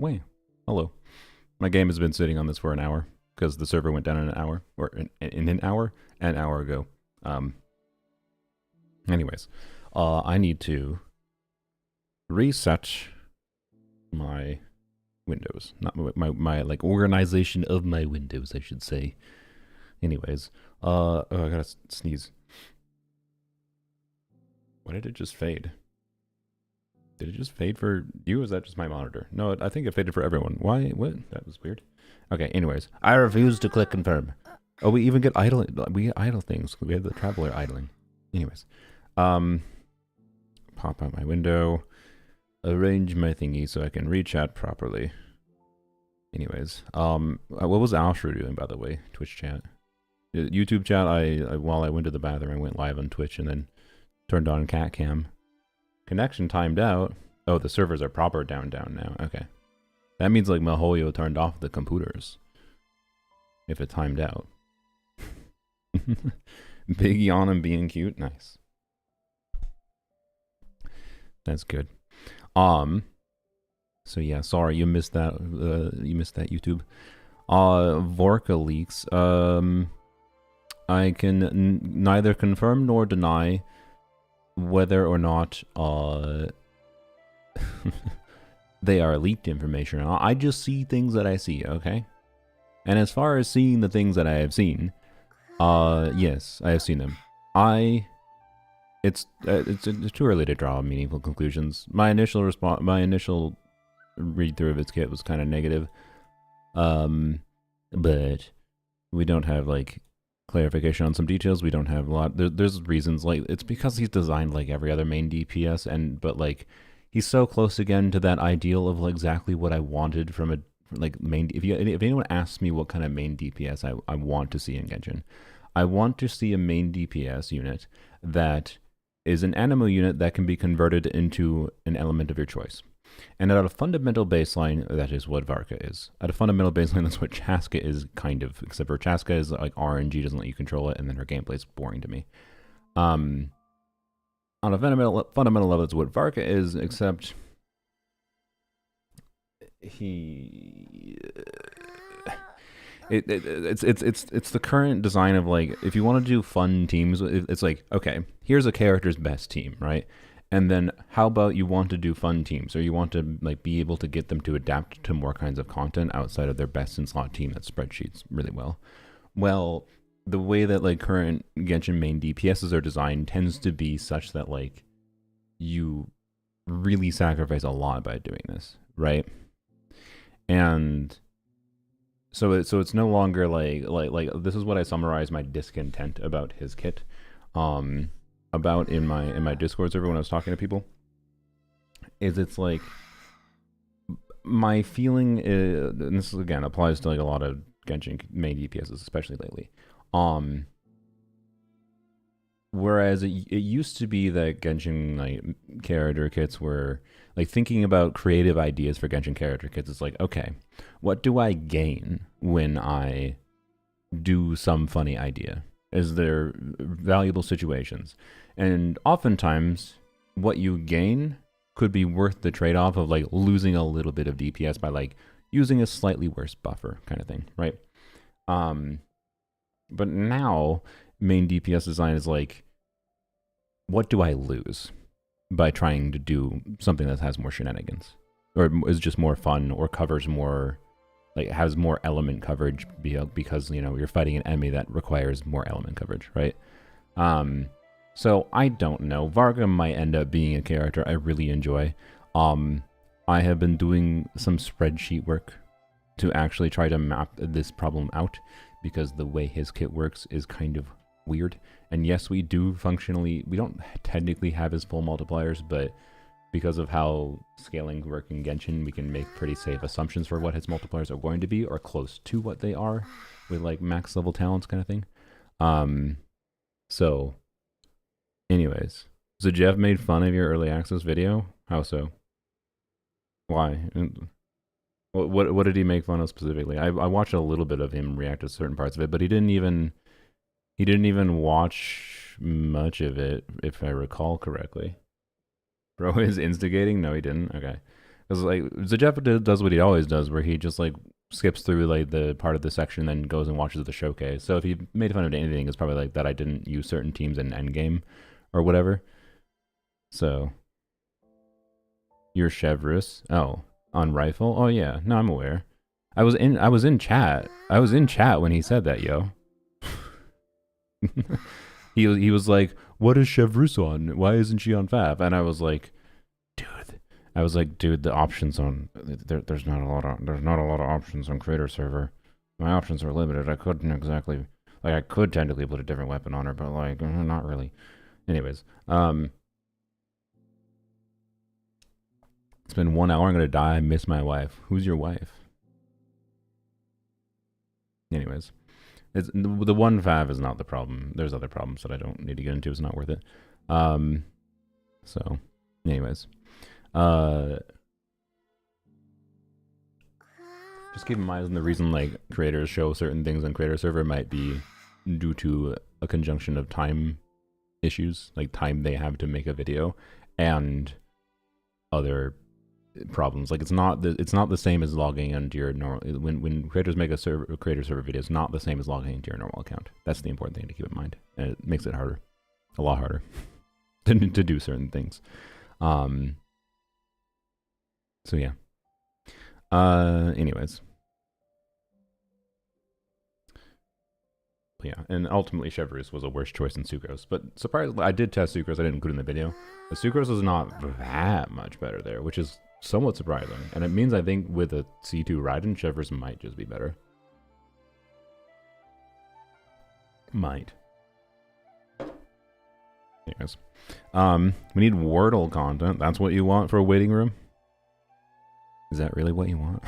Wait, hello. My game has been sitting on this for an hour because the server went down in an hour, or in an hour ago. Anyways, I need to reset my windows, not my like organization of my windows, I should say. Anyways, oh, I gotta sneeze. Why did it just fade? Did it just fade for you? Or is that just my monitor? No, I think it faded for everyone. Why? What? That was weird. Okay, anyways. I refuse to click confirm. Oh, we even get idle. We get idle things. We have the traveler idling. Anyways. Pop out my window. Arrange my thingy so I can read chat properly. Anyways. What was Alshru doing, by the way? Twitch chat. YouTube chat, while I went to the bathroom, I went live on Twitch and then turned on cat cam. Connection timed out. Oh, the servers are proper down now. Okay. That means like Mahoyo turned off the computers. If it timed out. Big yawn and being cute. Nice. That's good. So yeah, sorry you missed that YouTube. Varka leaks. I can neither confirm nor deny whether or not they are leaked information. I just see things that I see, okay? And as far as seeing the things that I have seen, yes, I have seen them. It's too early to draw meaningful conclusions. My initial read through of its kit was kind of negative, but we don't have like clarification on some details. We don't have a lot. There's reasons, like it's because he's designed like every other main DPS, but like he's so close again to that ideal of like exactly what I wanted from a like main. If anyone asks me what kind of main DPS I want to see in Genshin, I want to see a main DPS unit that is an animo unit that can be converted into an element of your choice. And at a fundamental baseline, that is what Varka is. At a fundamental baseline, that's what Chaska is, kind of. Except for Chaska is like RNG, doesn't let you control it, and then her gameplay is boring to me. On a fundamental level, that's what Varka is, except it's the current design of like, if you want to do fun teams, it's like, okay, here's a character's best team, right? And then how about you want to do fun teams, or you want to like be able to get them to adapt to more kinds of content outside of their best in slot team that spreadsheets really well. Well, the way that like current Genshin main DPSs are designed tends to be such that like you really sacrifice a lot by doing this, right? And so it's no longer like this is what I summarize my discontent about his kit. About in my Discord server when I was talking to people, is it's like my feeling is, and this again applies to like a lot of Genshin main DPSs, especially lately. Whereas it used to be that Genshin like character kits were like thinking about creative ideas for Genshin character kits. It's like, okay, what do I gain when I do some funny idea? Is there valuable situations? And oftentimes, what you gain could be worth the trade-off of like losing a little bit of DPS by like using a slightly worse buffer kind of thing, right? But now main DPS design is like, what do I lose by trying to do something that has more shenanigans, or is just more fun, or covers more, like has more element coverage because you know you're fighting an enemy that requires more element coverage, right? So I don't know. Varka might end up being a character I really enjoy. I have been doing some spreadsheet work to actually try to map this problem out, because the way his kit works is kind of weird. And yes, we don't technically have his full multipliers, but because of how scaling work in Genshin, we can make pretty safe assumptions for what his multipliers are going to be, or close to what they are, with like max level talents kind of thing. So anyways, so Jeff made fun of your early access video? How so? Why? What did he make fun of specifically? I watched a little bit of him react to certain parts of it, but he didn't even watch much of it, if I recall correctly. Bro is instigating? No, he didn't. Okay. Because like Zajef does what he always does, where he just like skips through like the part of the section, and then goes and watches the showcase. So if he made fun of anything, it's probably like that I didn't use certain teams in Endgame or whatever. So you're Chevrus. Oh, on rifle. Oh yeah, no, I'm aware. I was in chat. I was in chat when he said that, yo. he was like, "What is Chevrus on? Why isn't she on Fab?" And I was like, dude, the options on there's not a lot of options on creator server. My options are limited. I couldn't exactly I could technically put a different weapon on her, but like not really. Anyways, it's been 1 hour. I'm gonna die. I miss my wife. Who's your wife? Anyways, it's the 1.5 is not the problem. There's other problems that I don't need to get into. It's not worth it. So, anyways, just keep in mind the reason like creators show certain things on creator server might be due to a conjunction of time issues, like time they have to make a video, and other problems. Like it's not the same as logging into your normal. When creators make a creator server video, it's not the same as logging into your normal account. That's the important thing to keep in mind, and it makes it harder, a lot harder, to do certain things. So yeah. Anyways. Yeah, and ultimately Chevrus was a worse choice than Sucrose. But surprisingly, I did test Sucrose. I didn't include in the video. But Sucrose is not that much better there, which is somewhat surprising. And it means I think with a C2 Raiden, Chevrus might just be better. Might. Anyways. We need Wordle content. That's what you want for a waiting room? Is that really what you want?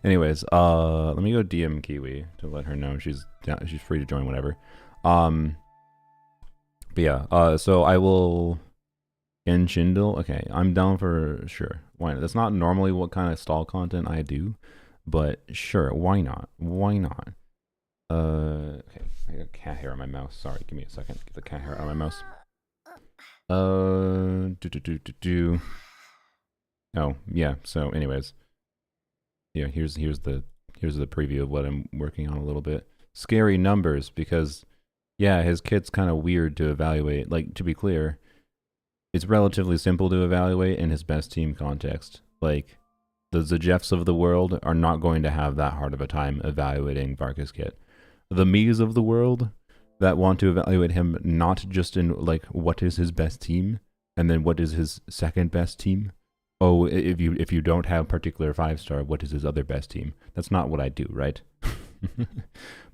Anyways, let me go DM Kiwi to let her know she's free to join whenever. But yeah, so I will Genshindle. Okay, I'm down for sure. Why not? That's not normally what kind of stall content I do, but sure, why not? Why not? Okay, I got cat hair on my mouse. Sorry, give me a second. Get the cat hair on my mouse. Oh, yeah. So, anyways. Yeah, here's the preview of what I'm working on a little bit. Scary numbers, because yeah, his kit's kind of weird to evaluate. Like, to be clear, it's relatively simple to evaluate in his best team context. Like, the Zajefs of the world are not going to have that hard of a time evaluating Varka's kit. The me's of the world that want to evaluate him not just in like what is his best team and then what is his second best team. Oh, if you don't have particular 5-star, what is his other best team? That's not what I do, right?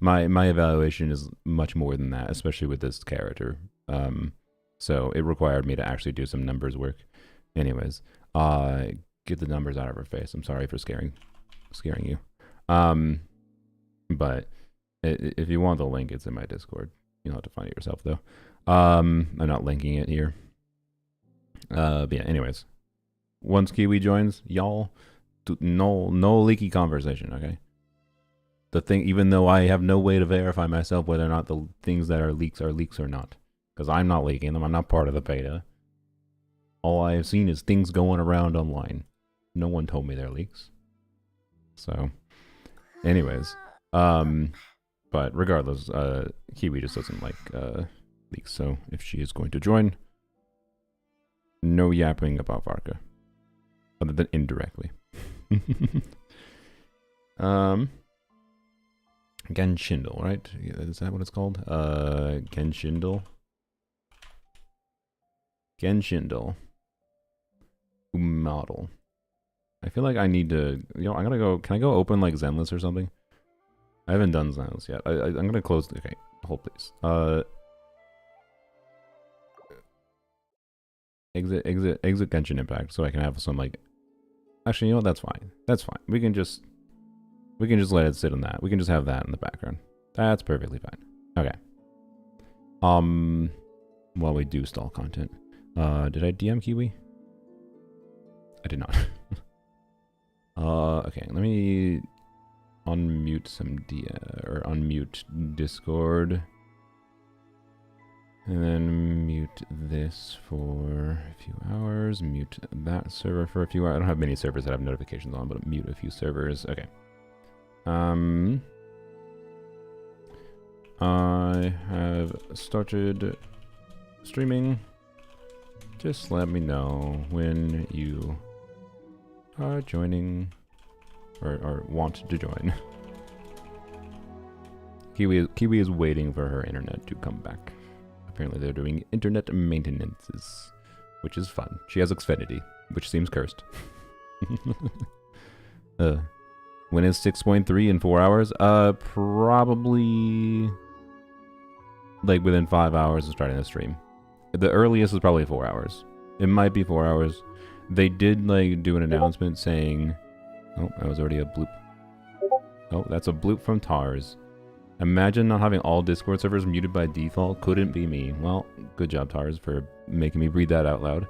my evaluation is much more than that, especially with this character. So it required me to actually do some numbers work. Anyways, get the numbers out of her face. I'm sorry for scaring you. But if you want the link, it's in my Discord. You'll have to find it yourself though. I'm not linking it here. But yeah, anyways. Once Kiwi joins, y'all, no leaky conversation, okay? The thing, even though I have no way to verify myself whether or not the things that are leaks or not, because I'm not leaking them, I'm not part of the beta. All I have seen is things going around online. No one told me they're leaks. So, anyways, but regardless, Kiwi just doesn't like leaks, so if she is going to join, no yapping about Varka. Other than indirectly. Genshindle, right? Is that what it's called? Genshindle. Genshindle. Model. I feel like I need to, I'm gonna go, can I go open like Zenless or something? I haven't done Zenless yet. I'm gonna close, okay, hold please. Exit Genshin Impact so I can have some like, actually, you know what, that's fine. That's fine. We can just let it sit on that. We can just have that in the background. That's perfectly fine. Okay. While we do stall content. Did I DM Kiwi? I did not. Okay, let me unmute some unmute Discord. And then mute this for a few hours. Mute that server for a few hours. I don't have many servers that have notifications on, but mute a few servers. Okay. I have started streaming. Just let me know when you are joining or want to join. Kiwi is waiting for her internet to come back. Apparently they're doing internet maintenances, which is fun. She has Xfinity, which seems cursed. When is 6.3 in 4 hours? Probably like within 5 hours of starting the stream. The earliest is probably 4 hours. It might be 4 hours. They did like do an announcement saying, oh, that was already a bloop. Oh, that's a bloop from Tars. Imagine not having all Discord servers muted by default. Couldn't be me. Well, good job, Tars, for making me read that out loud.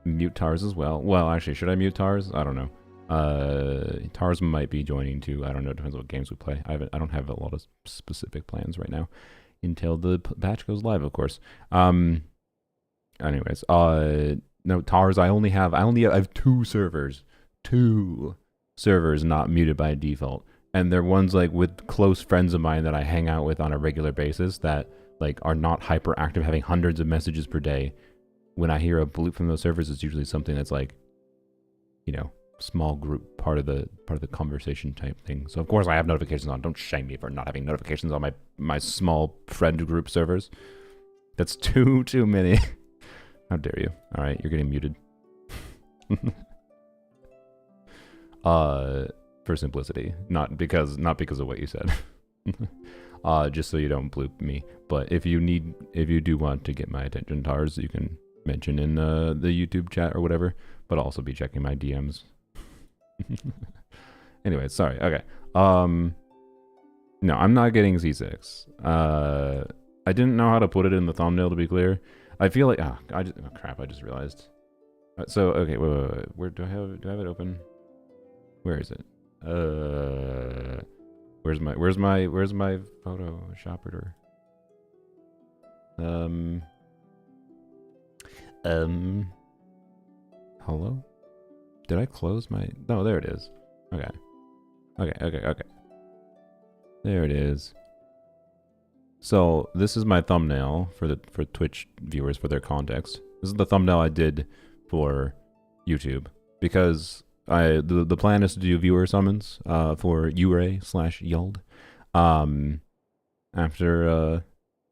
Mute Tars as well. Well, actually, should I mute Tars? I don't know. Tars might be joining too. I don't know. Depends what games we play. I don't have a lot of specific plans right now until the patch goes live, of course. Anyways, no, Tars. I have 2 servers. 2 servers not muted by default. And they're ones like with close friends of mine that I hang out with on a regular basis that like are not hyperactive, having hundreds of messages per day. When I hear a bloop from those servers, it's usually something that's like, you know, small group part of the conversation type thing. So of course I have notifications on. Don't shame me for not having notifications on my small friend group servers. That's too many. How dare you? All right, you're getting muted. For simplicity, not because of what you said. Just so you don't bloop me. But if you do want to get my attention, Tars, you can mention in the YouTube chat or whatever, but also be checking my DMs. Anyway, sorry. Okay. No, I'm not getting C6. I didn't know how to put it in the thumbnail, to be clear. I feel like crap, I just realized. So okay, wait. Where do I have it open? Where is it? Where's my photo shopper? Hello? Did I close my? No, there it is. Okay. There it is. So this is my thumbnail for Twitch viewers for their context. This is the thumbnail I did for YouTube because the plan is to do viewer summons for Uray/Yald after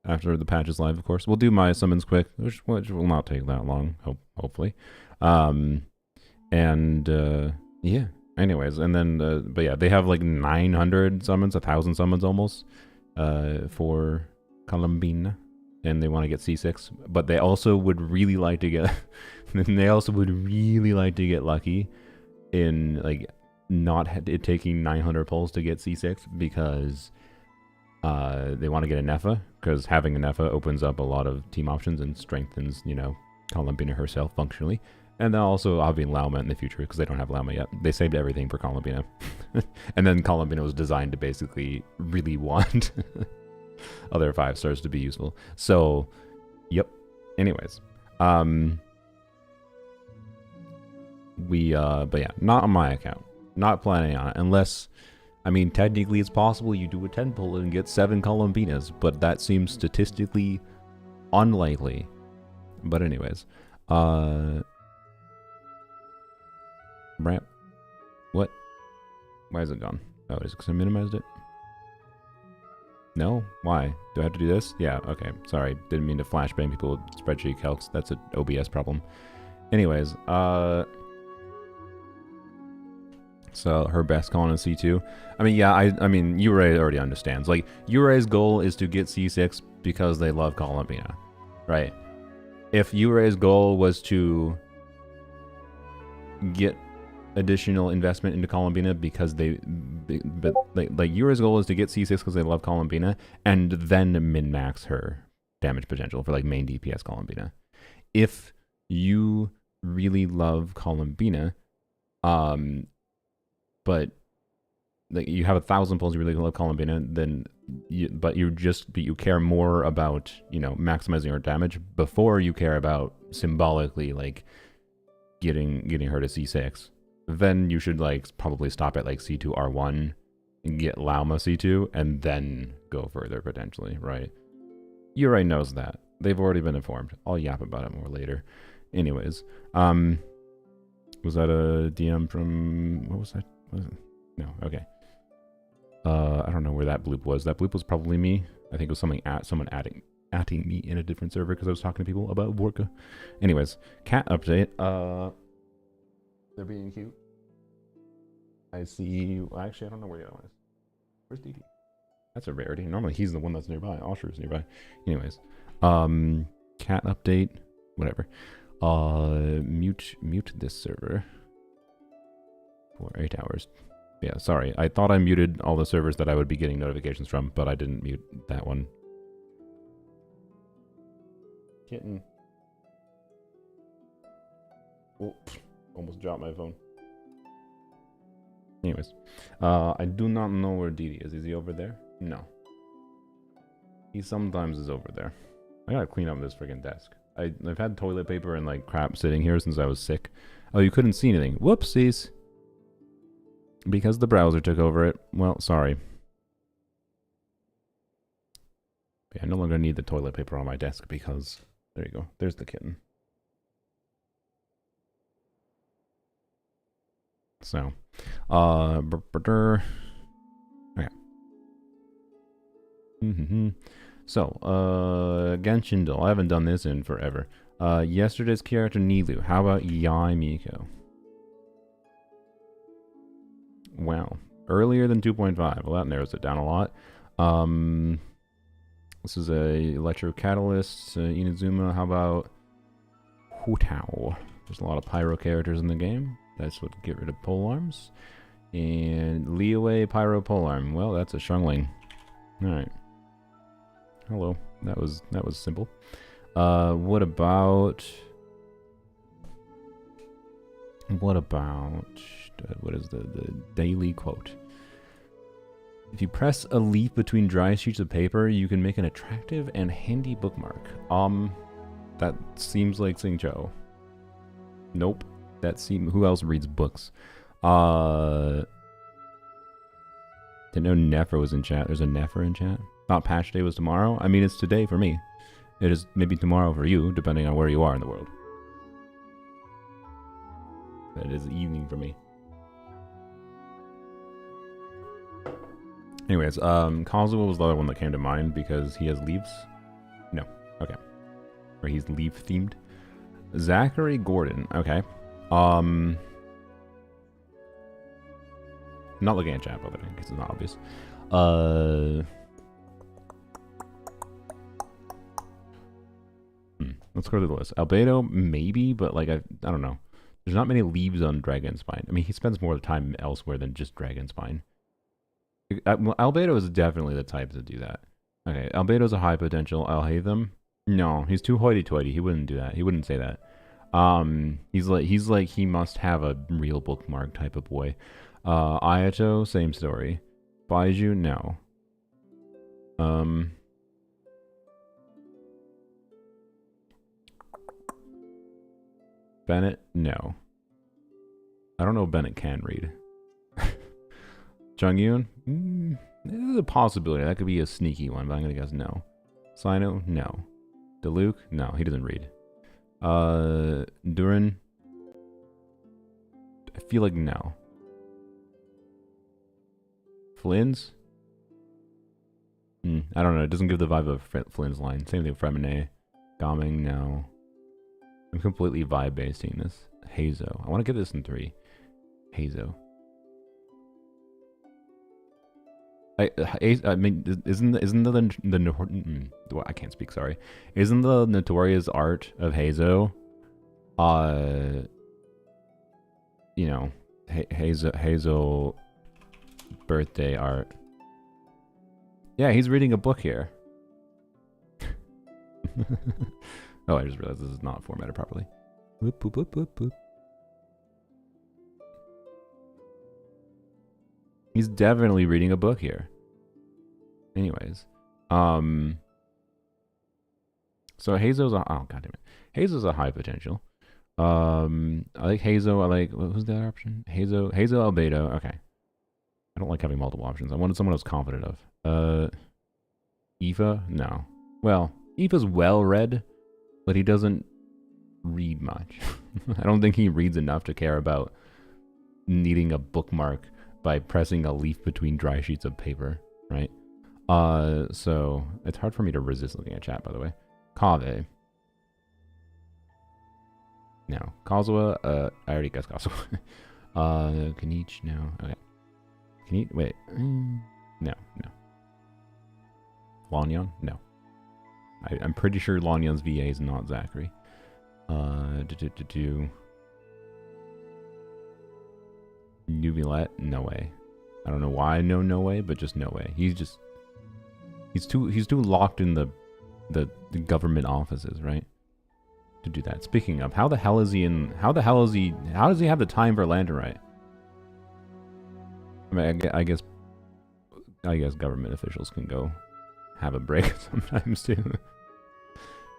the patch is live, of course. We'll do my summons quick, which will not take that long, hopefully. Yeah. Anyways, and then but yeah, they have like 900 summons, 1,000 summons almost for Columbina, and they want to get C6, but they also would really like to get lucky in like not it taking 900 pulls to get C6 because they want to get a Nefa, because having a Nefa opens up a lot of team options and strengthens, you know, Columbina herself functionally. And then also having Lauma in the future because they don't have Lauma yet. They saved everything for Columbina. And then Columbina was designed to basically really want other 5 stars to be useful. So, yep. Anyways. But yeah, not on my account. Not planning on it. Unless, I mean, technically it's possible you do a 10 pull and get 7 Columbinas, but that seems statistically unlikely. But anyways. Ramp. What? Why is it gone? Oh, is it because I minimized it? No? Why? Do I have to do this? Yeah, okay. Sorry. Didn't mean to flashbang people with spreadsheet calcs. That's an OBS problem. Anyways, so her best calling is C2. I mean, yeah, I mean, Uray already understands. Like, Uray's goal is to get C6 because they love Columbina, right? If Uray's goal was to get additional investment into Columbina because like Uray's goal is to get C6 because they love Columbina and then min-max her damage potential for like main DPS Columbina. If you really love Columbina, but like you have 1,000 pulls, you really love Columbina, then but you care more about, you know, maximizing your damage before you care about symbolically like getting her to C6. Then you should like probably stop at like C2 R1 and get Lauma C2 and then go further potentially, right? Urai knows that. They've already been informed. I'll yap about it more later. Anyways, was that a DM from, what was that? No, okay. I don't know where that bloop was. That bloop was probably me. I think it was someone atting me in a different server because I was talking to people about Varka. Anyways, cat update. They're being cute. I see. Well, actually, I don't know where the other one is. Where's DD? That's a rarity. Normally, he's the one that's nearby. Osher's nearby. Anyways, cat update. Whatever. Mute this server for 8 hours. Yeah, sorry. I thought I muted all the servers that I would be getting notifications from, but I didn't mute that one. Kitten. Oh, almost dropped my phone. Anyways, I do not know where Didi is. Is he over there? No. He sometimes is over there. I gotta clean up this friggin' desk. I've had toilet paper and like crap sitting here since I was sick. Oh, you couldn't see anything. Whoopsies. Because the browser took over it. Well, sorry. Yeah, I no longer need the toilet paper on my desk because... There you go. There's the kitten. So. Okay. So, Genshindle. I haven't done this in forever. Yesterday's character, Nilu. How about Yai Miko? Wow. Earlier than 2.5. Well, that narrows it down a lot. This is a Electro Catalyst, Inazuma. How about Hutao? There's a lot of Pyro characters in the game. That's what get rid of polearms. And Liyue Pyro Polearm. Well, that's a Shungling. Alright. Hello. That was simple. What about what is the daily quote? If you press a leaf between dry sheets of paper, you can make an attractive and handy bookmark. That seems like Xingqiu. Nope. Who else reads books? Didn't know Nefer was in chat. There's a Nefer in chat. Thought patch day was tomorrow. I mean, it's today for me. It is maybe tomorrow for you, depending on where you are in the world. But it is evening for me. Anyways, Kazuo was the other one that came to mind because he has leaves. No. Okay. Or he's leaf themed. Zachary Gordon. Okay. Not looking at chat, by the way, because it's not obvious. Let's go to the list. Albedo, maybe, but like I don't know. There's not many leaves on Dragonspine. I mean, he spends more time elsewhere than just Dragonspine. Albedo is definitely the type to do that. Okay, Albedo's a high potential. Alhaitham? No, he's too hoity-toity. He wouldn't do that. He wouldn't say that. He's like he must have a real bookmark type of boy. Ayato, same story. Baiju, no. Bennett, no. I don't know if Bennett can read. Jungyoon? There's a possibility. That could be a sneaky one, but I'm going to guess no. Sino? No. Diluc? No, he doesn't read. Durin? I feel like no. Flynn's? I don't know. It doesn't give the vibe of Flynn's line. Same thing with Fremine. Gaming? No. I'm completely vibe-basing this. Hazo. I want to get this in 3. Hazo. I mean, isn't the I can't speak. Sorry. Isn't the notorious art of Hazo, you know, Hazo birthday art? Yeah, he's reading a book here. Oh, I just realized this is not formatted properly. Whoop, whoop, whoop, whoop, whoop. He's definitely reading a book here. Anyways, so Hazo's a oh god damn it, Hazo's a high potential. I like Hazo. I like who's the other option? Hazo Albedo. Okay, I don't like having multiple options. I wanted someone I was confident of. Aoife? No. Well, Aoife's well read, but he doesn't read much. I don't think he reads enough to care about needing a bookmark by pressing a leaf between dry sheets of paper, right? So it's hard for me to resist looking at chat, by the way. Kave. No. Kazuha, I already guessed Kazuha. Kenichi, no. Okay. Wait. No. Lanyon? No. I'm pretty sure Lanyon's VA is not Zachary. Nubilette? No way. I don't know why I know no way, but just no way. He's too locked in the government offices, right? To do that. Speaking of, how does he have the time for Landerite? I mean, I guess government officials can go have a break sometimes too.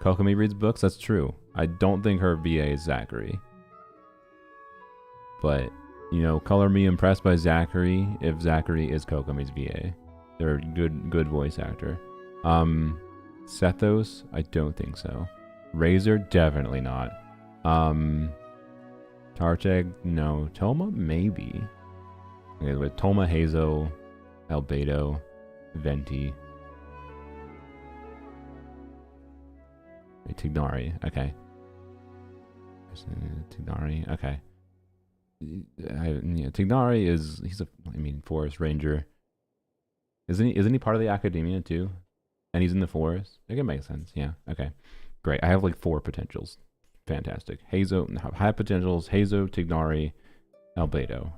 Kokomi reads books, that's true. I don't think her VA is Zachary. But, you know, color me impressed by Zachary if Zachary is Kokomi's VA. They're a good voice actor. Sethos, I don't think so. Razor, definitely not. Tarteg, no. Toma, maybe. Okay, with Toma, Hazo, Albedo, Venti. Tignari, okay. Tignari, okay. Tignari he's a forest ranger. Isn't he part of the academia too? And he's in the forest? It can make sense, yeah. Okay. Great. I have like 4 potentials. Fantastic. Hazo, high potentials, Hazo, Tignari, Albedo.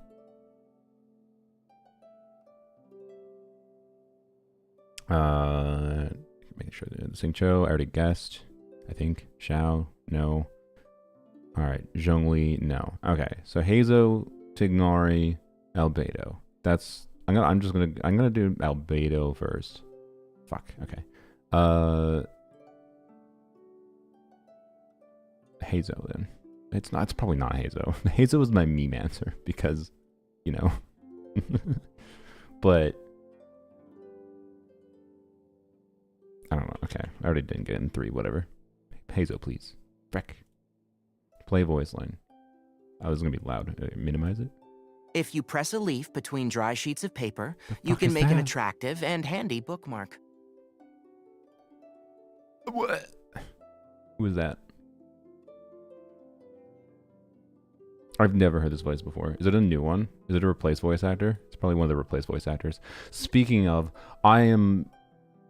Making sure they're the Singcho, I already guessed. I think. Xiao, no. Alright, Zhongli, no. Okay, so Hazo, Tignari, Albedo. I'm gonna do Albedo first. Fuck, okay. Hazo then. It's probably not Hazo. Hazo is my meme answer because, you know. But I don't know. Okay, I already didn't get in 3, whatever. Hazo, please. Freck. Play voice line. I was gonna be loud. Minimize it. If you press a leaf between dry sheets of paper, you can make an attractive and handy bookmark. What? Who is that? I've never heard this voice before. Is it a new one? Is it a replaced voice actor? It's probably one of the replaced voice actors. Speaking of, I'm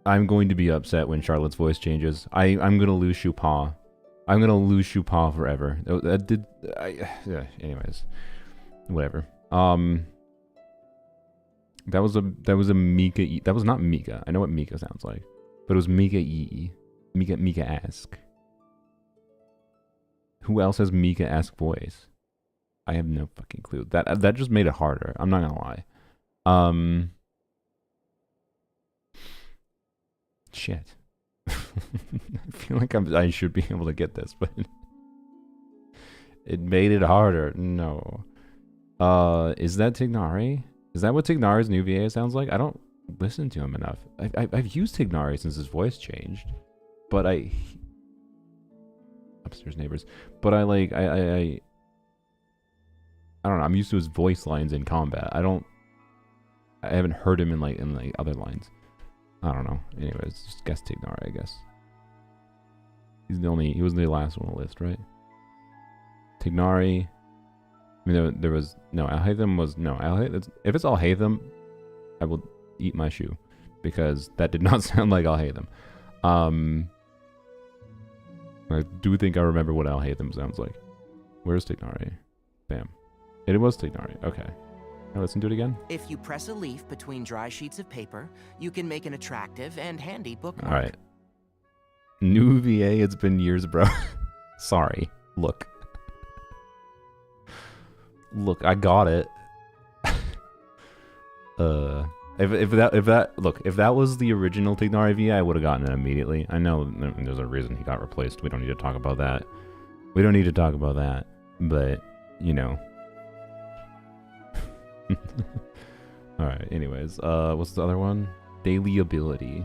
going to be upset when Charlotte's voice changes. I'm gonna lose Chupa. I'm gonna lose Chupa forever. Anyways, whatever. That was a Mika. That was not Mika. I know what Mika sounds like, but it was Mika E. Mika-esque. Who else has Mika-esque voice? I have no fucking clue. That just made it harder. I'm not gonna lie. Shit. I feel like I should be able to get this, but it made it harder. No. Is that Tignari? Is that what Tignari's new VA sounds like? I don't listen to him enough. I've used Tignari since his voice changed, but upstairs neighbors. But I don't know. I'm used to his voice lines in combat. I haven't heard him in other lines. I don't know. Anyways, just guess Tignari, I guess. He was the last one on the list, right? Tignari. I mean, there was no. Alhaitham was no. If it's Alhaitham, I will eat my shoe, because that did not sound like Alhaitham. I do think I remember what Alhaitham sounds like. Where's Tignari? Bam. It was Tignari. Okay. Now listen to it again. If you press a leaf between dry sheets of paper, you can make an attractive and handy bookmark. All right. New VA, it's been years, bro. Sorry. Look, I got it. If that was the original Tighnari V, I would have gotten it immediately. I know there's a reason he got replaced. We don't need to talk about that. But you know. All right. Anyways, what's the other one? Daily ability.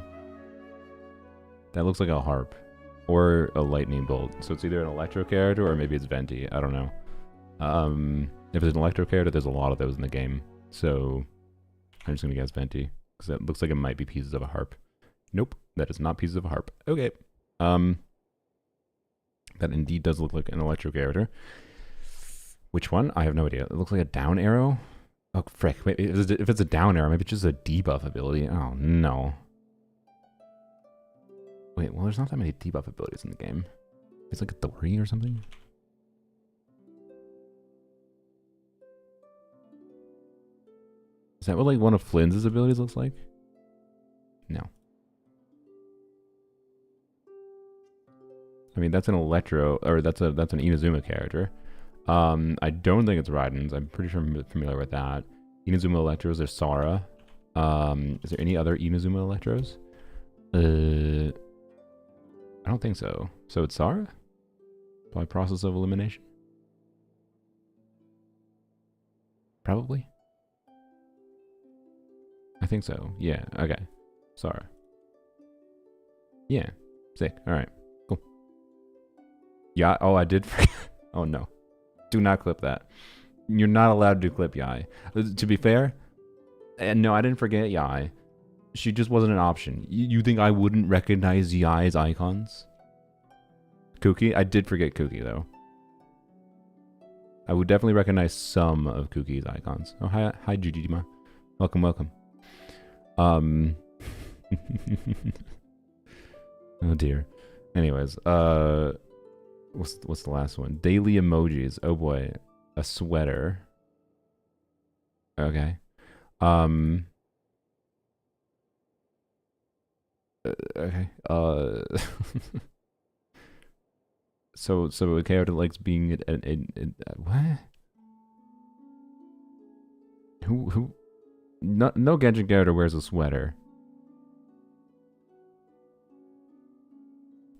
That looks like a harp or a lightning bolt. So it's either an electro character or maybe it's Venti. I don't know. If it's an electro character, there's a lot of those in the game. So I'm just gonna guess Venti because that looks like it might be pieces of a harp. Nope, that is not pieces of a harp. Okay. That indeed does look like an electro character. Which one? I have no idea. It looks like a down arrow. Oh frick! Wait, if it's a down arrow, maybe it's just a debuff ability. Oh no. Wait, well, there's not that many debuff abilities in the game. It's like a Thori or something. Is that what like one of Flynn's abilities looks like? No. I mean, that's an Electro, or that's an Inazuma character. I don't think it's Raiden's. I'm pretty sure I'm familiar with that. Inazuma Electros, there's Sara. Is there any other Inazuma Electros? I don't think so. So it's Sara? By process of elimination? Probably. I think so. Yeah, okay. Sara. Yeah. Sick. Alright. Cool. Yeah, oh, I did forget. Oh no. Do not clip that. You're not allowed to clip Yai. To be fair, and no, I didn't forget Yai. She just wasn't an option. You think I wouldn't recognize Yai's icons? Kuki? I did forget Kuki, though. I would definitely recognize some of Kuki's icons. Oh, hi Jujima. Welcome, welcome. Oh dear. Anyways, what's the last one? Daily emojis. Oh boy, a sweater. Okay. Okay. So a character likes being what? Who? No Genshin character wears a sweater.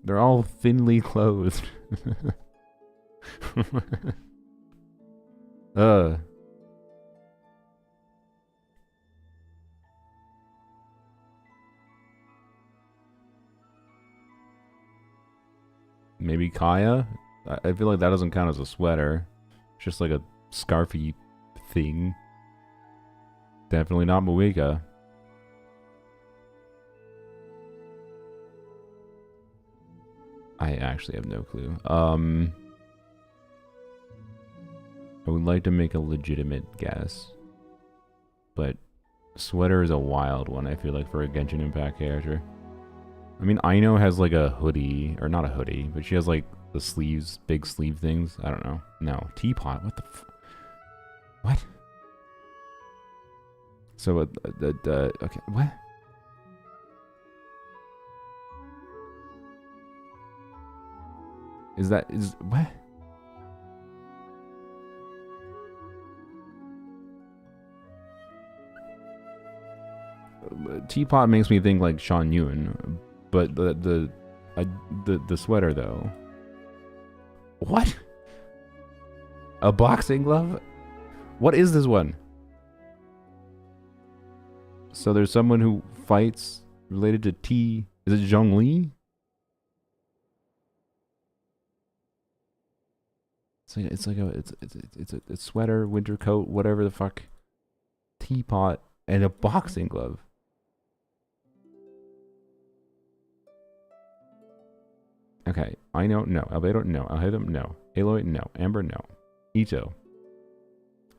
They're all thinly clothed. Maybe Kaya? I feel like that doesn't count as a sweater. It's just like a scarfy thing. Definitely not Moika. I actually have no clue. I would like to make a legitimate guess. But sweater is a wild one, I feel like, for a Genshin Impact character. I mean, Aino has like a hoodie, or not a hoodie, but she has like the sleeves, big sleeve things. I don't know. No, teapot. What the what? So, okay, what? Is what? Teapot makes me think like Shan Yun, but the sweater though. What? A boxing glove? What is this one? So there's someone who fights related to tea. Is it Zhongli? It's a sweater, winter coat, whatever the fuck. Teapot and a boxing glove. Okay, I know, no. Albedo, no. Albedo, no. Aloy, no. Amber, no. Ito.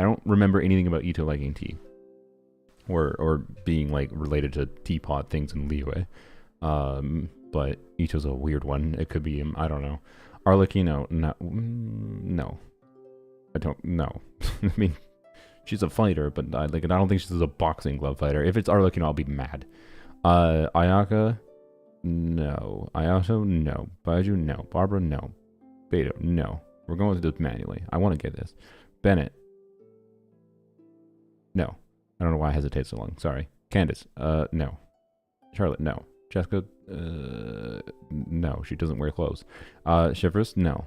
I don't remember anything about Ito liking tea. Or being, like, related to teapot things in Liyue. But Ito's a weird one. It could be, I don't know. Arlecchino, no. No. I don't know. I mean, she's a fighter, but I don't think she's a boxing glove fighter. If it's Arlecchino, I'll be mad. Ayaka, no. Ayato, no. Baiju, no. Barbara, no. Beto, no. We're going to do this manually. I want to get this. Bennett, no. I don't know why I hesitate so long. Sorry. Candace, no. Charlotte, no. Jessica, no. She doesn't wear clothes. Shivers, no.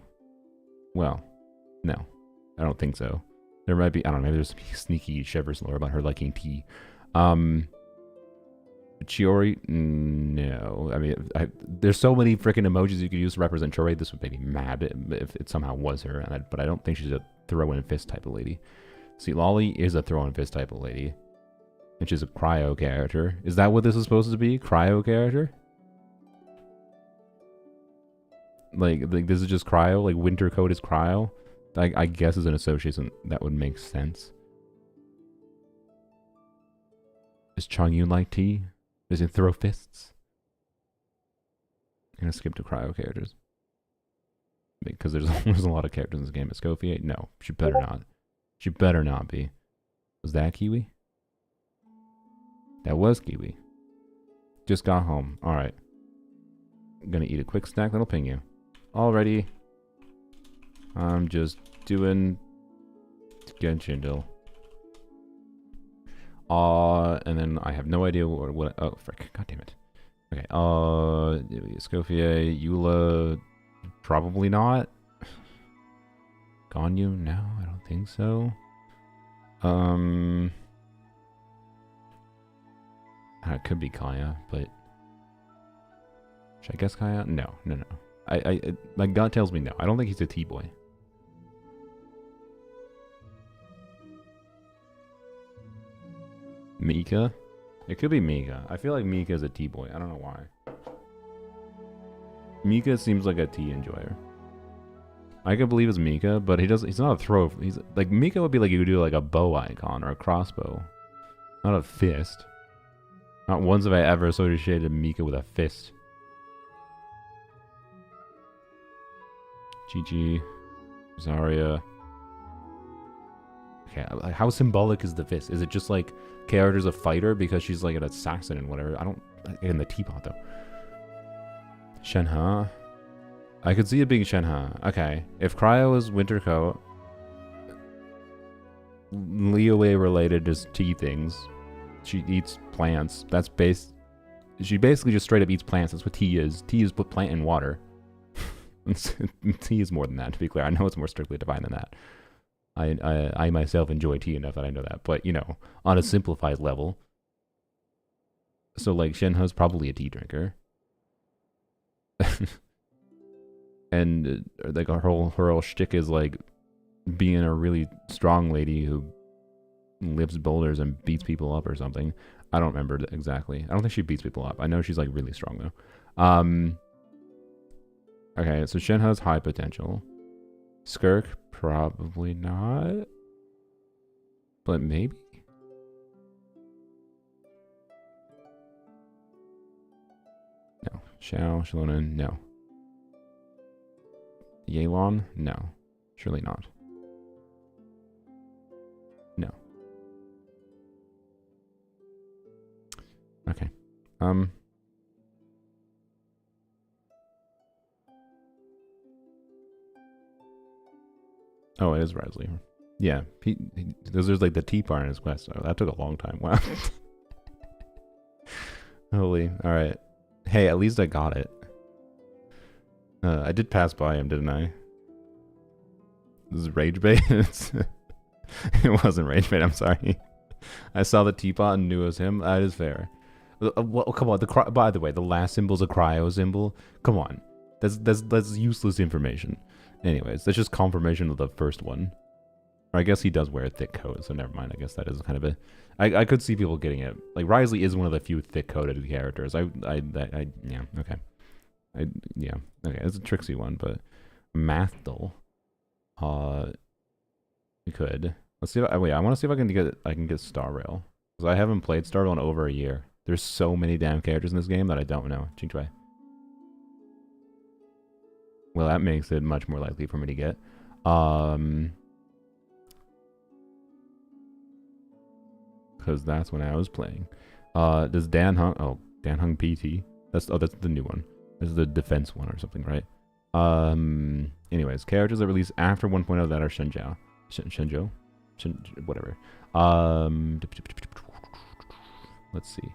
Well, no. I don't think so. There might be, I don't know, maybe there's some sneaky Shivers lore about her liking tea. Chiori, no. I mean, there's so many freaking emojis you could use to represent Chiori. This would make me mad if it somehow was her. But I don't think she's a throw-in fist type of lady. See, Lolly is a throw-in fist type of lady. And she's a cryo character. Is that what this is supposed to be? Cryo character? Like this is just cryo? Like winter coat is cryo? I guess as an association that would make sense. Does Chongyun like tea? Does he throw fists? I'm gonna skip to cryo characters. Because there's a lot of characters in this game. Escoffier? No, she better not. She better not be. Was that Kiwi? That was Kiwi. Just got home. Alright. I'm gonna eat a quick snack, then I'll ping you. Alrighty. I'm just doing Genshindle. And then I have no idea what oh frick, god damn it. Okay, Escoffier, Eula, probably not. Ganyu? No, I don't think so. It could be Kaya, but should I guess Kaya? No. My gut tells me no. I don't think he's a T-boy. Mika? It could be Mika. I feel like Mika is a T-boy. I don't know why. Mika seems like a tea enjoyer. I could believe it's Mika, but he's not a throw. He's like Mika would be like you would do like a bow icon or a crossbow. Not a fist. Not once have I ever associated Mika with a fist. GG. Zarya. Okay, how symbolic is the fist? Is it just like character's a fighter because she's like an assassin and whatever? I don't... In the teapot though. Shenhe. I could see it being Shenhe. Okay. If Cryo is winter coat, Liyue related is tea things. She eats plants. That's based... She basically just straight up eats plants. That's what tea is. Tea is put plant in water. Tea is more than that, to be clear. I know it's more strictly defined than that. I myself enjoy tea enough that I know that. But, you know, on a simplified level. So, like, Shenhe's probably a tea drinker. And, like, her whole shtick is, like, being a really strong lady who lifts boulders and beats people up or something. I don't remember exactly. I don't think she beats people up. I know she's, like, really strong, though. Okay, so Shen has high potential. Skirk, probably not. But maybe? No. Xiao, Shilonen, no. Yelan? No. Surely not. No. Okay. Oh, it is Risley. Yeah, there's like the T part in his quest. Oh, that took a long time. Wow. Holy. All right. Hey, at least I got it. I did pass by him, didn't I? This is rage bait. It wasn't rage bait. I'm sorry. I saw the teapot and knew it was him. That is fair. Well, come on. By the way, the last symbol's a cryo symbol. Come on. That's useless information. Anyways, that's just confirmation of the first one. Or I guess he does wear a thick coat, so never mind. I guess that is kind of a... I could see people getting it. Like, Risley is one of the few thick-coated characters. Yeah, okay. Yeah, okay, it's a tricksy one, but... Angledle. We could. Let's see if... wait, I want to see if I can get Star Rail. Because I haven't played Star Rail in over a year. There's so many damn characters in this game that I don't know. Ching-chway. Well, that makes it much more likely for me to get. Because that's when I was playing. Does Dan Hung... Oh, Dan Hung PT. That's the new one. This is the defense one or something, right? Anyways, characters that release after 1.0 that are Shenzhou? Whatever. Let's see.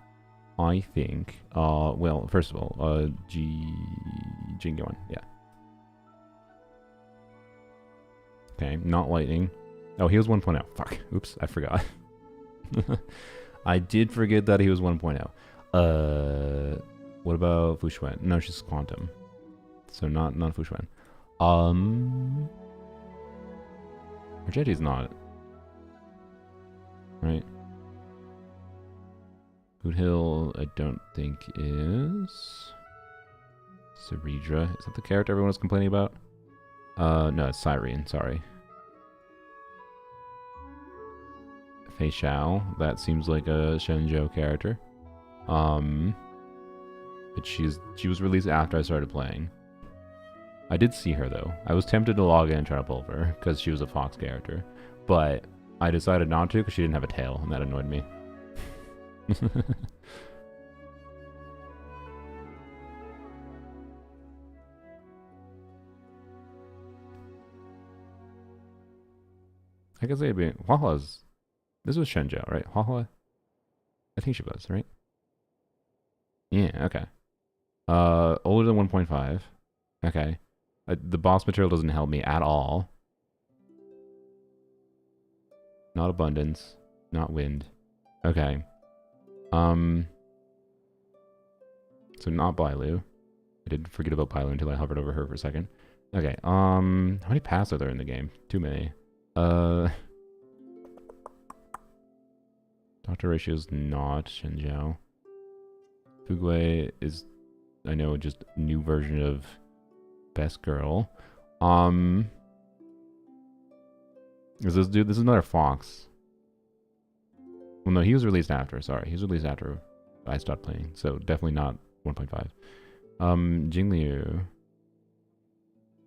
I think, well, first of all, Jingyuan, yeah. Okay, not lightning. Oh, he was 1.0. Fuck. Oops, I forgot. I did forget that he was 1.0. What about Fuxuan? No, she's quantum. So not Fuxuan. Margetti's not. Right? Boothill, I don't think is. Ceredra. Is that the character everyone was complaining about? No, it's Cyrene, sorry. Fei Xiao, that seems like a Shenzhou character. But she was released after I started playing. I did see her though. I was tempted to log in and try to pull her because she was a Fox character, but I decided not to because she didn't have a tail, and that annoyed me. I guess they'd be Huahua's. This was Shenzhou, right? Huahua? I think she was, right? Yeah, okay. Older than 1.5. Okay. The boss material doesn't help me at all. Not abundance. Not wind. Okay. So not Bailu. I did forget about Bailu until I hovered over her for a second. Okay, how many paths are there in the game? Too many. Dr. Ratio's not Shenzhou. Fugui is, I know, just a new version of Best Girl. Is this dude? This is another Fox. Well, no, he was released after. Sorry, he was released after I stopped playing, so definitely not 1.5. Jingliu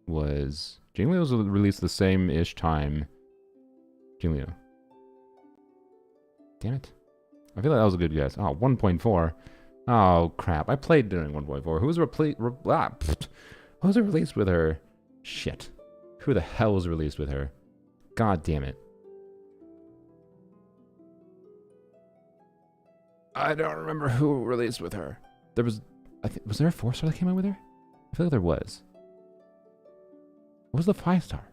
was released the same-ish time. Jingliu. Damn it. I feel like that was a good guess. Oh, 1.4. Oh, crap. I played during 1.4. Who was released with her? Shit. Who the hell was released with her? God damn it. I don't remember who released with her. There was... was there a 4-star that came out with her? I feel like there was. What was the 5-star?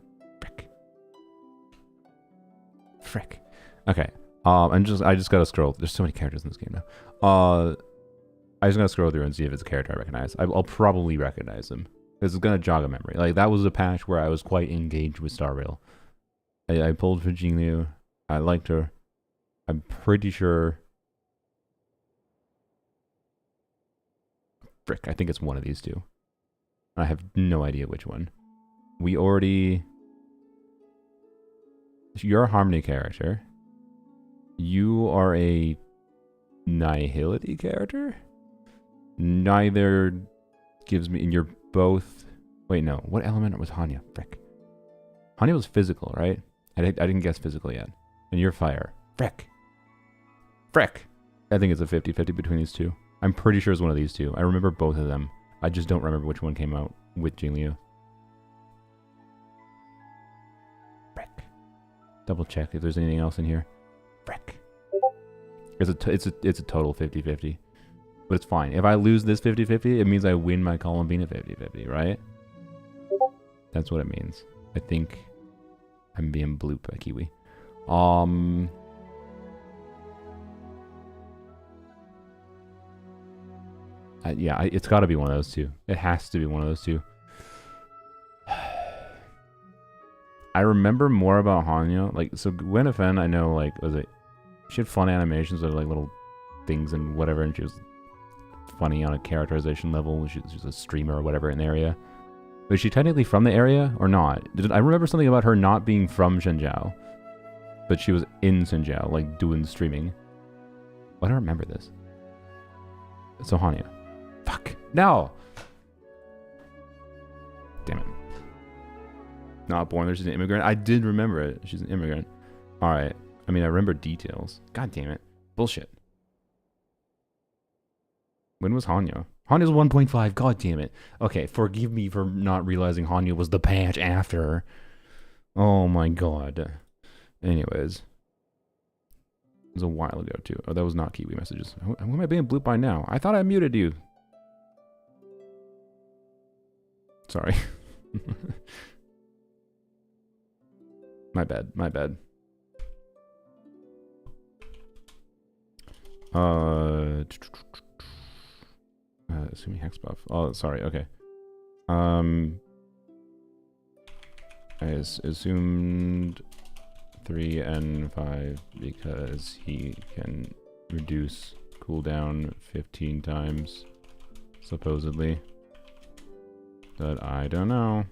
Frick. Okay. I just gotta scroll. There's so many characters in this game now. I just gotta scroll through and see if it's a character I recognize. I'll probably recognize him. This is gonna jog a memory. Like, that was a patch where I was quite engaged with Star Rail. I pulled for Jingliu. I liked her. I'm pretty sure... Frick, I think it's one of these two. I have no idea which one. We already... You're a Harmony character. You are a Nihility character? Neither gives me... And you're both... Wait, no. What element was Hanya? Frick. Hanya was physical, right? I didn't guess physical yet. And you're fire. Frick. Frick. I think it's a 50-50 between these two. I'm pretty sure it's one of these two. I remember both of them. I just don't remember which one came out with Jingliu. Frick. Double check if there's anything else in here. Frick. It's a total 50-50. But it's fine. If I lose this 50-50, it means I win my Columbina 50-50, right? That's what it means. I think I'm being blooped by Kiwi. Yeah, it's got to be one of those two. It has to be one of those two. I remember more about Hanya. Like, so Gwendolen, I know, like, she had fun animations of, like, little things and whatever, and she was funny on a characterization level. She was a streamer or whatever in the area. Was she technically from the area or not? I remember something about her not being from Shenzhou, but she was in Shenzhou, like, doing streaming. Why do I remember this? So Hanya. Fuck. No! Damn it. Not born there, she's an immigrant. I did remember it. She's an immigrant. Alright. I mean, I remember details. God damn it. Bullshit. When was Hanya? Hanya's 1.5. God damn it. Okay, forgive me for not realizing Hanya was the patch after. Oh my god. Anyways. was a while ago too. Oh, that was not Kiwi messages. Who am I being blooped by now? I thought I muted you. Sorry. My bad. My bad. Assuming hex buff. Oh, sorry. Okay. I assumed 3 and 5 because he can reduce cooldown 15 times, supposedly. But I don't know.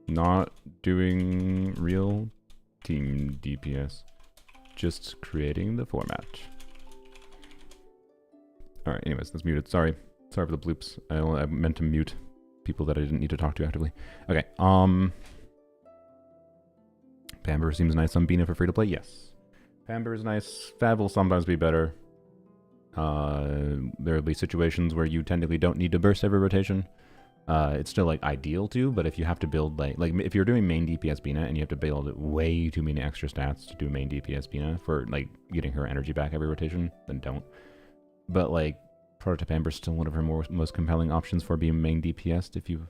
Not doing real team DPS. Just creating the format. Alright, anyways, that's muted. Sorry. Sorry for the bloops. I meant to mute people that I didn't need to talk to actively. Okay, Pamber seems nice on Bina for free to play. Yes. Pamber is nice. Fab will sometimes be better. There will be situations where you technically don't need to burst every rotation. It's still like ideal to, but if you have to build like if you're doing main DPS Bina and you have to build way too many extra stats to do main DPS Bina for like getting her energy back every rotation, then don't. But like Prototype Amber is still one of her most compelling options for being main DPS if you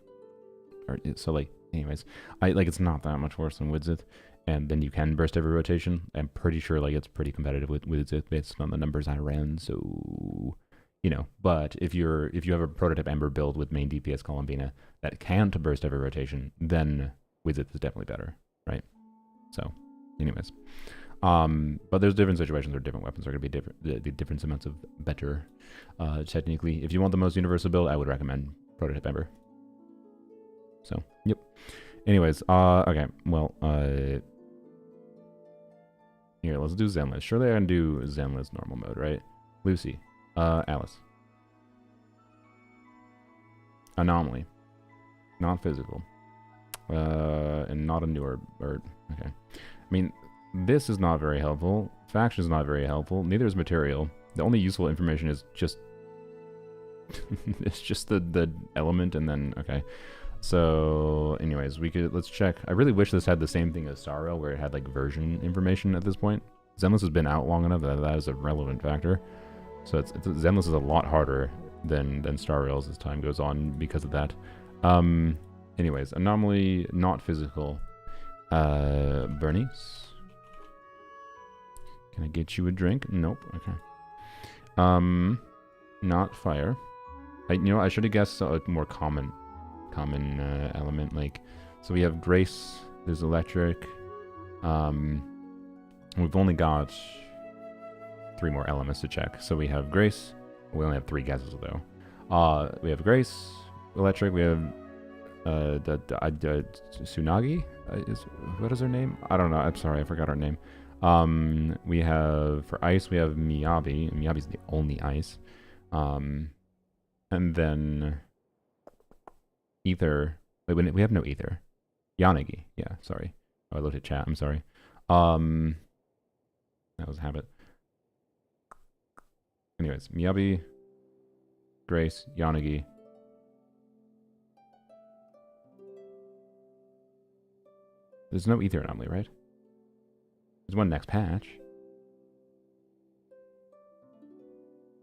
are, so like anyways, it's not that much worse than Widzith, and then you can burst every rotation. I'm pretty sure like it's pretty competitive with Widzith based on the numbers I ran, so you know, but if you have a Prototype Ember build with main DPS Columbina that can't burst every rotation, then Widzith is definitely better, right? So, anyways, but there's different situations where different weapons are going to be different amounts of better. Technically, if you want the most universal build, I would recommend Prototype Ember. So, yep. Anyways, okay, well, here, let's do Zenless. Surely I can do Zenless normal mode, right? Lucy. Alice. Anomaly. Not physical. And not a newer bird. Okay. I mean, this is not very helpful. Faction is not very helpful. Neither is material. The only useful information is just... it's just the element and then... Okay. So, anyways, let's check. I really wish this had the same thing as Starrail, where it had, like, version information at this point. Zenless has been out long enough that is a relevant factor. So Zenless is a lot harder than Starrails as time goes on because of that. Anyways, anomaly, not physical. Bernice. Can I get you a drink? Nope. Okay. Not fire. I should have guessed a more common element. Like, so we have Grace. There's electric. We've only got 3 more elements to check. So we have Grace. We only have 3 guesses though. We have Grace, electric. We have Tsunagi. What is her name? I don't know. I'm sorry, I forgot her name. We have for ice. We have Miyabi. Miyabi's the only ice. And then ether. Wait, we have no ether. Yanagi. Yeah, sorry. Oh, I looked at chat. I'm sorry. That was a habit. Anyways, Miyabi, Grace, Yanagi. There's no ether anomaly, right? There's one next patch.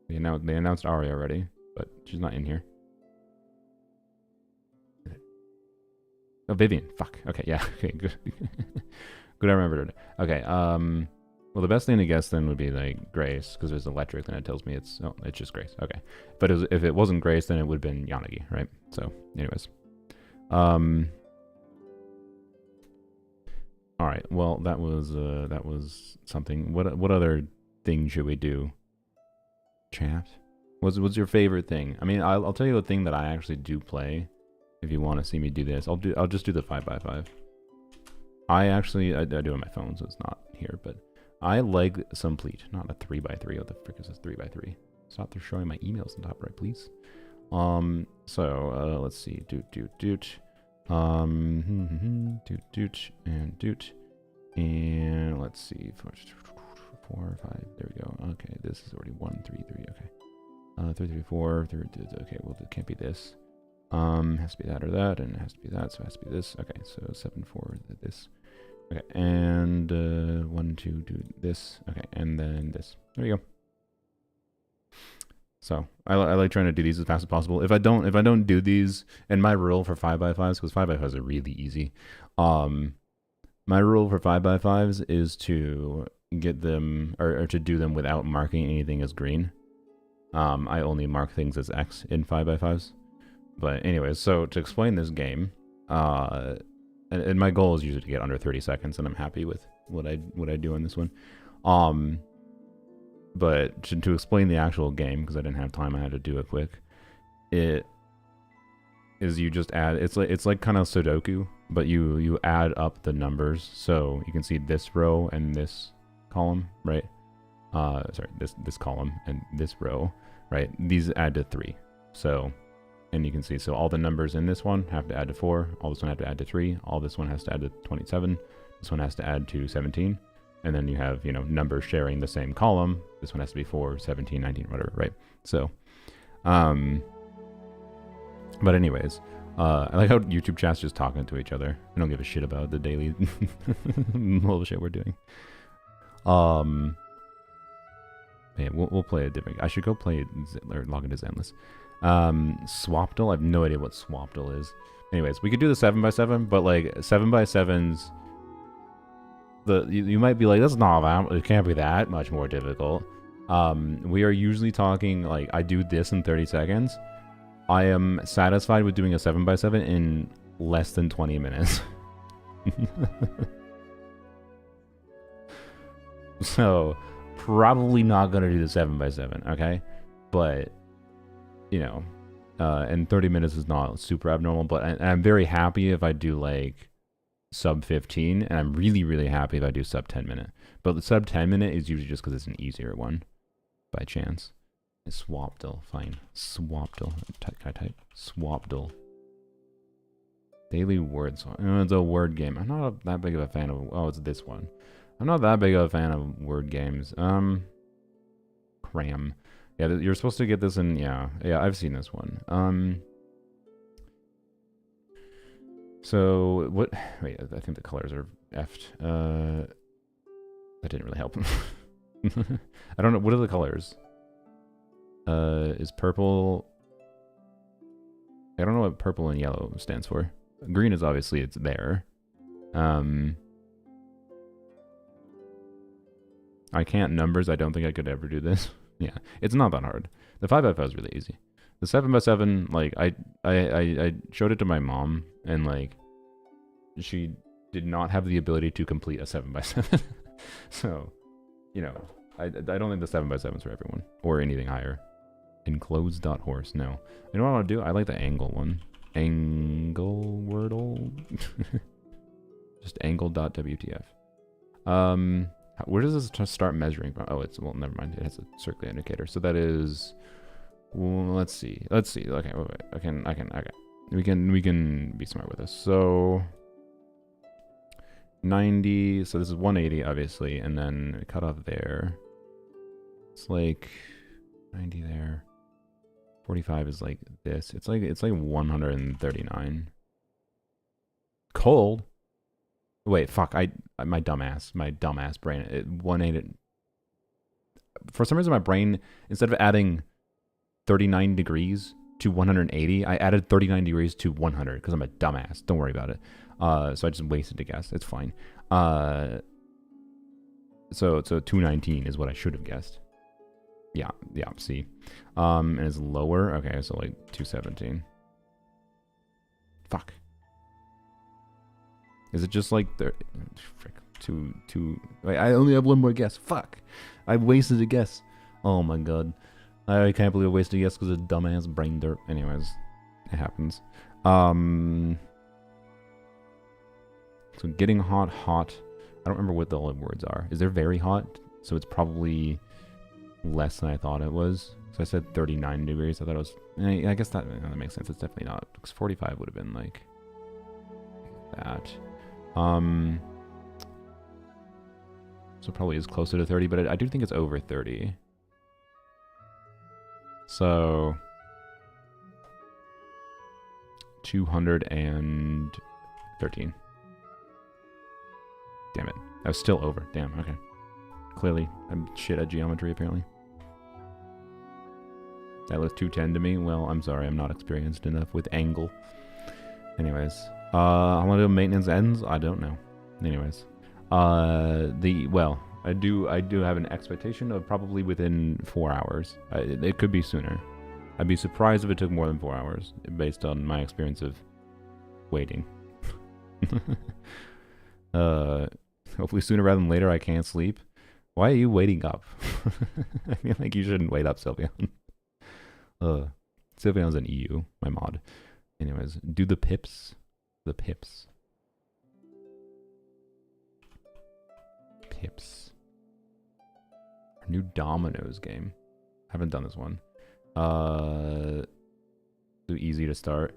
They announced Ari already, but she's not in here. Oh, Vivian. Fuck. Okay, yeah. Okay, good. Good, I remembered it. Okay, well, the best thing to guess then would be like Grace, because there's electric, then it tells me it's just Grace. Okay, but if it wasn't Grace, then it would have been Yanagi, right? So, anyways, all right. Well, that was something. What other thing should we do? Chat. What's your favorite thing? I mean, I'll tell you the thing that I actually do play. If you want to see me do this, I'll just do the 5x5. I do it on my phone, so it's not here, but I like Sumplete, not a 3x3. What the frick is this 3x3? Stop showing my emails on top right, please. So let's see, doot, and let's see, 4, 5. There we go. Okay, this is already 1, 3, 3. Okay, 3, 3, 4. 3, okay, well it can't be this. Has to be that or that, and it has to be that, so it has to be this. Okay, so 7, 4. This. Okay, and 1, 2, do this. Okay, and then this. There you go. So I like trying to do these as fast as possible. If I don't do these, and my rule for 5x5s, because 5x5s are really easy. My rule for 5x5s is to get them or to do them without marking anything as green. I only mark things as X in 5x5s. But anyways, so to explain this game, and my goal is usually to get under 30 seconds, and I'm happy with what I do on this one. But to explain the actual game, because I didn't have time, I had to do it quick. It is you just add. It's like kind of Sudoku, but you add up the numbers, so you can see this row and this column, right? Sorry, this column and this row, right? These add to 3. So, and you can see, so all the numbers in this one have to add to 4. All this one have to add to 3. All this one has to add to 27. This one has to add to 17. And then you have, numbers sharing the same column. This one has to be 4, 17, 19, whatever, right? So, but anyways, I like how YouTube chat's just talking to each other. I don't give a shit about the daily bullshit we're doing. Yeah, we'll play a different. I should go play or log into Zenless. Swapdle. I have no idea what Swapdle is. Anyways, we could do the 7x7, but like 7x7s. You might be like, that's not that. It can't be that much more difficult. We are usually talking like I do this in 30 seconds. I am satisfied with doing a 7x7 in less than 20 minutes. So probably not gonna do the 7x7, okay? But and 30 minutes is not super abnormal. But I'm very happy if I do like sub 15, and I'm really, really happy if I do sub 10 minute. But the sub 10 minute is usually just because it's an easier one, by chance. It's Swapdle, fine. Swapdle. Can I type? Swapdle. Daily words. It's a word game. I'm not that big of a fan of. Oh, it's this one. I'm not that big of a fan of word games. Cram. Yeah, you're supposed to get this in. Yeah, I've seen this one. So what? Wait, I think the colors are effed. That didn't really help. I don't know. What are the colors? Is purple? I don't know what purple and yellow stands for. Green is obviously it's there. I can't numbers. I don't think I could ever do this. Yeah, it's not that hard. The 5x5 is really easy. The 7x7, like I showed it to my mom, and like she did not have the ability to complete a 7x7. So, I don't think the 7x7 is for everyone or anything higher. Enclosed.horse. No, you know what I want to do? I like the angle one. Wordle. Just angle.wtf. Where does this start measuring from? Oh, well, never mind. It has a circular indicator. So that is, well, let's see. Okay, wait. Okay. We can be smart with this. So 90. So this is 180, obviously, and then cut off there. It's like 90 there. 45 is like this. It's like 139. Cold. Wait, fuck. My dumbass brain. 180. For some reason, my brain, instead of adding 39 degrees to 180, I added 39 degrees to 100 because I'm a dumbass. Don't worry about it. So I just wasted a guess. It's fine. So 219 is what I should have guessed. Yeah, see. And it's lower. Okay, so like 217. Fuck. Is it just like there? Frick. Two. Wait, I only have one more guess. Fuck. I wasted a guess. Oh my god. I can't believe I wasted a guess because of dumbass brain dirt. Anyways, it happens. So getting hot. I don't remember what the words are. Is there very hot? So it's probably less than I thought it was. So I said 39 degrees. I thought it was. I guess that makes sense. It's definitely not. Because 45 would have been like that. So probably is closer to 30, but I do think it's over 30. So 213. Damn it. I was still over. Damn, okay. Clearly, I'm shit at geometry, apparently. That looks 210 to me. Well, I'm sorry, I'm not experienced enough with angle. Anyways. How long do maintenance ends? I don't know. Anyways. Well, I do have an expectation of probably within 4 hours. It could be sooner. I'd be surprised if it took more than 4 hours, based on my experience of waiting. Hopefully sooner rather than later. I can't sleep. Why are you waiting up? I feel like you shouldn't wait up, Sylveon. Sylveon's an EU, my mod. Anyways, do the pips. The pips. Pips. Our new Dominoes game. Haven't done this one. Too easy to start.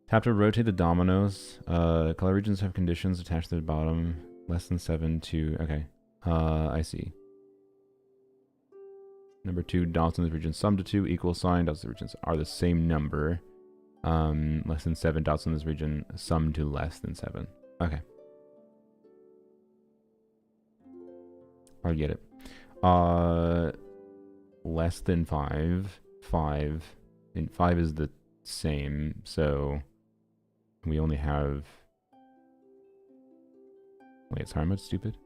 Tap to rotate the dominoes. Color regions have conditions attached to the bottom. Less than 7 to... Okay. I see. Number 2, dots in this region sum to 2, equal sign. Dots in the regions are the same number. Less than 7 dots in this region sum to less than 7. Okay. I get it. Less than 5. 5. And 5 is the same, so we only have... Wait, sorry, am I stupid?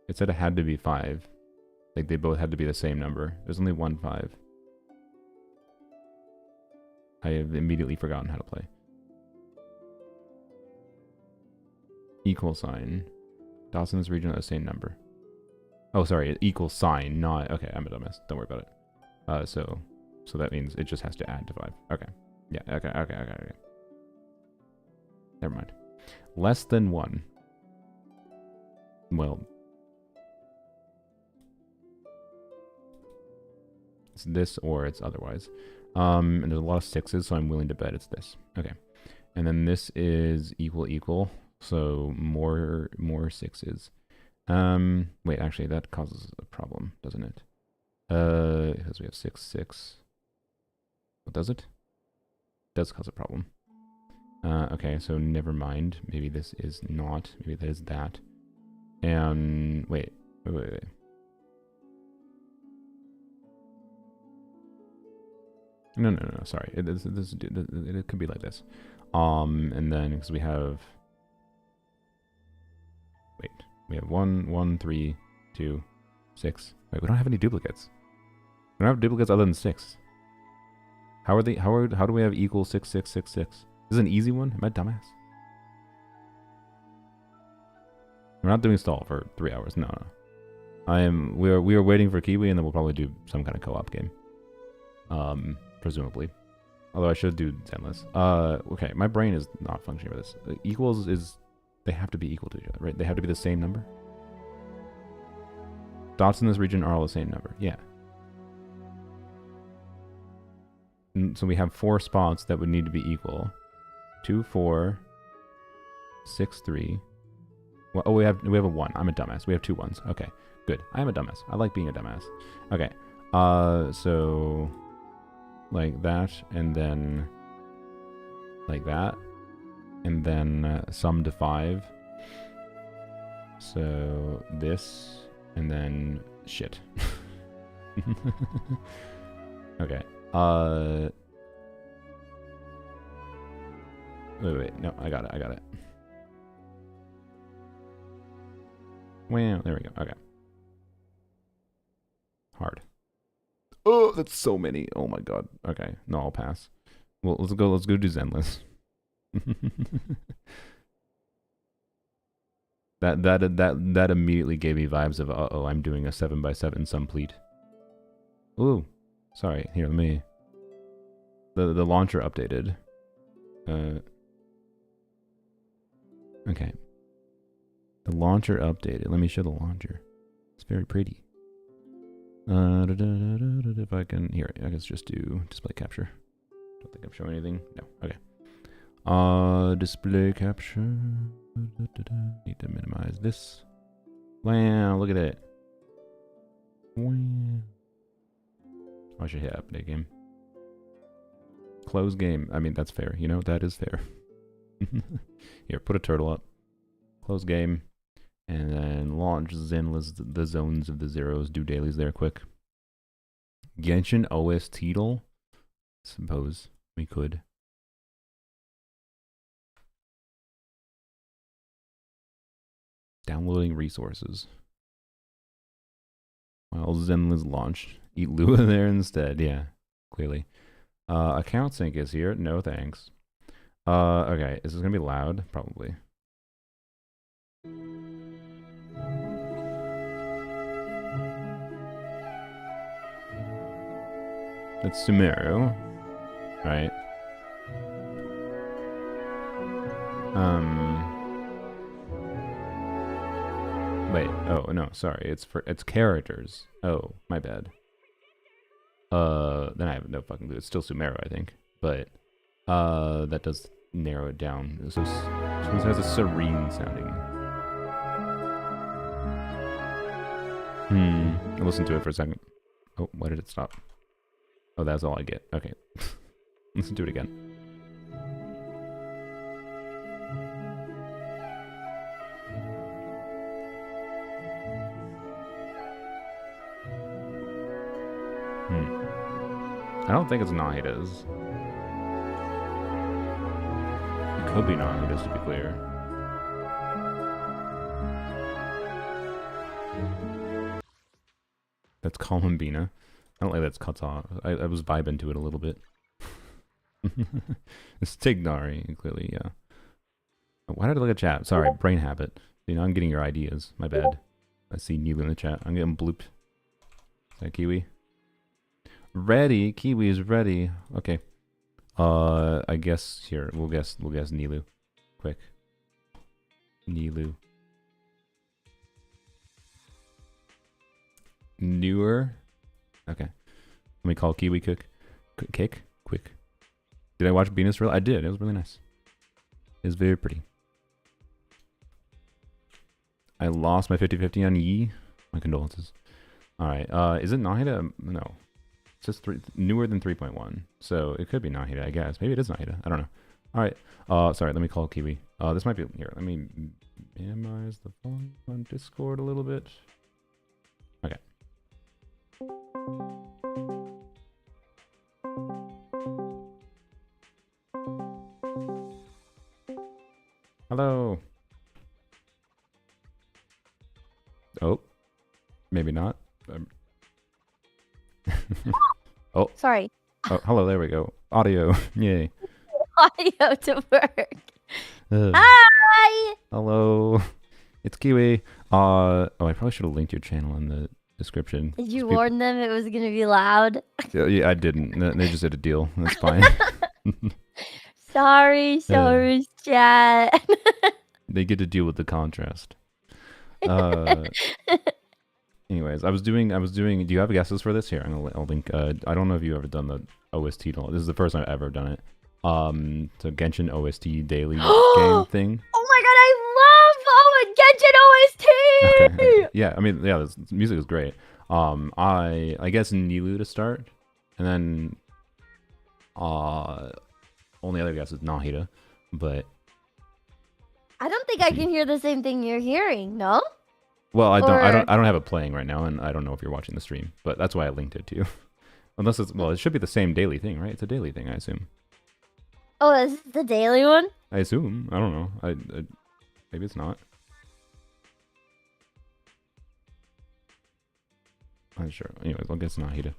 It said it had to be 5. Like, they both had to be the same number. There's only one 5. I have immediately forgotten how to play. Equal sign. Dots in this region are the same number. Oh, sorry, equal sign, not... Okay, I'm a dumbass. Don't worry about it. So that means it just has to add to 5. Okay. Yeah, okay. Never mind. Less than 1. Well... It's this or it's otherwise. And there's a lot of 6s, so I'm willing to bet it's this. Okay. And then this is equal, so more 6s. Wait, actually, that causes a problem, doesn't it? Because we have 6, 6. What does it? It does cause a problem. Okay, so never mind. Maybe this is not. Maybe that is that. And wait. No, sorry. It could be like this. And then, because we have... Wait. We have 1, 3, 2, 6. Wait, we don't have any duplicates. We don't have duplicates other than 6. How do we have equal 6, 6, 6, 6? This is an easy one? Am I dumbass? We're not doing stall for 3 hours. No. We are waiting for Kiwi, and then we'll probably do some kind of co-op game. Presumably. Although I should do Zenless. Okay, my brain is not functioning for this. Equals is... They have to be equal to each other, right? They have to be the same number? Dots in this region are all the same number. Yeah. And so we have 4 spots that would need to be equal. 2, 4, 6, 3. Well, oh, we have a 1. I'm a dumbass. We have 2 1s. Okay, good. I am a dumbass. I like being a dumbass. Okay. So... like that, and then like that, and then sum to 5. So this, and then shit. Okay. Wait, no, I got it. Well, there we go. Okay. Hard. Oh, that's so many. Oh my god. Okay, no, I'll pass. Well, let's go do Zenless. That immediately gave me vibes of I'm doing a 7x7 Sumplete. Ooh, sorry. Here, let me. The launcher updated. Okay. The launcher updated. Let me show the launcher. It's very pretty. If I can, here, I guess just do display capture. Don't think I'm showing anything. No, okay. Display capture. Need to minimize this. Wow, look at it. Wow. I should hit update game. Close game. I mean, that's fair. You know, that is fair. Here, put a turtle up. Close game. And then launch Zenless the Zones of the Zeros. Do dailies there quick. Genshin OST. Suppose we could. Downloading resources. Well, Zenless launched. Eat Lua there instead. Yeah, clearly. Account sync is here. No thanks. Okay, is this gonna be loud? Probably. That's Sumeru, right? Wait. Oh no, sorry. It's characters. Oh, my bad. Then I have no fucking clue. It's still Sumeru, I think, but that does narrow it down. So it has a serene sounding. I'll listen to it for a second. Oh, why did it stop? Oh, that's all I get. Okay. Listen to it again. I don't think it's Nahida's. It could be Nahida's, to be clear. That's Columbina. I don't like that's cuts off. I was vibing to it a little bit. It's Tignari, clearly, yeah. Why did I look at chat? Sorry, brain habit. You know, I'm getting your ideas. My bad. I see Nilu in the chat. I'm getting blooped. Is that Kiwi? Ready. Kiwi is ready. Okay. I guess here we'll guess Nilu. Quick. Nilu. Newer. Okay. Let me call Kiwi quick. Quick. Did I watch Venus Real? I did. It was really nice. It was very pretty. I lost my 50-50 on Yi. My condolences. Alright. Is it Nahida? No. It's just newer than 3.1. So it could be Nahida, I guess. Maybe it is Nahida. I don't know. Alright. Sorry, let me call Kiwi. This might be here. Let me minimize the phone on Discord a little bit. Okay. Hello. Oh, maybe not. Oh, sorry. Oh, hello. There we go. Audio. Yay. Audio to work. Uh, Hi. Hello. It's Kiwi. Oh, I probably should have linked your channel in the description. Did you warn them it was gonna be loud? Yeah, I didn't. They just did a deal. That's fine. Sorry, chat. They get to deal with the contrast. Anyways, I was doing. Do you have guesses for this? Here, I'll link. I don't know if you've ever done the OST. This is the first time I've ever done it. So Genshin OST daily game thing. Oh my god, I love Genshin OST. Okay. Yeah, I mean, yeah, this music is great. I guess Nilu to start, and then only other guess is Nahida, but I don't think I can hear the same thing you're hearing. No. Well, I don't have it playing right now, and I don't know if you're watching the stream, but that's why I linked it to you. Unless it's, well, it should be the same daily thing, right? It's a daily thing, I assume. Oh, is this the daily one? I assume. I don't know. Maybe it's not. I'm sure. Anyways, I'll guess Nahida.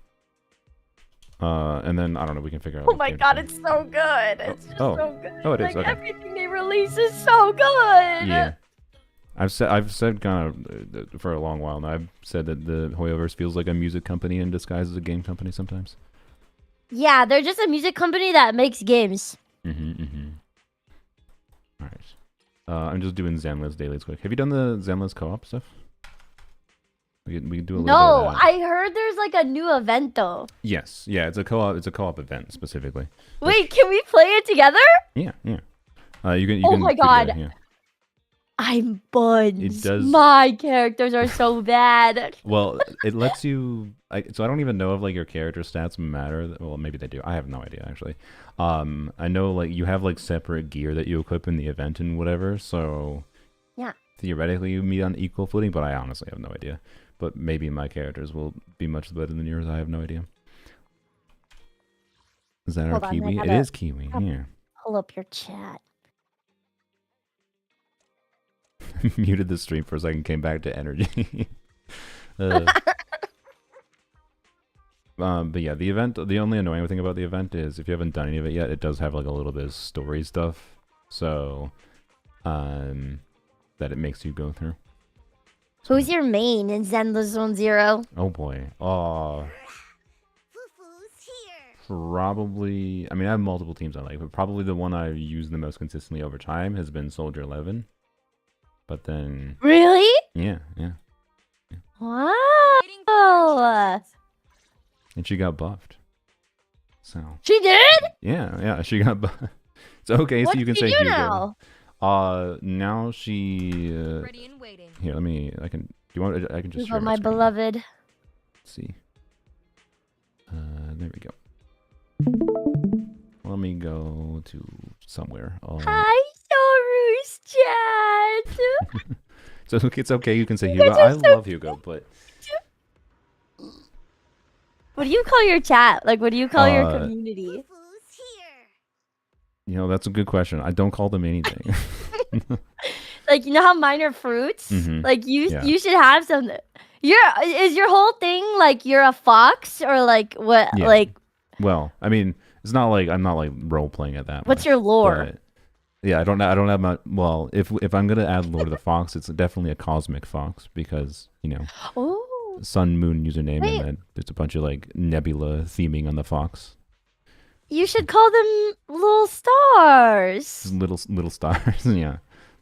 And then I don't know. We can figure out. Oh my god, it's so good. It's just so good. Oh, it is. Like, Okay. everything they release is so good. Yeah. I've said kind of for a long while now. I've said that the Hoyoverse feels like a music company in disguise as a game company sometimes. Yeah, they're just a music company that makes games. All right. I'm just doing Zenless dailies quick. Have you done the Zenless co-op stuff? We can do a little bit of that. I heard there's like a new event though. Yes. Yeah, it's a co-op. It's a co-op event specifically. Wait, can we play it together? Yeah. You can. Oh my god. Yeah. I'm buns. It does. My characters are so bad. Well, it lets you. So I don't even know if like your character stats matter. Well, maybe they do. I have no idea actually. I know like you have like separate gear that you equip in the event and whatever. So Yeah. theoretically meet on equal footing, but I honestly have no idea. But maybe my characters will be much better than yours. I have no idea. Is that Hold our on, Kiwi? It is Kiwi. Yeah. Pull up your chat. Muted the stream for a second, came back to energy. But yeah, the event, the only annoying thing about the event is if you haven't done any of it yet, it does have like a little bit of story stuff. So, that it makes you go through. Who's your main in Zenless Zone Zero? Oh boy. Probably, I mean, I have multiple teams I like, but probably the one I've used the most consistently over time has been Soldier 11. But then... Really? Yeah. Wow. And she got buffed. So... She did? Yeah, she got buffed. It's okay, so you can say Hugo. Now she... Ready and waiting. Here, let me... I can... Do you want... I can just Hugo, share my screen. beloved. Let's see. There we go. Let me go to somewhere. Hi, Soru's chat. So it's okay, you can say Hugo. I love Hugo, but... What do you call your chat? Like, what do you call your community? You know, that's a good question. I don't call them anything. Like, you know how mine are fruits? Mhm. Like, you Yeah. you should have some. Is your whole thing like you're a fox or like what? Yeah. Like, Well, I mean, it's not like I'm not like role playing at that. what's much, your lore? but, yeah, I don't have my. Well, if I'm gonna add lore to the fox, it's definitely a cosmic fox because you know, Oh, sun, moon username, Wait. and then there's a bunch of like nebula theming on the fox. you should call them little stars. Just little stars. Yeah,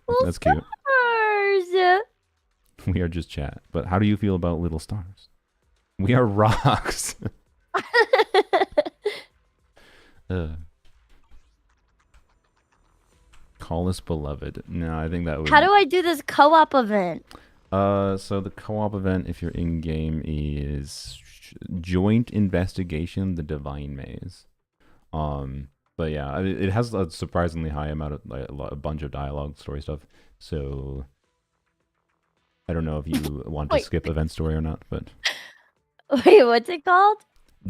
Little that's cute. Stars. We are just chat. But how do you feel about little stars? We are rocks. Call us beloved. No, I think that would. How do I do this co-op event? So the co-op event, if you're in game, is joint investigation, the Divine Maze. But yeah, it has a surprisingly high amount of like a bunch of dialogue, story stuff. So I don't know if you want to Wait. skip event story or not, but Wait, what's it called?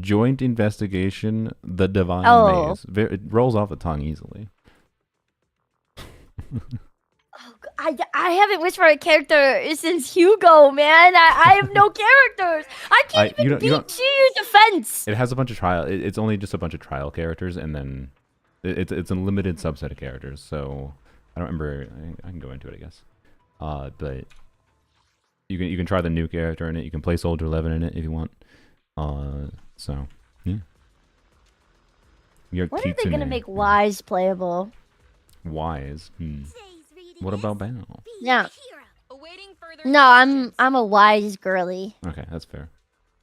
joint investigation, the Divine Oh. Maze. It rolls off the tongue easily. Oh, I haven't wished for a character since Hugo, man. I have no characters. I can't you even don't- beat you defense. It has a bunch of trial. It's only just a bunch of trial characters, and then it's a limited subset of characters. So I don't remember. I can go into it, I guess. But you can try the new character in it. You can play Soldier 11 in it if you want. So yeah. Your When are Keats they in gonna there. make Wise playable? Wise? What about Bell? Yeah. Awaiting further No, I'm a Wise girly. Okay, that's fair.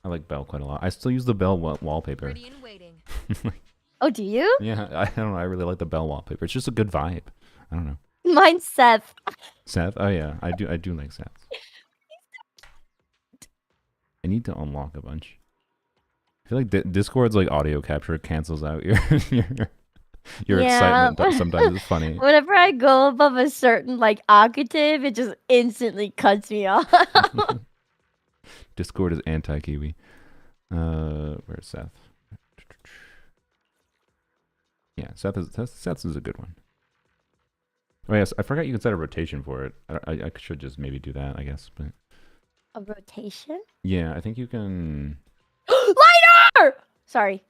I like Bell quite a lot. I still use the Bell wallpaper. ready and waiting. Oh, do you? Yeah, I don't know. I really like the Bell wallpaper. It's just a good vibe. I don't know. Mine's Seth. Seth? Oh yeah, I do like Seth. I need to unlock a bunch. I feel like Discord's like audio capture cancels out your Yeah. excitement. But sometimes it's funny. Whenever I go above a certain like octave, it just instantly cuts me off. Discord is anti-Kiwi. Where's Seth? Yeah, Seth is a good one. Oh yes, I forgot you can set a rotation for it. I should just maybe do that, I guess. But A rotation? yeah, I think you can. Lighter! Sorry.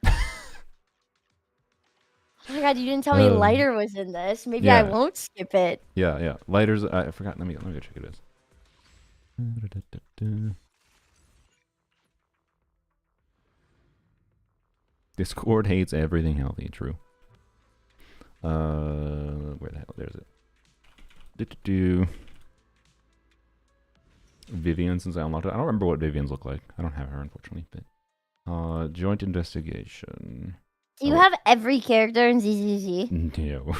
Oh my god, you didn't tell me Um, lighter was in this. Maybe I yeah. won't skip it. Yeah. Lighters. I forgot. Let me go check it. Discord hates everything healthy. True. Where the hell? There's it. Vivian, since I unlocked it. I don't remember what Vivians look like. I don't have her, unfortunately. But joint investigation. Do you Oh. have every character in ZZZ? No.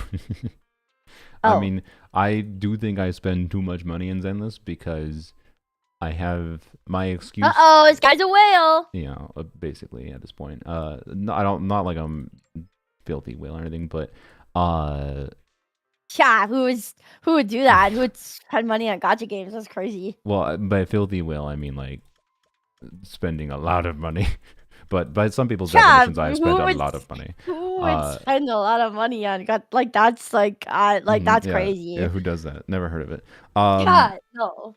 Oh. I mean, I do think I spend too much money in Zenless because I have my excuse. Uh-oh, this guy's a whale! Yeah, basically at this point. No, I don't. Not like I'm filthy whale or anything, but Yeah, who would do that? Who would spend money on gacha games? That's crazy. Well, by filthy will, I mean like spending a lot of money. But by some people's Yeah, definitions, I've who spent a would lot of money. who would spend a lot of money on like that's like that's Yeah, crazy. yeah, who does that? Never heard of it. Yeah, no.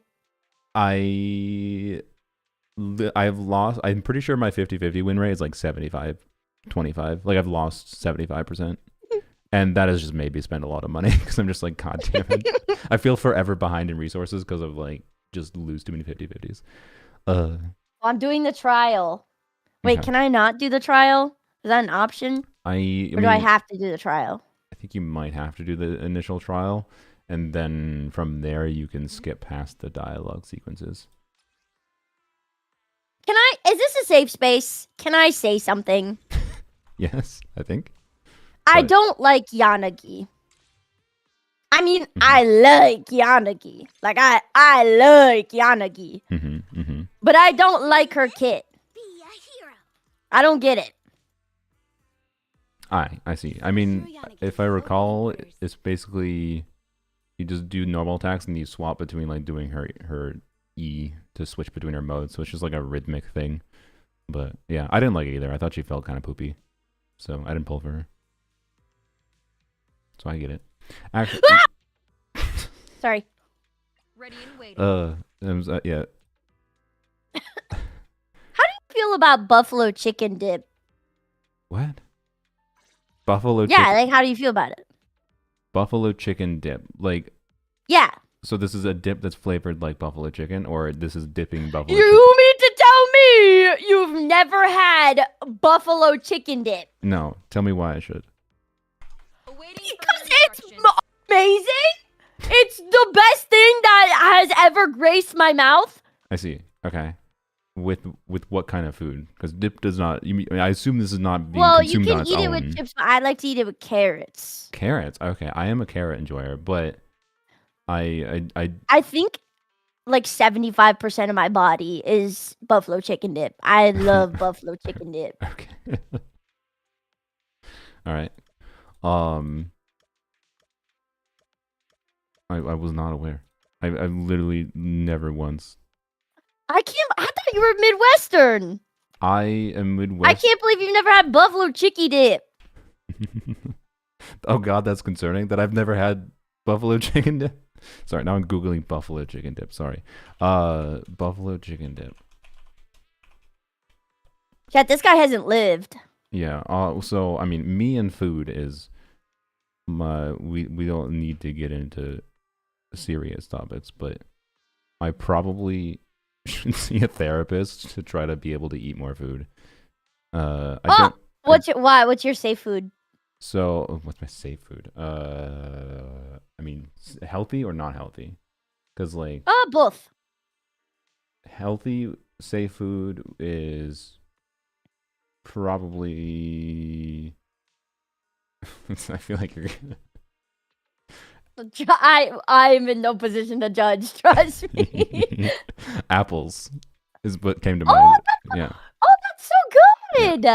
I've lost. I'm pretty sure my 50-50 win rate is like 75-25. Like I've lost 75%. And that has just made me spend a lot of money because I'm just like, God damn it. I feel forever behind in resources because of like just lose too many 50-50s. I'm doing the trial. Wait, Okay. can I not do the trial? Is that an option? Or Do I have to do the trial? I think you might have to do the initial trial, and then from there you can skip past the dialogue sequences. Is this a safe space? Can I say something? Yes, I think. I But- don't like Yanagi. I mean, Mm-hmm. I like Yanagi. Like, I like Yanagi. But I don't like her kit. Be a hero. I don't get it. I see. I mean, if I recall, it's basically you just do normal attacks and you swap between like doing her E to switch between her modes. So it's just like a rhythmic thing. But yeah, I didn't like it either. I thought she felt kind of poopy, so I didn't pull for her. So I get it. Actually, Sorry. Ready and waiting. yeah. How do you feel about buffalo chicken dip? What? Buffalo Yeah, chicken. like, how do you feel about it? Buffalo chicken dip. Like, Yeah. so this is a dip that's flavored like buffalo chicken, or this is dipping buffalo You chicken? mean to tell me you've never had buffalo chicken dip? No, tell me why I should. Awaiting Because further it's instructions. amazing. It's the best thing that has ever graced my mouth. I see. Okay. With what kind of food? Because dip does not. I assume this is not being Well, you consumed on can its eat it own. with chips, but I like to eat it with carrots. Carrots. Okay, I am a carrot enjoyer, but I I think like 75% of my body is buffalo chicken dip. I love buffalo chicken dip. okay. All right. I was not aware. I literally never once. I thought you were Midwestern. I am Midwest. I can't believe you've never had buffalo chicky dip. Oh God, that's concerning. That I've never had buffalo chicken dip. Sorry, now I'm googling buffalo chicken dip. Sorry, buffalo chicken dip. Chat, this guy hasn't lived. Yeah. So I mean, me and food is my. We don't need to get into serious topics, but I probably should see a therapist to try to be able to eat more food. I don't. What's your safe food? So, what's my safe food? I mean, healthy or not healthy? Because like Both. healthy safe food is probably. I feel like you're. I'm in no position to judge. Trust me. Apples is what came to mind. Yeah. Oh, that's so good.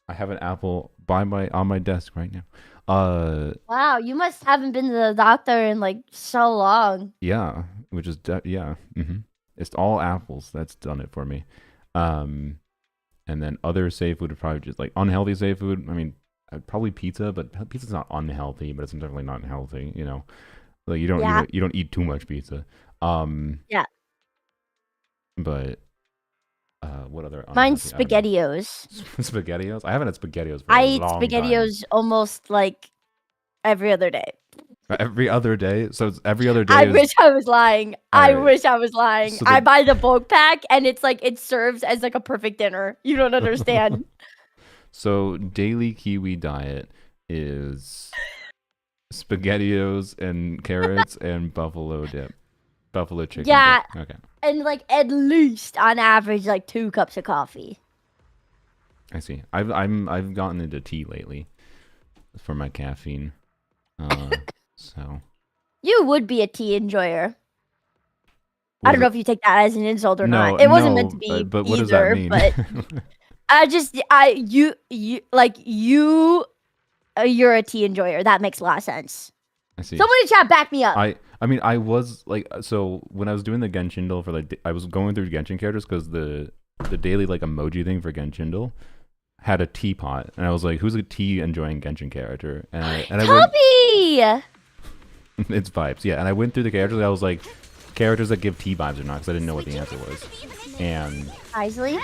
I have an apple on my desk right now. Wow, you must haven't been to the doctor in like so long. Yeah, which is yeah. It's all apples. That's done it for me. And then other safe food would probably just like unhealthy safe food. I mean, probably pizza, but pizza's not unhealthy, but it's definitely not healthy. You know, like you don't eat too much pizza. Yeah. But what other? Mine's unhealthy items? SpaghettiOs. SpaghettiOs. I haven't had SpaghettiOs for I a eat long SpaghettiOs almost like every other day. time. Every other day. So it's every other day. I wish I was lying. I Alright. wish I was lying. So I buy the bulk pack and it's like it serves as like a perfect dinner. You don't understand. So daily Kiwi diet is SpaghettiOs and carrots and buffalo chicken. Yeah. Dip. Okay. And like at least on average like 2 cups of coffee. I see. I've gotten into tea lately for my caffeine. So You would be a tea enjoyer. I don't know if you take that as an insult or no, not. It wasn't no, meant to be but what either, does that mean? but you're a tea enjoyer. That makes a lot of sense. I see. Someone in chat back me up. I mean, I was like, so when I was doing the Genshindle for like, I was going through Genshin characters because the daily like emoji thing for Genshindle had a teapot, and I was like, who's a tea enjoying Genshin character? And I Toby! it's vibes, yeah. And I went through the characters, and I was like, characters that give tea vibes or not, because I didn't know what the answer was. And Isley?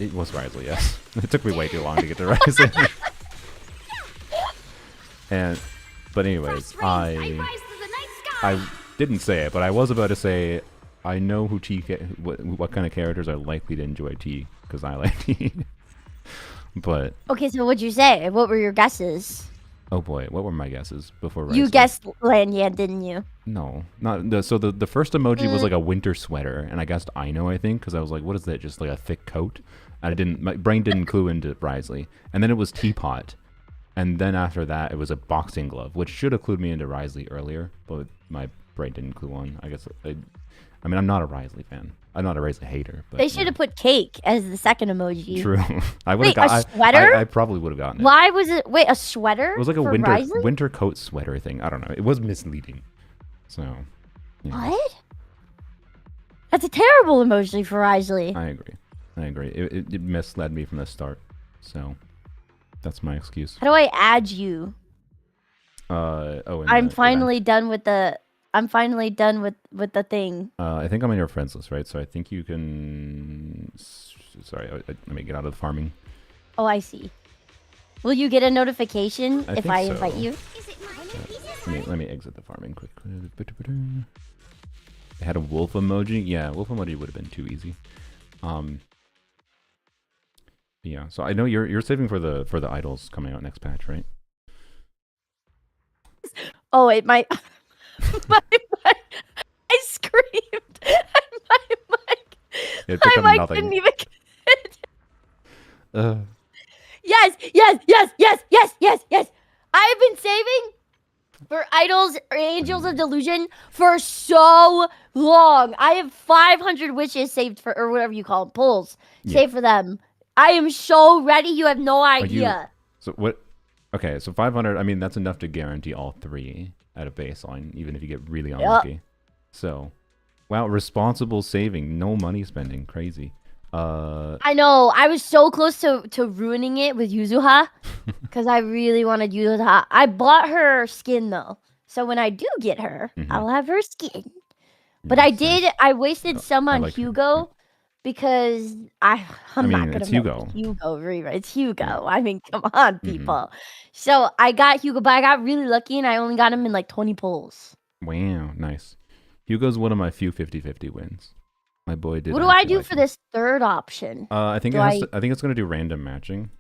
it was Raildle, yes. It took me way too long to get to Raildle. But anyways, I didn't say it, but I was about to say I know who what kind of characters are likely to enjoy tea, because I like tea. But Okay, so what'd you say? What were your guesses? oh boy, what were my guesses before You Raildle? guessed Lanyan, didn't you? No, not the. So the first emoji was like a winter sweater, and I guessed I think, because I was like, what is that? Just like a thick coat? And my brain didn't clue into Risley. And then it was teapot. And then after that, it was a boxing glove, which should have clued me into Risley earlier, but my brain didn't clue on. I guess I mean, I'm not a Risley fan. I'm not a Risley hater. But They should have put cake as the second emoji. True. I would have Wait, got a sweater? I probably would have gotten it. Why was it? Wait, a sweater? It was like a for winter Risley? coat sweater thing. I don't know. It was misleading. So. Yeah. What? That's a terrible emoji for Risley. I agree. It misled me from the start. So. That's my excuse. How do I add you? I'm finally done with the. I'm finally done with the thing. I think I'm on your friends list, right? So I think you can. Sorry, let me get out of the farming. Oh, I see. Will you get a notification I if think I so. invite you? Let me exit the farming quickly. It had a wolf emoji. Yeah, wolf emoji would have been too easy. Yeah, so I know you're saving for the idols coming out next patch, right? Oh wait, my I screamed. My mic. It picked My up mic nothing. didn't even. Uh, Yes. I've been saving for idols or angels of delusion for so long. I have 500 wishes saved for, or whatever you call them, pulls saved for them. I am so ready. You have no idea. So what? Okay, so 500. I mean, that's enough to guarantee all 3 at a baseline, even if you get really unlucky. So, wow, responsible saving, no money spending, crazy. I know. I was so close to ruining it with Yuzuha because I really wanted Yuzuha. I bought her skin though, so when I do get her, I'll have her skin. But I wasted some on like her. Hugo because I'm not gonna it's make Hugo. Hugo rewrite. It's Hugo. I mean, come on, people. So I got Hugo, but I got really lucky and I only got him in like 20 pulls. Wow, nice. Hugo's one of my few 50-50 wins. My boy did. What do I actually do like for him. this third option? I think I think it's gonna do random matching.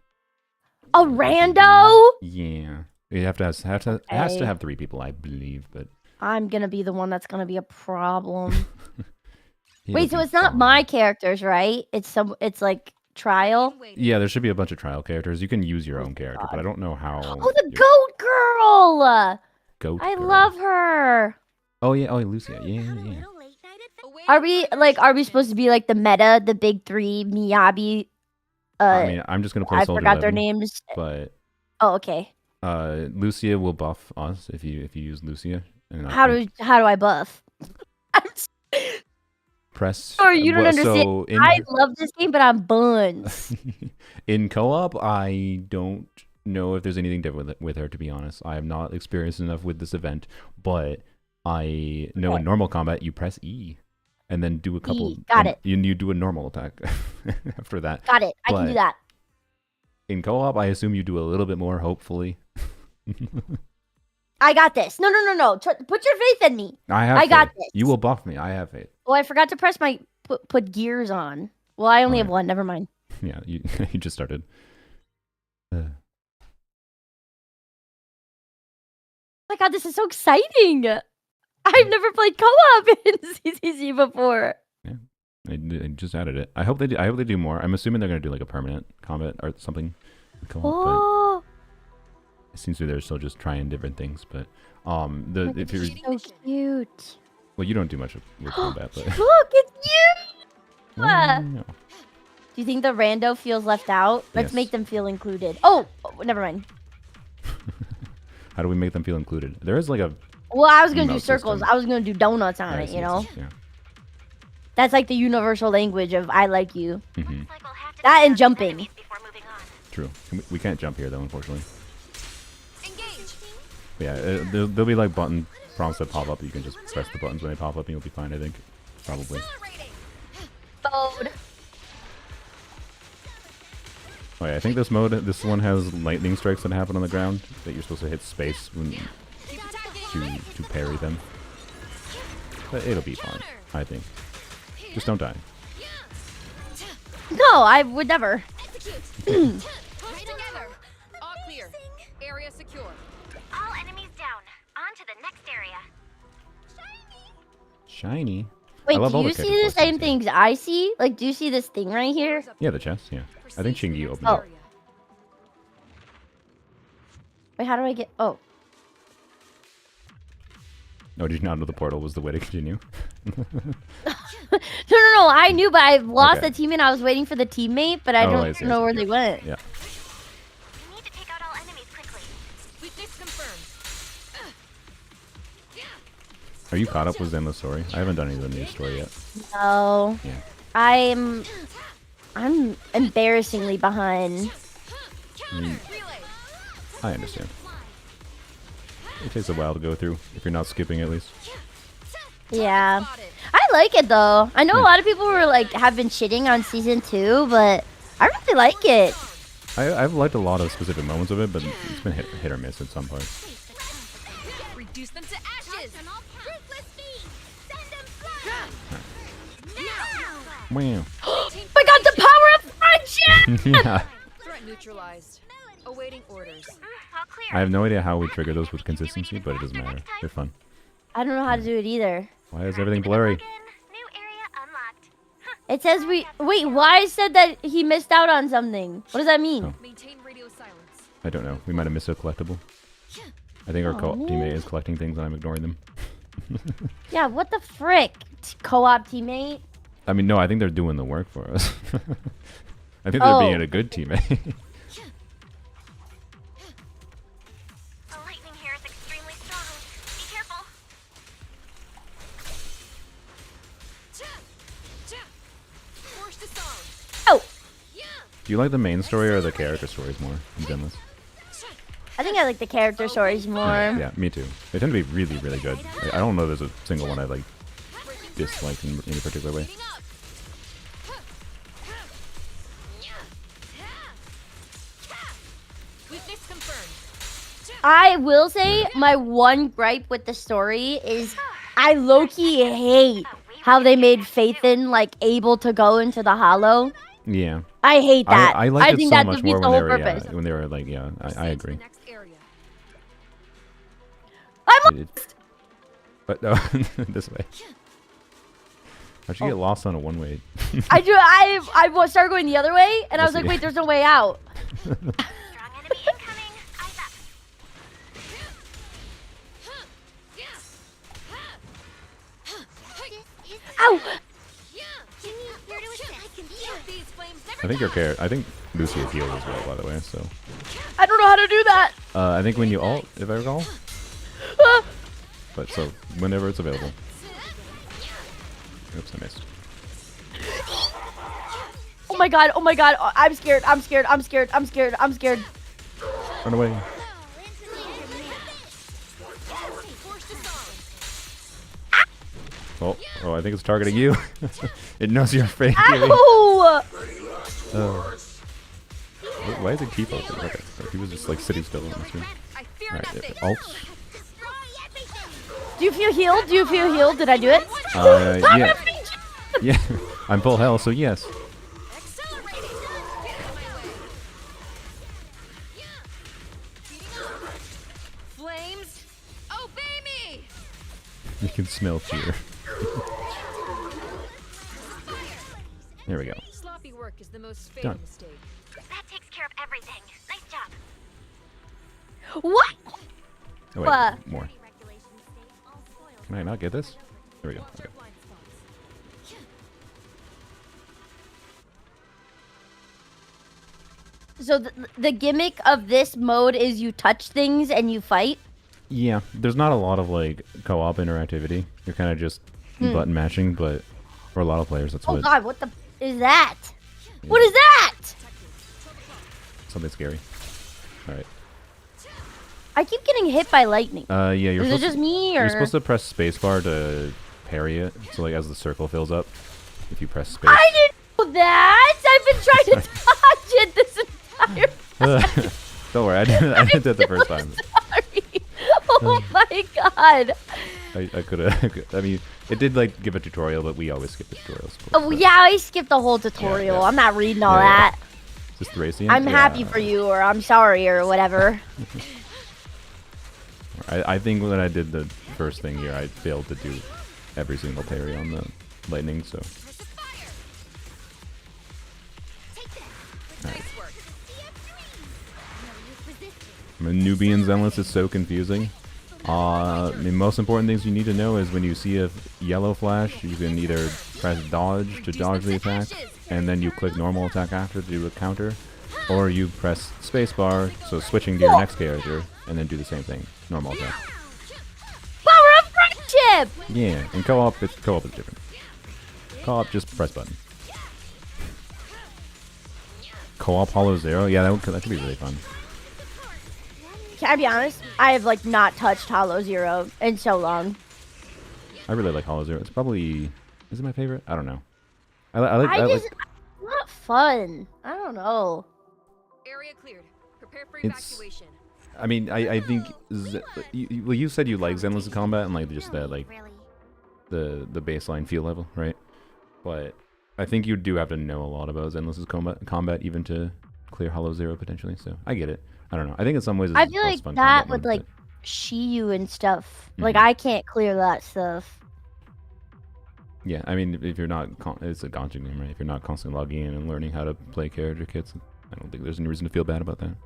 A rando? Yeah, you have to it has to have 3 people, I believe, but. I'm gonna be the one that's gonna be a problem. It'll Wait, so be it's not fine. my characters, right? It's like trial. Yeah, there should be a bunch of trial characters. You can use your own character, but I don't know how. Oh, the goat girl! Goat I girl. love her. Oh yeah, Lucia. Yeah. Are we supposed to be like the meta, the big 3, Miyabi? I mean, I'm just gonna play I Soldier forgot their 11, names. but Oh, okay. Lucia will buff us if you use Lucia. And How do I buff? press? Sorry, you don't understand. So in, I love this game, but I'm buns. in co-op, I don't know if there's anything different with her. To be honest, I have not experienced enough with this event, but I know in normal combat you press E. And then do a couple. Got it. You do a normal attack after that. Got it. I can do that. In co-op, I assume you do a little bit more. Hopefully. I got this. No. Put your faith in me. I got faith. this. You will buff me. I have faith. Oh, I forgot to press my put gears on. Well, I only have one. Never mind. Yeah, you you just started. Oh my god, this is so exciting! I've never played co-op in CCC before. Yeah, I just added it. I hope they do. I hope they do more. I'm assuming they're gonna do like a permanent combat or something. Co-op, Oh, but it seems to be they're still just trying different things. But if you're so cute. well, you don't do much with combat, but Look, it's you! No. Do you think the rando feels left out? Let's Yes. make them feel included. Oh, never mind. How do we make them feel included? There is like a. Well, I was gonna do emote circles. system. I was gonna do donuts on I it. see, You I know. see, Yeah. That's like the universal language of I like you. Mm-hmm. That and jumping. True. We can't jump here though, unfortunately. Engage. But yeah, there'll be like button prompts that pop up. You can just press the buttons when they pop up, and you'll be fine. I think. Probably. Accelerating. Mode. Oh yeah, I think this one has lightning strikes that happen on the ground that you're supposed to hit space when Keep attacking. to parry them. But it'll be fine, I think. Just don't die. No, I would never. Execute. Push together. All clear. Area secure. All enemies down. On to the next area. Shiny. Wait, I love do all you the see character the same voices, yeah. things I see? Like, do you see this thing right here? Yeah, the chest. Yeah, I think Proceed to Chingy next opened it. area. Wait, how do I get? Oh, No, did you not know the portal was the way to continue? no. I knew, but I lost Okay. the teammate. I was waiting for the teammate, but I Oh, don't I see, know where they went. Yeah. We need to take out all enemies quickly. Weakness confirmed. Are you caught up with Zenless Story? I haven't done any of the new story yet. No, Yeah. I'm embarrassingly behind. I mean, Relay. I understand. It takes a while to go through if you're not skipping at least. Yeah, Spotted. I like it though. I know Yeah. a lot of people were like have been shitting on season 2, but I really like it. I've liked a lot of specific moments of it, but it's been hit or miss at some parts. Reduce them to ashes. Ruthless beam. Send them flying. Now. Wow. I got the power of friendship. Yeah. Threat neutralized. Awaiting orders. All clear. I have no idea how we trigger those with consistency, but it doesn't matter. They're fun. I don't know how to do it either. Why is everything blurry? New area unlocked. It says wait. Why said that he missed out on something? What does that mean? Oh. Maintain radio silence. I don't know. We might have missed a collectible. I think our Aw, man. teammate is collecting things and I'm ignoring them. Yeah, what the frick? Co-op teammate? I mean, no, I think they're doing the work for us. I think they're being Oh. a good teammate. The lightning here is extremely strong. Be careful. Force disarm. Oh, Do you like the main story or the character stories more in Zenless? I think I like the character stories more. Yeah, me too. They tend to be really, really good. I don't know there's a single one I like disliked in any particular way. Heating up. Weakness confirmed. I will say my one gripe with the story is I low-key hate how they made Phaethon like able to go into the hollow. Yeah. I hate that. I liked it think so that much defeats more the when whole they were, purpose. when they were like, yeah, I Proceed to agree. the next area. I'm But no, this way. How'd you get lost on a one-way? I started going the other way, and I was I like, see. wait, there's no way out. Strong enemy incoming. Eyes up. Ow! Here to assist. These flames never I think your character. I think Lucy is healed as well, by the way. So I don't know how to do that. I think when you ult, if I recall. Ah! But so whenever it's available. Oops, I missed. Oh my god, oh my god. Oh, I'm scared, I'm scared, I'm scared, I'm scared, I'm scared. Run away. force disarm. Oh, I think it's targeting you. It knows you're afraid. Kiwi. Ow! Why is it keep open? Okay, so he was just like sitting still in this room. I fear Alright, nothing. ult. Do you feel healed? Do you feel healed? Did I do it? Yeah. Yeah, I'm full health, so yes. Accelerating. Get out of my way. Heating up. Flames, obey me. You can smell fear. There we go. Sloppy work is the most fatal Done. mistake. That takes care of everything. Nice job. What? Oh, wait, What? more. Regulations state all spoils. Can I not get this? There we go. Watch Okay. our blind spots. So the gimmick of this mode is you touch things and you fight? Yeah, there's not a lot of like co-op interactivity. You're kind of just button matching, but for a lot of players, that's Oh what god, what the is that? What is that? something scary. All right. I keep getting hit by lightning. Yeah, you're Is it supposed just to, me or? you're supposed to press spacebar to parry it. So like as the circle fills up, if you press space. I didn't know that. I've been trying to dodge it this entire. Don't worry, I did that the first time. Sorry. Oh my god. I could have. I mean, it did like give a tutorial, but we always skip the tutorials. Oh yeah, I skipped the whole tutorial. yeah. I'm not reading all Yeah. that. Just racing. I'm happy for you, or I'm sorry, or whatever. I think when I did the first thing here, I failed to do every single parry on the lightning. So. Alright. I'm a newbie in Zenless. It's so confusing. The most important things you need to know is when you see a yellow flash, you can either press dodge to dodge the attack, and then you click normal attack after to do a counter, or you press spacebar, so switching to your next character, and then do the same thing, normal attack. Power of friendship. Yeah, in co-op, co-op is different. Co-op, just press button. Co-op Hollow Zero, yeah, that could be really fun. Can I be honest? I have like not touched Hollow Zero in so long. I really like Hollow Zero. It's probably, is it my favorite? I don't know. I like. It's not fun. I don't know. Area cleared. Prepare for It's- evacuation. I mean, I think you said you like Zenless combat and like just that like the baseline feel level, right? But I think you do have to know a lot about Zenless combat even to clear Hollow Zero potentially. So I get it. I don't know. I think in some ways it's I feel less like fun that combat with mode, like Shiyu and stuff. Like Mhm. I can't clear that stuff. yeah. I mean, if you're not, it's a Genshin game, right? If you're not constantly logging in and learning how to play character kits, I don't think there's any reason to feel bad about that.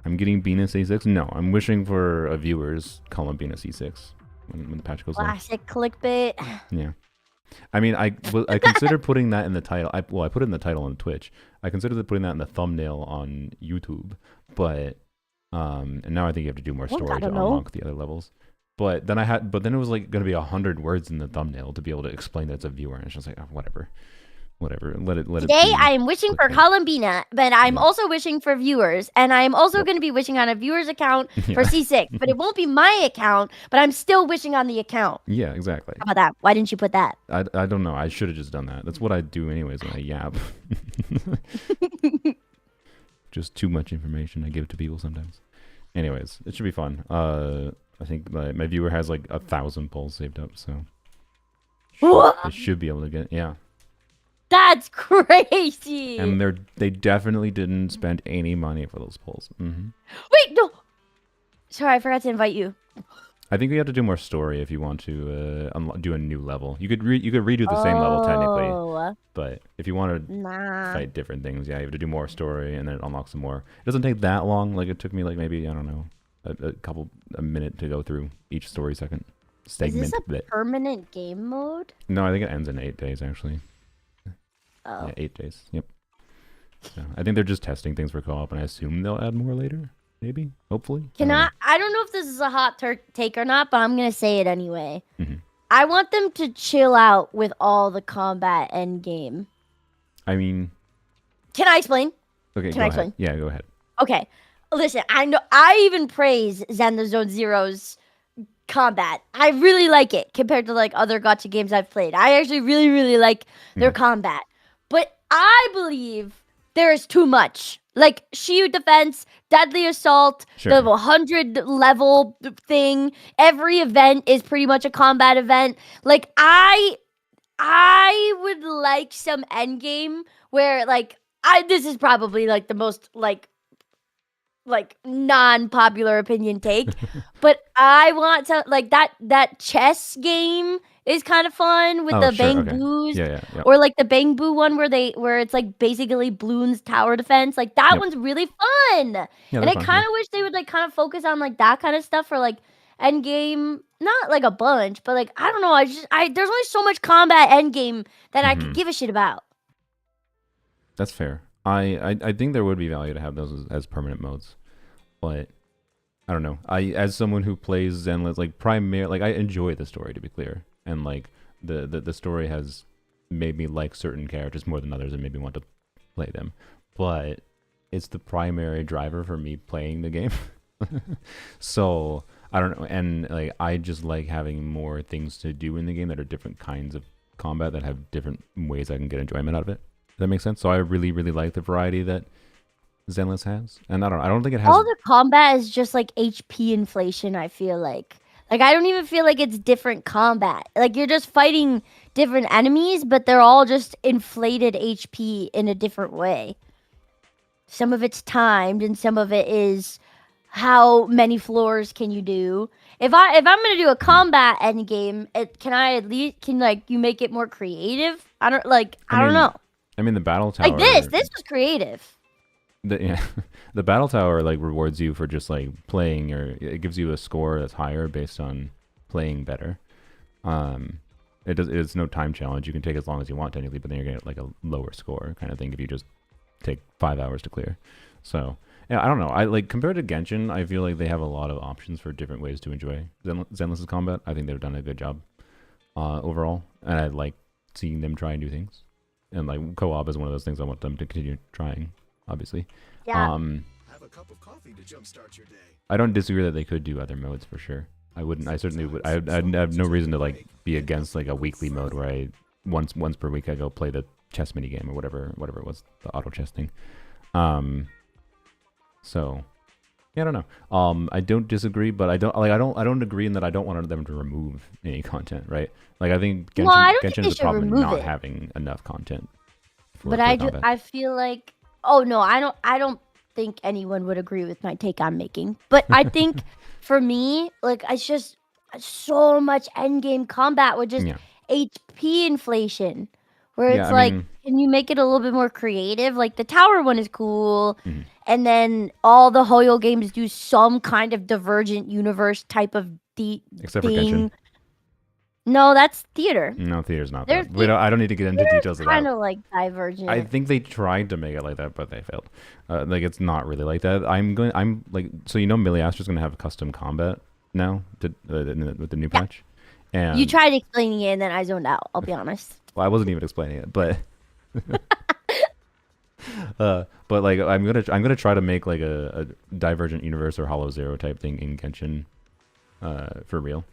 I'm getting Bina C6. No, I'm wishing for a viewer's Columbina C6 when the patch goes live. Classic clickbait. Yeah. I mean, I considered putting that in the title. I put it in the title on Twitch. I considered putting that in the thumbnail on YouTube, but and now I think you have to do more Well, story I to don't know. unlock the other levels. But then it was like going to be 100 words in the thumbnail to be able to explain that it's a viewer, and it's just like, oh, whatever. Let it. Today be I am wishing for clickbait. Columbina, but I'm Yeah. also wishing for viewers, and I'm also Yep. going to be wishing on a viewer's account Yeah. for C6, but it won't be my account, but I'm still wishing on the account. Yeah, exactly. How about that? Why didn't you put that? I don't know. I should have just done that. That's what I do anyways when I yap. Just too much information I give to people sometimes. Anyways, it should be fun. I think my viewer has like 1,000 polls saved up, so they should be able to get That's crazy. And they definitely didn't spend any money for those polls. Wait, no. Sorry, I forgot to invite you. I think we have to do more story if you want to do a new level. You could redo the same level technically, Oh, but if you want to nah. fight different things, yeah, you have to do more story and then it unlocks some more. It doesn't take that long. Like it took me like maybe I don't know a minute to go through each story segment. Is this a bit. permanent game mode? No, I think it ends in 8 days actually. Oh. Yeah, 8 days. Yep. So I think they're just testing things for co-op, and I assume they'll add more later. Maybe, hopefully. I don't know if this is a hot take or not, but I'm gonna say it anyway. Mhm. I want them to chill out with all the combat end game. I mean, Can I explain? okay, Can go I ahead. explain? Yeah, go ahead. Okay. Listen, I know I even praise Zenless Zone Zero's combat. I really like it compared to like other gacha games I've played. I actually really, really like their combat. But I believe there is too much. Like shield defense, deadly assault, Sure. the 100 level thing. Every event is pretty much a combat event. Like I would like some end game where like this is probably like the most like non-popular opinion take, but I want to like that chess game is kind of fun with the sure, Bang okay. Boos. Yeah. Or like the Bang Boo one where it's like basically Bloons tower defense. Like that Yep. one's really fun. Yeah, And they're I fun, kind yeah. of wish they would like kind of focus on like that kind of stuff for like end game. Not like a bunch, but like I don't know. There's only so much combat end game that I could Mhm. give a shit about. That's fair. I think there would be value to have those as permanent modes, but I don't know. As someone who plays Zenless, like I enjoy the story, to be clear, and like the story has made me like certain characters more than others and made me want to play them. But it's the primary driver for me playing the game. So I don't know, and like I just like having more things to do in the game that are different kinds of combat that have different ways I can get enjoyment out of it. Does that make sense? So I really, really like the variety that Zenless has, and I don't think it has. All the combat is just like HP inflation. I feel like I don't even feel like it's different combat. Like you're just fighting different enemies, but they're all just inflated HP in a different way. Some of it's timed, and some of it is how many floors can you do. If I'm gonna do a combat end game, can like you make it more creative? I don't know. I mean, the battle tower. Like this was creative. The battle tower like rewards you for just like playing, or it gives you a score that's higher based on playing better. It's no time challenge. You can take as long as you want technically, but then you're gonna get like a lower score kind of thing if you just take 5 hours to clear. So yeah, I don't know. I like compared to Genshin, I feel like they have a lot of options for different ways to enjoy Zenless's combat. I think they've done a good job overall, and I like seeing them try new things. And like co-op is one of those things I want them to continue trying. Obviously, yeah. Have a cup of coffee to jumpstart your day. I don't disagree that they could do other modes for sure. I wouldn't. I certainly would. I'd have no reason to like be against like a weekly mode where I once per week I go play the chess mini game or whatever it was, the auto chess thing. So yeah, I don't know. I don't disagree, but I don't agree in that I don't want them to remove any content, right? Like I think Genshin is a problem not having enough content. But I feel like, oh no, I don't think anyone would agree with my take I'm making. But I think for me, like it's just so much endgame combat with just HP inflation. Where it's can you make it a little bit more creative? Like the tower one is cool, and then all the Hoyo games do some kind of divergent universe type of except thing. For Genshin. No, that's theater. No, theater's not that. I don't need to get into details of that. Kind of like divergent. I think they tried to make it like that, but they failed. Like it's not really like that. I'm like, so Melee Astra's gonna have custom combat now with the new patch. And you tried explaining it and then I zoned out. I'll be honest. Well, I wasn't even explaining it, but but like I'm gonna try to make like a Divergent Universe or Hollow Zero type thing in Genshin, for real.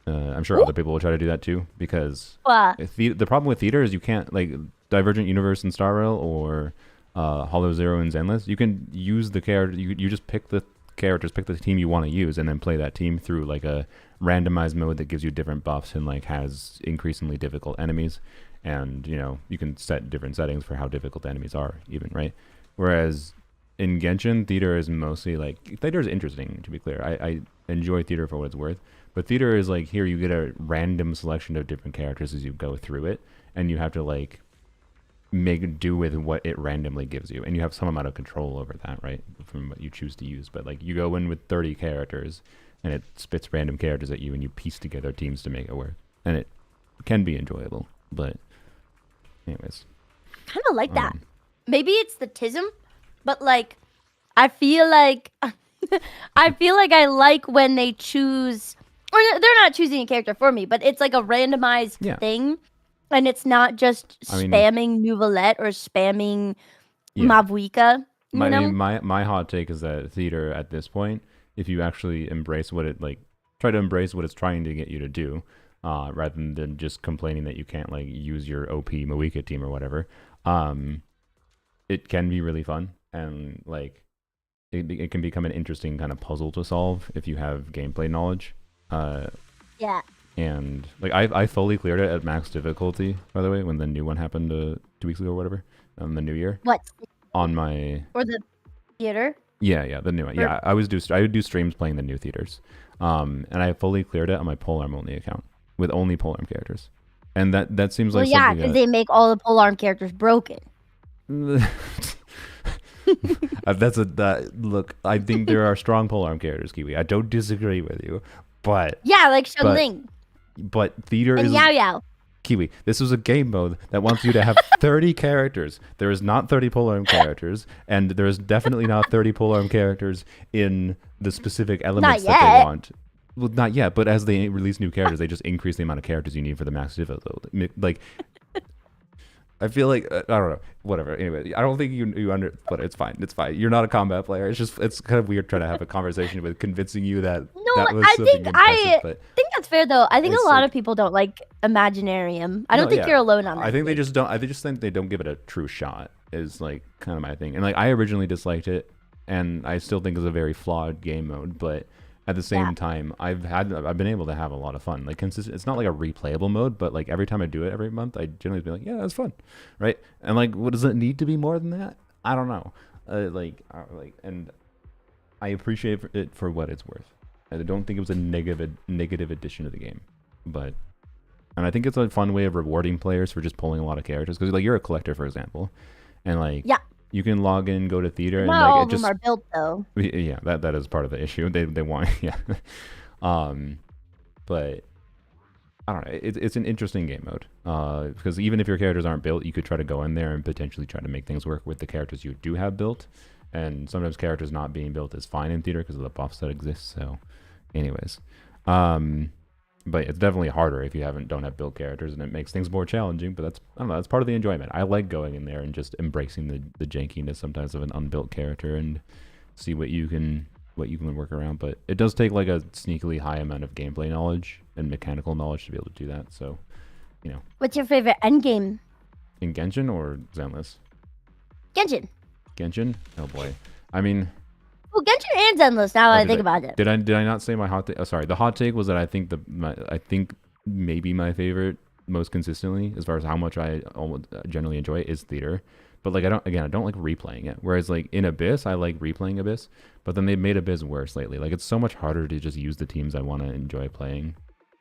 I'm sure other people will try to do that too, because the problem with theater is you can't like Divergent Universe in Star Rail or Hollow Zero in Zenless. You can use the character. You just pick the characters, pick the team you want to use, and then play that team through like a randomized mode that gives you different buffs and like has increasingly difficult enemies, and you can set different settings for how difficult the enemies are even, right? Whereas in Genshin, theater is mostly like, theater is interesting, to be clear. I enjoy theater for what it's worth, but theater is like, here you get a random selection of different characters as you go through it, and you have to like make do with what it randomly gives you, and you have some amount of control over that, right, from what you choose to use. But like you go in with 30 characters and it spits random characters at you, and you piece together teams to make it work, and it can be enjoyable. But anyways, kind of like that. Maybe it's the tism, but like I feel like I like when they choose, or they're not choosing a character for me, but it's like a randomized thing. And it's not just spamming Nouvellette or spamming Mavuika. My hot take is that theater at this point, if you actually embrace what it try to embrace what it's trying to get you to do, rather than just complaining that you can't like use your OP Mavuika team or whatever, it can be really fun, and like it can become an interesting kind of puzzle to solve if you have gameplay knowledge. Yeah. And like I fully cleared it at max difficulty, by the way, when the new one happened 2 weeks ago or whatever, on the new year. What? On my or the theater? Yeah, the new one. Yeah, I would do streams playing the new theaters, and I fully cleared it on my polearm only account with only polearm characters, and that seems like something because they make all the polearm characters broken. Look. I think there are strong polearm characters, Kiwi. I don't disagree with you, but yeah, like Xiangling. But theater and is Yao Yao. Kiwi, this was a game mode that wants you to have 30 characters. There is not 30 polearm characters, and there is definitely not 30 polearm characters in the specific elements that they want. Well, not yet, but as they release new characters, they just increase the amount of characters you need for the max difficulty. Like, I feel like I don't know, whatever. Anyway, I don't think you under, but it's fine. It's fine. You're not a combat player. It's kind of weird trying to have a conversation with convincing you that that was something impressive. But I think that's fair though. I think a lot of people don't like Imaginarium. I don't think you're alone on that. I think they just don't. I just think they don't give it a true shot. Is like kind of my thing. And like I originally disliked it, and I still think it's a very flawed game mode, but. At the same time, I've been able to have a lot of fun. Like it's not like a replayable mode, but like every time I do it every month, I generally be like, yeah, that's fun, right? And like, what does it need to be more than that? I don't know. And I appreciate it for what it's worth. I don't think it was a negative addition to the game, and I think it's a fun way of rewarding players for just pulling a lot of characters because like you're a collector, for example, and like you can log in, go to theater, and not like all it of just them are built though. Yeah, that is part of the issue. They want but I don't know. It's an interesting game mode because even if your characters aren't built, you could try to go in there and potentially try to make things work with the characters you do have built. And sometimes characters not being built is fine in theater because of the buffs that exist. So, anyways, but it's definitely harder if you don't have built characters, and it makes things more challenging. But I don't know, that's part of the enjoyment. I like going in there and just embracing the jankiness sometimes of an unbuilt character and see what you can work around. But it does take like a sneakily high amount of gameplay knowledge and mechanical knowledge to be able to do that. So, you know. What's your favorite endgame? In Genshin or Zenless? Genshin. Oh boy. I mean. Well, Genshin and Zenless. Now that I think about it. Did I not say my hot take? Oh, sorry. The hot take was that I think maybe my favorite most consistently, as far as how much I generally enjoy it, is theater. But like I don't like replaying it. Whereas like in Abyss, I like replaying Abyss. But then they made Abyss worse lately. Like it's so much harder to just use the teams I want to enjoy playing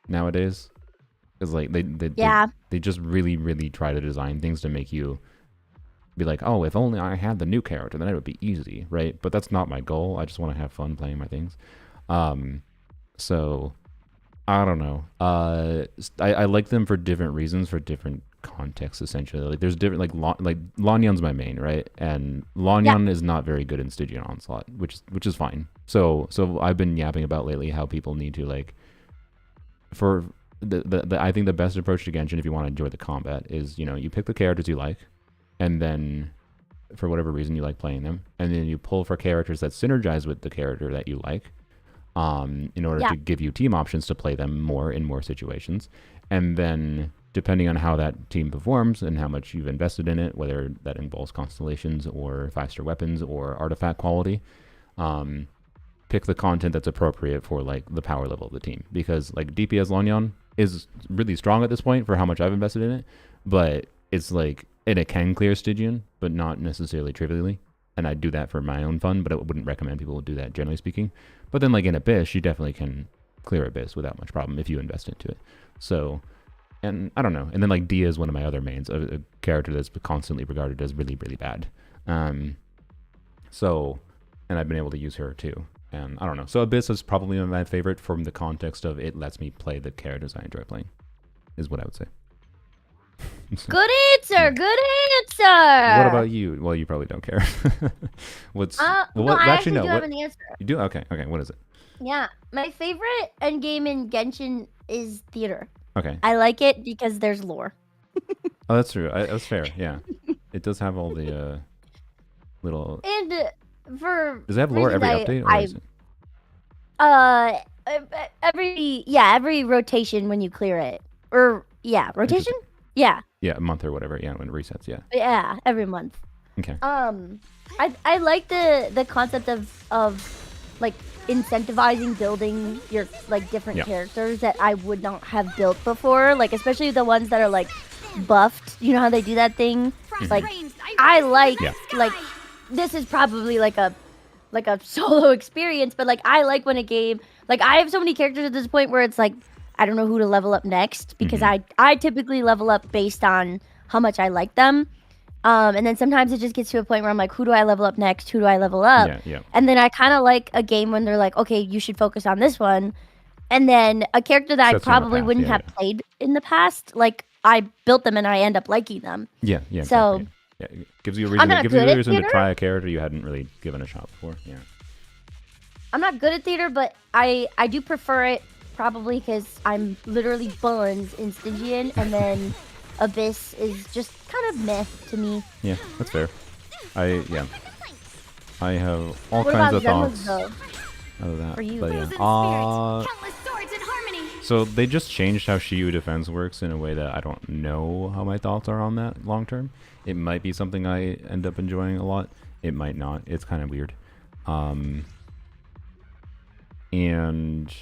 nowadays. Because like they just really really try to design things to make you be like, oh, if only I had the new character, then it would be easy, right? But that's not my goal. I just want to have fun playing my things. So I don't know. I like them for different reasons, for different contexts. Essentially, like there's different like Lanyon's my main, right? And Lanyon is not very good in Stygian Onslaught, which is fine. So I've been yapping about lately how people need to like for I think the best approach to Genshin if you want to enjoy the combat is you pick the characters you like. And then, for whatever reason, you like playing them. And then you pull for characters that synergize with the character that you like in order to give you team options to play them more in more situations. And then, depending on how that team performs and how much you've invested in it, whether that involves constellations or 5-star weapons or artifact quality, pick the content that's appropriate for like the power level of the team. Because like DPS Lanyon is really strong at this point for how much I've invested in it. But it's like... And it can clear Stygian, but not necessarily trivially. And I do that for my own fun, but I wouldn't recommend people do that, generally speaking. But then, like in Abyss, you definitely can clear Abyss without much problem if you invest into it. So, and I don't know. And then, like, Dia is one of my other mains, a character that's constantly regarded as really, really bad. So, and I've been able to use her too. And I don't know. So Abyss is probably my favorite from the context of it lets me play the characters I enjoy playing, is what I would say. Good answer. Good answer. What about you? Well, you probably don't care. What's no, I actually do have an answer. You do? Okay. What is it? Yeah, my favorite endgame in Genshin is theater. Okay. I like it because there's lore. Oh, that's true. That's fair. Yeah, it does have all the little. And for does it have lore every update? Or is it... every rotation when you clear it, or rotation. Yeah, a month or whatever. Yeah, when it resets. Yeah, every month. Okay. I like the concept of like incentivizing building your like different characters that I would not have built before, like especially the ones that are like buffed. You know how they do that thing? Like I like this is probably like a solo experience, but like I like when a game, like I have so many characters at this point where it's like I don't know who to level up next because I typically level up based on how much I like them. And then sometimes it just gets to a point where I'm like, who do I level up next? Who do I level up? Yeah. And then I kind of like a game when they're like, okay, you should focus on this one. And then a character that I probably wouldn't have played in the past, like I built them and I end up liking them. Yeah. So Exactly. Yeah, it gives you a reason. It gives you a reason to try a character you hadn't really given a shot before. Yeah. I'm not good at theater, but I do prefer it probably because I'm literally buns in Stygian, and then Abyss is just kind of meh to me. Yeah, that's fair. I have all What kinds about of Zenless, thoughts though? of that. For you? But Frozen yeah. spirits, countless swords in harmony. So they just changed how Shiyu defense works in a way that I don't know how my thoughts are on that long term. It might be something I end up enjoying a lot. It might not. It's kind of weird. And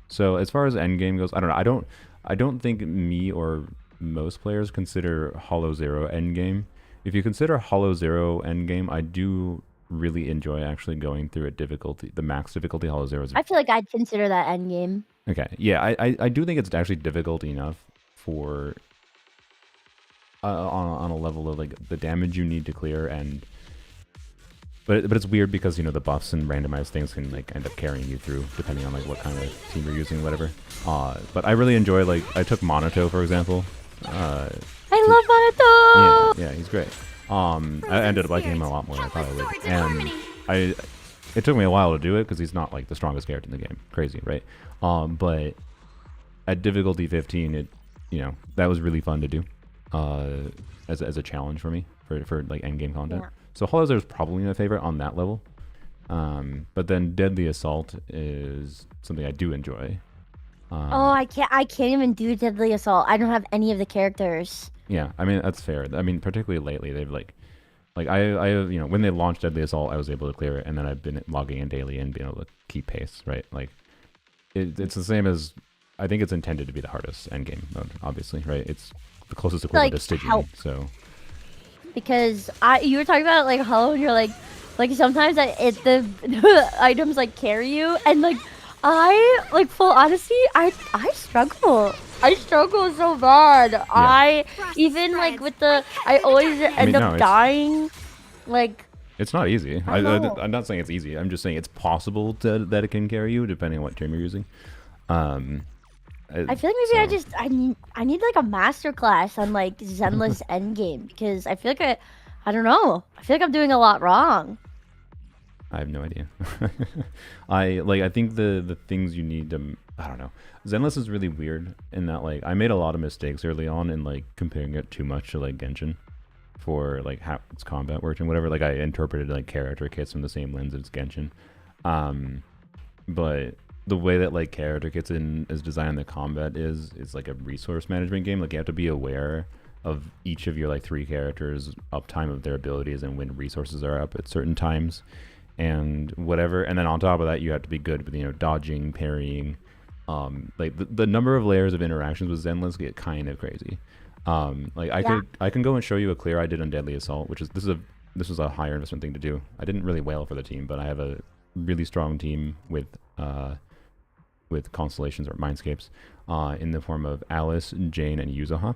so as far as Endgame goes, I don't know. I don't think me or most players consider Hollow Zero Endgame. If you consider Hollow Zero Endgame, I do really enjoy actually going through the max difficulty. Hollow Zero is I feel like I'd consider that endgame. okay. Yeah, I do think it's actually difficult enough for on a level of like the damage you need to clear, and but it's weird because the buffs and randomized things can like end up carrying you through depending on like what kind of team you're using, whatever. But I really enjoy, like, I took Monato for example. I love Monato. Yeah, he's great. I ended up liking him a lot more than I thought I would, and it took me a while to do it because he's not like the strongest character in the game. Crazy, right? But at difficulty 15, that was really fun to do as a challenge for me for like end game content. Yeah. So Hollow Zero is probably my favorite on that level. But then Deadly Assault is something I do enjoy. I can't even do Deadly Assault. I don't have any of the characters. Yeah, I mean that's fair. I mean particularly lately they've like I when they launched Deadly Assault I was able to clear it, and then I've been logging in daily and being able to keep pace, right? Like it's the same as, I think it's intended to be the hardest endgame mode, obviously, right? It's the closest equivalent to Stygian, so. Because you were talking about like Hollow, and you're like sometimes the items like carry you, and like I like full honesty, I struggle. I struggle so bad. Yeah. I even like with the I always end up dying. Like it's not easy. I'm not saying it's easy. I'm just saying it's possible that it can carry you depending on what team you're using. I feel like maybe I need like a master class on like Zenless Endgame, because I feel like I don't know. I feel like I'm doing a lot wrong. I have no idea. I think the things you need to, I don't know. Zenless is really weird in that like I made a lot of mistakes early on in like comparing it too much to like Genshin for like how its combat worked and whatever. Like I interpreted like character kits from the same lens as Genshin. But the way that like character kits is designed in the combat is like a resource management game. Like you have to be aware of each of your like 3 characters' uptime of their abilities and when resources are up at certain times and whatever. And then on top of that, you have to be good with dodging, parrying. Like the number of layers of interactions with Zenless get kind of crazy. I can go and show you a clear I did on Deadly Assault, which is this was a higher investment thing to do. I didn't really wail for the team, but I have a really strong team with constellations or mindscapes in the form of Alice, Jane, and Yuzuha.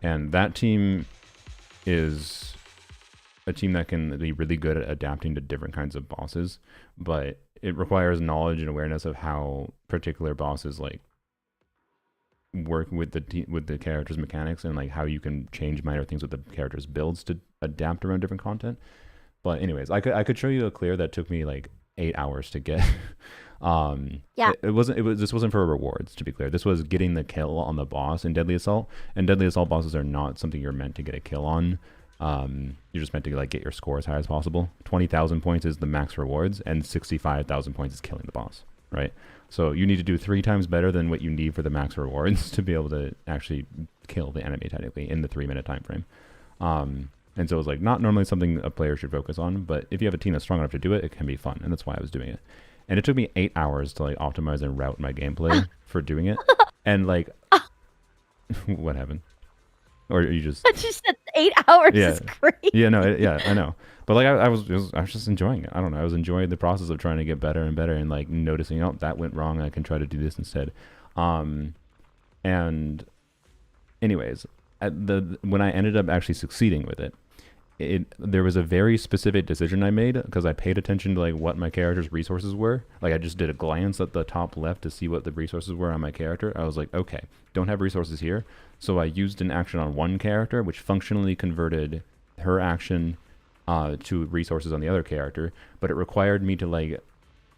And that team is a team that can be really good at adapting to different kinds of bosses, but it requires knowledge and awareness of how particular bosses like work with the character's mechanics, and like how you can change minor things with the character's builds to adapt around different content. But anyways, I could show you a clear that took me like 8 hours to get. This wasn't for rewards, to be clear. This was getting the kill on the boss in Deadly Assault, and Deadly Assault bosses are not something you're meant to get a kill on. You're just meant to like get your score as high as possible. 20,000 points is the max rewards, and 65,000 points is killing the boss, right? So you need to do 3 times better than what you need for the max rewards to be able to actually kill the enemy technically in the 3-minute time frame. And so it's like not normally something a player should focus on, but if you have a team that's strong enough to do it, it can be fun, and that's why I was doing it. And it took me 8 hours to like optimize and route my gameplay for doing it. And like, what happened? Or you just? I just said 8 hours is crazy. Yeah, no, I know. But like, I was just enjoying it. I don't know. I was enjoying the process of trying to get better and better, and like noticing, oh, that went wrong. I can try to do this instead. And anyways, when I ended up actually succeeding with it, there was a very specific decision I made because I paid attention to like what my character's resources were. Like I just did a glance at the top left to see what the resources were on my character. I was like, okay, don't have resources here. So I used an action on one character, which functionally converted her action to resources on the other character, but it required me to like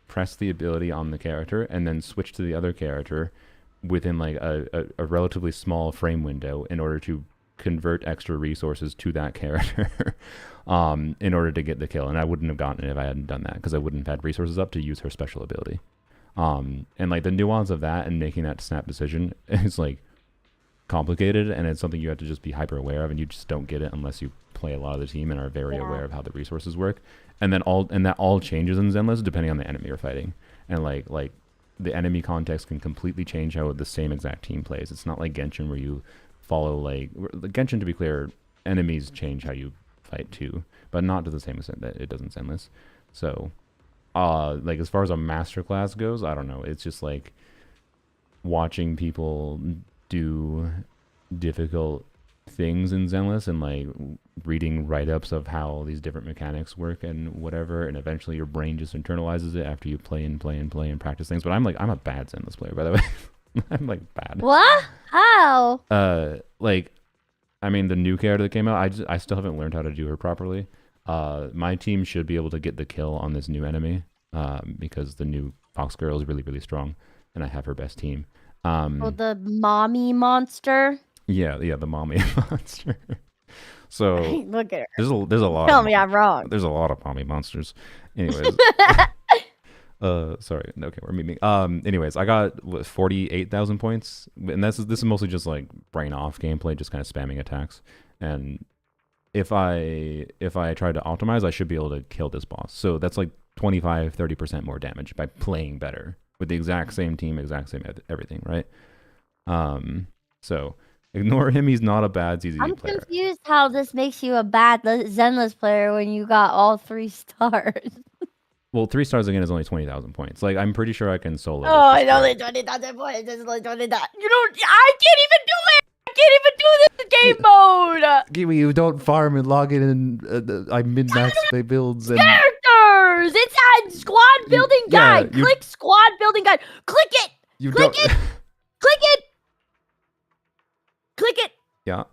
press the ability on the character and then switch to the other character within like a relatively small frame window in order to convert extra resources to that character in order to get the kill. And I wouldn't have gotten it if I hadn't done that because I wouldn't have had resources up to use her special ability. And like the nuance of that and making that snap decision is like complicated, and it's something you have to just be hyper aware of, and you just don't get it unless you play a lot of the team and are very aware of how the resources work. And then that all changes in Zenless depending on the enemy you're fighting. And like the enemy context can completely change how the same exact team plays. It's not like Genshin where you follow like Genshin, to be clear, enemies change how you fight too, but not to the same extent that it does in Zenless. So like as far as a masterclass goes, I don't know, it's just like watching people do difficult things in Zenless and like reading write-ups of how these different mechanics work and whatever, and eventually your brain just internalizes it after you play and practice things. But I'm a bad Zenless player, by the way. I'm like bad. What? How? Like, I mean, the new character that came out, I still haven't learned how to do her properly. My team should be able to get the kill on this new enemy, because the new Fox Girl is really, really strong, and I have her best team. The mommy monster. Yeah, the mommy monster. So Look at her. there's a lot. Tell me I'm wrong. There's a lot of mommy monsters. Anyways. Sorry. Okay, we're memeing. Anyways, I got 48,000 points, and this is mostly just like brain off gameplay, just kind of spamming attacks. And if I try to optimize, I should be able to kill this boss. So that's like 25-30% more damage by playing better with the exact same team, exact same everything, right? So ignore him. He's not a bad ZZ player. I'm confused how this makes you a bad Zenless player when you got all 3 stars. Well, 3 stars again is only 20,000 points. Like, I'm pretty sure I can solo. Oh, it's only 20,000 points. It's only 20,000. I can't even do it. I can't even do this game mode. Kiwi, you don't farm and log in and I min-max my builds and... Characters! It's at squad building guide. Yeah, Click squad building guide. Click it. Click it. Click it. Click it. Yeah.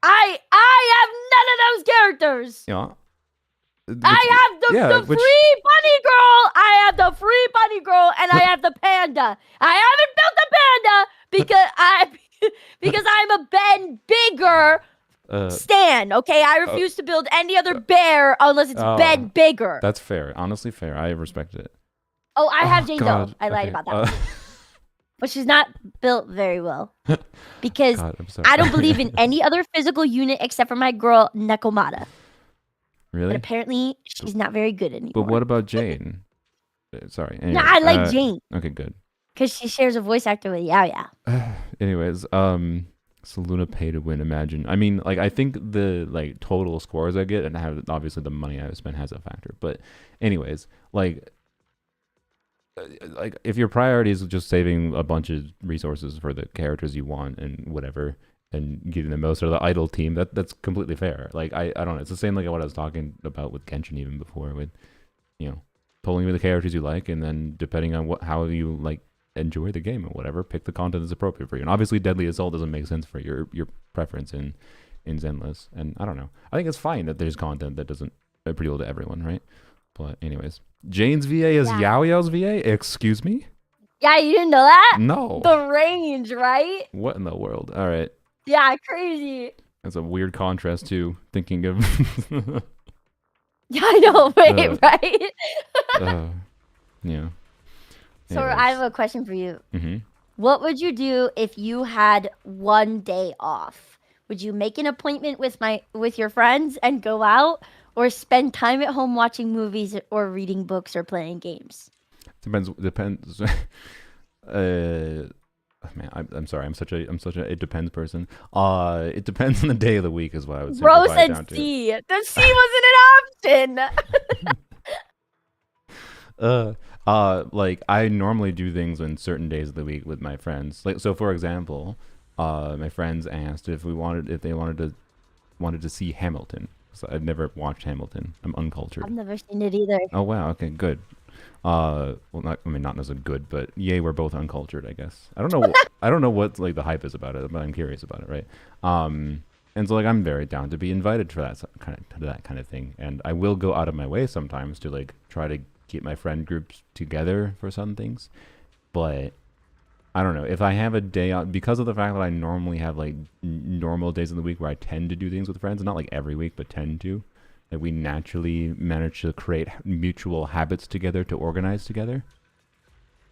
I have none of those characters. Yeah. I have the free bunny girl. I have the free bunny girl, and I have the panda. I haven't built the panda because I'm a Ben bigger stan. Okay, I refuse to build any other bear unless it's Ben bigger. That's fair. Honestly, fair. I respect it. Oh, I have Jane Doe. God. I lied Okay, about that. But she's not built very well because God, I'm sorry. I don't believe in any other physical unit except for my girl Nekomata. Really? But apparently, she's not very good anymore. But what about Jane? Sorry. Anyways, No, I like Jane. Okay, good. Because she shares a voice actor with Yao. Anyways, so Luna pay to win, imagine. I mean, like, I think the, like, total scores I get, and have obviously the money I spend has a factor. But anyways, like, if your priority is just saving a bunch of resources for the characters you want and whatever, and getting the most out of the idle team, that's completely fair. Like, I don't know, it's the same like what I was talking about with Genshin even before, with, you know, pulling with the characters you like, and then depending on how you like enjoy the game or whatever, pick the content that's appropriate for you. And obviously Deadly Assault doesn't make sense for your preference in Zenless, and I don't know, I think it's fine that there's content that doesn't appeal to everyone, right? But anyways, Jane's VA is Yao Yao's VA? Excuse me? Yeah, you didn't know that? No. The range, right? What in the world? All right. Yeah, crazy. That's a weird contrast to thinking of... Yeah, I know, right? Yeah. So I have a question for you. Mm-hmm. What would you do if you had one day off? Would you make an appointment with your friends and go out, or spend time at home watching movies or reading books or playing games? Depends. Man, I'm sorry. I'm such a it depends person. It depends on the day of the week is what I would say. Rose and C. The C wasn't an option. Like, I normally do things on certain days of the week with my friends. Like, so for example, my friends asked if they wanted to see Hamilton. 'cause I've never watched Hamilton. I'm uncultured. I've never seen it either. Oh wow, okay, good. Well, not as a good, but yay, we're both uncultured, I guess. I don't know. I don't know what like the hype is about it, but I'm curious about it, right? And so like I'm very down to be invited for that kind of thing, and I will go out of my way sometimes to like try to keep my friend groups together for some things, but I don't know if I have a day out because of the fact that I normally have like normal days in the week where I tend to do things with friends, not like every week, but tend to. That we naturally manage to create mutual habits together to organize together.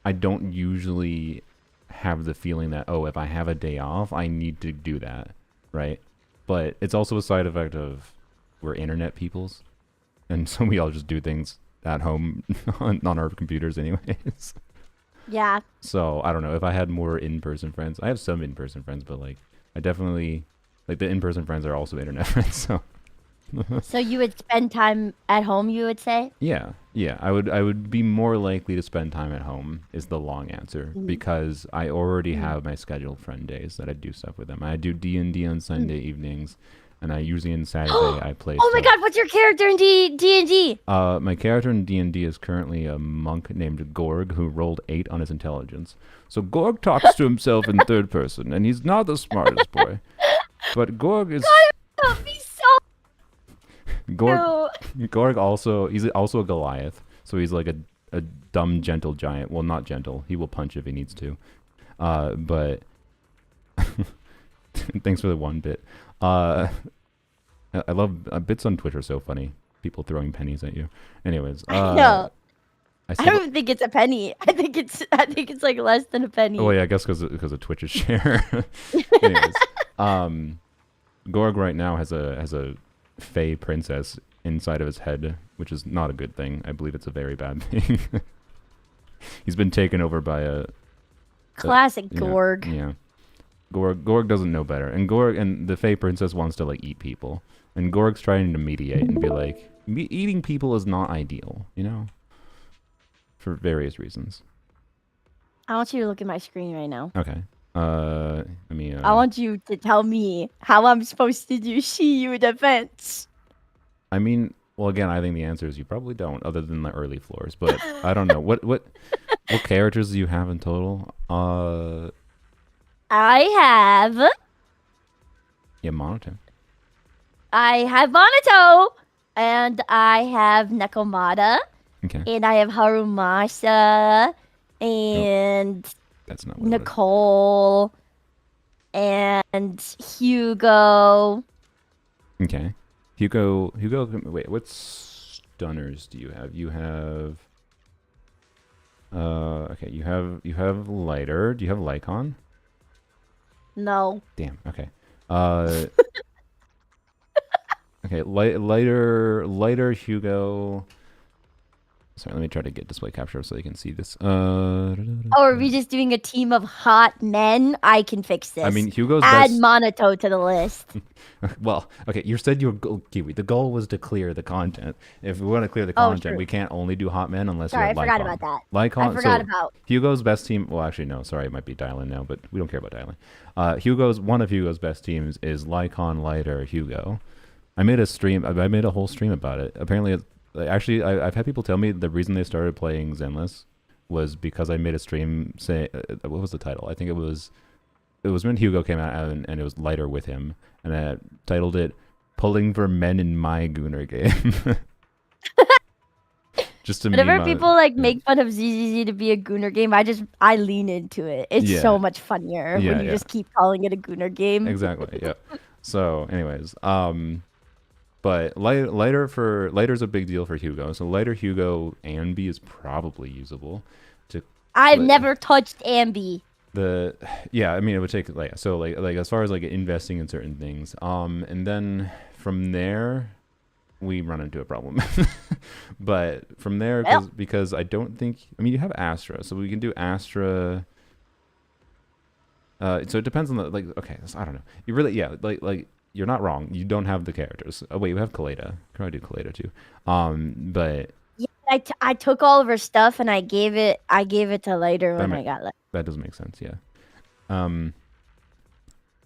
I don't usually have the feeling that, oh, if I have a day off, I need to do that, right? But it's also a side effect of we're internet peoples, and so we all just do things at home on our computers anyways. Yeah. So I don't know if I had more in-person friends. I have some in-person friends, but like I definitely like the in-person friends are also internet friends. So So you would spend time at home, you would say? yeah, I would be more likely to spend time at home is the long answer because I already have my scheduled friend days that I do stuff with them. I do D&D on Sunday evenings, and I usually on Saturday I play. Oh my God! What's your character in D&D? My character in D&D is currently a monk named Gorg who rolled 8 on his intelligence. So Gorg talks to himself in third person, and he's not the smartest boy, but Gorg is. God, he's so. Gorg also he's also a Goliath, so he's like a dumb gentle giant. Well, not gentle. He will punch if he needs to. But thanks for the one bit. I love bits on Twitter. So funny. People throwing pennies at you. Anyways, No. I don't even think it's a penny. I think it's like less than a penny. Oh yeah, I guess because of Twitch's share. Anyways, Gorg right now has a Fey princess inside of his head, which is not a good thing. I believe it's a very bad thing. He's been taken over by a classic Gorg. Yeah. Gorg doesn't know better, and the Fey princess wants to like eat people, and Gorg's trying to mediate and be like, eating people is not ideal, for various reasons. I want you to look at my screen right now. Okay. I want you to tell me how I'm supposed to do Shiyu defense. I mean, well, again, I think the answer is you probably don't, other than the early floors. But I don't know what characters do you have in total? I have. Yeah, Monotone. I have Monato, and I have Nekomata, Okay. and I have Harumasa, and. That's not what Nicole and Hugo. Okay. Hugo, wait, what stunners do you have? You have okay, you have Lighter. Do you have Lycon? No. Damn, okay. Okay, lighter Hugo. Sorry, let me try to get display capture so you can see this. Oh, are we just doing a team of hot men? I can fix this. I mean, Hugo's add best... Monato to the list. Well, okay, you said you were Kiwi. The goal was to clear the content. If we want to clear the content, we can't only do hot men unless Sorry, you have Lycon. I forgot about that. Lycon, I forgot about. Hugo's best team. Well, actually, no. Sorry, it might be Dylan now, but we don't care about Dylan. One of Hugo's best teams is Lycon, Lighter, Hugo. I made a whole stream about it. Apparently, actually, I've had people tell me the reason they started playing Zenless was because I made a stream say what was the title? I think it was when Hugo came out and it was Lighter with him, and I titled it "Pulling for Men in My Gooner Game." Just to whenever people make fun of ZZZ to be a Gooner game, I lean into it. It's so much funnier when you just keep calling it a Gooner game. Exactly. Yeah. So, anyways, but Lighter's a big deal for Hugo. So Lighter, Hugo, Ambi is probably usable. I've never touched Ambi. I mean, it would take like as far as like investing in certain things. And then from there we run into a problem. But from there, because I don't think, I mean, you have Astra, so we can do Astra. So it depends on okay, so I don't know. You really, like you're not wrong. You don't have the characters. Oh wait, you have Kaleda. Could probably do Kaleda too. But yeah, I took all of her stuff and I gave it to Lighter when I got left. That does make sense. Yeah.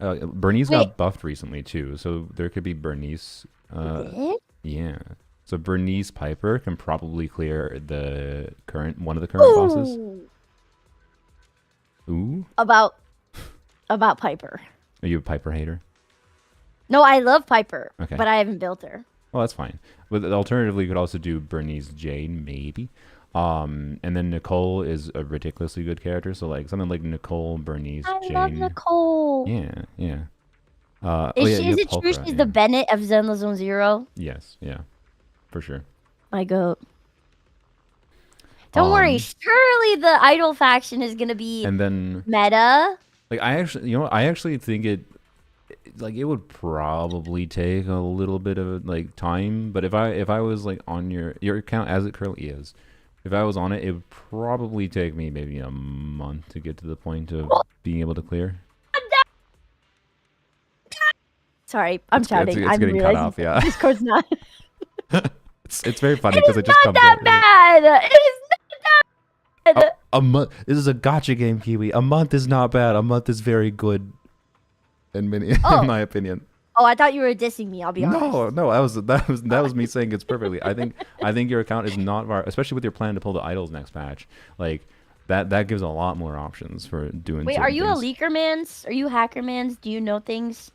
Bernice got buffed recently too, so there could be Bernice It? Yeah. So Bernice Piper can probably clear one of the current bosses. Ooh. About Piper. Are you a Piper hater? No, I love Piper, Okay. but I haven't built her. Well, that's fine. But alternatively, you could also do Bernice Jane, maybe. And then Nicole is a ridiculously good character. So like something like Nicole, Bernice, Jane. I love Nicole. Yeah, yeah. Is it true she's the Bennett of Zenless Zone Zero? Yes, yeah, for sure. My goat. Don't worry, surely the idol faction is gonna be and then meta. Like I actually think it would probably take a little bit of like time. But if I was like on your account as it currently is, if I was on it, it would probably take me maybe a month to get to the point of being able to clear. Sorry, I'm shouting. It's getting cut off. Yeah, Discord's not. it's very funny because it just comes not that bad. It is not that bad. A month. This is a gotcha game, Kiwi. A month is not bad. A month is very good. In my opinion. Oh, I thought you were dissing me. I'll be honest. No. That was me saying it's perfectly. I think your account is not far, especially with your plan to pull the idols next patch. Like that gives a lot more options for doing. Wait, are you a leaker mans? Are you hacker mans? Do you know things?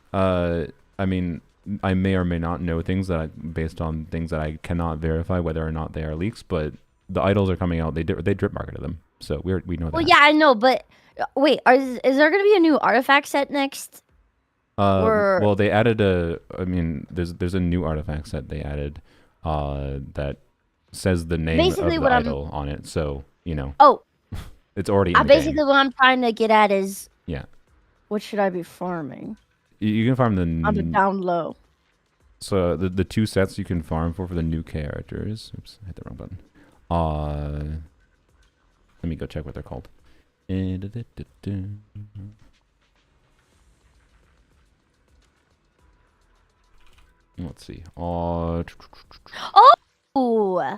I mean, I may or may not know things based on things that I cannot verify whether or not they are leaks. But the idols are coming out. They drip marketed them, so we know that. Well, yeah, I know, but wait, is there going to be a new artifact set next? Well, they added there's a new artifact set they added, that says the name of the idol on it. So Oh, it's already. In the basically game. what I'm trying to get at is. Yeah. What should I be farming? You can farm on the down low. So the two sets you can farm for the new characters. Oops, I hit the wrong button. Let me go check what they're called. Let's see. Oh. So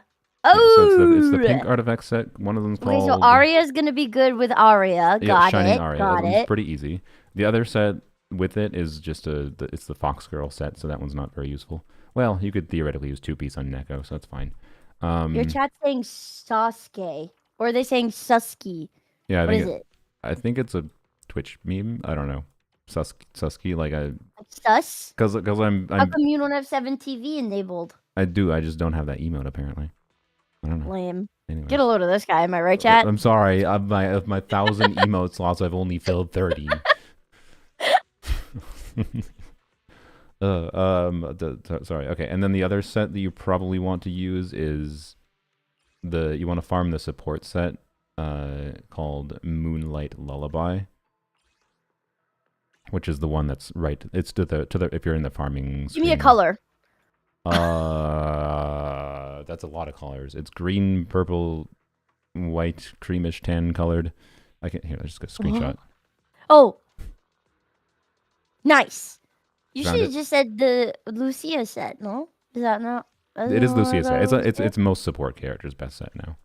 it's the pink artifact set. One of them's called. Okay, so Arya's gonna be good with Arya. Yeah, Got it. Arya. Got that it. one's pretty easy. The other set with it is just it's the Fox Girl set, so that one's not very useful. Well, you could theoretically use 2-piece on Neko, so that's fine. Your chat's saying Sasuke, or are they saying Suski? Yeah, what is it? I think it's a Twitch meme. I don't know. Suski, like Sus? Because I'm. How come you don't have 7TV enabled? I do. I just don't have that emote apparently. I don't know. Lame. Anyways. Get a load of this guy. Am I right, chat? I'm sorry. Of my 1,000 emote slots, I've only filled 30. Sorry. Okay, and then the other set that you probably want to use is you want to farm the support set called Moonlight Lullaby, which is the one that's right. It's to the if you're in the farming. Give me a color. That's a lot of colors. It's green, purple, white, creamish tan colored. I can here. Let's just go screenshot. Oh, nice. You Found should have it. just said the Lucia set. No, is that not? It is Lucia set. It's most support characters' best set now,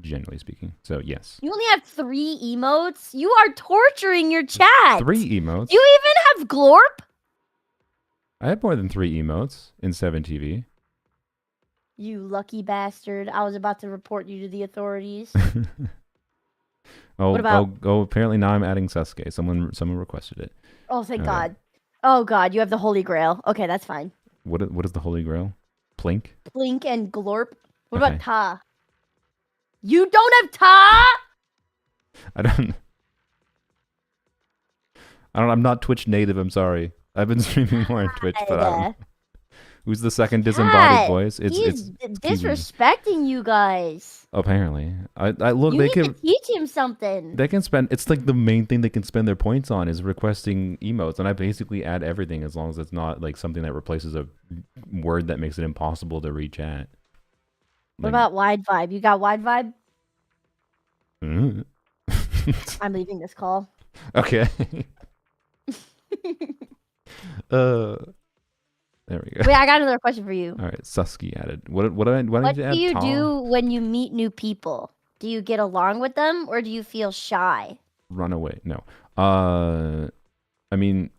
generally speaking. So yes. You only have 3 emotes. You are torturing your chat. 3 emotes. You even have Glorp? I have more than 3 emotes in 7TV. You lucky bastard. I was about to report you to the authorities. Oh, what about... apparently now I'm adding Sasuke. Someone requested it. Oh, thank God. Oh, God, you have the Holy Grail. Okay, that's fine. What is the Holy Grail? Plink? Plink and Glorp. What about Ta? You don't have Ta? I'm not Twitch native, I'm sorry. I've been streaming more on Twitch, but who's the second disembodied voice? He's disrespecting you guys. Apparently. I look, you need to teach him something. They can spend, it's like the main thing they can spend their points on is requesting emotes, and I basically add everything as long as it's not like something that replaces a word that makes it impossible to read chat. What about wide vibe? You got wide vibe? I'm leaving this call. Okay. There we go. Wait, I got another question for you. All right, Suski added. What do you do when you meet new people? Do you get along with them, or do you feel shy? Run away. No. I mean,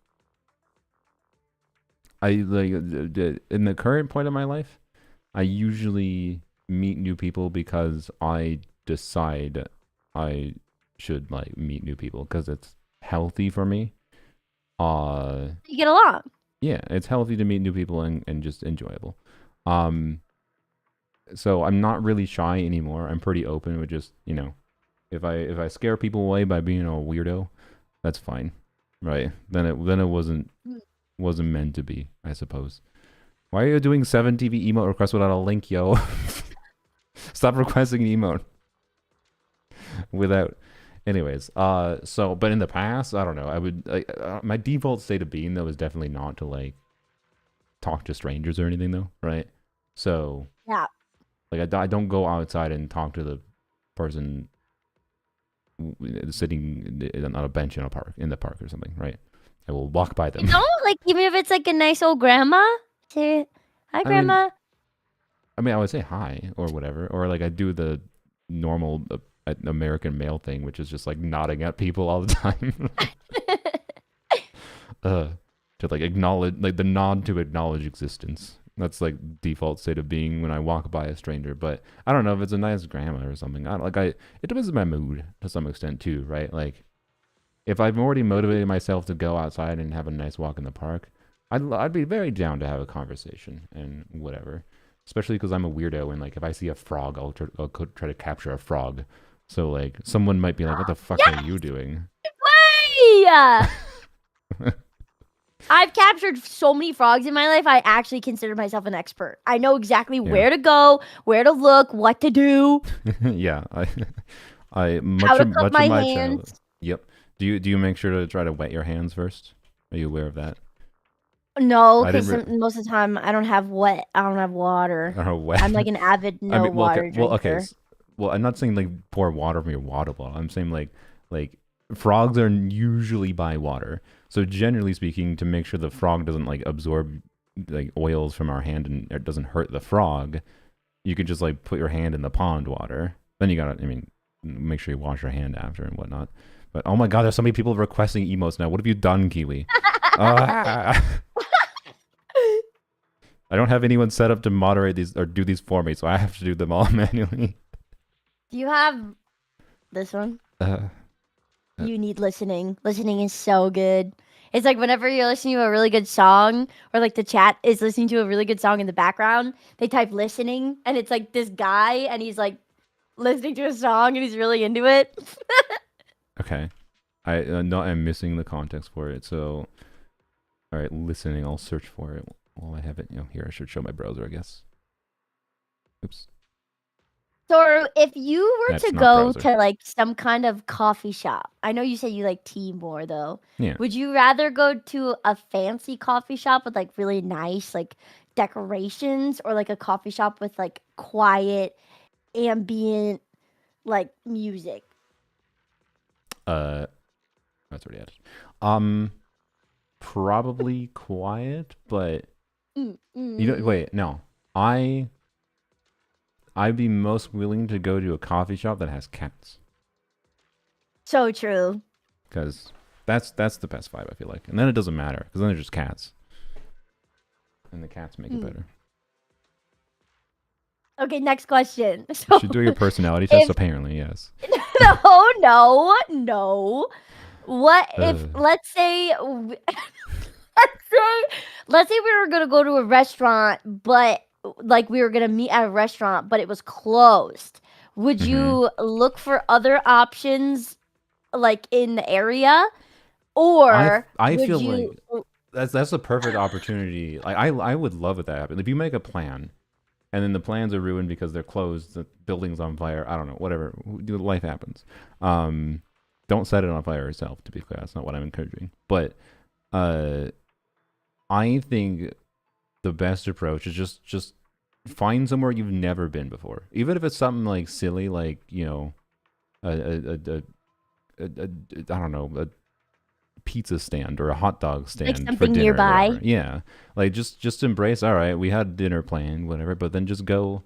like in the current point of my life, I usually meet new people because I decide I should like meet new people because it's healthy for me. You get along. Yeah, it's healthy to meet new people and just enjoyable. So I'm not really shy anymore. I'm pretty open with just, if I scare people away by being a weirdo, that's fine. Right? Then it wasn't meant to be, I suppose. Why are you doing 7 TV emote requests without a link, yo? Stop requesting emote. Without anyways, so but in the past, I don't know, I would my default state of being though is definitely not to like talk to strangers or anything though, right? So Yeah. like I don't go outside and talk to the person sitting on a bench in the park or something, right? I will walk by them. Like even if it's like a nice old grandma, say hi, grandma. I mean, I would say hi or whatever, or like I do the normal American male thing, which is just like nodding at people all the time. To like acknowledge, like the nod to acknowledge existence. That's like default state of being when I walk by a stranger. But I don't know if it's a nice grandma or something. It depends on my mood to some extent too, right? Like if I've already motivated myself to go outside and have a nice walk in the park, I'd be very down to have a conversation and whatever. Especially because I'm a weirdo and like if I see a frog, I'll try to capture a frog. So like someone might be like, "What the fuck are you doing?" Way! I've captured so many frogs in my life. I actually consider myself an expert. I know exactly where to go, where to look, what to do. Yeah, I How to cup my hands. Yep. Do you make sure to try to wet your hands first? Are you aware of that? No, because most of the time I don't have water. Wet. I'm like an avid water drinker. Well, I'm not saying like pour water from your water bottle. I'm saying like frogs are usually by water. So generally speaking, to make sure the frog doesn't like absorb like oils from our hand and it doesn't hurt the frog, you could just like put your hand in the pond water. Then you gotta, make sure you wash your hand after and whatnot. But oh my god, there's so many people requesting emotes now. What have you done, Kiwi? I don't have anyone set up to moderate these or do these for me, so I have to do them all manually. Do you have this one? You need listening. Listening is so good. It's like whenever you're listening to a really good song, or like the chat is listening to a really good song in the background, they type listening, and it's like this guy, and he's like listening to a song, and he's really into it. Okay. I'm missing the context for it, so... Alright, listening, I'll search for it while I have it. Here, I should show my browser, I guess. Oops. So if you were to go to like some kind of coffee shop, I know you say you like tea more though. Yeah. Would you rather go to a fancy coffee shop with like really nice like decorations, or like a coffee shop with like quiet, ambient like music? That's already added. Probably quiet, but wait, no. I'd be most willing to go to a coffee shop that has cats. So true. Because that's the best vibe, I feel like. And then it doesn't matter, because then they're just cats. And the cats make it better. Okay, next question. So you should do your personality test, apparently, yes. No. What if, let's say we were going to go to a restaurant, but like we were gonna meet at a restaurant, but it was closed. Would you look for other options, like in the area, or I feel like that's a perfect opportunity. Like I would love it that happened. If you make a plan, and then the plans are ruined because they're closed, the building's on fire. I don't know, whatever. Life happens. Don't set it on fire yourself. To be clear, that's not what I'm encouraging. But I think the best approach is just find somewhere you've never been before, even if it's something like silly, like I don't know, a pizza stand or a hot dog stand, like for dinner nearby. Yeah, like just embrace. All right, we had dinner planned, whatever, but then just go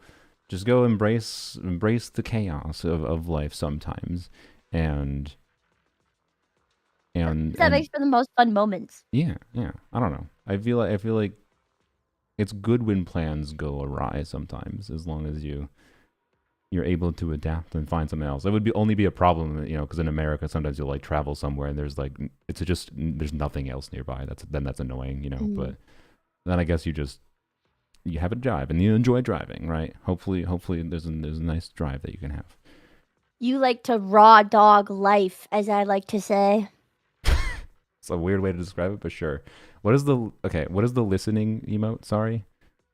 embrace the chaos of life sometimes, and that makes for the most fun moments. Yeah. I don't know. I feel like it's good when plans go awry sometimes, as long as you're able to adapt and find something else. It would only be a problem, because in America sometimes you'll like travel somewhere and there's like there's nothing else nearby. That's annoying, But then I guess you have a drive and you enjoy driving, right? Hopefully there's a nice drive that you can have. You like to raw dog life, as I like to say. It's a weird way to describe it, but sure. What is the listening emote? Sorry,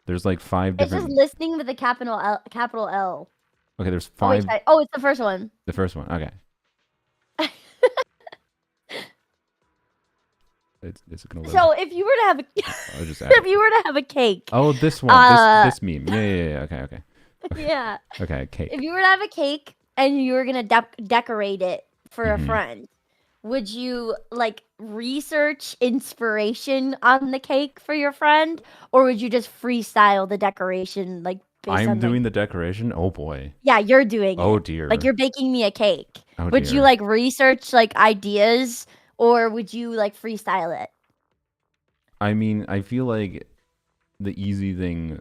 there's like 5 different. It's just listening with a capital L. Okay, there's 5. It's the first one. The first one. Okay. It's gonna load. So if you were to have a cake. Oh, this one. This meme. Yeah. Okay. Yeah. Okay, cake. If you were to have a cake and you were gonna decorate it for a friend, would you like research inspiration on the cake for your friend, or would you just freestyle the decoration like? I'm doing the decoration. Oh boy. Yeah, you're doing it. Oh dear. Like you're baking me a cake. Oh, would dear. you like research like ideas, or would you like freestyle it? I mean, I feel like the easy thing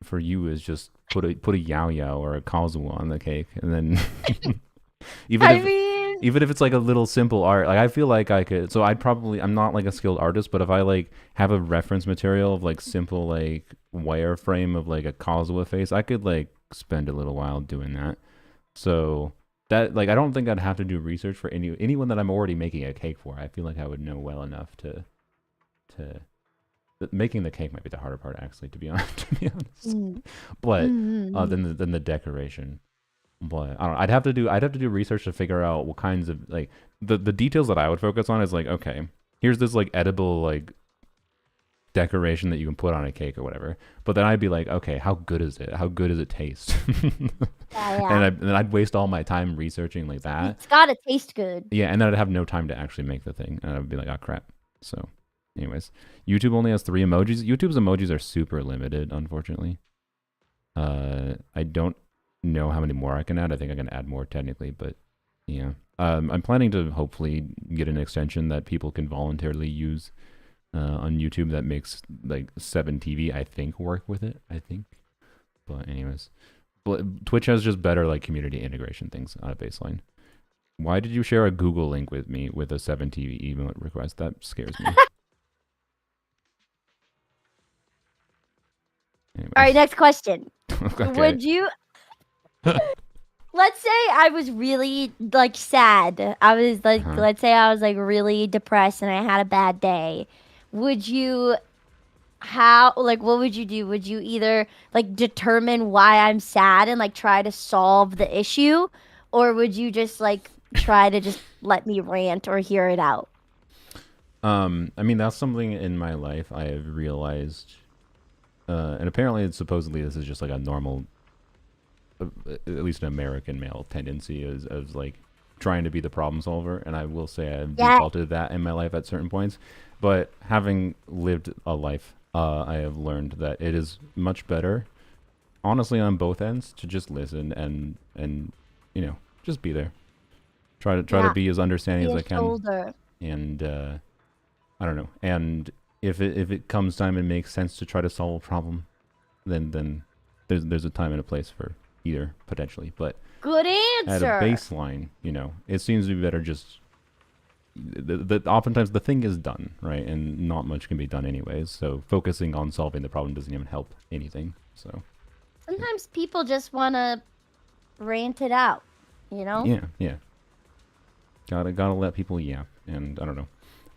for you is just put a Yao Yao or a Kazuo on the cake, and then even if it's like a little simple art, like I feel like I could. So I'm not like a skilled artist, but if I like have a reference material of like simple like wireframe of like a Kazuo face, I could like spend a little while doing that. So that like I don't think I'd have to do research for anyone that I'm already making a cake for. I feel like I would know well enough to making the cake might be the harder part actually, to be honest. But than the decoration. But I don't know. I'd have to do research to figure out what kinds of like the details that I would focus on is like, okay, here's this like edible like decoration that you can put on a cake or whatever. But then I'd be like, okay, how good is it? How good does it taste? Yeah. And I'd waste all my time researching like that. It's gotta taste good. Yeah, and then I'd have no time to actually make the thing, and I'd be like, oh crap. So, anyways, YouTube only has 3 emojis. YouTube's emojis are super limited, unfortunately. I don't know how many more I can add. I think I can add more technically, but yeah. I'm planning to hopefully get an extension that people can voluntarily use on YouTube that makes like 7TV, I think, work with it. I think. But anyways, Twitch has just better like community integration things on a baseline. Why did you share a Google link with me with a 7TV emote request? That scares me. Anyways. All right, next question. Okay. Would you? Let's say I was really like sad. I was like, let's say I was like really depressed and I had a bad day. Would you? What would you do? Would you either like determine why I'm sad and like try to solve the issue, or would you just like try to just let me rant or hear it out? I mean, that's something in my life I have realized, and apparently supposedly this is just like a normal, at least an American male tendency is like trying to be the problem solver, and I will say I've defaulted that in my life at certain points. But having lived a life, I have learned that it is much better, honestly, on both ends, to just listen and just be there. Try to be as understanding as I can. Shoulder. And I don't know. And if it comes time and makes sense to try to solve a problem, then there's a time and a place for either potentially. But good answer. At a baseline, it seems to be better just. Oftentimes the thing is done, right, and not much can be done anyways. So focusing on solving the problem doesn't even help anything. So sometimes people just want to rant it out, Yeah. Gotta let people yap, and I don't know.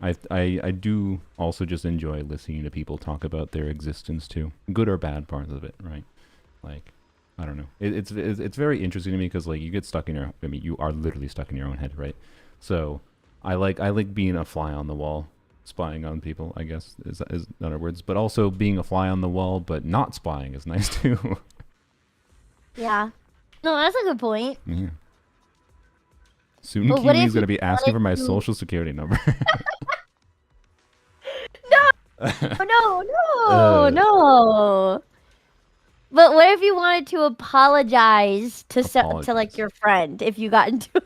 I do also just enjoy listening to people talk about their existence too, good or bad parts of it, right? Like, I don't know. It's very interesting to me because like you get stuck in you are literally stuck in your own head, right? So. I like being a fly on the wall, spying on people, I guess is in other words, but also being a fly on the wall, but not spying is nice too. Yeah. No, that's a good point. Yeah. Soon Kiwi's going to be asking for my social security number. No. But what if you wanted to apologize to like your friend if you got into a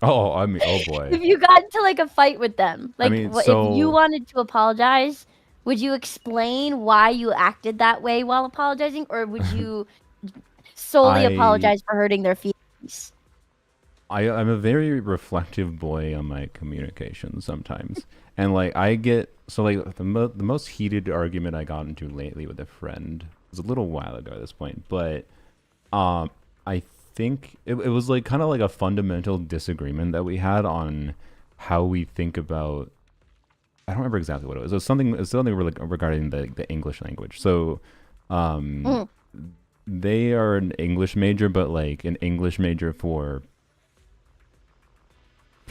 Oh boy. If you got into like a fight with them, like if you wanted to apologize, would you explain why you acted that way while apologizing, or would you solely apologize for hurting their feelings? I'm a very reflective boy on my communication sometimes. And like I get so like the most heated argument I got into lately with a friend was a little while ago at this point, but I think it was like kind of like a fundamental disagreement that we had on how we think about. I don't remember exactly what it was. It was something regarding the English language. So they are an English major, but like an English major for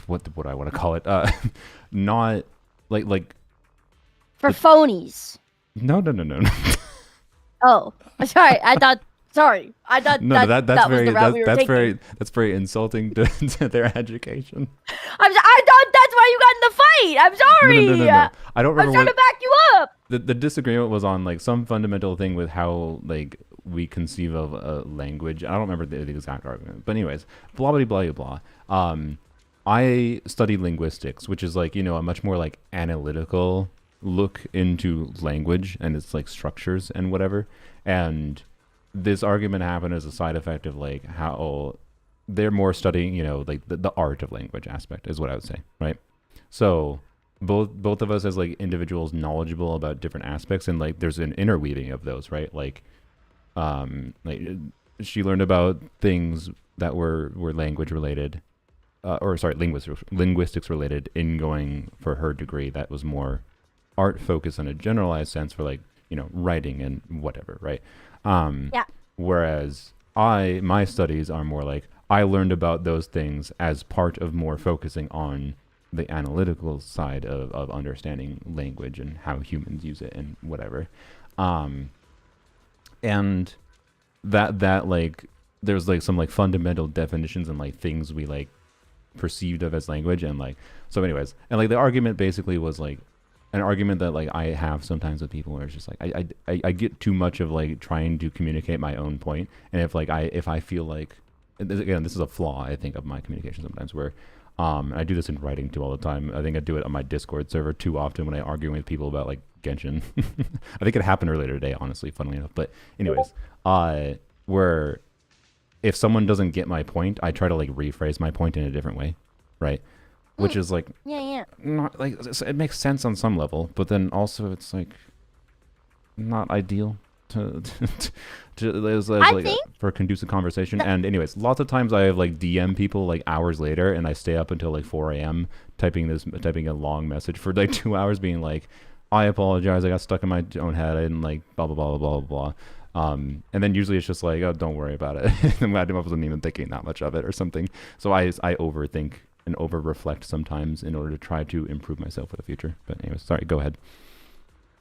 what I want to call it. Not like for phonies. No. Oh, sorry. I thought no, that's that very was the route we were taking. that's very insulting to their education. I thought that's why you got in the fight. I'm sorry. No. I don't remember. I'm trying to back you up. The disagreement was on like some fundamental thing with how like we conceive of a language. I don't remember the exact argument, but anyways, blah blah blah blah blah. I study linguistics, which is like, you know, a much more like analytical look into language and its like structures and whatever. And this argument happened as a side effect of like how they're more studying, you know, like the art of language aspect is what I would say, right? So both of us as like individuals knowledgeable about different aspects, and like there's an interweaving of those, right? Like she learned about things that were language related. Linguistics related in going for her degree that was more art focused in a generalized sense for like, you know, writing and whatever, right? Yeah. Whereas my studies are more like I learned about those things as part of more focusing on the analytical side of understanding language and how humans use it and whatever. And that like there's like some like fundamental definitions and like things we like perceived of as language, and like so anyways, and like the argument basically was like an argument that like I have sometimes with people where it's just like I get too much of like trying to communicate my own point, and if I feel like, again, this is a flaw I think of my communication sometimes, where I do this in writing too all the time. I think I do it on my Discord server too often when I argue with people about like Genshin. I think it happened earlier today, honestly, funnily enough, but anyways, where if someone doesn't get my point, I try to like rephrase my point in a different way, right? Which is like, not like, it makes sense on some level, but then also it's like not ideal to for a conducive conversation. And anyways, lots of times I have like DM people like hours later, and I stay up until like 4 a.m. typing a long message for like 2 hours, being like, I apologize, I got stuck in my own head, I didn't like blah blah blah blah blah blah. And then usually it's just like, oh, don't worry about it. I wasn't even thinking that much of it or something. So I overthink and over reflect sometimes in order to try to improve myself for the future. But anyways, sorry, go ahead.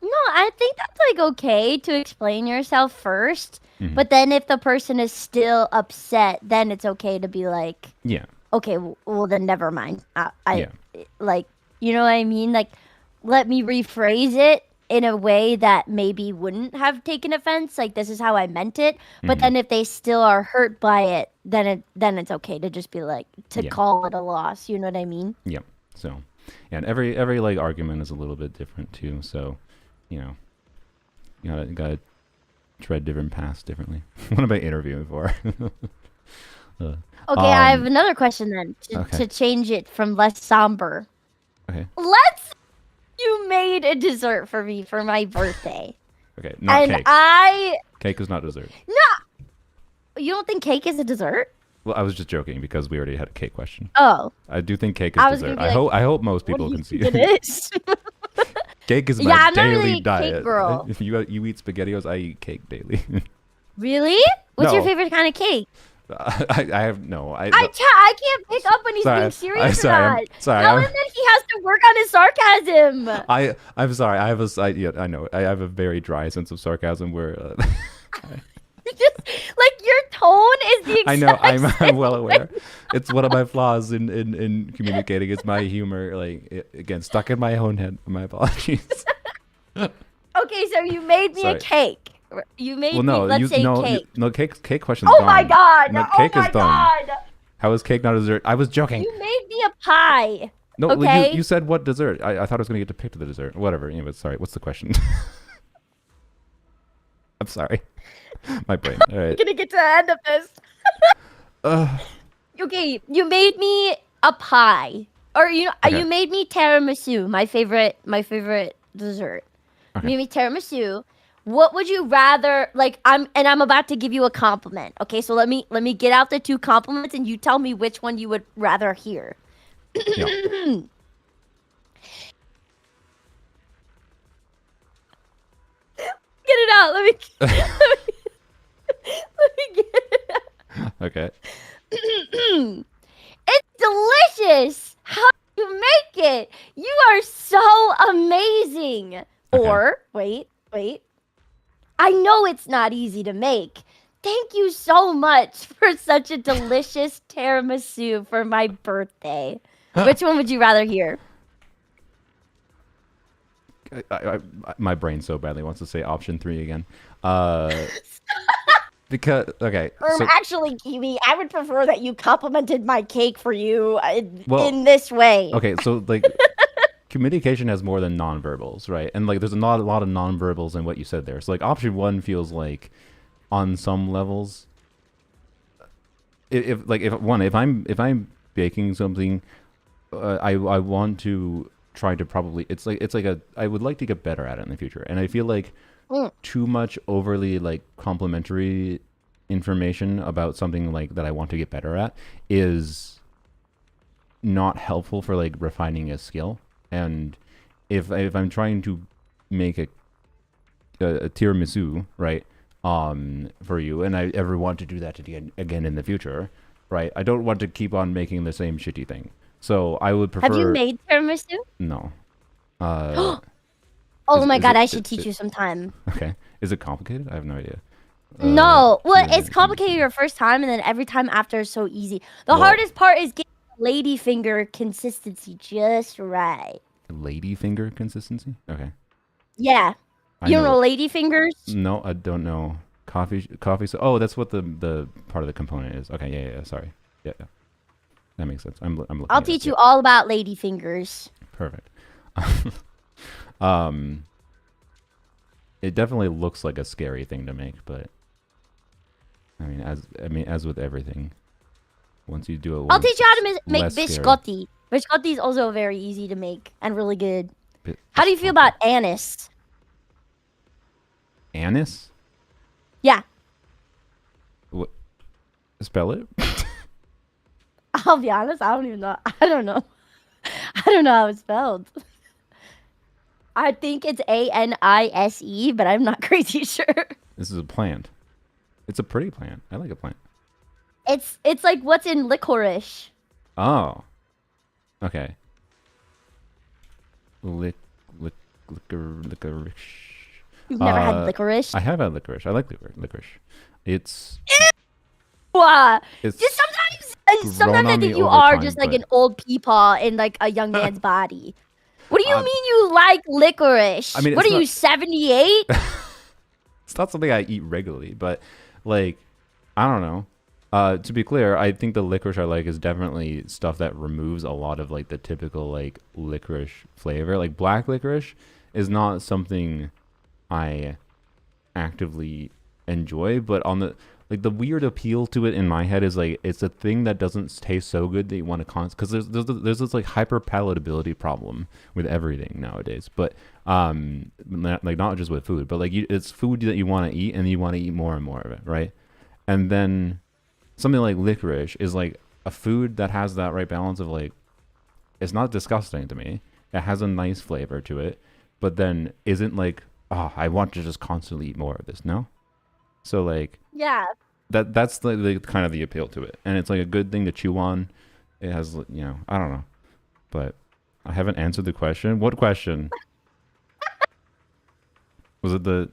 No, I think that's like okay to explain yourself first, but then if the person is still upset, then it's okay to be like, yeah, okay, well then never mind. Like, you know what I mean? Like, let me rephrase it in a way that maybe wouldn't have taken offense. Like, this is how I meant it. But then if they still are hurt by it, then it's okay to just be like, call it a loss. You know what I mean? Yeah. So, yeah, and every like argument is a little bit different too. So, you know, you gotta tread different paths differently. What am I interviewing for? Okay, I have another question then to change it from less somber. Okay. You made a dessert for me for my birthday. Okay, not cake. Cake is not dessert. No, you don't think cake is a dessert? Well, I was just joking because we already had a cake question. Oh. I do think cake is dessert. I hope most people can see it. It is. Cake is my I'm daily not really diet. Cake girl. If you eat SpaghettiOs, I eat cake daily. Really? What's your favorite kind of cake? I have no. I can't pick up when he's being serious or not. Tell him that he has to work on his sarcasm. I'm sorry. I know. I have a very dry sense of sarcasm where. Just like your tone is the exact I know. I'm well aware. It's one of my flaws in communicating. It's my humor. Like again, stuck in my own head. My apologies. Okay, so you made me a cake. You made cake. No, cake question's done. Oh my god! No, cake is done. How is cake not a dessert? I was joking. You made me a pie. No, Okay. you said what dessert? I thought I was gonna get to pick the dessert. Whatever. Anyway, sorry. What's the question? I'm sorry. My brain. All right. I'm gonna get to the end of this. Okay, you made me a pie, or you Okay. made me tiramisu, my favorite dessert. Okay. You made me tiramisu. What would you rather like? I'm about to give you a compliment. Okay, so let me get out the 2 compliments, and you tell me which one you would rather hear. Yeah. Get it out. Let me get it out. Okay. It's delicious. How do you make it? You are so amazing. Okay. Or wait. I know it's not easy to make. Thank you so much for such a delicious tiramisu for my birthday. Which one would you rather hear? My brain so badly wants to say option 3 again. Because okay. So, Actually, Kiwi, I would prefer that you complimented my cake for you Well, in this way. okay, so like communication has more than nonverbals, right? And like there's a lot of nonverbals in what you said there. So like option 1 feels like on some levels if I'm baking something, I want to try to probably I would like to get better at it in the future. And I feel like too much overly like complimentary information about something like that I want to get better at is not helpful for like refining a skill. And if I'm trying to make a tiramisu, right, for you, and I ever want to do that again in the future, right, I don't want to keep on making the same shitty thing. So I would prefer. Have you made tiramisu? No. Oh Is- my is god, it- I should it- teach it- you sometime. Okay. Is it complicated? I have no idea. No, well, it's tiramisu. complicated your first time, and then every time after is so easy. The Well- hardest part is getting the ladyfinger consistency just right. Ladyfinger consistency? Okay. Yeah, I you don't know ladyfingers? No, I don't know. Coffee. Oh, that's what the part of the component is. Okay, yeah. Sorry. Yeah. That makes sense. I'm looking. I'll at it, teach yeah. you all about ladyfingers. Perfect. It definitely looks like a scary thing to make, but I mean, as with everything, once you do it, I'll once, teach you how to it's make less scary. biscotti. Biscotti is also very easy to make and really good. Bi- How do you feel biscotti. about anise? Anise? Yeah, What? Spell it. I'll be honest. I don't even know. I don't know. I don't know how it's spelled. I think it's Anise, but I'm not crazy sure. This is a plant. It's a pretty plant. I like a plant. It's like what's in licorice. Oh. Okay. Licorice. You've never had licorice? I have had licorice. I like licorice. It's Wow. it's Just sometimes grown I on think me you over are time, just like but- an old peepaw in like a young man's body. What do you mean you like licorice? I mean, what it's are you, not- 78? it's not something I eat regularly, but like I don't know. To be clear, I think the licorice I like is definitely stuff that removes a lot of like the typical like licorice flavor. Like black licorice is not something I actively enjoy, but on the like the weird appeal to it in my head is like it's a thing that doesn't taste so good that you want to because there's this like hyper palatability problem with everything nowadays. But like not just with food, but like it's food that you want to eat and you want to eat more and more of it, right? And then something like licorice is like a food that has that right balance of like it's not disgusting to me. It has a nice flavor to it, but then isn't like I want to just constantly eat more of this. No, so like Yeah. that's the kind of the appeal to it, and it's like a good thing to chew on. It has I don't know, but I haven't answered the question. What question? Was it the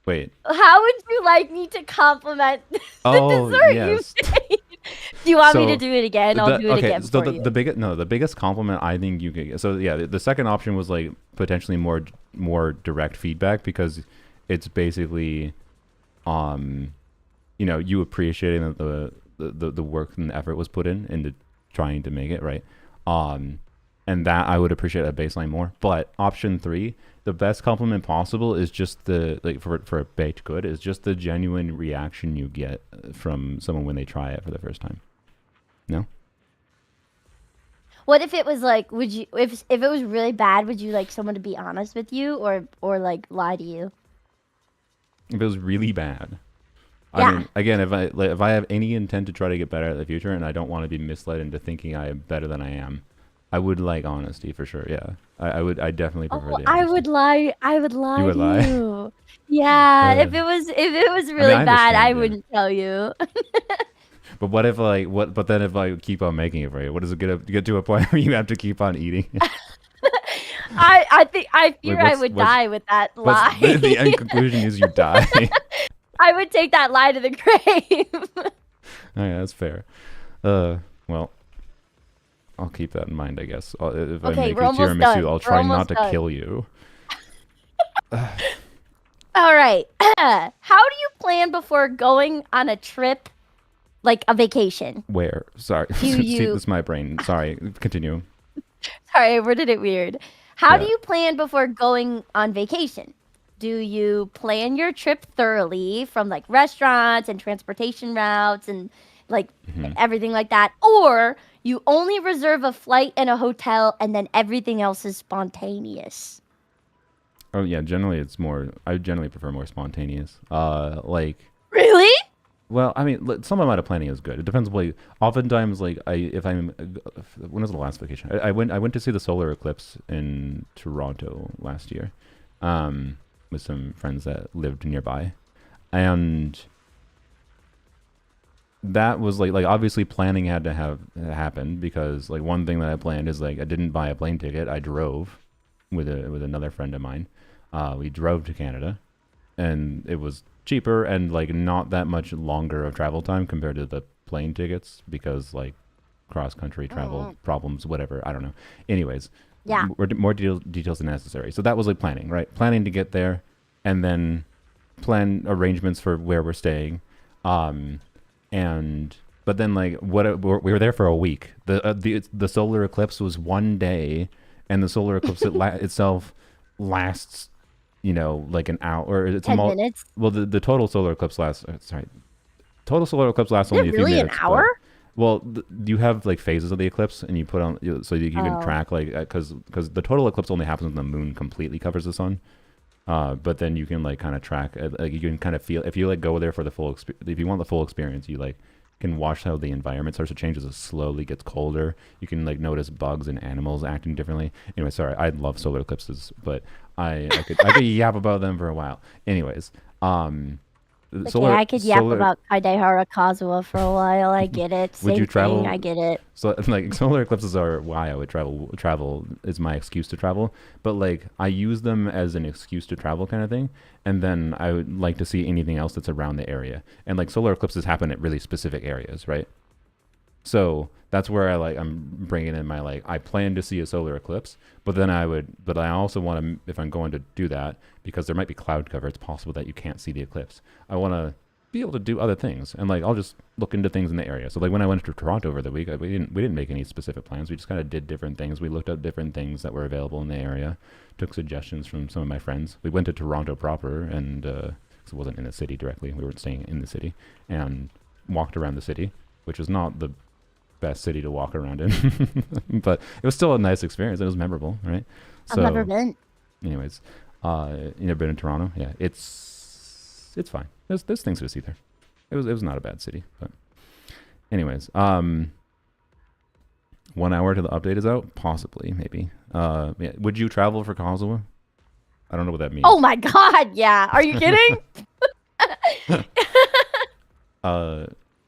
wait? How would you like me to compliment the Oh dessert yes. you made? Do you want me to So, do it again? I'll do it again so for you. the biggest compliment I think you could get. So yeah, the second option was like potentially more direct feedback because it's basically, you appreciating that the work and the effort was put into trying to make it right. and that I would appreciate a baseline more. But option 3, the best compliment possible is just the like for a baked good is just the genuine reaction you get from someone when they try it for the first time. No. What if it was like, would you, if it was really bad, would you like someone to be honest with you or like lie to you? If it was really bad. Yeah. I mean, again, if I have any intent to try to get better at the future and I don't want to be misled into thinking I am better than I am, I would like honesty for sure. Yeah. I definitely prefer the honesty. I would lie You would to lie? you. Yeah, if it was really I bad, I understand, yeah. wouldn't tell you. But what if but then if I keep on making it for you, what does it get to a point where you have to keep on eating? I fear I would what's- die with that lie. the end conclusion is you die. I would take that lie to the grave. Oh, yeah, that's fair. Well, I'll keep that in mind, I guess. If I Okay, make we're you almost tiramisu, done. I'll We're try not almost to done. kill you. All right. How do you plan before going on a trip, like a vacation? Where? Sorry. Do See, you- this is my brain. Sorry. Continue. Sorry, I worded it weird. How do Yeah. you plan before going on vacation? Do you plan your trip thoroughly from like restaurants and transportation routes and like everything like that? Or you only reserve a flight and a hotel and then everything else is spontaneous? Oh, yeah. Generally, I generally prefer more spontaneous. Like, Really? well, I mean, some amount of planning is good. It depends. Like, oftentimes, like, when was the last vacation? I went to see the solar eclipse in Toronto last year, with some friends that lived nearby, and that was like obviously planning had to happen because like one thing that I planned is like I didn't buy a plane ticket. I drove with another friend of mine. We drove to Canada, and it was cheaper and like not that much longer of travel time compared to the plane tickets because like cross country travel problems, whatever, I don't know. Anyways, Yeah. more details than necessary. So that was like planning, right? Planning to get there, and then plan arrangements for where we're staying, but then like we were there for a week. The solar eclipse was one day, and the solar eclipse itself lasts, like an hour. Or it's 10 minutes? Well, the total solar eclipse lasts. Total solar eclipse lasts only a few really minutes. an hour? Well, you have like phases of the eclipse, and you put on so you can track like because the total eclipse only happens when the moon completely covers the sun. But then you can like kind of track, like you can kind of feel if you like go there for the full if you want the full experience, you like can watch how the environment starts to change as it slowly gets colder. You can like notice bugs and animals acting differently. Anyway, sorry, I love solar eclipses, but I could yap about them for a while. Anyways, I could yap about Kaidehara Kazuha for a while. I get it. Would Same you travel? thing, I get it. So like solar eclipses are why I would travel. Travel is my excuse to travel, but like I use them as an excuse to travel kind of thing, and then I would like to see anything else that's around the area. And like solar eclipses happen at really specific areas, right? So that's where I'm bringing in my I plan to see a solar eclipse, but I also want to, if I'm going to do that, because there might be cloud cover, it's possible that you can't see the eclipse. I want to be able to do other things, and I'll just look into things in the area. So when I went to Toronto over the week, we didn't make any specific plans. We just kind of did different things. We looked up different things that were available in the area, took suggestions from some of my friends. We went to Toronto proper, and 'cause it wasn't in the city directly. We weren't staying in the city, and walked around the city, which is not the best city to walk around in, but it was still a nice experience. It was memorable, right? I've never been. Anyways, you never been in Toronto? Yeah, it's fine. There's things to see there. It was not a bad city, but anyways, 1 hour till the update is out, possibly, maybe. Yeah. Would you travel for Kazuha? I don't know what that means. Oh my god, yeah. Are you kidding?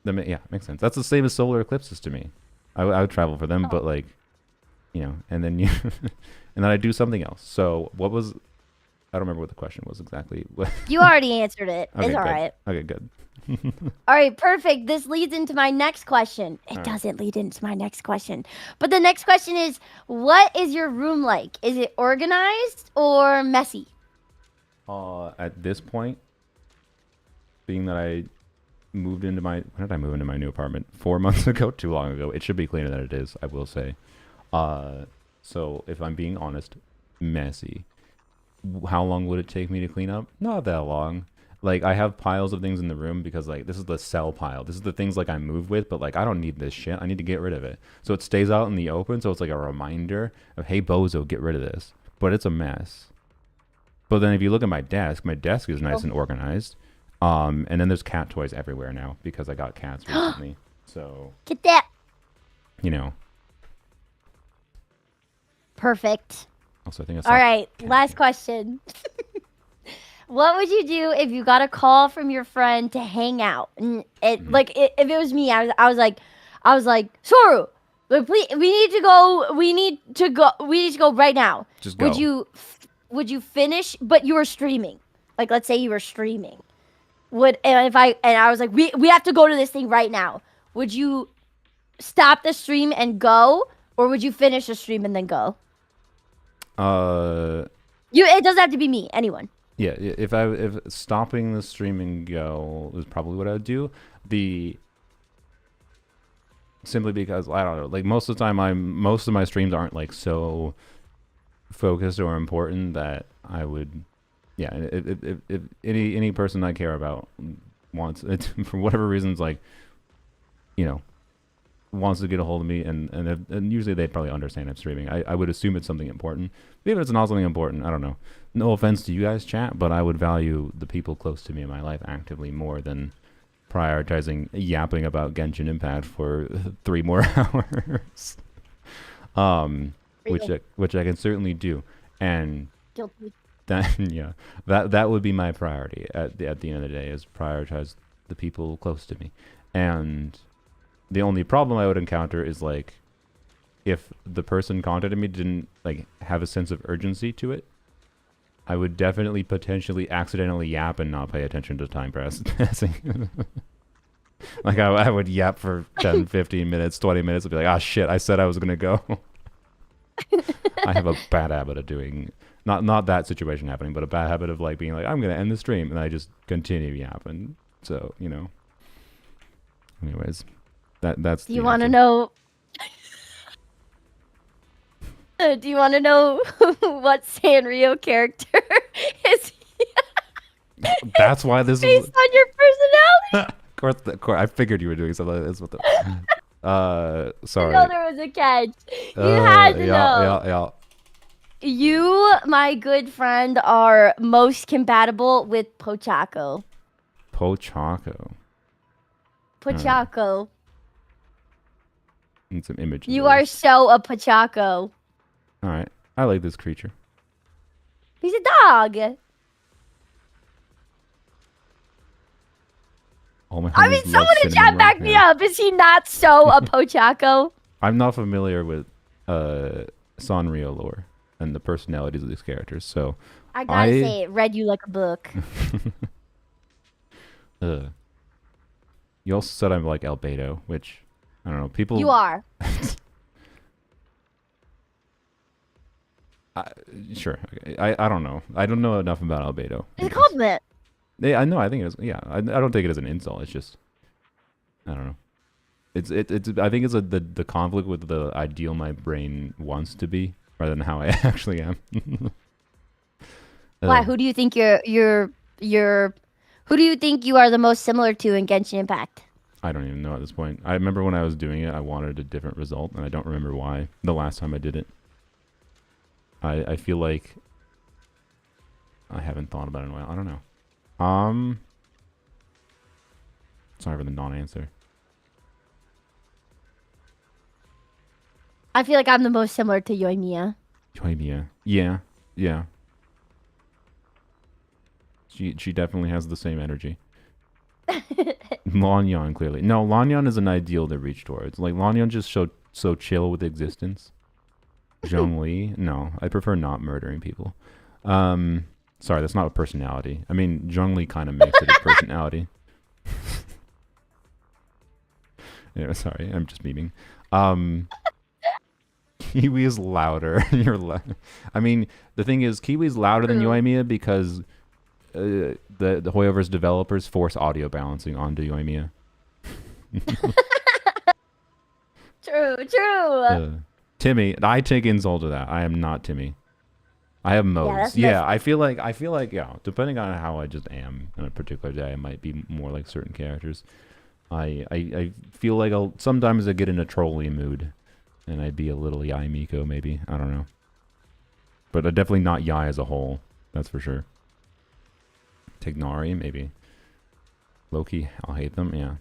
Yeah, makes sense. That's the same as solar eclipses to me. I would travel for them, but and then and then I do something else. So what was? I don't remember what the question was exactly. You already answered it. Okay, It's all good. right. Okay, good. All right, perfect. This leads into my next question. It doesn't lead into my next question. But the next question is, what is your room like? Is it organized or messy? At this point, being that I moved into when did I move into my new apartment? 4 months ago, too long ago. It should be cleaner than it is, I will say. So if I'm being honest, messy. How long would it take me to clean up? Not that long. Like, I have piles of things in the room because, like, this is the sell pile. This is the things, like, I move with, but, like, I don't need this shit. I need to get rid of it. So it stays out in the open, so it's like a reminder of, hey, bozo, get rid of this. But it's a mess. But then if you look at my desk is nice and organized. And then there's cat toys everywhere now because I got cats recently. So, Get that. you know. Perfect. Also, I think All right, last question. What would you do if you got a call from your friend to hang out? And if it was me, I was like, Soru, please, we need to go right now. Just go. Would you finish? But you were streaming. Like, let's say you were streaming. I was like, we have to go to this thing right now. Would you stop the stream and go, or would you finish the stream and then go? It doesn't have to be me. Anyone. Yeah, if stopping the stream and go is probably what I would do. Simply because I don't know, like most of the time most of my streams aren't like so focused or important that I would, yeah. If any person I care about wants it for whatever reasons, like, you know, wants to get a hold of me, and usually they probably understand I'm streaming. I would assume it's something important. Even if it's not something important, I don't know. No offense to you guys, chat, but I would value the people close to me in my life actively more than prioritizing yapping about Genshin Impact for 3 more hours. Which I can certainly do, and Guilty. that would be my priority at the end of the day, is prioritize the people close to me. And the only problem I would encounter is, like, if the person contacted me didn't, like, have a sense of urgency to it, I would definitely potentially accidentally yap and not pay attention to time passing. Like, I would yap for 10, 15 minutes, 20 minutes, and be like, ah, shit, I said I was going to go. I have a bad habit of doing, not that situation happening, but a bad habit of, like, being like, I'm going to end the stream, and I just continue yapping. So, you know. Anyways, that's Do you want to know? Do you want to know what Sanrio character is? That's why this based is on your personality. of course, I figured you were doing something like this with the. Sorry. I know there was a catch. You had to know. Yeah. You, my good friend, are most compatible with Pochaco. Pochaco. Pochaco. Need some images. You are so a Pochaco. All right. I like this creature. He's a dog. I mean, someone in chat back me up. Is he not so a Pochaco? I'm not familiar with Sanrio lore and the personalities of these characters, so I gotta say, it read you like a book. You also said I'm like Albedo, which I don't know. People. You are. Sure. Okay. I don't know. I don't know enough about Albedo. It's a compliment. Yeah, I know. I think it's, yeah. I don't take it as an insult. It's just, I don't know. It's I think it's the conflict with the ideal my brain wants to be rather than how I actually am. Why? Who do you think who do you think you are the most similar to in Genshin Impact? I don't even know at this point. I remember when I was doing it, I wanted a different result, and I don't remember why the last time I did it. I feel like I haven't thought about it in a while. I don't know. Sorry for the non-answer. I feel like I'm the most similar to Yoimiya. Yoimiya. Yeah. She definitely has the same energy. Lanyan, clearly. No, Lanyan is an ideal to reach towards. Like, Lanyan just so chill with existence. Zhongli, no. I prefer not murdering people. Sorry, that's not a personality. I mean, Zhongli kind of makes it a personality. Yeah, sorry, I'm just memeing. Kiwi is louder. I mean, the thing is, Kiwi's louder than Yoimiya because the Hoyoverse developers force audio balancing onto Yoimiya. True. Timmy. I take insult to that. I am not Timmy. I have modes. Yeah, I feel like yeah, depending on how I just am on a particular day, I might be more like certain characters. I feel like sometimes I get in a trolly mood, and I'd be a little Yai Miko maybe. I don't know, but definitely not Yai as a whole. That's for sure. Tignari maybe. Loki, I'll hate them. Yeah.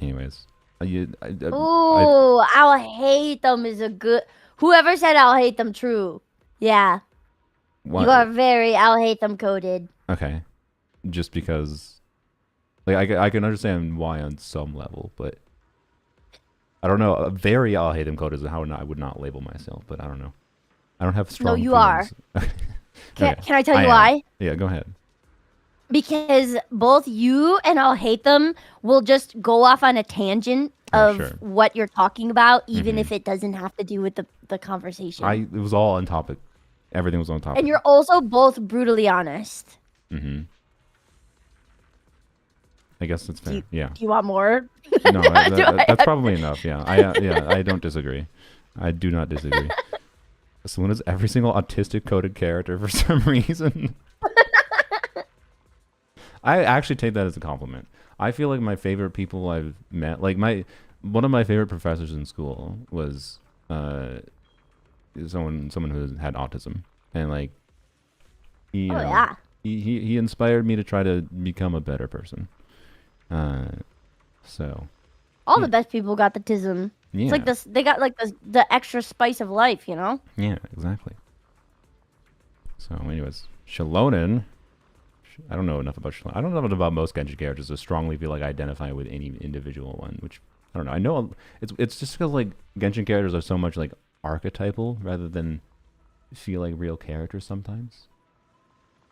Anyways, I'll hate them is a good. Whoever said I'll hate them, true. Yeah. What? You are very I'll hate them coded. Okay. Just because, like, I can understand why on some level, but I don't know. Very I'll hate them coded is how I would not label myself, but I don't know. I don't have strong. No, you feelings. are. Okay. Can I tell you why? Yeah, go ahead. Because both you and I'll hate them will just go off on a tangent of what you're talking about, even if it doesn't have to do with the conversation. It was all on topic. Everything was on topic. And you're also both brutally honest. I guess that's fair. Do you want more? No, that's probably enough. Yeah, I don't disagree. I do not disagree. Selena's every single autistic coded character for some reason. I actually take that as a compliment. I feel like my favorite people I've met, like one of my favorite professors in school was someone who had autism, and like he inspired me to try to become a better person. So all the best people got the tism. Yeah. It's like this. They got like the extra spice of life, you know? Yeah, exactly. So, anyways, Shalonen. I don't know enough about Shalonen. I don't know enough about most Genshin characters to strongly feel like I identify with any individual one. Which I don't know. I know it's just because like Genshin characters are so much like archetypal rather than feel like real characters sometimes.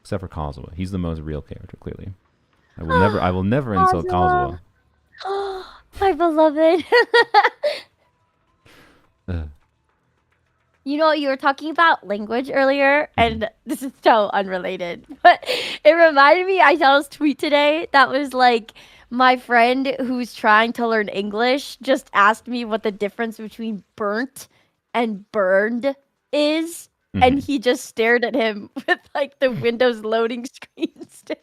Except for Kazuha, he's the most real character. Clearly, I will never insult Kazuha. My beloved. You know, you were talking about language earlier, and this is so unrelated, but it reminded me, I saw this tweet today that was like, my friend who's trying to learn English just asked me what the difference between burnt and burned is, and he just stared at him with like the Windows loading screen stare.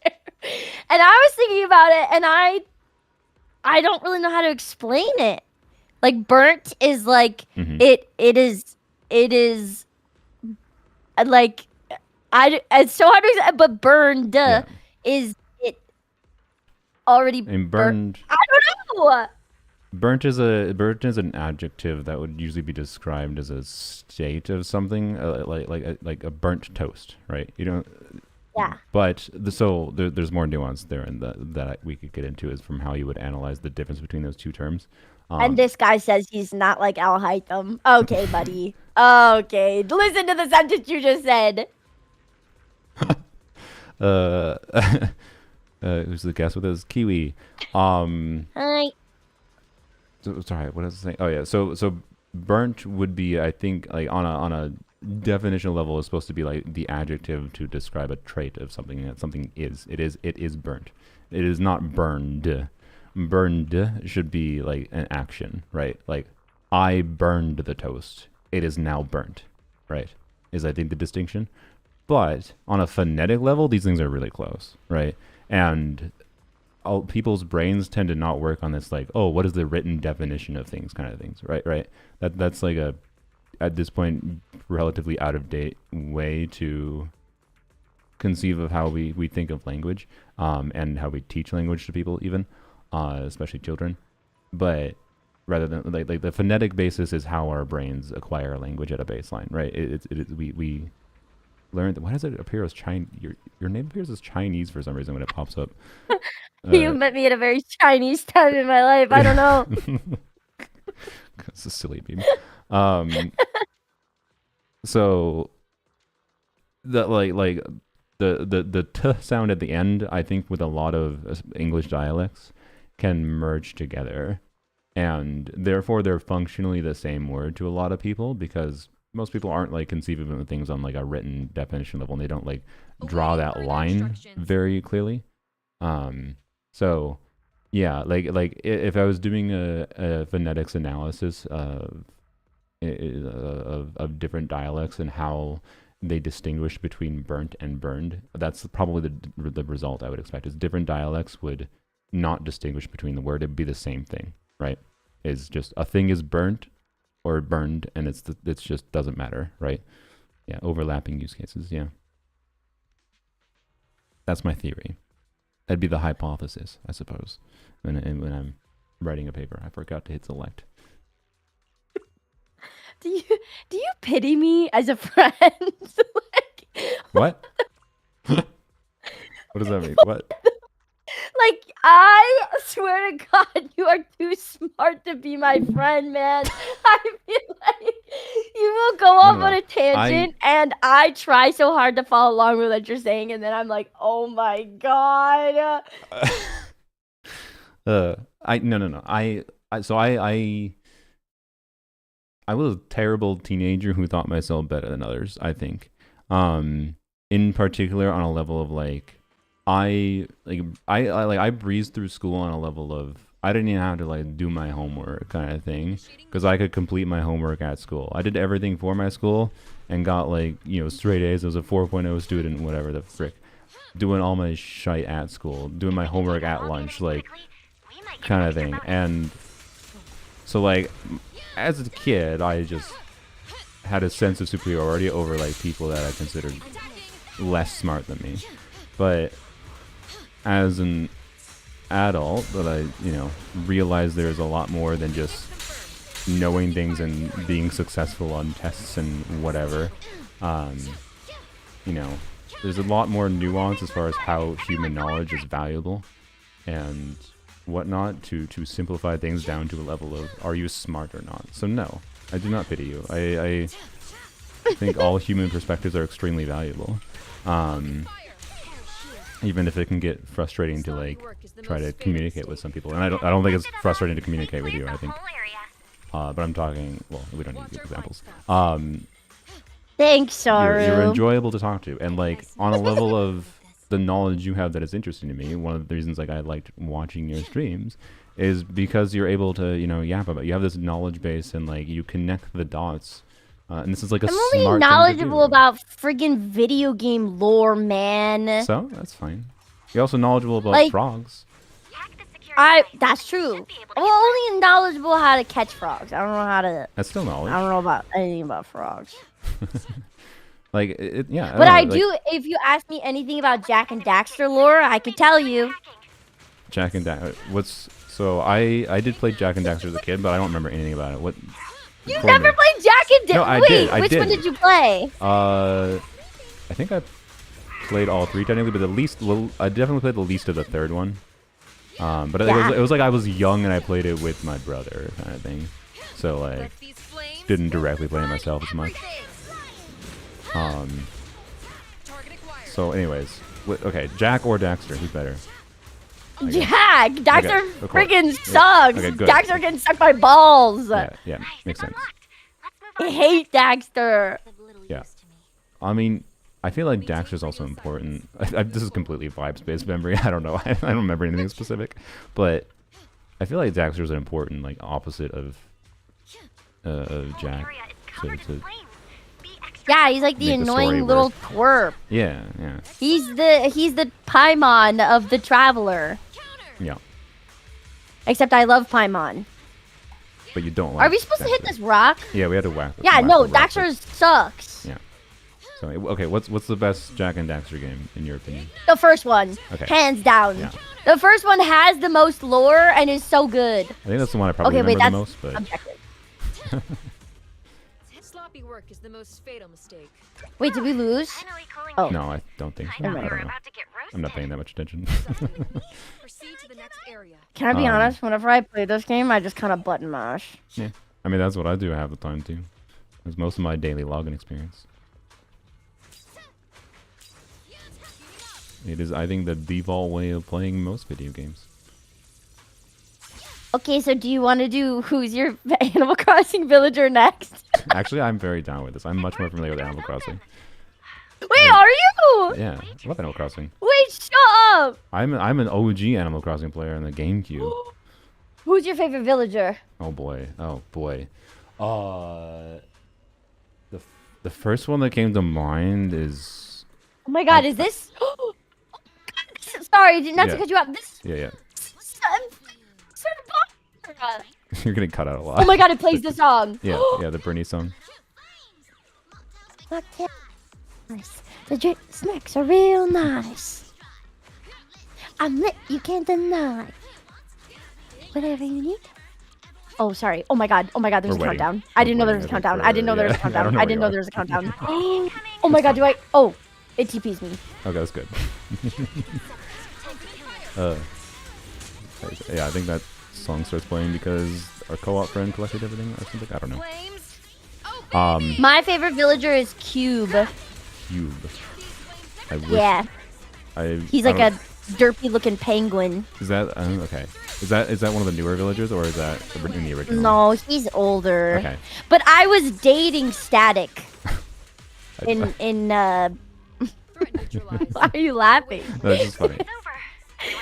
And I was thinking about it, and I don't really know how to explain it. Like burnt is like it is like it's so hard to say, but burned is it already burned. I don't know. Burnt is an adjective that would usually be described as a state of something, like a burnt toast, right? You know. Yeah. But there's more nuance there, and that we could get into is from how you would analyze the difference between those two terms. And this guy says he's not like Al Haytham. Okay, buddy. Okay, listen to the sentence you just said. Who's the guest with us? Kiwi. Hi. Sorry, what was I saying? Oh yeah, so burnt would be, I think, like on a definitional level, is supposed to be like the adjective to describe a trait of something that something is. It is burnt. It is not burned. Burned should be like an action, right? Like I burned the toast. It is now burnt, right? Is I think the distinction. But on a phonetic level, these things are really close, right? And people's brains tend to not work on this like, oh, what is the written definition of things kind of things, right? That's like a, at this point, relatively out of date way to conceive of how we think of language, and how we teach language to people even. Especially children, but rather than like the phonetic basis is how our brains acquire a language at a baseline, right? We learn that. Why does it appear as Chinese? Your name appears as Chinese for some reason when it pops up. You met me at a very Chinese time in my life. I don't know. It's a silly meme. So that like the t sound at the end, I think with a lot of English dialects, can merge together, and therefore they're functionally the same word to a lot of people, because most people aren't like conceiving of things on like a written definition level, and they don't like draw that line very clearly. So yeah, like if I was doing a phonetics analysis of of different dialects and how they distinguish between burnt and burned. That's probably the result I would expect. Is different dialects would not distinguish between the word. It'd be the same thing, right? Is just a thing is burnt or burned, and it's just doesn't matter, right? Yeah, overlapping use cases. Yeah, that's my theory. That'd be the hypothesis, I suppose. When I'm writing a paper, I forgot to hit select. Do you pity me as a friend? What? What does that mean? What? Like, I swear to God, you are too smart to be my friend, man. I feel like you will go off on a tangent, and I try so hard to follow along with what you're saying, and then I'm like, oh my God. No. I was a terrible teenager who thought myself better than others, I think. In particular on a level of like I breezed through school on a level of I didn't even have to like do my homework kind of thing because I could complete my homework at school. I did everything for my school and got like, straight A's. I was a 4.0 student, whatever the frick. Doing all my shite at school, doing my homework at lunch, like kind of thing. And so like as a kid, I just had a sense of superiority over like people that I considered less smart than me. But as an adult, that I realized there's a lot more than just knowing things and being successful on tests and whatever. There's a lot more nuance as far as how human knowledge is valuable and whatnot to simplify things down to a level of are you smart or not. So no, I do not pity you. I think all human perspectives are extremely valuable, even if it can get frustrating to like try to communicate with some people. And I don't think it's frustrating to communicate with you. I think, but I'm talking. Well, we don't need to give examples. Thanks, Saru. You're enjoyable to talk to, and like on a level of the knowledge you have that is interesting to me. One of the reasons like I liked watching your streams is because you're able to yap about. You have this knowledge base and like you connect the dots. And this is like a smart thing to do. I'm only knowledgeable about friggin' video game lore, man. So that's fine. You're also knowledgeable about like, frogs. That's true. I'm only knowledgeable how to catch frogs. I don't know how to. That's still knowledge. I don't know about anything about frogs. Like yeah. But I do. If you ask me anything about Jack and Daxter lore, I could tell you. Jack and Daxter. So I did play Jack and Daxter as a kid, but I don't remember anything about it. What? You never played Jack and Daxter? No, I Wait, did. Which one did you play? I think I played all three technically, but I definitely played the least of the third one. But it was like I was young and I played it with my brother kind of thing, so like didn't directly play it myself as much. So anyways, okay, Jack or Daxter, who's better? Jack! Daxter okay, friggin' sucks! Okay, good. Daxter can suck my balls! Yeah, makes sense. I hate Daxter! Yeah. I mean, I feel like Daxter's also important. This is completely vibes-based memory. I don't know. I don't remember anything specific. But I feel like Daxter's an important, like, opposite of Jack. Yeah, he's like the annoying little twerp. Yeah. He's the Paimon of the Traveler. Yeah. Except I love Paimon. But you don't like Are we supposed to hit this rock? Yeah, we had to whack this. Yeah, no, Daxter sucks. Yeah. So, okay, what's the best Jack and Daxter game, in your opinion? The first one. Okay. Hands down. Yeah. The first one has the most lore and is so good. I think that's the one I probably remember the most, but... objective. Sloppy work is the most fatal mistake. Wait, did we lose? Oh. No, I don't think so. I don't know. About to get I'm not paying that much attention. Proceed to the next area. Can I be honest? Whenever I play this game, I just kind of button mash. Yeah. I mean, that's what I do half the time, too. That's most of my daily login experience. It is, I think, the default way of playing most video games. Okay, so do you want to do who's your Animal Crossing villager next? Actually, I'm very down with this. I'm much more familiar with Animal Crossing. Wait, are you? Yeah, I love Animal Crossing. Wait, shut up! I'm an OG Animal Crossing player on the GameCube. Who's your favorite villager? Oh boy. The the first one that came to mind is. Oh my god, is this? Sorry, not to Yeah. cut you off. This. Yeah. Oh You're getting cut out a lot. my god, it plays the song. Yeah, the Britney song. Nice. The snacks are real nice. I'm lit, you can't deny. Whatever you need. Oh, sorry. Oh my god, there's a waiting. countdown. I didn't know there was a waiting, I think, countdown. for- I didn't know there was a yeah, I countdown. don't know I where didn't you know are. there was a countdown. Oh my god, do I? Oh, it TPs me. Okay, that's good. Yeah, I think that song starts playing because our co-op friend collected everything or something. I don't know. Flames. My favorite villager is Cube. Cube. I wish, Yeah, he's I like a don't- derpy looking penguin. Is that okay? Is that one of the newer villagers or is that in the original? No, he's older. Okay. But I was dating Static I- in Threat neutralized. Why are you laughing? That's just funny.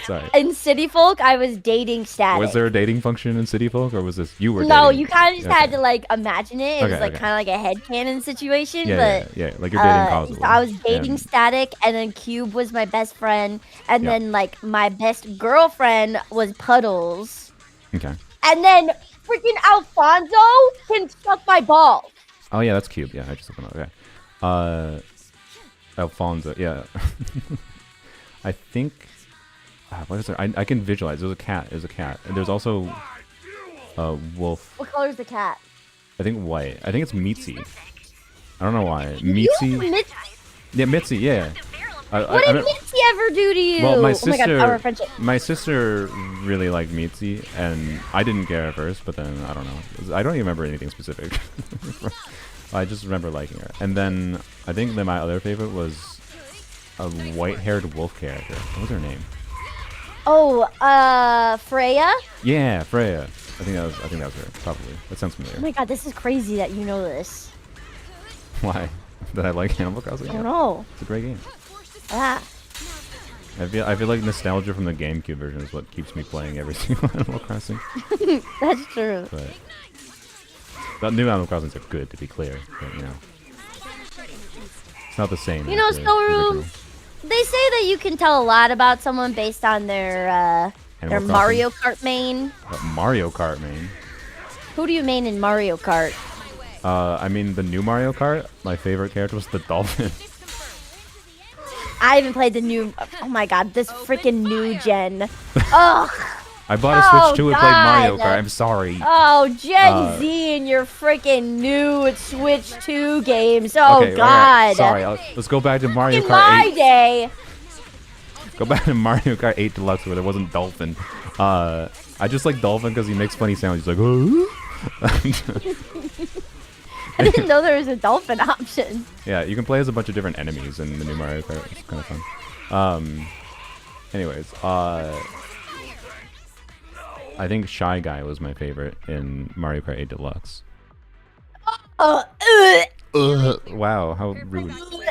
Sorry. In City Folk, I was dating Static. Was there a dating function in City Folk or was this you were No, dating? you kind of just Okay. had to like imagine it. It was Okay, like okay. kind of like a headcanon situation, Yeah, but yeah, like you're dating so Cosmo. I was dating and- Static, and then Cube was my best friend, and Yeah. then like my best girlfriend was Puddles, Okay. and then freaking Alfonso can suck my ball. Oh yeah, that's Cube. Yeah, I just looked it up. Okay. Alfonso. Yeah. I think. What is there? I can visualize. There's a cat. There's a cat, and there's also a wolf. What color is the cat? I think white. I think it's Mitzi. I don't know why. You Mitzi. Mitzi. Yeah, Mitzi. Yeah. What did Mitzi ever do to you? Well, my Oh my god, sister. our friendship. My sister really liked Mitzi, and I didn't care at first, but then I don't know. I don't even remember anything specific. I just remember liking her, and then I think that my other favorite was a white-haired wolf character. What was her name? Oh, Freya? Yeah, Freya. I think that was her. Probably. That sounds Oh familiar. my god, this is crazy that you know this. Why? Did I like Animal Crossing? I don't know. It's a great game. Ah. I feel like nostalgia from the GameCube version is what keeps me playing every single Animal Crossing. That's true. But the new Animal Crossings are good, to be clear. But you know, it's not the same. You know, as the Snowroom, original. they say that you can tell a lot about someone based on their Crossing? Mario Kart main. Mario Kart, man. Who do you main in Mario Kart? I mean, the new Mario Kart, my favorite character was the dolphin. I haven't played the new. Oh my god, this freaking new gen. Ugh. I bought a Oh, Switch 2 and played Mario God. Kart. I'm sorry. Oh, Gen Z Uh, and your freaking new Switch 2 games. Oh okay, god. sorry. Let's go back to Mario In Kart my 8. day. Go back to Mario Kart 8 Deluxe where there wasn't Dolphin. I just like Dolphin because he makes funny sounds. He's like, I didn't know there was a dolphin option. yeah, you can play as a bunch of different enemies in the new Mario Kart. It's kind of fun. Anyways, I think Shy Guy was my favorite in Mario Kart 8 Deluxe. Ugh. Wow, how rude. We won.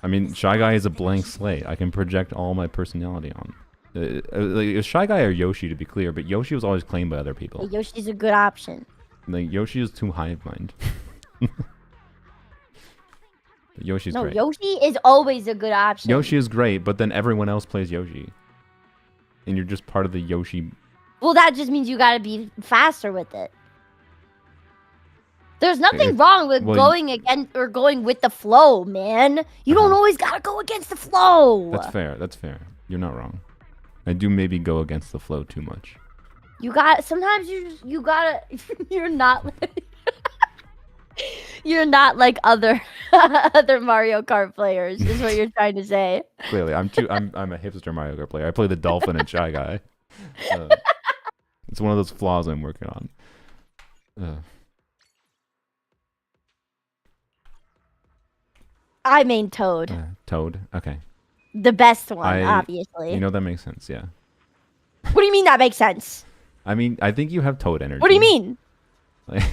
I mean, Shy Guy is a blank slate. I can project all my personality on. Like, it was Shy Guy or Yoshi, to be clear, but Yoshi was always claimed by other people. Yoshi's a good option. Like, Yoshi is too hive mind. Yoshi's No, great. Yoshi is always a good option. Yoshi is great, but then everyone else plays Yoshi. And you're just part of the Yoshi. Well, that just means you gotta be faster with it. There's nothing If- wrong with well, going against or going with the flow, man. You don't always gotta go against the flow. That's fair. That's fair. You're not wrong. I do maybe go against the flow too much. You got sometimes you gotta. You're not. You're not like other other Mario Kart players. Is what you're trying to say. Clearly, I'm a hipster Mario Kart player. I play the Dolphin and Shy Guy. It's one of those flaws I'm working on. I main Toad, Toad. Okay. the best one, I- obviously. You know that makes sense. Yeah. What do you mean that makes sense? I mean, I think you have Toad energy. What do you mean? Like,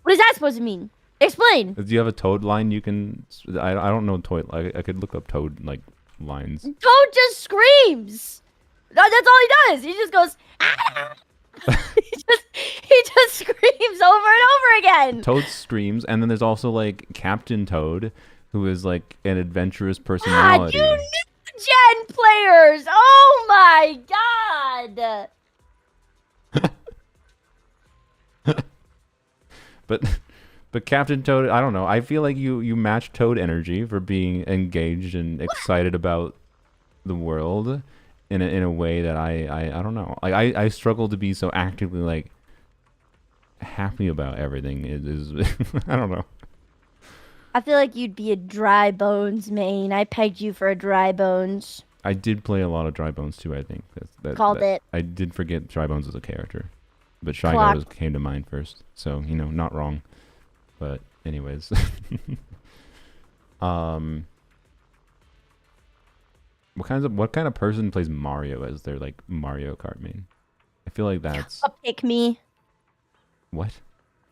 What is that supposed to mean? Explain. do you have a Toad line you can? I don't know Toad. I could look up Toad like lines. Toad just screams. That's all he does. He just goes. "Ah!" he just screams over and over again. Toad screams, and then there's also like Captain Toad, who is like an adventurous God, personality. you new gen players! Oh my god! But Captain Toad, I don't know. I feel like you match Toad energy for being engaged and excited about the world in a way that I don't know. Like I struggle to be so actively like happy about everything. It is I don't know. I feel like you'd be a Dry Bones main. I pegged you for a Dry Bones. I did play a lot of Dry Bones too, I think. Called it. I did forget Dry Bones as a character. But Shy Clock. Guy came to mind first. So, not wrong. But anyways. What kind of person plays Mario as their like Mario Kart main? I feel like that's A pick me. what?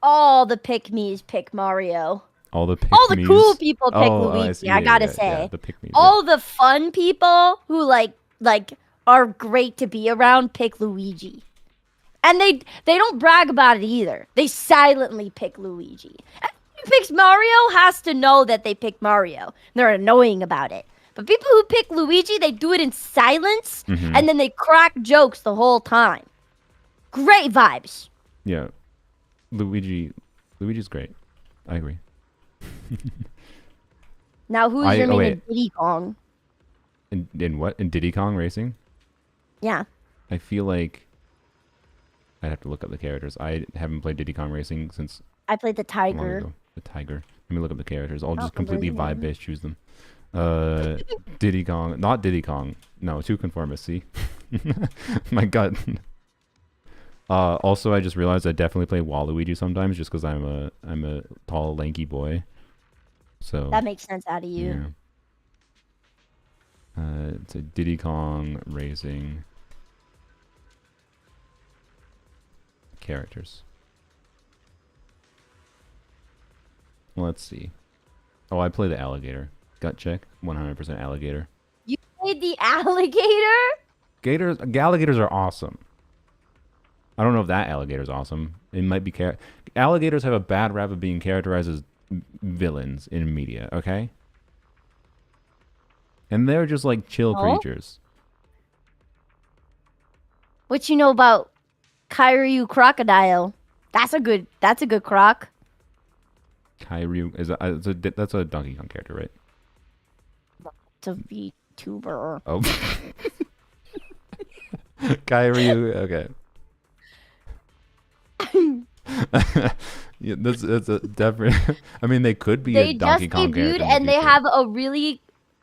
All the pick me's pick Mario. All the All the cool people pick I Luigi. see. I gotta Yeah, say, the pick-me's, all the fun people who like are great to be around pick Luigi, and they don't brag about it either. They silently pick Luigi. Anyone who picks Mario has to know that they pick Mario. They're annoying about it. But people who pick Luigi, they do it in silence, and then they crack jokes the whole time. Great vibes. Yeah. Luigi's great. I agree. Now, who's your main wait. in Diddy Kong? In what? In Diddy Kong Racing? Yeah. I feel like I'd have to look up the characters. I haven't played Diddy Kong Racing since I played the a long Tiger. ago. The Tiger. Let me look up the characters. I'll just the completely version. vibe-based choose them. Diddy Kong. Not Diddy Kong. No, too conformist, see? My gut. Also, I just realized I definitely play Waluigi sometimes just because I'm a tall, lanky boy. So That makes sense out of you. yeah. It's a Diddy Kong Racing characters. Let's see. Oh, I play the alligator. Gut check. 100% alligator. You played the alligator? Alligators are awesome. I don't know if that alligator's awesome. It might be alligators have a bad rap of being characterized as villains in media, okay? And they're just like chill creatures. What you know about Kyryu Crocodile? That's a good croc. Kyryu that's a Donkey Kong character, right? It's a VTuber. Oh. Kyryu, okay. Yeah, that's a different. I mean, they could be They a Donkey just Kong character. debuted and they have a really,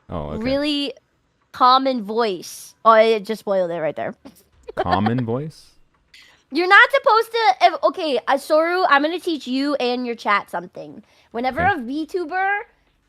really common voice. Oh, I just spoiled it right there. Common voice? You're not supposed to. Okay, Soru, I'm gonna teach you and your chat something. Whenever a VTuber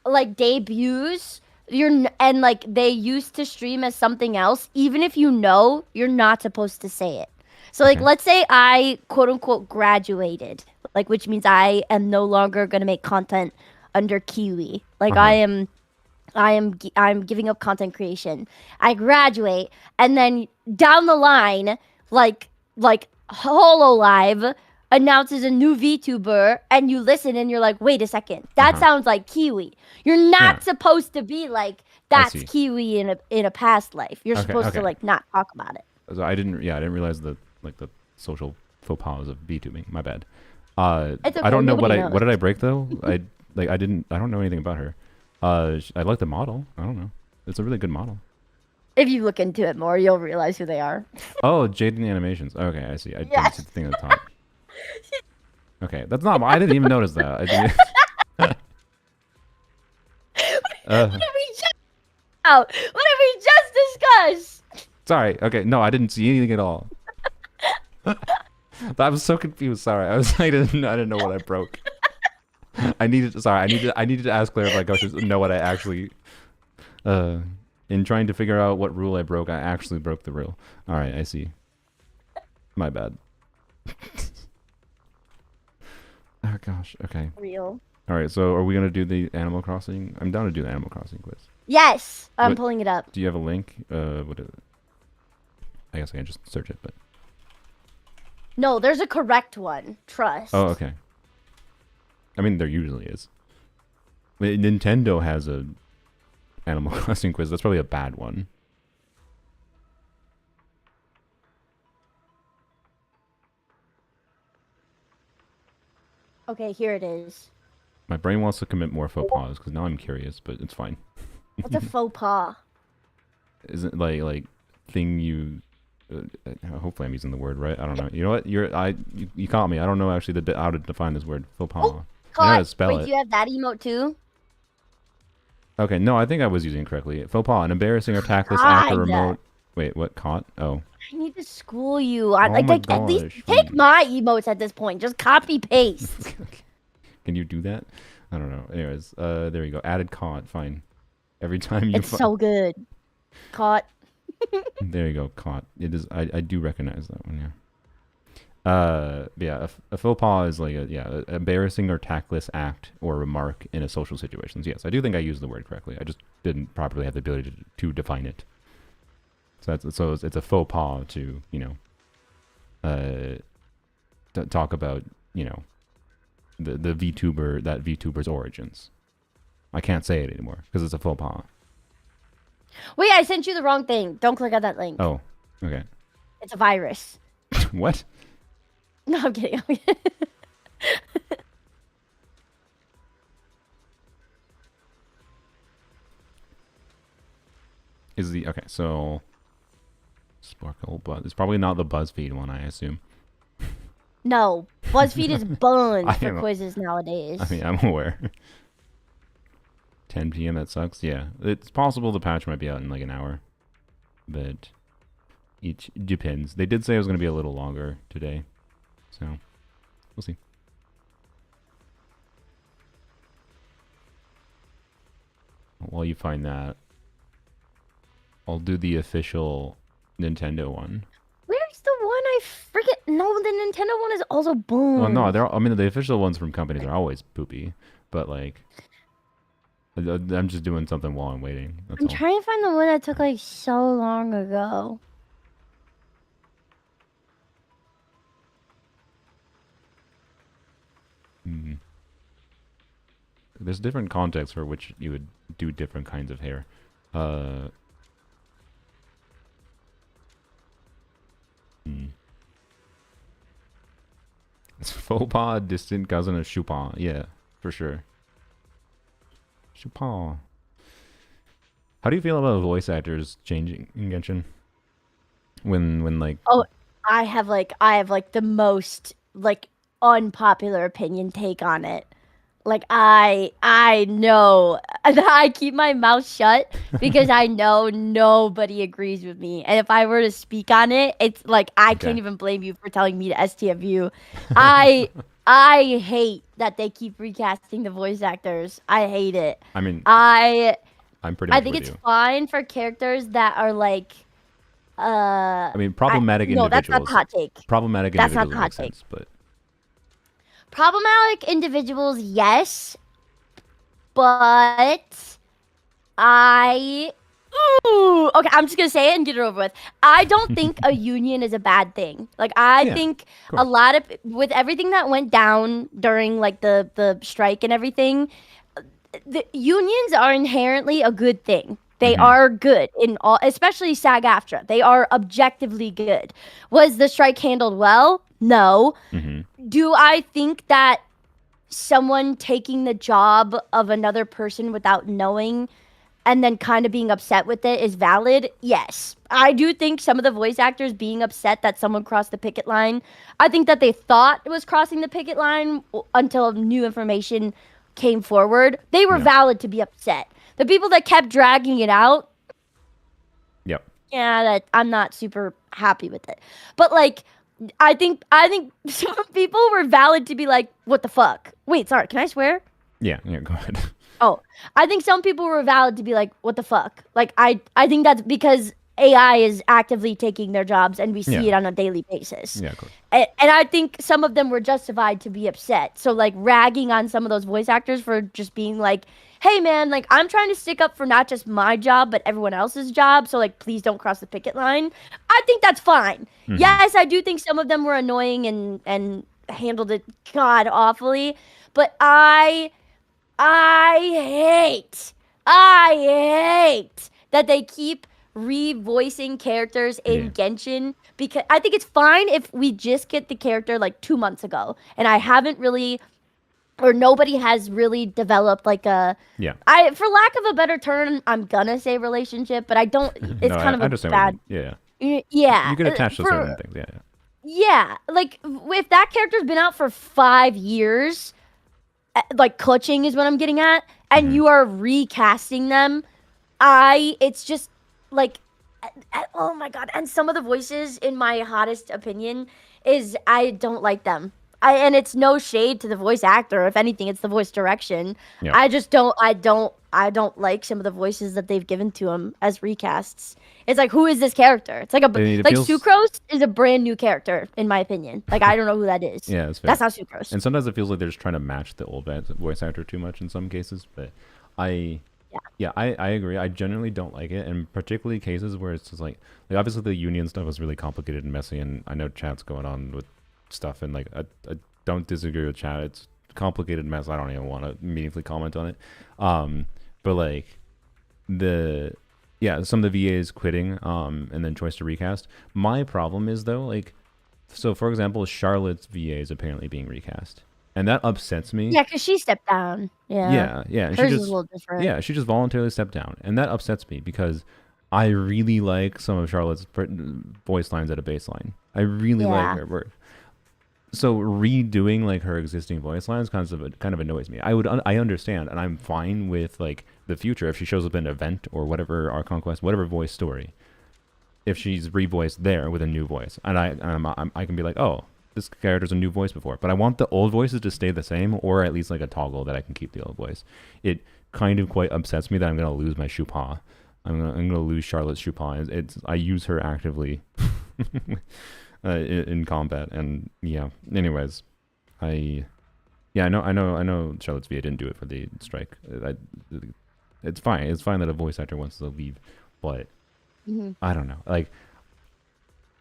like debuts, and like they used to stream as something else, even if you know, you're not supposed to say it. So like, let's say I quote unquote graduated, like which means I am no longer gonna make content under Kiwi. Like I'm giving up content creation. I graduate, and then down the line, like HoloLive announces a new VTuber, and you listen, and you're like, wait a second, that sounds like Kiwi. You're not supposed to be like, that's Kiwi in a past life. You're supposed to like not talk about it. So I didn't realize the social faux pas of VTubing. My bad. It's okay, I don't know what knows. did I break though? I don't know anything about her. I like the model. I don't know. It's a really good model. If you look into it more, you'll realize who they are. Oh, Jaden Animations. Okay, I see. I didn't see the thing at the top. Okay, that's not. I didn't even notice that. What did we just discuss? Sorry. Okay, no, I didn't see anything at all. I was so confused. Sorry, I didn't know what I broke. I needed to ask clarify questions to know what I actually. In trying to figure out what rule I broke, I actually broke the rule. All right, I see. My bad. Oh gosh. Okay. Real. All right. So, are we gonna do the Animal Crossing? I'm down to do the Animal Crossing quiz. Yes, I'm pulling it up. Do you have a link? What is it? I guess I can just search it, but No, there's a correct one. Trust. Oh, okay. I mean, there usually is. Nintendo has a Animal Crossing quiz. That's probably a bad one. Okay, here it is. My brain wants to commit more faux pas because now I'm curious, but it's fine. What's a faux pas? Isn't like thing you? Hopefully, I'm using the word right. I don't know. You know what? You caught me. I don't know actually how to define this word. Faux pas. Oh, I know how to spell Wait, it. do you have that emote too? Okay, no, I think I was using it correctly. Faux pas, an embarrassing or tactless act or remote. Wait, what? Caught? Oh. I need to school you. At least gosh. take my emotes at this point. Just copy paste. Can you do that? I don't know. Anyways, there you go. Added caught. Fine. Every time you. It's so good. Caught. There you go. Caught. It is. I do recognize that one. Yeah. Yeah. A faux pas is like a embarrassing or tactless act or remark in a social situations. Yes, I do think I used the word correctly. I just didn't properly have the ability to define it. So it's a faux pas to talk about the VTuber's origins. I can't say it anymore because it's a faux pas. Wait, I sent you the wrong thing. Don't click on that link. Oh, okay. It's a virus. What? No, I'm kidding. Okay, so Sparkle Buzz. It's probably not the BuzzFeed one, I assume. No, BuzzFeed is buns for know. quizzes nowadays. I mean, I'm aware. 10 p.m. That sucks. Yeah, it's possible the patch might be out in like an hour, but it depends. They did say it was going to be a little longer today, so we'll see. While you find that, I'll do the official Nintendo one. Where's the one I freaking... No, the Nintendo one is also boom. Well, no, I mean, the official ones from companies are always poopy, but like, I'm just doing something while I'm waiting. That's I'm all. trying to find the one that took like so long ago. There's different contexts for which you would do different kinds of hair. It's faux pas, distant cousin of Chupin. Yeah, for sure. Chupin. How do you feel about voice actors changing in Genshin? When like... Oh, I have the most like unpopular opinion take on it. Like I know I keep my mouth shut because I know nobody agrees with me. And if I were to speak on it, it's like I can't even blame you for telling me to STFU. I hate that they keep recasting the voice actors. I hate it. I mean, I'm pretty much think with it's you. fine for characters that are like I mean, problematic no, individuals. that's not the hot take. Problematic That's not individuals the hot makes take. sense, but Problematic individuals, yes, but okay, I'm just gonna say it and get it over with. I don't think a union is a bad thing. Like I think a lot of with everything that went down during like the strike and everything, the unions are inherently a good thing. They are good in all, especially SAG-AFTRA. They are objectively good. Was the strike handled well? No. Do I think that someone taking the job of another person without knowing and then kind of being upset with it is valid? Yes. I do think some of the voice actors being upset that someone crossed the picket line, I think that they thought it was crossing the picket line until new information came forward. They were valid to be upset. The people that kept dragging it out, yeah, I'm not super happy with it. But like, I think some people were valid to be like, what the fuck? Wait, sorry, can I swear? yeah, go ahead. Oh, I think some people were valid to be like, what the fuck? Like, I think that's because AI is actively taking their jobs and we see it on a daily basis. Yeah, of course. And I think some of them were justified to be upset. So like ragging on some of those voice actors for just being like, hey man, like I'm trying to stick up for not just my job but everyone else's job, so like please don't cross the picket line. I think that's fine. Yes, I do think some of them were annoying and handled it god awfully, but I hate that they keep revoicing characters in Genshin, because I think it's fine if we just get the character like 2 months ago and I haven't really, or nobody has really developed like a, for lack of a better term, I'm gonna say relationship, but I don't, it's kind of I a understand bad, you can attach to certain things. Yeah, like if that character's been out for 5 years, like clutching is what I'm getting at, and you are recasting them, it's just like, oh my god. And some of the voices, in my hottest opinion, is I don't like them. And it's no shade to the voice actor. If anything, it's the voice direction. I just don't. I don't like some of the voices that they've given to him as recasts. It's like, who is this character? It's like Sucrose is a brand new character in my opinion. Like I don't know who that is. Yeah, that's fair. That's not Sucrose. And sometimes it feels like they're just trying to match the old voice actor too much in some cases. But I agree. I generally don't like it, and particularly cases where it's just like obviously the union stuff was really complicated and messy, and I know chat's going on with stuff, and like I don't disagree with chat. It's a complicated mess. I don't even want to meaningfully comment on it. But like some of the VAs quitting, and then choice to recast. My problem is though, like, so for example, Charlotte's VA is apparently being recast, and that upsets me. Yeah, because she stepped down. Yeah. Yeah. Hers is a little different. Yeah, she just voluntarily stepped down, and that upsets me because I really like some of Charlotte's voice lines at a baseline. I really like her work. So redoing like her existing voice lines kind of annoys me. I understand, and I'm fine with like the future if she shows up in an event or whatever, our conquest, whatever voice story. If she's revoiced there with a new voice, and I can be like, oh, this character's a new voice before, but I want the old voices to stay the same, or at least like a toggle that I can keep the old voice. It kind of quite upsets me that I'm gonna lose my Chupa. I'm gonna lose Charlotte's Chupa. I use her actively. In combat, and anyways, I know Charlotte's VA didn't do it for the strike. It's fine that a voice actor wants to leave, but I don't know, like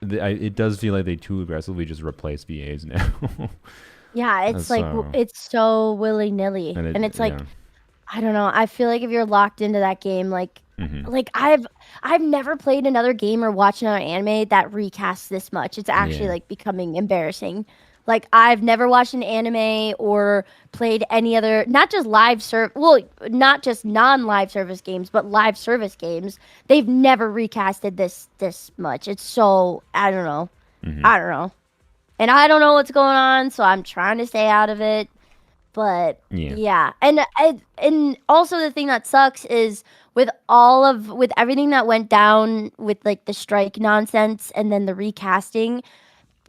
it does feel like they too aggressively just replace VAs now. It's like it's so willy-nilly, and it's like I don't know, I feel like if you're locked into that game, like like I've never played another game or watched another anime that recasts this much. It's actually like becoming embarrassing. Like I've never watched an anime or played any other, not just not just non-live service games, but live service games. They've never recasted this much. It's so, I don't know. I don't know. And I don't know what's going on, so I'm trying to stay out of it. But and also the thing that sucks is with everything that went down with like the strike nonsense and then the recasting,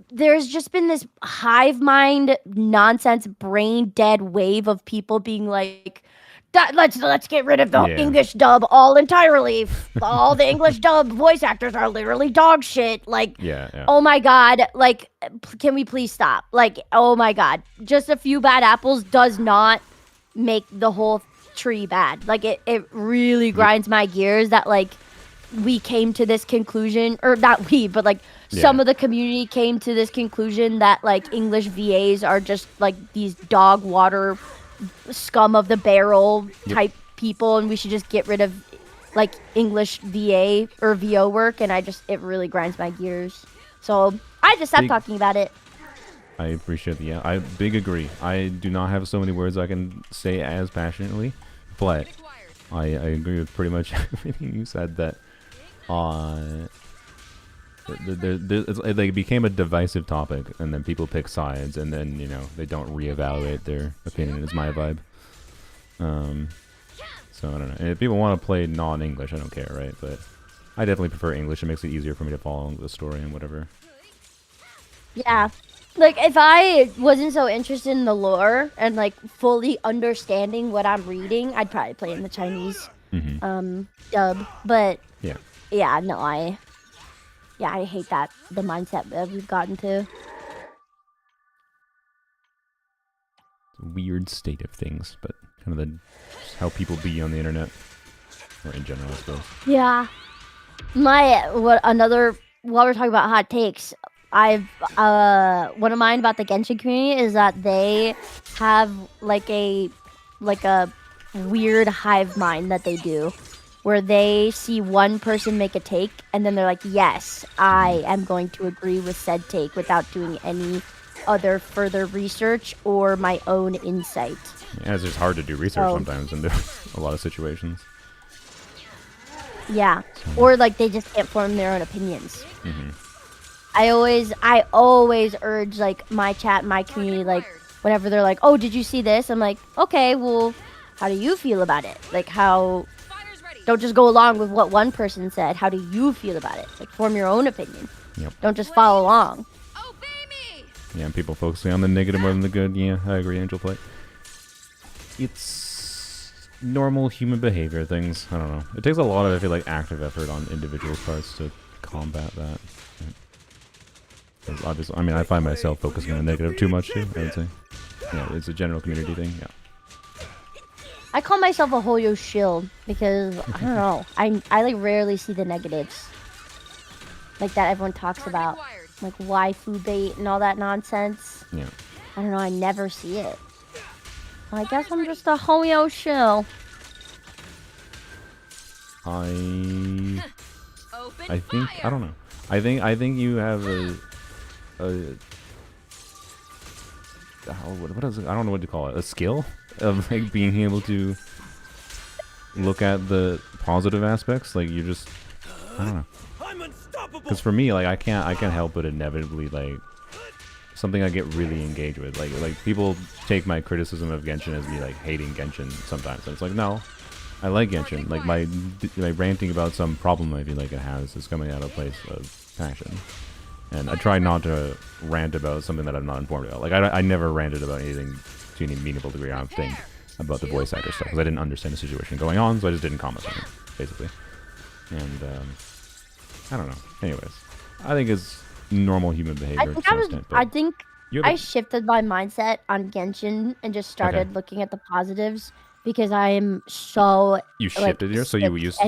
there's just been this hive mind nonsense brain dead wave of people being like, let's get rid of the English dub entirely. All the English dub voice actors are literally dog shit. Like, oh my god, like, can we please stop? Like, oh my god, just a few bad apples does not make the whole tree bad. Like, it really grinds my gears that like we came to this conclusion, or not we, but like some of the community came to this conclusion that like English VAs are just like these dog water scum of the barrel type people, and we should just get rid of like English VA or VO work, and it really grinds my gears. So I just stopped talking about it. I appreciate the I big agree. I do not have so many words I can say as passionately, but I agree with pretty much everything you said. That it became a divisive topic, and then people pick sides, and then they don't reevaluate their opinion. Is my vibe. So I don't know. And if people want to play non-English, I don't care, right? But I definitely prefer English. It makes it easier for me to follow the story and whatever. Yeah. Like, if I wasn't so interested in the lore and, like, fully understanding what I'm reading, I'd probably play in the Chinese dub. But, I hate that, the mindset that we've gotten to. It's a weird state of things, but kind of how people be on the internet, or in general, I suppose. Yeah. While we're talking about hot takes, one of mine about the Genshin community is that they have like a weird hive mind that they do, where they see one person make a take and then they're like, yes, I am going to agree with said take without doing any other further research or my own insight. Yeah, it's just hard to do research sometimes in a lot of situations. Yeah, or like they just can't form their own opinions. Mm-hmm. I always urge like my chat, my community, like whenever they're like, "Oh, did you see this?" I'm like, "Okay, well, how do you feel about it? Like, don't just go along with what one person said. How do you feel about it? Like, form your own opinion. Yep. Don't just follow along." Yeah, and people focusing on the negative more than the good. Yeah, I agree, Angel Play. It's normal human behavior things. I don't know. It takes a lot of, I feel like, active effort on individuals' parts to combat that. Obviously, I mean, I find myself focusing on the negative too much too, I would say. Yeah, it's a general community thing, yeah. I call myself a Hoyo shill because, I don't know, I like rarely see the negatives. Like that everyone talks about. Like waifu bait and all that nonsense. Yeah. I don't know, I never see it. Well, I guess I'm just a Hoyo shill. I think, I don't know. I think you have what is it? I don't know what to call it. A skill of like being able to look at the positive aspects. Like you just, I don't know. Because for me, like I can't help but inevitably like something I get really engaged with. Like people take my criticism of Genshin as me like hating Genshin sometimes. And it's like, no, I like Genshin. Like my ranting about some problem I feel like it has is coming out of a place of passion. And I try not to rant about something that I'm not informed about. Like I never ranted about anything to any meaningful degree, I don't think, about the voice actor stuff because I didn't understand the situation going on, so I just didn't comment on it, basically. And I don't know. Anyways, I think it's normal human behavior. I think I shifted my mindset on Genshin and just started looking at the positives because I am so. You shifted here, so you used.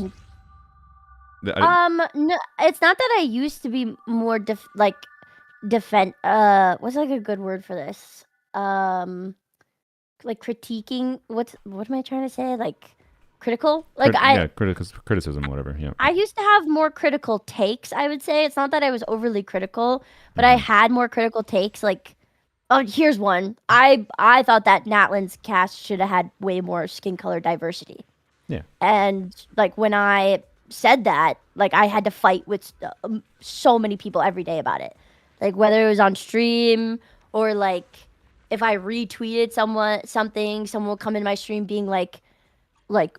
No, it's not that I used to be more defend. What's like a good word for this? Like critiquing. What am I trying to say? Like critical. Like criticism, whatever. Yeah. I used to have more critical takes. I would say it's not that I was overly critical, but I had more critical takes. Like, oh, here's one. I thought that Natlan's cast should have had way more skin color diversity. Yeah. And like when I said that, like I had to fight with so many people every day about it, like whether it was on stream or like if I retweeted something will come in my stream being like,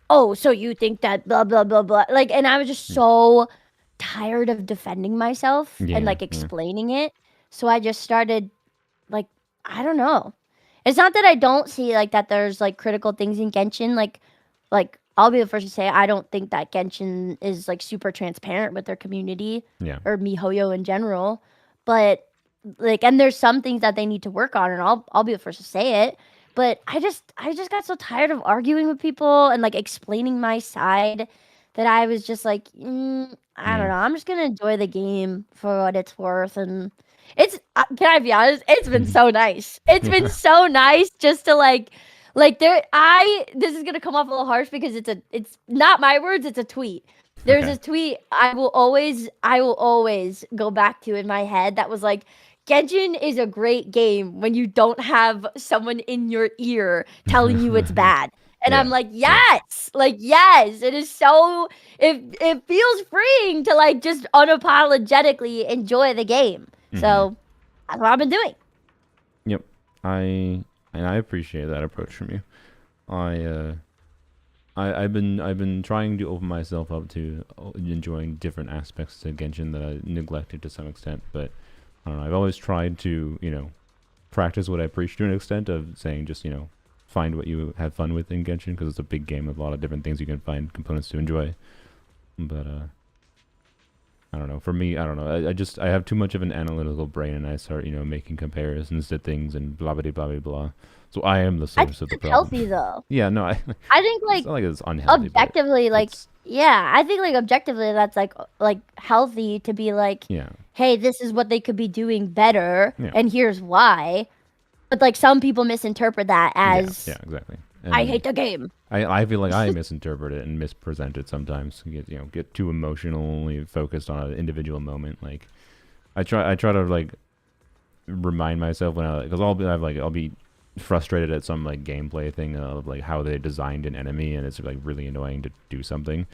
oh, so you think that blah blah blah blah, like, and I was just so tired of defending myself and like explaining it, so I just started like, I don't know, it's not that I don't see like that there's like critical things in Genshin, like I'll be the first to say I don't think that Genshin is like super transparent with their community or MiHoYo in general. But like, and there's some things that they need to work on, and I'll be the first to say it. But I just got so tired of arguing with people and like explaining my side that I was just like, I don't know. I'm just gonna enjoy the game for what it's worth, and it's can I be honest? It's been so nice. It's been so nice just to like this is gonna come off a little harsh because it's not my words, it's a tweet. There's a tweet I will always go back to in my head that was like, Genshin is a great game when you don't have someone in your ear telling you it's bad. And I'm like, yes, it is so, it feels freeing to like just unapologetically enjoy the game. So that's what I've been doing. Yep. I appreciate that approach from you. I've been trying to open myself up to enjoying different aspects to Genshin that I neglected to some extent, but I don't know, I've always tried to, practice what I preach to an extent of saying just, find what you have fun with in Genshin, because it's a big game with a lot of different things you can find components to enjoy. But I don't know. For me, I don't know. I have too much of an analytical brain, and I start making comparisons to things and blah blah blah blah blah. So I am the I source think of the it's problem. healthy though. Yeah, no, I think it's like not like it's unhealthy. objectively, But like it's, yeah, I think like objectively that's like healthy to be like, yeah, hey, this is what they could be doing better, Yeah. and here's why. But like some people misinterpret that as yeah, exactly. I And hate the game. I feel like I misinterpret it and mispresent it sometimes. Get too emotionally focused on an individual moment. Like I try to like remind myself when because I'll be frustrated at some like gameplay thing of like how they designed an enemy and it's like really annoying to do something,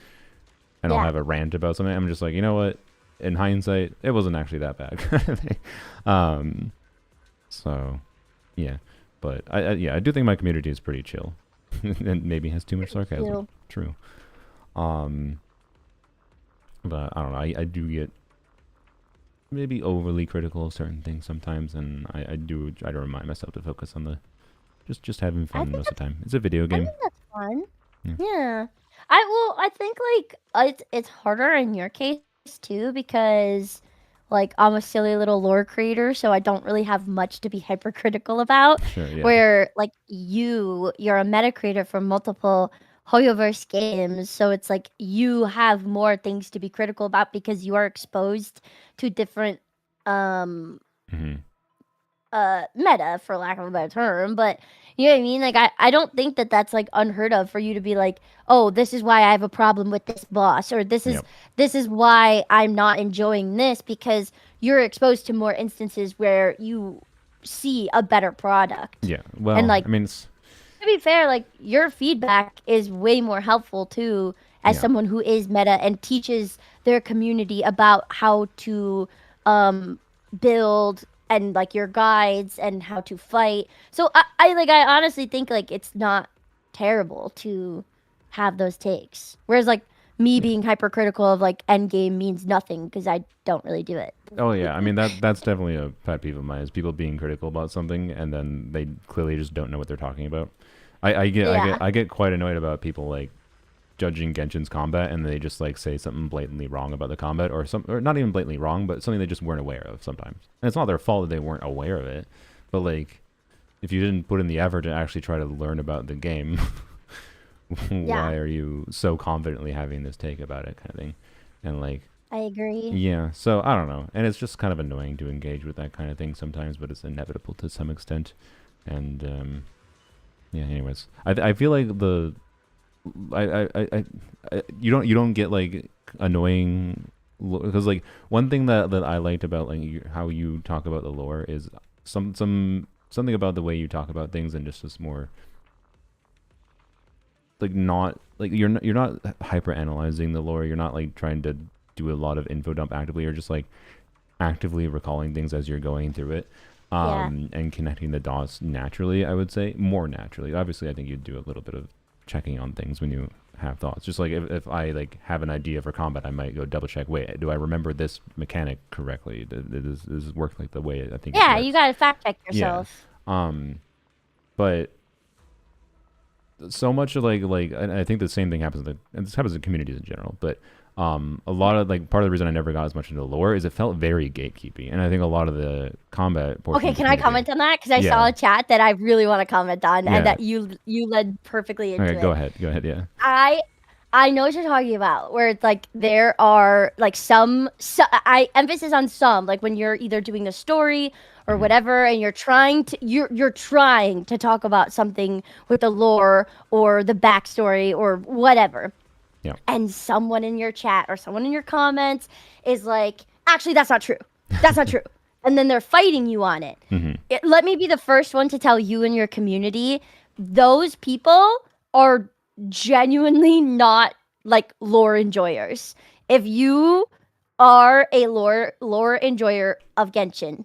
and I'll Yeah. have a rant about something. I'm just like, you know what? In hindsight, it wasn't actually that bad. So yeah, but I do think my community is pretty chill, and maybe has too much sarcasm. Chill. True. But I don't know. I do get maybe overly critical of certain things sometimes, and I do try to remind myself to focus on the just having fun think most of the time. It's a video I game. think that's fun. Yeah. Yeah. I think like it's harder in your case too because like I'm a silly little lore creator, so I don't really have much to be hypercritical about. Sure. Yeah. Where like you're a meta creator for multiple Hoyoverse games, so it's like you have more things to be critical about because you are exposed to different um hmm meta for lack of a better term, but you know what I mean? Like I don't think that that's like unheard of for you to be like, "Oh, this is why I have a problem with this boss," or Yep. this is why I'm not enjoying this because you're exposed to more instances where you see a better product. Yeah. Well, And like I mean, it's to be fair, like your feedback is way more helpful too as Yeah. someone who is meta and teaches their community about how to build and like your guides and how to fight. So I honestly think like it's not terrible to have those takes. Whereas like me being hypercritical of like Endgame means nothing because I don't really do it. Oh yeah, I mean that's definitely a pet peeve of mine is people being critical about something and then they clearly just don't know what they're talking about. I get quite annoyed about people like judging Genshin's combat and they just like say something blatantly wrong about the combat or not even blatantly wrong, but something they just weren't aware of sometimes. And it's not their fault that they weren't aware of it, but like if you didn't put in the effort to actually try to learn about the game, why are you so confidently having this take about it kind of thing? And like I agree. yeah, so I don't know. And it's just kind of annoying to engage with that kind of thing sometimes, but it's inevitable to some extent. And yeah, anyways. I feel like you don't get like annoying because like one thing that I liked about like how you talk about the lore is something about the way you talk about things and just more like not like you're not hyper analyzing the lore. You're not like trying to do a lot of info dump actively. You're just like actively recalling things as you're going through it. And connecting the dots naturally, I would say more naturally. Obviously, I think you'd do a little bit of checking on things when you have thoughts. Just like if I like have an idea for combat, I might go double check. Wait, do I remember this mechanic correctly? Does this work like the way I think? Yeah, it you gotta fact check Yeah. yourself. But so much of like, and I think the same thing happens. And this happens in communities in general. But a lot of like part of the reason I never got as much into lore is it felt very gatekeepy, and I think a lot of the combat. Okay, can I comment on that? Because I Yeah. saw a chat that I really want to comment on, Yeah. and that you led perfectly into Okay, it. go ahead. Yeah. I know what you're talking about, where it's like there are like I emphasis on some, like when you're either doing a story or whatever, and you're trying to talk about something with the lore or the backstory or whatever. Yeah. And someone in your chat or someone in your comments is like, actually, that's not true. That's not true. And then they're fighting you on it. Let me be the first one to tell you and your community, those people are genuinely not like lore enjoyers. If you are a lore enjoyer of Genshin,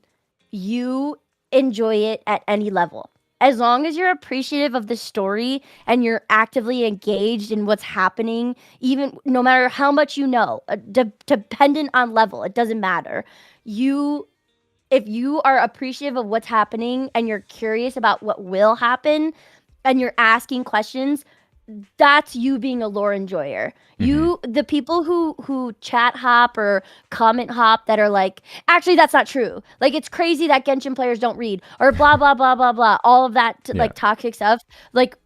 you enjoy it at any level. As long as you're appreciative of the story and you're actively engaged in what's happening, even no matter how much you know, dependent on level, it doesn't matter. If you are appreciative of what's happening and you're curious about what will happen and you're asking questions, that's you being a lore enjoyer. The people who chat hop or comment hop that are like, actually that's not true. Like it's crazy that Genshin players don't read or blah blah blah blah blah. All of that like toxic stuff. Like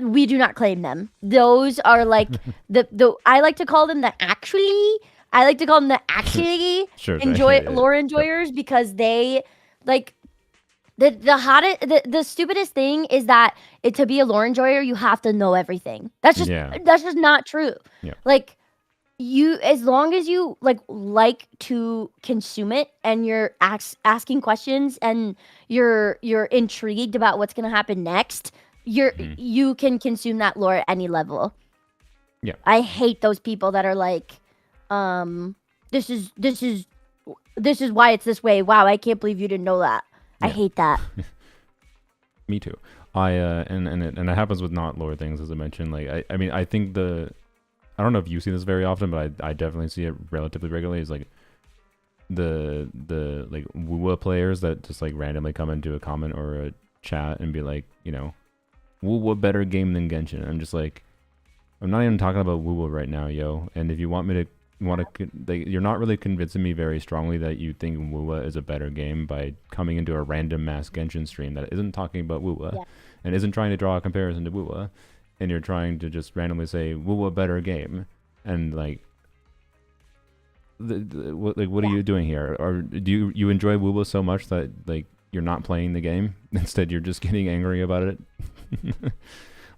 we do not claim them. Those are like the I like to call them the actually. I like to call them the actually lore enjoyers because they like the stupidest thing is that to be a lore enjoyer you have to know everything. That's just not true. Yeah. Like you, as long as you like to consume it and you're asking questions and you're intrigued about what's gonna happen next, you can consume that lore at any level. Yeah. I hate those people that are like, this is why it's this way. Wow, I can't believe you didn't know that. I hate that. Me too. And it happens with not lore things, as I mentioned. Like I mean I think I don't know if you see this very often, but I definitely see it relatively regularly. Is like the like WoWa players that just like randomly come into a comment or a chat and be like, you know, WoWa better game than Genshin. I'm just like, I'm not even talking about WoWa right now, yo. And if you want me to you're not really convincing me very strongly that you think WoWa is a better game by coming into a random mass Genshin stream that isn't talking about WoWa and isn't trying to draw a comparison to WoWa, and you're trying to just randomly say WoWa better game, and like, what are you doing here? Or do you enjoy WoWa so much that like you're not playing the game? Instead, you're just getting angry about it.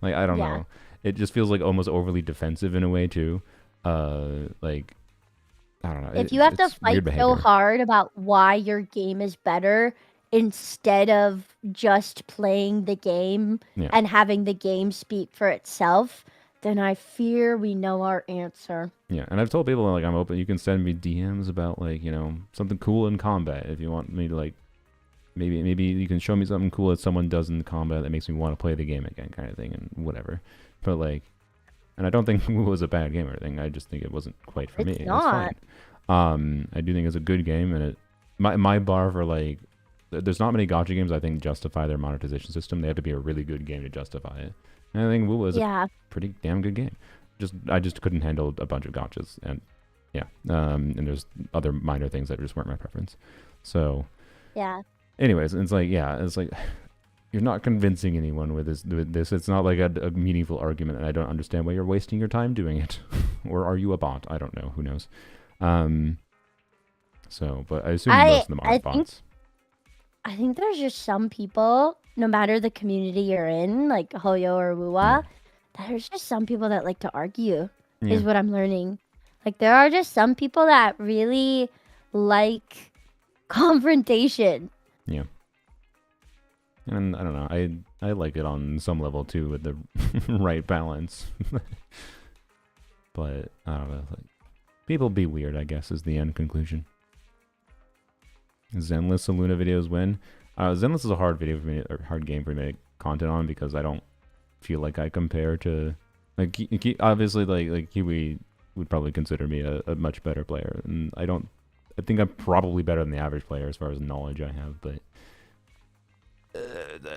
Like I don't know. It just feels like almost overly defensive in a way too. Like I don't know. If you have to fight so hard about why your game is better instead of just playing the game and having the game speak for itself, then I fear we know our answer. Yeah, and I've told people like I'm open. You can send me DMs about like, you know, something cool in combat if you want me to like. Maybe you can show me something cool that someone does in combat that makes me want to play the game again, kind of thing, and whatever. But like. And I don't think it was a bad game or anything. I just think it wasn't quite for me. It's not. It's fine. I do think it's a good game, and my bar for like, there's not many gacha games I think justify their monetization system. They have to be a really good game to justify it. And I think WoW is a pretty damn good game. I just couldn't handle a bunch of gachas, and and there's other minor things that just weren't my preference. So anyways, it's like you're not convincing anyone with this. It's not like a meaningful argument, and I don't understand why you're wasting your time doing it. Or are you a bot? I don't know. Who knows? So, but I assume most of them are bots. I think there's just some people, no matter the community you're in, like Hoyo or Wuwa, there's just some people that like to argue, is what I'm learning. Like, there are just some people that really like confrontation. Yeah. And I don't know, I like it on some level too with the right balance. But I don't know, like, people be weird, I guess, is the end conclusion. Zenless Luna videos win. Zenless is a hard video for me, or hard game for me to make content on because I don't feel like I compare to like obviously like Kiwi would probably consider me a much better player, and I think I'm probably better than the average player as far as knowledge I have, but.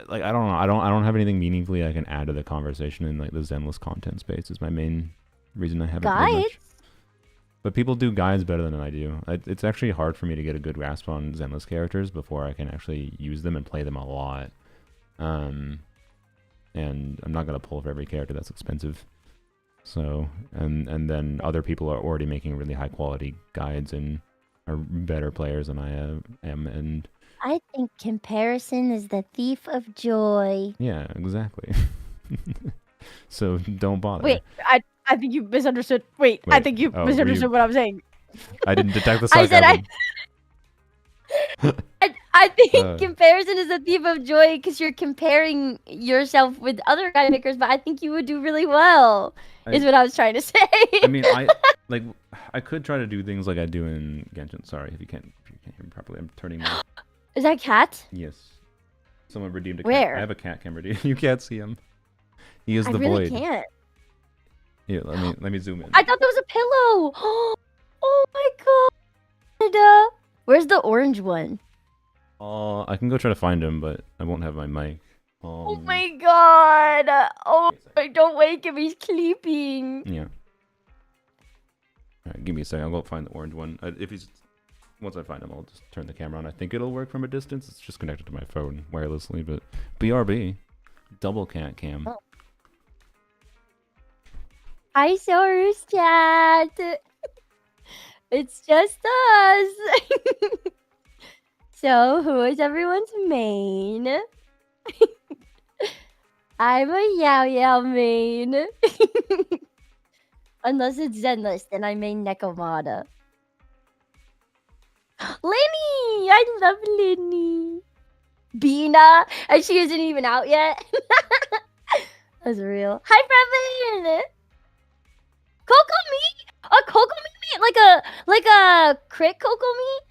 Like I don't know. I don't have anything meaningfully I can add to the conversation in like the Zenless content space. Is my main reason I haven't played much. But people do guides better than I do. It's actually hard for me to get a good grasp on Zenless characters before I can actually use them and play them a lot. And I'm not gonna pull for every character. That's expensive. So and then other people are already making really high quality guides and are better players than I am, and. I think comparison is the thief of joy. Yeah, exactly. So don't bother. Wait, I think you misunderstood. Wait, I think you misunderstood what I'm saying. I didn't detect the sarcasm. I think comparison is the thief of joy because you're comparing yourself with other guy makers, but I think you would do really well. Is what I was trying to say. I mean, I could try to do things like I do in Genshin. Sorry if you can't hear me properly. I'm turning my. Is that a cat? Yes. Someone redeemed a cat. Where? I have a cat cam redeemed. You can't see him. He is the really void. Can't. Here, let me zoom in. I thought that was a pillow. Oh my god. Where's the orange one? I can go try to find him, but I won't have my mic. Oh my god! Oh, don't wake him. He's sleeping. Yeah. All right, give me a second. I'll go find the orange one. Once I find him, I'll just turn the camera on. I think it'll work from a distance. It's just connected to my phone wirelessly, but BRB, double cat cam. Oh. Hi, Source Chat. It's just us. So, who is everyone's main? I'm a Yao Yao main. Unless it's Zenless, then I main Nekomata. Lenny! I love Lenny. Bina! And she isn't even out yet. That's real. Hi, Brevin! Coco meat? A Coco meat? Like a crit Coco meat?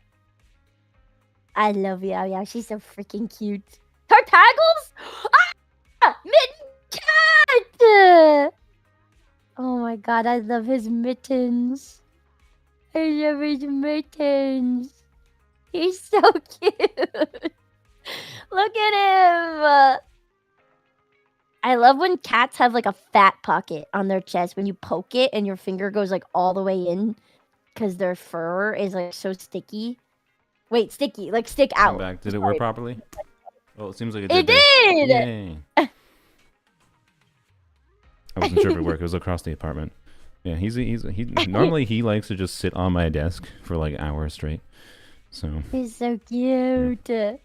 I love Yao Yao. She's so freaking cute. Her taggles? Ah! Mitten cat! Oh my god, I love his mittens. I love his mittens. He's so cute. Look at him. I love when cats have like a fat pocket on their chest when you poke it and your finger goes like all the way in because their fur is like so sticky. Wait, sticky, like stick out. Come back. Did it work properly? Oh, it seems like it did. It did! Yay. I wasn't sure if it worked. It was across the apartment. Yeah, he normally he likes to just sit on my desk for like hours straight. So he's so cute. Yeah.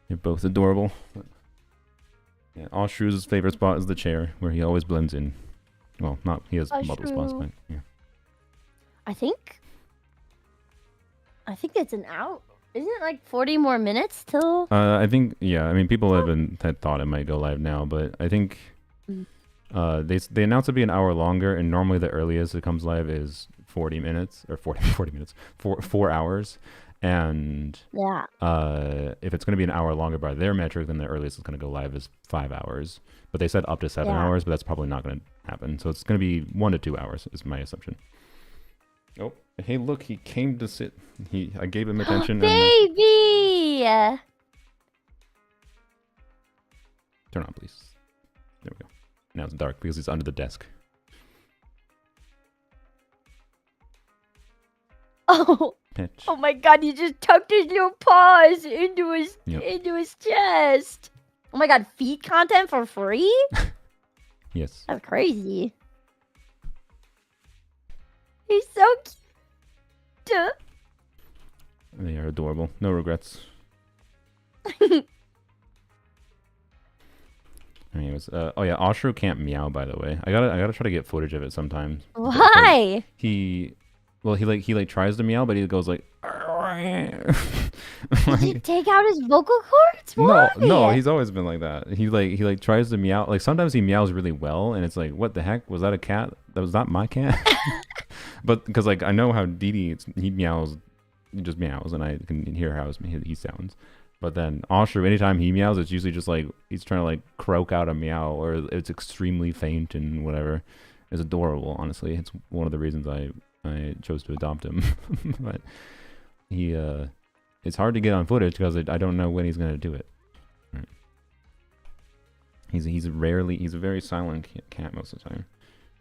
They're both adorable. Yeah, Oshru's favorite spot is the chair, where he always blends in. Well, not he has multiple spots, but yeah. I think it's an hour. Isn't it like 40 more minutes till? I think yeah. I mean, people had thought it might go live now, but I think they announced it'd be an hour longer, and normally the earliest it comes live is 40 minutes or 40 minutes, 4 hours. And yeah, if it's going to be an hour longer by their metric, then the earliest it's going to go live is 5 hours. But they said up to 7 hours, but that's probably not going to happen. So it's going to be 1 to 2 hours is my assumption. Oh, hey, look, he came to sit. I gave him attention. Baby! Turn on, please. There we go. Now it's dark because he's under the desk. Oh. Pitch. Oh my god, he just tucked his little paws into his chest. Oh my god, feet content for free? Yes. That's crazy. He's so cute. They are adorable. No regrets. Anyways, oh yeah, Oshru can't meow, by the way. I gotta try to get footage of it sometimes. Why? He tries to meow, but he goes like. Did he take out his vocal cords? Why? No, he's always been like that. He tries to meow. Like sometimes he meows really well, and it's like, what the heck? Was that a cat? That was not my cat. But because like I know how Didi, he meows, he just meows, and I can hear how he sounds. But then Oshru, anytime he meows, it's usually just like he's trying to like croak out a meow, or it's extremely faint and whatever. It's adorable, honestly. It's one of the reasons I chose to adopt him. But he it's hard to get on footage because I don't know when he's gonna do it. Right. He's a very silent cat most of the time,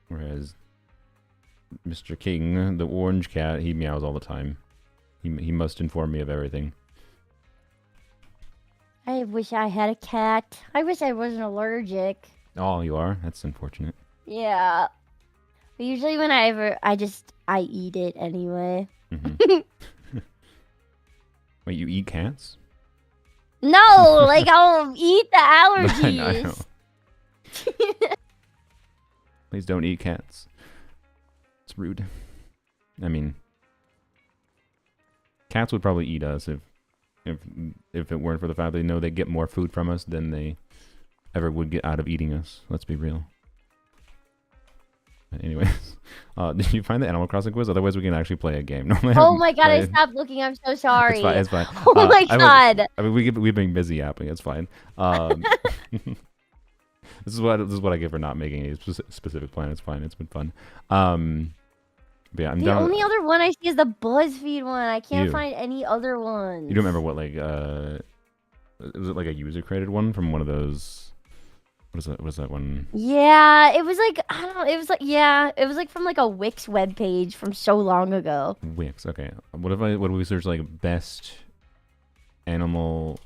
whereas Mr. King, the orange cat, he meows all the time. He must inform me of everything. I wish I had a cat. I wish I wasn't allergic. Oh, you are? That's unfortunate. Yeah. But usually when I eat it anyway. Mm-hmm. Wait, you eat cats? No, like I'll eat the allergies. I know. Please don't eat cats. It's rude. I mean, cats would probably eat us if it weren't for the fact they know they get more food from us than they ever would get out of eating us. Let's be real. But anyways, did you find the Animal Crossing quiz? Otherwise, we can actually play a game. Oh my god, I stopped looking. I'm so sorry. It's fine. Oh my god. I mean, we've been busy yapping. It's fine. This is what I get for not making a specific plan. It's fine. It's been fun. But yeah, I'm the done. only other one I see is the BuzzFeed one. I can't find any other ones. You don't remember what like Was it like a user created one from one of those? What is that? What is that one? Yeah, it was like I don't know. It was like it was like from like a Wix webpage from so long ago. Wix. Okay. What if we search like best Animal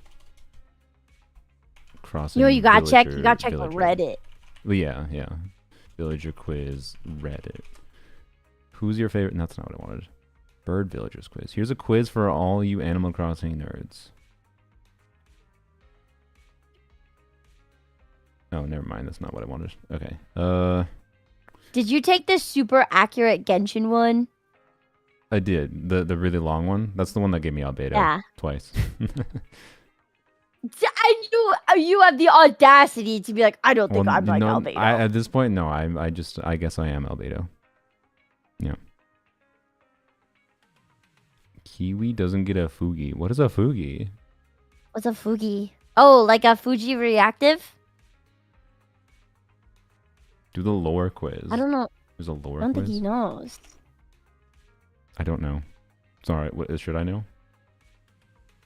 Crossing? You know, you gotta check. You villager- gotta check the villager. Reddit. Well, yeah. Villager quiz Reddit. Who's your favorite? That's not what I wanted. Bird villagers quiz. Here's a quiz for all you Animal Crossing nerds. Oh, never mind. That's not what I wanted. Okay. Did you take this super accurate Genshin one? I did. The really long one. That's the one that gave me albedo. Yeah. Twice. And you have the audacity to be like, I don't think I'm like no, albedo. at this point, no. I guess I am albedo. Yeah. Kiwi doesn't get a Fugi. What is a Fugi? What's a Fugi? Oh, like a Fuji reactive? Do the lore quiz. I don't know. There's a lore I don't quiz? think he knows. I don't know. Sorry, what should I know?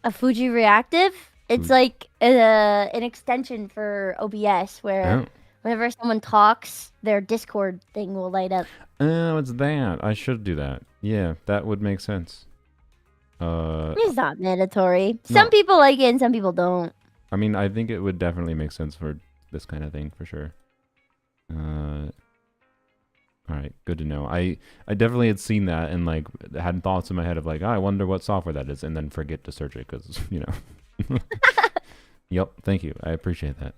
A Fuji reactive? It's like an extension for OBS where Oh. whenever someone talks, their Discord thing will light up. Oh, it's that. I should do that. Yeah, that would make sense. It's not mandatory. No. Some people like it and some people don't. I mean, I think it would definitely make sense for this kind of thing for sure. All right, good to know. I definitely had seen that and like had thoughts in my head of like, oh, I wonder what software that is, and then forget to search it because you know. Yep, thank you. I appreciate that.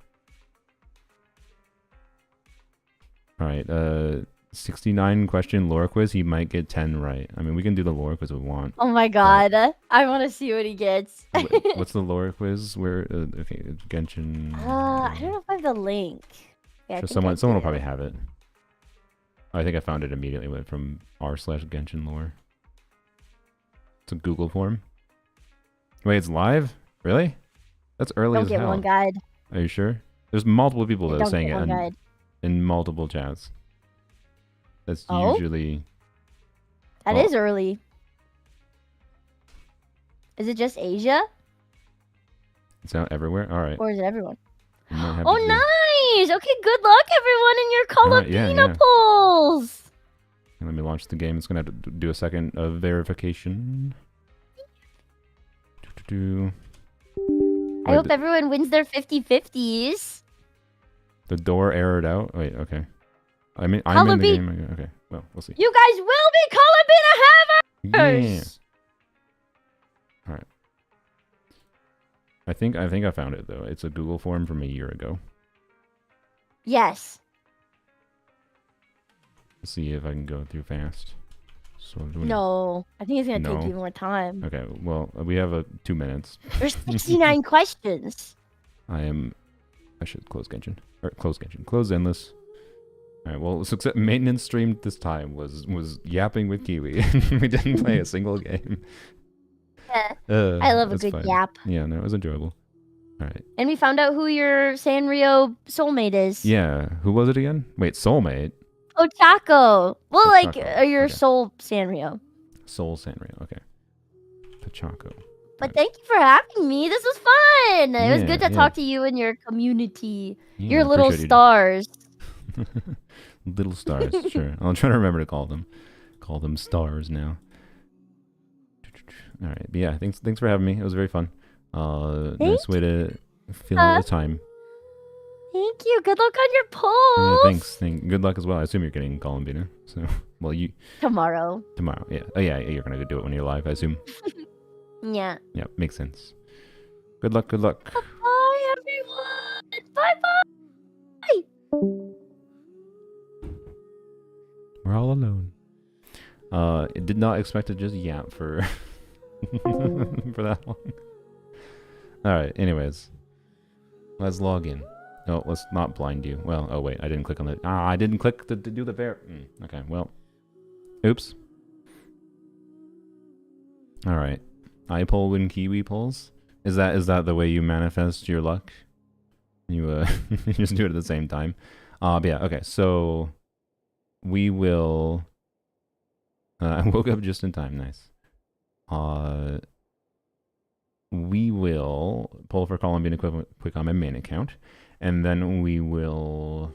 All right, 69 question lore quiz. He might get 10 right. I mean, we can do the lore quiz if we want. Oh my god. I want to see what he gets. What's the lore quiz? Where? Okay, it's Genshin. I don't know if I have the link. Yeah, I Sure, think I someone will do. probably have it. I think I found it immediately from r/Genshin lore. It's a Google form. Wait, it's live? Really? That's early Don't as get hell. one guide. Are you sure? There's multiple people that are Don't saying get it one guide. in multiple chats. That's Oh? usually... That Oh. is early. Is it just Asia? It's out everywhere? Alright. Or is it everyone? We might have Oh, to do- nice! Okay, good luck, everyone, in your Alright, yeah, Columbina yeah. polls! Let me launch the game. It's going to have to do a second of verification. I Wait, hope everyone wins their 50-50s. The door errored out? Wait, okay. I mean, I'm in the game. Okay, well, we'll see. You guys will be Columbina Yeah. Hammers! Alright. I think I found it, though. It's a Google form from a year ago. Yes. Let's see if I can go through fast. So I'm doing No. I think it's going to No. take you more time. Okay, well, we have 2 minutes. There's 69 questions. I should close Genshin. Or close Genshin. Close Zenless. Alright, well, success maintenance stream this time was yapping with Kiwi. We didn't play a single game. I love a that's good fine. yap. Yeah, no, it was enjoyable. Alright. And we found out who your Sanrio soulmate is. Yeah, who was it again? Wait, Soulmate? Ochako. Well, like, Ochako, your okay. soul Sanrio. Soul Sanrio, okay. Pachaco. But thank you for having me. This was fun. It was Yeah, good to yeah. talk to you and your community. Yeah, Your I little appreciate you. stars. Little stars, sure. I'll try to remember to call them stars now. All right, but yeah, thanks for having me. It was very fun. Nice way to fill the time. Thank you. Good luck on your Yeah, polls. thanks. Good luck as well. I assume you're getting Columbina. So, well, you Tomorrow. tomorrow. Yeah. Oh yeah, you're gonna do it when you're live. I assume. Yeah. Yeah, makes sense. Good luck. Good luck. Bye, everyone. Bye-bye. We're all alone. It did not expect to just yap for for that long. All right. Anyways, let's log in. No, let's not blind you. Well, oh wait, I didn't click on the. I didn't click to do the okay. Well, oops. All right. I pull when Kiwi pulls. Is that the way you manifest your luck? You you just do it at the same time. But yeah. Okay. So we will. I woke up just in time. Nice. we will pull for Columbina quick on my main account, and then we will.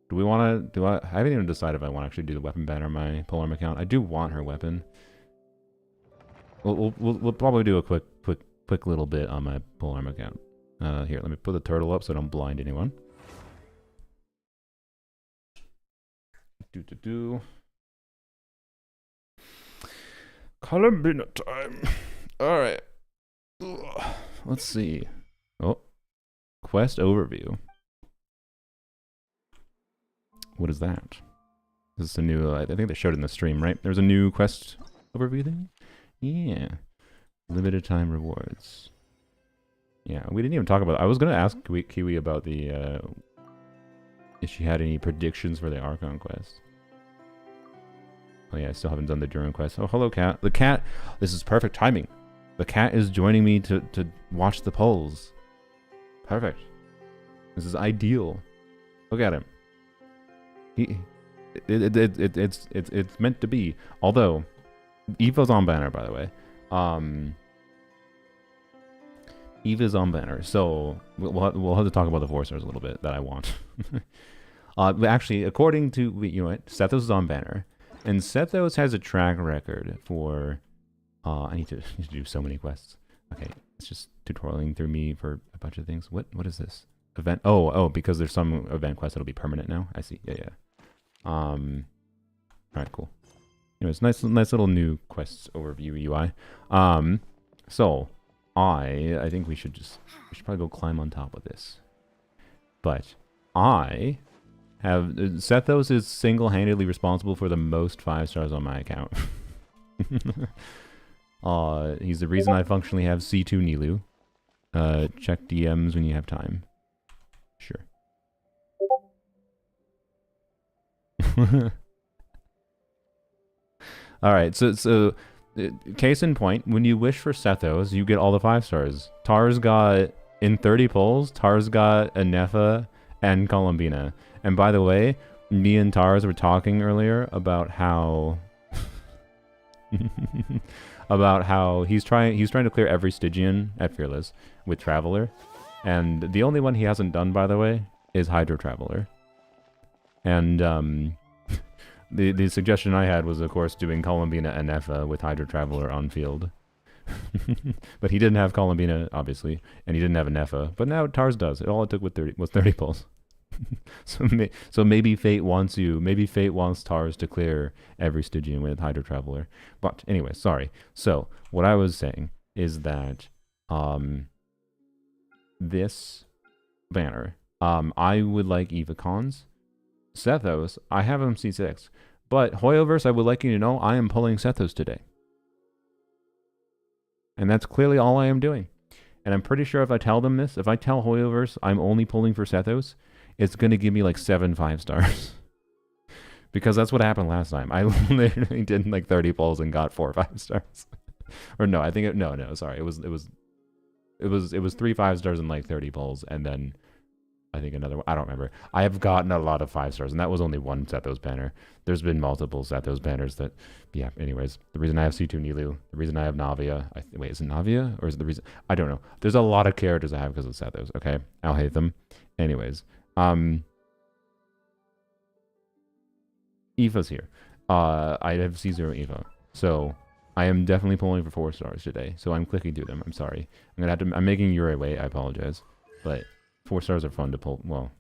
Do we want to? I haven't even decided if I want to actually do the weapon banner on my polearm account. I do want her weapon. We'll probably do a quick little bit on my polearm account. Here, let me put the turtle up so I don't blind anyone. Columbina time. All right. Let's see. Oh, quest overview. What is that? This is a new. I think they showed it in the stream, right? There's a new quest overview thing. Yeah. Limited time rewards. Yeah, we didn't even talk about it. I was gonna ask Kiwi about the if she had any predictions for the Archon quest. Oh yeah, I still haven't done the Duran quest. Oh, hello, cat. The cat. This is perfect timing. The cat is joining me to watch the polls. Perfect. This is ideal. Look at him. It's meant to be. Although, Eva's on banner, by the way. Eva's on banner, so we'll have to talk about the 4 stars a little bit that I want. But actually, according to Sethos is on banner, and Sethos has a track record for. I need to do so many quests. Okay, it's just tutorialing through me for a bunch of things. What is this event? Oh, because there's some event quest that'll be permanent now. I see. Yeah. All right, cool. Anyways, nice little new quests overview UI. So I think we should probably go climb on top of this. But I have Sethos is single-handedly responsible for the most 5 stars on my account. He's the reason I functionally have C2 Nilu. Check DMs when you have time. Sure. Alright, so case in point, when you wish for Sethos, you get all the 5 stars. Tars got, in 30 polls, Tars got a Nefa and Columbina. And by the way, me and Tars were talking earlier about how... about how he's trying to clear every Stygian at Fearless with Traveler. And the only one he hasn't done, by the way, is Hydro Traveler. And the suggestion I had was, of course, doing Columbina and Nefa with Hydro Traveler on field. But he didn't have Columbina, obviously, and he didn't have a Nefa. But now Tars does. All it took was 30 pulls. So maybe fate wants you. Maybe fate wants Tars to clear every Stygian with Hydro Traveler. But anyway, sorry. So what I was saying is that this banner, I would like Evacons. Sethos, I have him C6. But Hoyoverse, I would like you to know I am pulling Sethos today. And that's clearly all I am doing. And I'm pretty sure if I tell them this, if I tell Hoyoverse I'm only pulling for Sethos, it's going to give me like 7 5 stars. Because that's what happened last time. I literally did like 30 pulls and got 4 5 stars. Or no, I think no, sorry. It was 3 5 stars and like 30 pulls, and then I think another one. I don't remember. I have gotten a lot of 5 stars, and that was only one Sethos banner. There's been multiple Sethos banners that, yeah, anyways. The reason I have C2 Nilu, the reason I have Navia. Wait, is it Navia? Or is it the reason? I don't know. There's a lot of characters I have because of Sethos, okay? I'll hate them. Anyways. Eva's here. I have C0 Eva. So I am definitely pulling for 4 stars today. So I'm clicking through them. I'm sorry. I'm making Yuri wait. I apologize. But 4 stars are fun to pull. Well,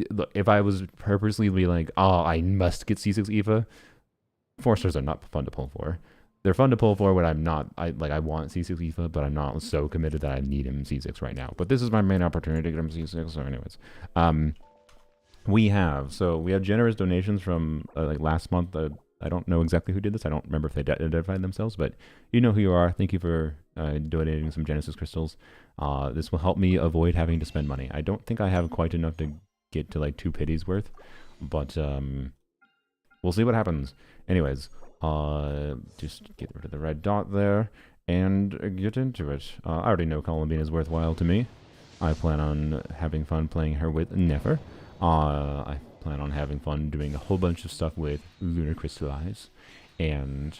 look, if I was purposely be like, oh, I must get C6 Eva, 4 stars are not fun to pull for. They're fun to pull for when I'm not, I want C6 Eva, but I'm not so committed that I need him C6 right now. But this is my main opportunity to get him C6. So anyways, we have generous donations from like last month. I don't know exactly who did this. I don't remember if they identified themselves, but you know who you are. Thank you for donating some Genesis crystals. This will help me avoid having to spend money. I don't think I have quite enough to get to like 2 pities worth, but we'll see what happens. Anyways, just get rid of the red dot there and get into it. I already know Columbina is worthwhile to me. I plan on having fun playing her with Nefer. I plan on having fun doing a whole bunch of stuff with Lunar Crystallize, and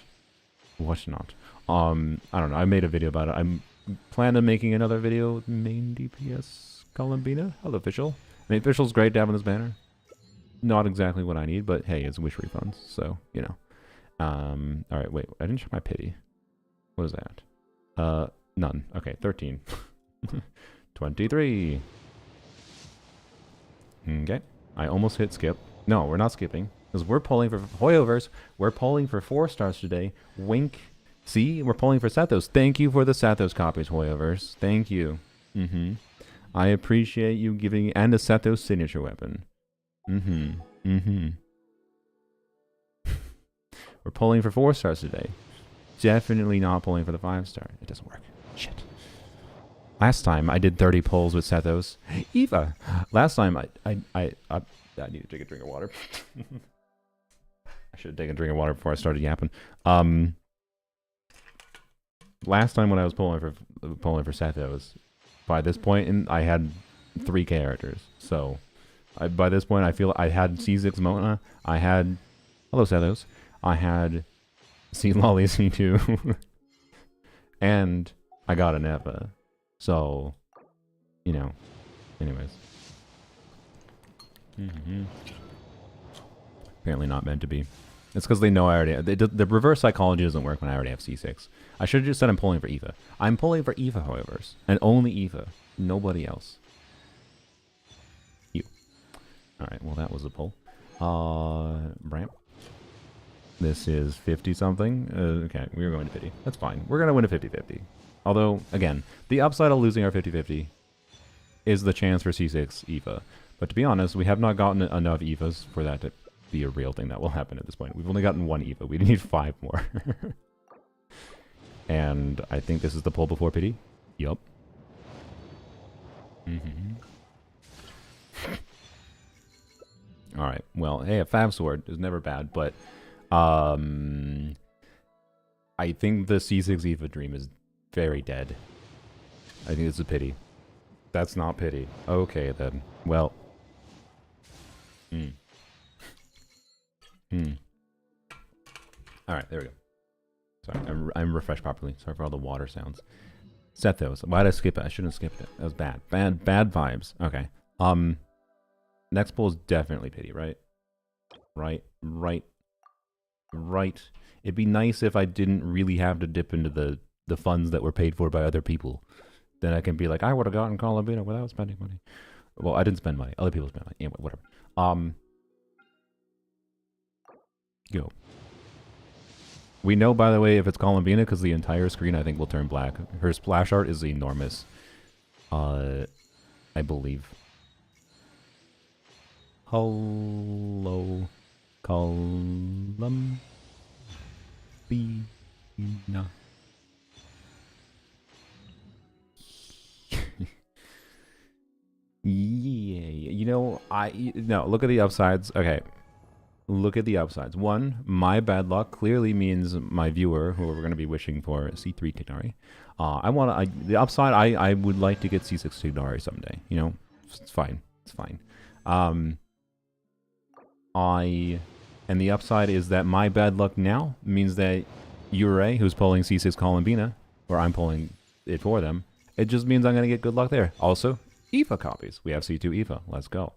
What not? I don't know. I made a video about it. I'm planning on making another video with main DPS Columbina. Hello, official. I mean, official's great to have on this banner. Not exactly what I need, but hey, it's wish refunds, so you know. All right, wait. I didn't check my pity. What is that? None. Okay, 13. 23. Okay. I almost hit skip. No, we're not skipping. Because we're pulling for Hoyovers. We're pulling for 4 stars today. Wink. See? We're pulling for Sathos. Thank you for the Sathos copies, Hoyovers. Thank you. I appreciate you giving... And a Sathos signature weapon. We're pulling for 4 stars today. Definitely not pulling for the 5-star. It doesn't work. Shit. Last time I did 30 pulls with Sathos. Eva. Last time I need to take a drink of water. I should have taken a drink of water before I started yapping. Last time when I was pulling for Sathos, by this point I had 3 characters. So by this point I feel I had C6 Mona. I had hello Sathos. I had C Lolly C2, and I got an Eva. So, you know, anyways. Apparently not meant to be. It's because they know I already... The reverse psychology doesn't work when I already have C6. I should have just said I'm pulling for Eva. I'm pulling for Eva, however. And only Eva. Nobody else. You. Alright, well that was a pull. Ramp. This is 50-something. Okay, we're going to 50. That's fine. We're going to win a 50-50. Although, again, the upside of losing our 50-50 is the chance for C6 Eva. But to be honest, we have not gotten enough Evas for that to be a real thing that will happen at this point. We've only gotten 1 Eva. We need 5 more. And I think this is the pull before pity. Yup. Alright, well, hey, a Fav Sword is never bad, but I think the C6 Eva dream is very dead. I think it's a pity. That's not pity. Okay, then. Well. Alright, there we go. Sorry, I'm refreshed properly. Sorry for all the water sounds. Set those. Why did I skip it? I shouldn't have skipped it. That was bad. Bad vibes. Okay. Next pull is definitely pity, right? Right. It'd be nice if I didn't really have to dip into the funds that were paid for by other people. Then I can be like, I would have gotten Columbina without spending money. Well, I didn't spend money. Other people spent money. Anyway, whatever. Go. We know, by the way, if it's Columbina, because the entire screen, I think, will turn black. Her splash art is enormous. I believe. Hello, Columbina. Yeah, you know, no, look at the upsides. Okay, look at the upsides. 1, my bad luck clearly means my viewer, who we're going to be wishing for, C3 Tignari. The upside, I would like to get C6 Tignari someday. You know, it's fine. It's fine. And the upside is that my bad luck now means that Ure, who's pulling C6 Columbina, or I'm pulling it for them, it just means I'm going to get good luck there. Also, Eva copies. We have C2 Eva. Let's go.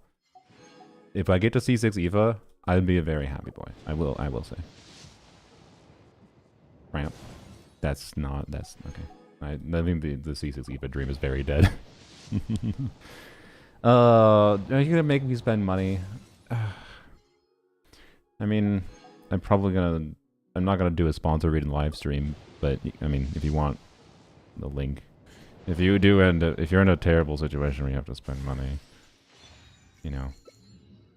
If I get to C6 Eva, I'd be a very happy boy. I will say. Ramp. That's okay. I think the C6 Eva dream is very dead. Are you gonna make me spend money? I mean, I'm not gonna do a sponsor read and live stream, but I mean, if you want the link, if you're in a terrible situation where you have to spend money, you know,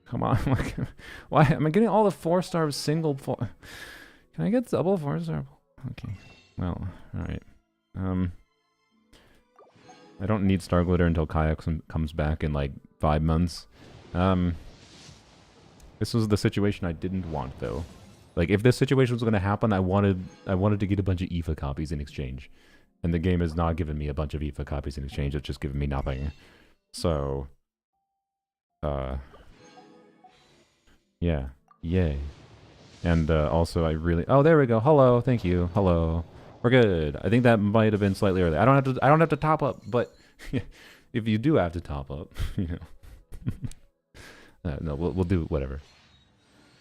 come on, like, why am I getting all the 4-star single? Can I get double 4-star? Okay, well, all right. I don't need Star Glitter until Kayak comes back in like 5 months. This was the situation I didn't want, though. Like, if this situation was going to happen, I wanted to get a bunch of EVA copies in exchange. And the game has not given me a bunch of EVA copies in exchange, it's just given me nothing. So, yeah. Yay. And also, I really... Oh, there we go. Hello. Thank you. Hello. We're good. I think that might have been slightly early. I don't have to top up, but if you do have to top up, you know. No, we'll do whatever.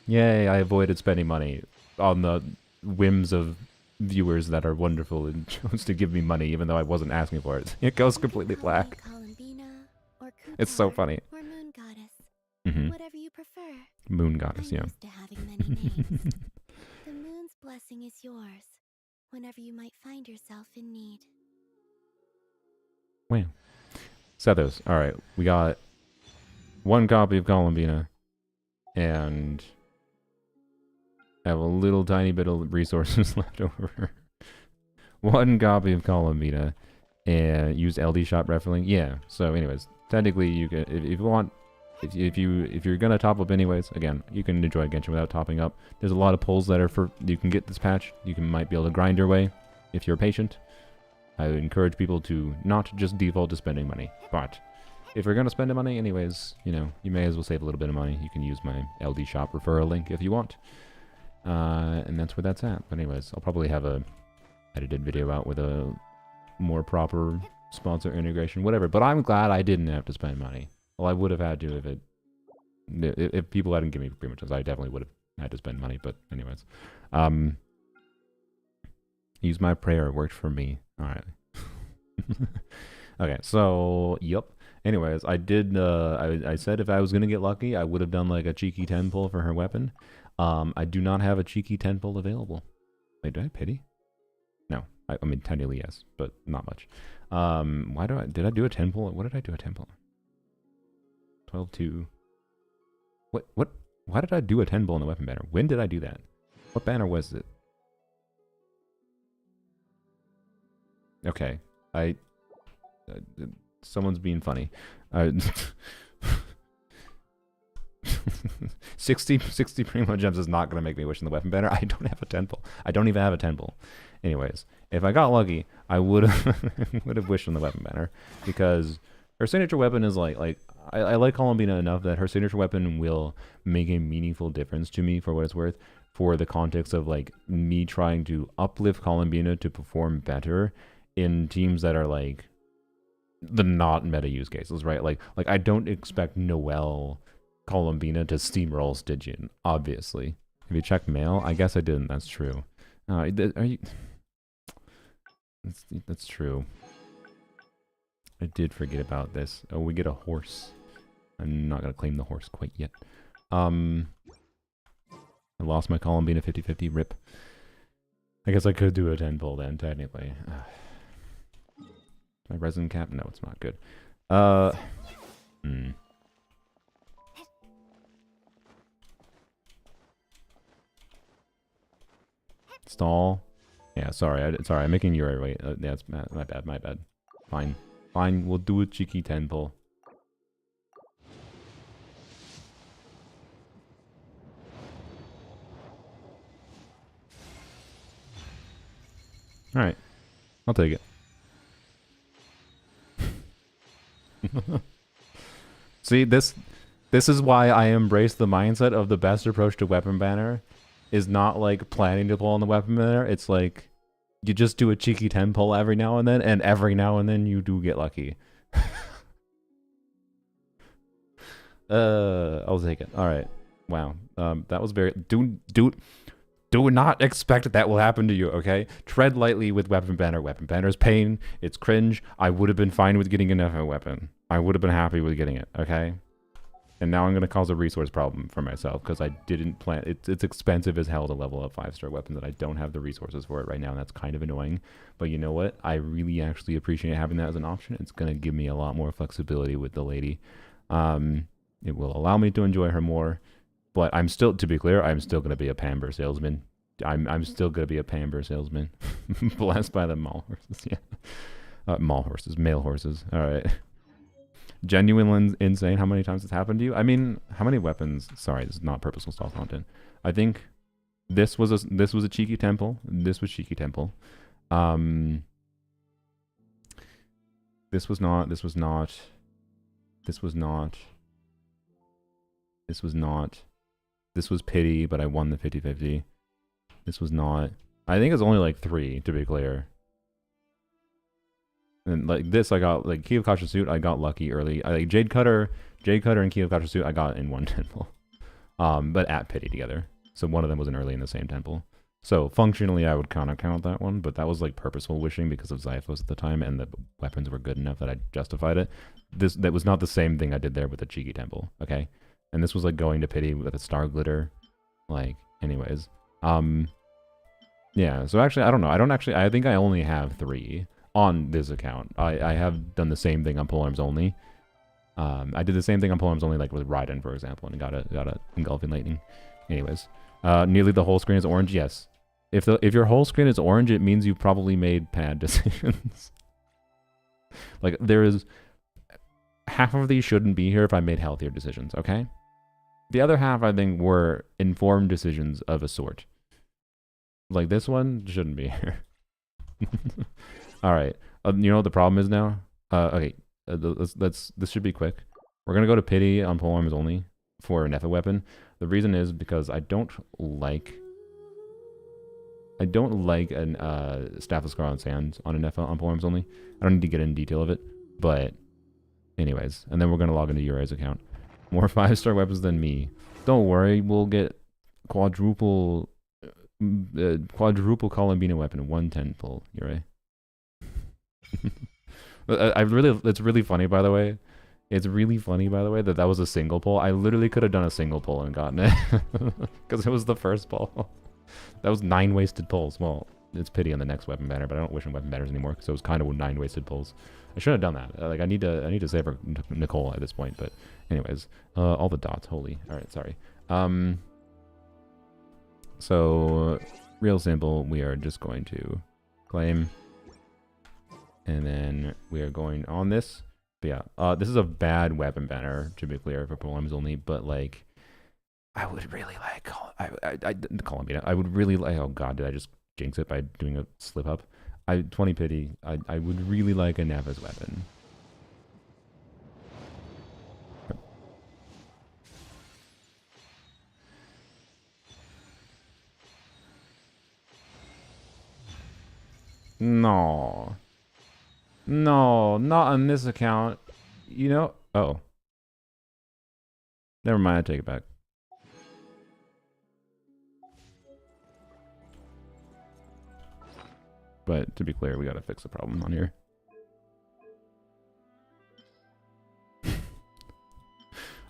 Yay, I avoided spending money on the whims of viewers that are wonderful and chose to give me money even though I wasn't asking for it. It goes completely black. Columbina or It's so Kupar funny. or Moon Goddess. Mm-hmm. Whatever you prefer. Moon Goddess, I'm yeah. used to having many names. The moon's blessing is yours whenever you might find yourself in need. Wow. Sethos. Alright, we got one copy of Columbina, and I have a little tiny bit of resources left over. One copy of Columbina, and use LD shop refilling. Yeah. So, anyways, technically, you can if you want, if you're gonna top up anyways. Again, you can enjoy Genshin without topping up. There's a lot of pulls that are for you can get this patch. You might be able to grind your way if you're patient. I would encourage people to not just default to spending money, but if you're gonna spend the money anyways, you know, you may as well save a little bit of money. You can use my LD shop referral link if you want. And that's where that's at. But anyways, I'll probably have a edited video out with a more proper sponsor integration, whatever. But I'm glad I didn't have to spend money. Well, I would have had to if people hadn't given me Primogem, I definitely would have had to spend money. But anyways, use my prayer. It worked for me. All right. Okay. So yep. Anyways, I did. I said if I was gonna get lucky, I would have done like a cheeky 10 pull for her weapon. I do not have a cheeky 10 pull available. Wait, do I have pity? No. I mean, technically yes, but not much. Did I do a 10 pull? What did I do a 10 pull? 12-2. What? Why did I do a 10 pull in the weapon banner? When did I do that? What banner was it? Okay. Someone's being funny. 60 Primogems is not going to make me wish in the weapon banner. I don't have a 10 pull. I don't even have a 10 pull. Anyways, if I got lucky, I would have wished in the weapon banner, because her signature weapon is I like Columbina enough that her signature weapon will make a meaningful difference to me for what it's worth, for the context of like me trying to uplift Columbina to perform better in teams that are like the not meta use cases, right? Like I don't expect Noelle Columbina to steamroll Stygian, obviously. Have you checked mail? I guess I didn't. That's true. Are you? That's true. I did forget about this. Oh, we get a horse. I'm not gonna claim the horse quite yet. I lost my Columbina 50-50. Rip. I guess I could do a 10 pull then, technically. My resin cap? No, it's not good. Stall. Yeah, sorry. I'm making you wait. Yeah, it's my bad. Fine. We'll do a cheeky 10 pull. Alright. I'll take it. See, this is why I embrace the mindset of the best approach to weapon banner is not like planning to pull on the weapon banner. It's like you just do a cheeky 10 pull every now and every now and then you do get lucky. I'll take it. All right. Wow. That was very do not expect that will happen to you, okay? Tread lightly with weapon banner. Weapon banner is pain. It's cringe. I would have been fine with getting an FO weapon. I would have been happy with getting it, okay? And now I'm going to cause a resource problem for myself because I didn't plan. It's expensive as hell to level up 5-star weapons, and I don't have the resources for it right now, and that's kind of annoying. But you know what? I really actually appreciate having that as an option. It's going to give me a lot more flexibility with the lady. It will allow me to enjoy her more. But I'm still, to be clear, I'm still going to be a Pamber salesman. I'm still going to be a Pamber salesman. Blessed by the mall horses, yeah. Male horses. All right. Genuinely insane how many times it's happened to you. I mean, how many weapons? Sorry, this is not purposeful stall content. I think this was a cheeky temple. This was cheeky temple. This was not. This was not. This was not. This was not. This was pity, but I won the 50-50. This was not. I think it's only like 3, to be clear. And like this, I got like Key of Kasha Suit. I got lucky early. I like Jade Cutter, and Key of Kasha Suit. I got in one temple, but at pity together. So one of them wasn't early in the same temple. So functionally, I would kind of count that one, but that was like purposeful wishing because of Zyphos at the time, and the weapons were good enough that I justified it. That was not the same thing I did there with the Cheeky Temple, okay? And this was like going to pity with a Star Glitter, like, anyways. Yeah. So actually, I don't know. I think I only have 3 on this account. I have done the same thing on Polearms only. I did the same thing on Polearms only, like with Raiden, for example, and got a Engulfing Lightning. Anyways, nearly the whole screen is orange. Yes. If your whole screen is orange, it means you've probably made bad decisions. Like, there is... half of these shouldn't be here if I made healthier decisions, okay? The other half, I think, were informed decisions of a sort. Like, this one shouldn't be here. Alright. You know what the problem is now? Okay. This should be quick. We're gonna go to pity on polearms only for an Nefa weapon. The reason is because I don't like an Staff of Scarlet Sands on a Nefa on polearms only. I don't need to get in detail of it, but anyways. And then we're gonna log into Urai's account. More 5-star weapons than me. Don't worry, we'll get quadruple Columbina weapon, 110 full, Urai. It's really funny, by the way. It's really funny, by the way, that was a single pull. I literally could have done a single pull and gotten it. Because it was the first pull. That was 9 wasted pulls. Well, it's pity on the next weapon banner, but I don't wish on weapon banners anymore, because it was kind of 9 wasted pulls. I should have done that. Like, I need to save her Nicole at this point, but anyways. All the dots, holy. Alright, sorry. So, real simple, we are just going to claim. And then we are going on this. But yeah, this is a bad weapon banner, to be clear, for polearms only, but like, I would really like, Columbina. I would really like, oh god, did I just jinx it by doing a slip up? 20 pity. I would really like a Neva's weapon. No. No, not on this account. You know? Oh. Never mind, I take it back. But to be clear, we gotta fix the problem on here.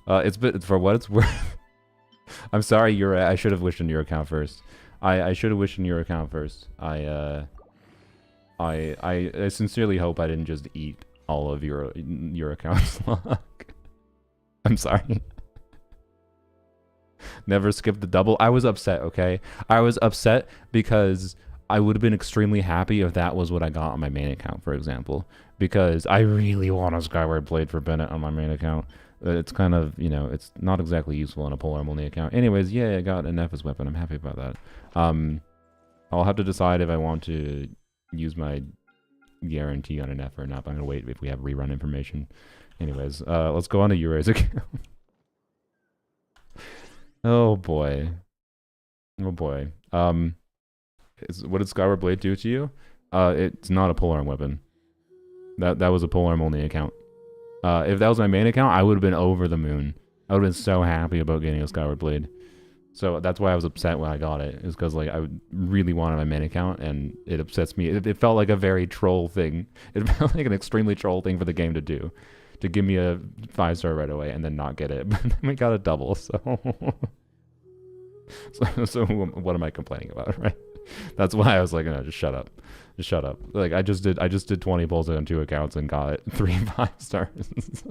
It's for what it's worth. I'm sorry, I should have wished in your account first. I should have wished in your account first. I sincerely hope I didn't just eat all of your account's luck. I'm sorry. Never skip the double. I was upset, okay? I was upset because I would have been extremely happy if that was what I got on my main account, for example. Because I really want a Skyward Blade for Bennett on my main account. It's kind of, you know, it's not exactly useful on a polearm only account. Anyways, yeah, I got an Nefa's weapon. I'm happy about that. I'll have to decide if I want to use my guarantee on an F or not. But I'm gonna wait if we have rerun information. Anyways, let's go on to Urai's account. Oh boy. Oh boy. What did Skyward Blade do to you? It's not a polearm weapon. That was a polearm only account. If that was my main account, I would have been over the moon. I would have been so happy about getting a Skyward Blade. So that's why I was upset when I got it. Is because like I really wanted my main account, and it upsets me. It felt like a very troll thing. It felt like an extremely troll thing for the game to do, to give me a 5-star right away and then not get it. But then we got a double, so so what am I complaining about, right? That's why I was like, no, just shut up. Just shut up. Like I just did 20 pulls on 2 accounts and got 3 5-stars.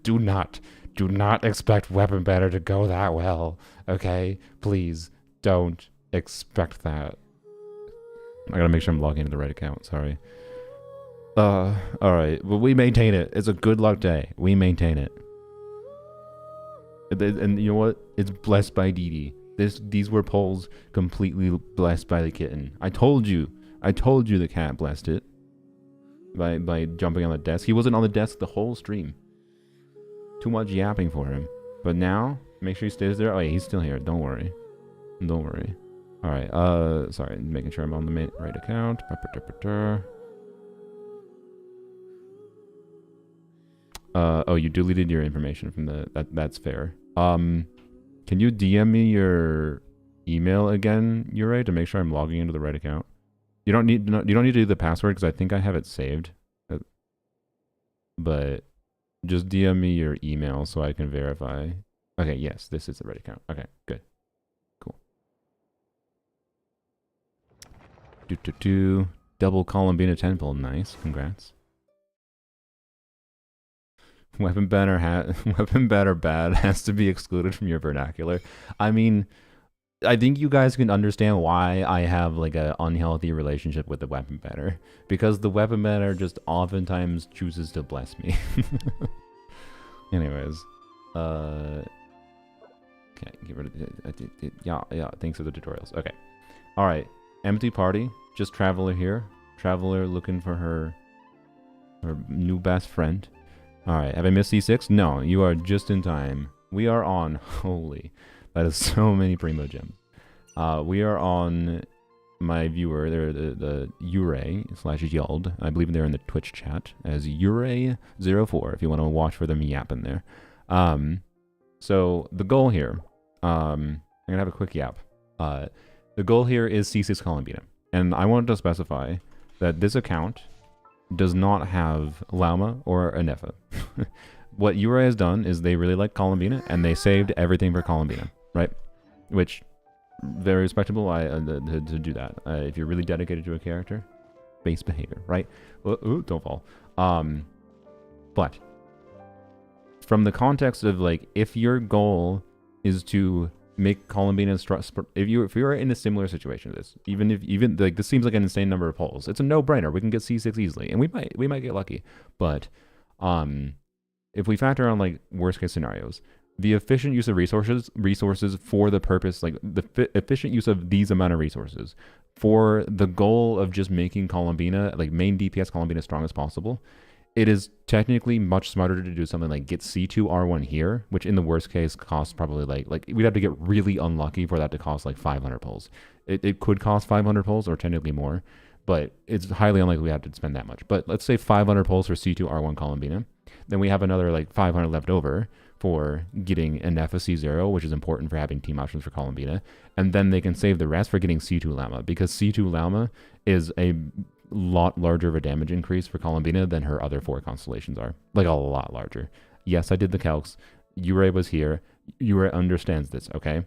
Do not expect weapon banner to go that well. Okay? Please don't expect that. I gotta make sure I'm logging into the right account, sorry. Alright. Well, we maintain it. It's a good luck day. We maintain it. And you know what? It's blessed by Dee. These were polls completely blessed by the kitten. I told you the cat blessed it by jumping on the desk. He wasn't on the desk the whole stream. Too much yapping for him. But now Make sure he stays there. Oh yeah, he's still here. Don't worry. Don't worry. All right. Sorry, making sure I'm on the right account. Oh, you deleted your information from the. That's fair. Can you DM me your email again, Ure, to make sure I'm logging into the right account? You don't need to do the password because I think I have it saved. But just DM me your email so I can verify. Okay, yes, this is the right account. Okay, good. Cool. Double Columbina 10 pull. Nice. Congrats. Weapon banner bad has to be excluded from your vernacular. I mean, I think you guys can understand why I have like an unhealthy relationship with the weapon banner, because the weapon banner just oftentimes chooses to bless me. Anyways, okay, get rid of it. Yeah, thanks for the tutorials. Okay, all right, empty party, just Traveler here. Traveler looking for her new best friend. All right, have I missed C6? No, you are just in time. We are on, holy, that is so many Primogem. We are on my viewer, they're the Ure/Yald. I believe they're in the Twitch chat as Ure04 if you want to watch for them yapping there. So the goal here, I'm gonna have a quick yap. The goal here is C6 Columbina, and I wanted to specify that this account does not have Llama or Anefa. What Ure has done is they really like Columbina, and they saved everything for Columbina, right? Which, very respectable to do that. If you're really dedicated to a character, base behavior, right? Ooh, don't fall. But from the context of like, if your goal is to make Columbina if you're in a similar situation to this, even like this seems like an insane number of polls, it's a no-brainer. We can get C6 easily, and we might get lucky. But if we factor on like worst case scenarios, the efficient use of resources for the purpose, like the efficient use of these amount of resources for the goal of just making Columbina, like main DPS Columbina, as strong as possible, it is technically much smarter to do something like get C2 R1 here, which in the worst case costs probably like we'd have to get really unlucky for that to cost like 500 pulls. It could cost 500 pulls or technically more, but it's highly unlikely we have to spend that much. But let's say 500 pulls for C2 R1 Columbina. Then we have another like 500 left over for getting an C0, which is important for having team options for Columbina. And then they can save the rest for getting C2 Llama, because C2 Llama is a lot larger of a damage increase for Columbina than her other 4 constellations are. Like a lot larger. Yes, I did the calcs. Ure was here. Ure understands this, okay?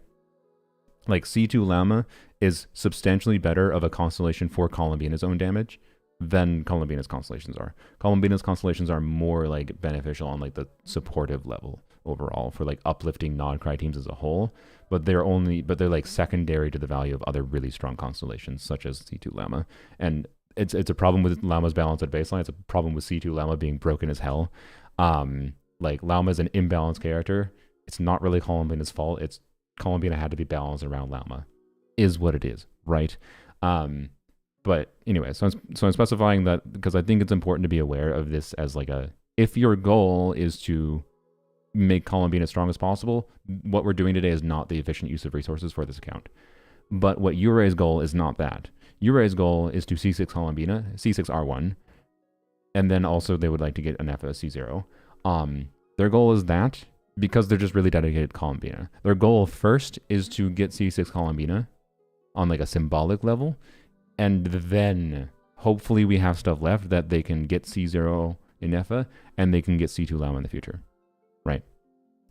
Like C2 Llama is substantially better of a constellation for Columbina's own damage than Columbina's constellations are. Columbina's constellations are more like beneficial on like the supportive level overall for like uplifting non-cry teams as a whole, but they're like secondary to the value of other really strong constellations such as C2 Llama. And it's a problem with Llama's balance at baseline. It's a problem with C2 Llama being broken as hell. Like Llama's an imbalanced character. It's not really Columbina's fault. It's Columbina had to be balanced around Llama, is what it is, right? But anyway, so I'm specifying that because I think it's important to be aware of this as like if your goal is to make Columbina as strong as possible, what we're doing today is not the efficient use of resources for this account. But what Ure's goal is not that. Ure's goal is to C6 Columbina, C6 R1, and then also they would like to get an C0. Their goal is that because they're just really dedicated to Columbina. Their goal first is to get C6 Columbina on like a symbolic level, and then hopefully we have stuff left that they can get C0 in Efa, and they can get C2 Llama in the future, right?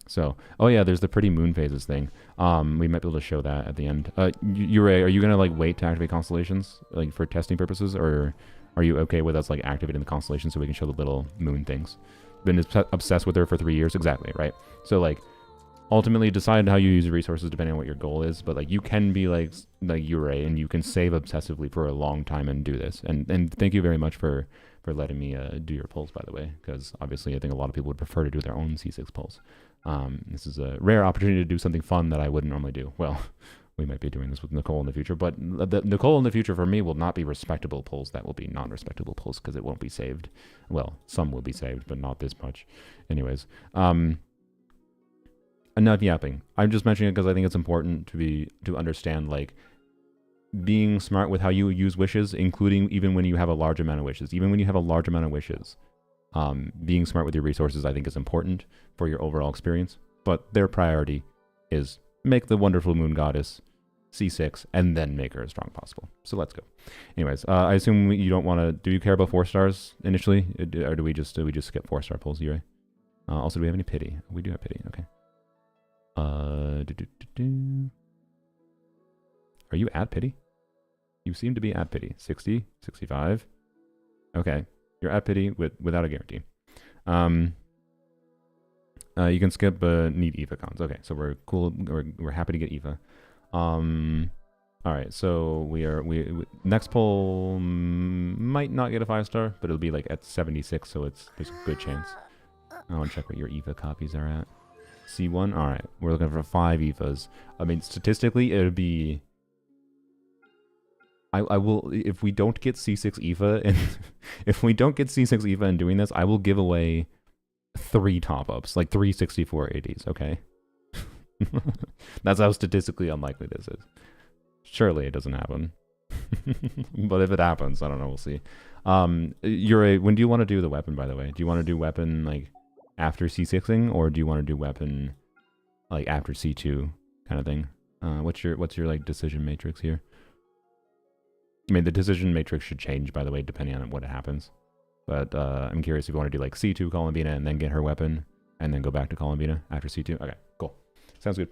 So, oh yeah, there's the pretty moon phases thing. We might be able to show that at the end. Ure, are you gonna like wait to activate constellations like for testing purposes, or are you okay with us like activating the constellation so we can show the little moon things? Been obsessed with her for 3 years, exactly, right? So like, ultimately decide how you use your resources depending on what your goal is, but like you can be like Ure and you can save obsessively for a long time and do this. And thank you very much for letting me do your polls, by the way, because obviously I think a lot of people would prefer to do their own C6 polls. This is a rare opportunity to do something fun that I wouldn't normally do. Well, we might be doing this with Nicole in the future, but Nicole in the future for me will not be respectable polls. That will be non-respectable polls because it won't be saved. Well, some will be saved, but not this much. Anyways, enough yapping. I'm just mentioning it because I think it's important to understand, like, being smart with how you use wishes, including even when you have a large amount of wishes. Even when you have a large amount of wishes, being smart with your resources, I think, is important for your overall experience. But their priority is make the wonderful moon goddess C6 and then make her as strong as possible. So let's go. Anyways, I assume you don't want to. Do you care about 4 stars initially, or do we just skip 4-star pulls here? Also, do we have any pity? We do have pity. Okay. Are you at pity? You seem to be at pity. 60, 65. Okay, you're at pity without a guarantee. You can skip need Eva cons. Okay, so we're cool. We're happy to get Eva. All right, so we next poll might not get a 5-star, but it'll be like at 76, so there's a good chance. I want to check what your Eva copies are at. C1. All right, we're looking for 5 Evas. I mean, statistically, it would be. I will, if we don't get C6 Eva and if we don't get C6 Eva in doing this, I will give away 3 top-ups, like 3 64 80s, okay? That's how statistically unlikely this is. Surely it doesn't happen. But if it happens, I don't know, we'll see. When do you want to do the weapon, by the way? Do you want to do weapon, like, after C6ing, or do you want to do weapon, like, after C2 kind of thing? What's your like, decision matrix here? I mean, the decision matrix should change, by the way, depending on what happens. But I'm curious if you want to do like C2 Columbina and then get her weapon, and then go back to Columbina after C2. Okay, cool. Sounds good.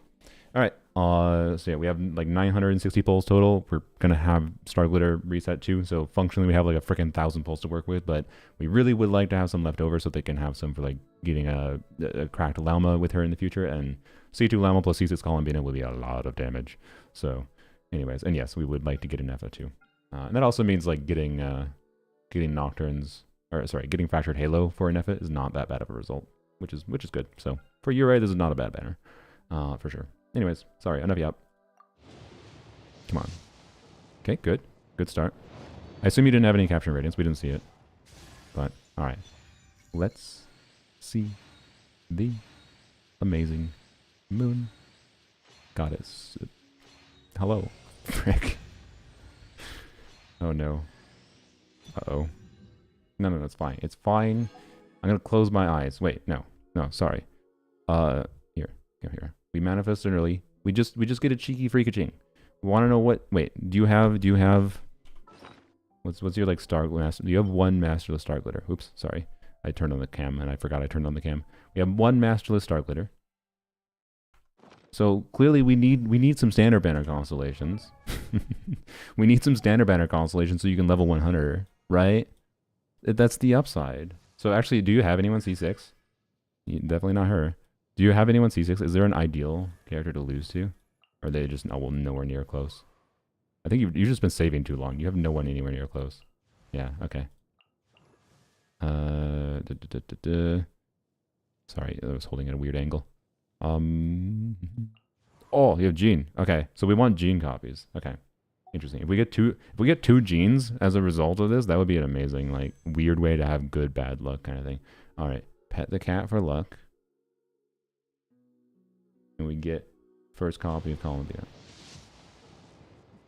All right. So yeah, we have like 960 pulls total. We're gonna have Star Glitter reset too. So functionally, we have like a freaking 1,000 pulls to work with. But we really would like to have some left over so they can have some for like getting a cracked Llama with her in the future. And C2 Llama plus C6 Columbina will be a lot of damage. So, anyways, and yes, we would like to get an Effa too. And that also means like getting Nocturnes, or sorry, getting Fractured Halo for an Effa is not that bad of a result, which is good. So for Uri, this is not a bad banner, for sure. Anyways, sorry, enough yap. Come on. Okay, good start. I assume you didn't have any capture radiance. We didn't see it, but all right. Let's see the amazing moon goddess. Hello, frick. Oh no. Uh-oh. No, it's fine. It's fine. I'm gonna close my eyes. Wait, no, sorry. Here. We manifested early. We just get a cheeky freakaching. We wanna know what do you have what's your like star master? Do you have 1 masterless star glitter? Oops, sorry. I turned on the cam and I forgot I turned on the cam. We have 1 masterless star glitter. So clearly we need some standard banner constellations. We need some standard banner constellations so you can level 100, right? That's the upside. So actually, do you have anyone C6? Definitely not her. Do you have anyone C6? Is there an ideal character to lose to? Or are they just nowhere near close? I think you've just been saving too long. You have no one anywhere near close. Yeah, okay. Sorry, I was holding at a weird angle. Oh, you have Jean. Okay, so we want Jean copies. Okay, interesting. If we get two Jeans as a result of this, that would be an amazing, like, weird way to have good bad luck kind of thing. All right, pet the cat for luck, and we get first copy of Columbina.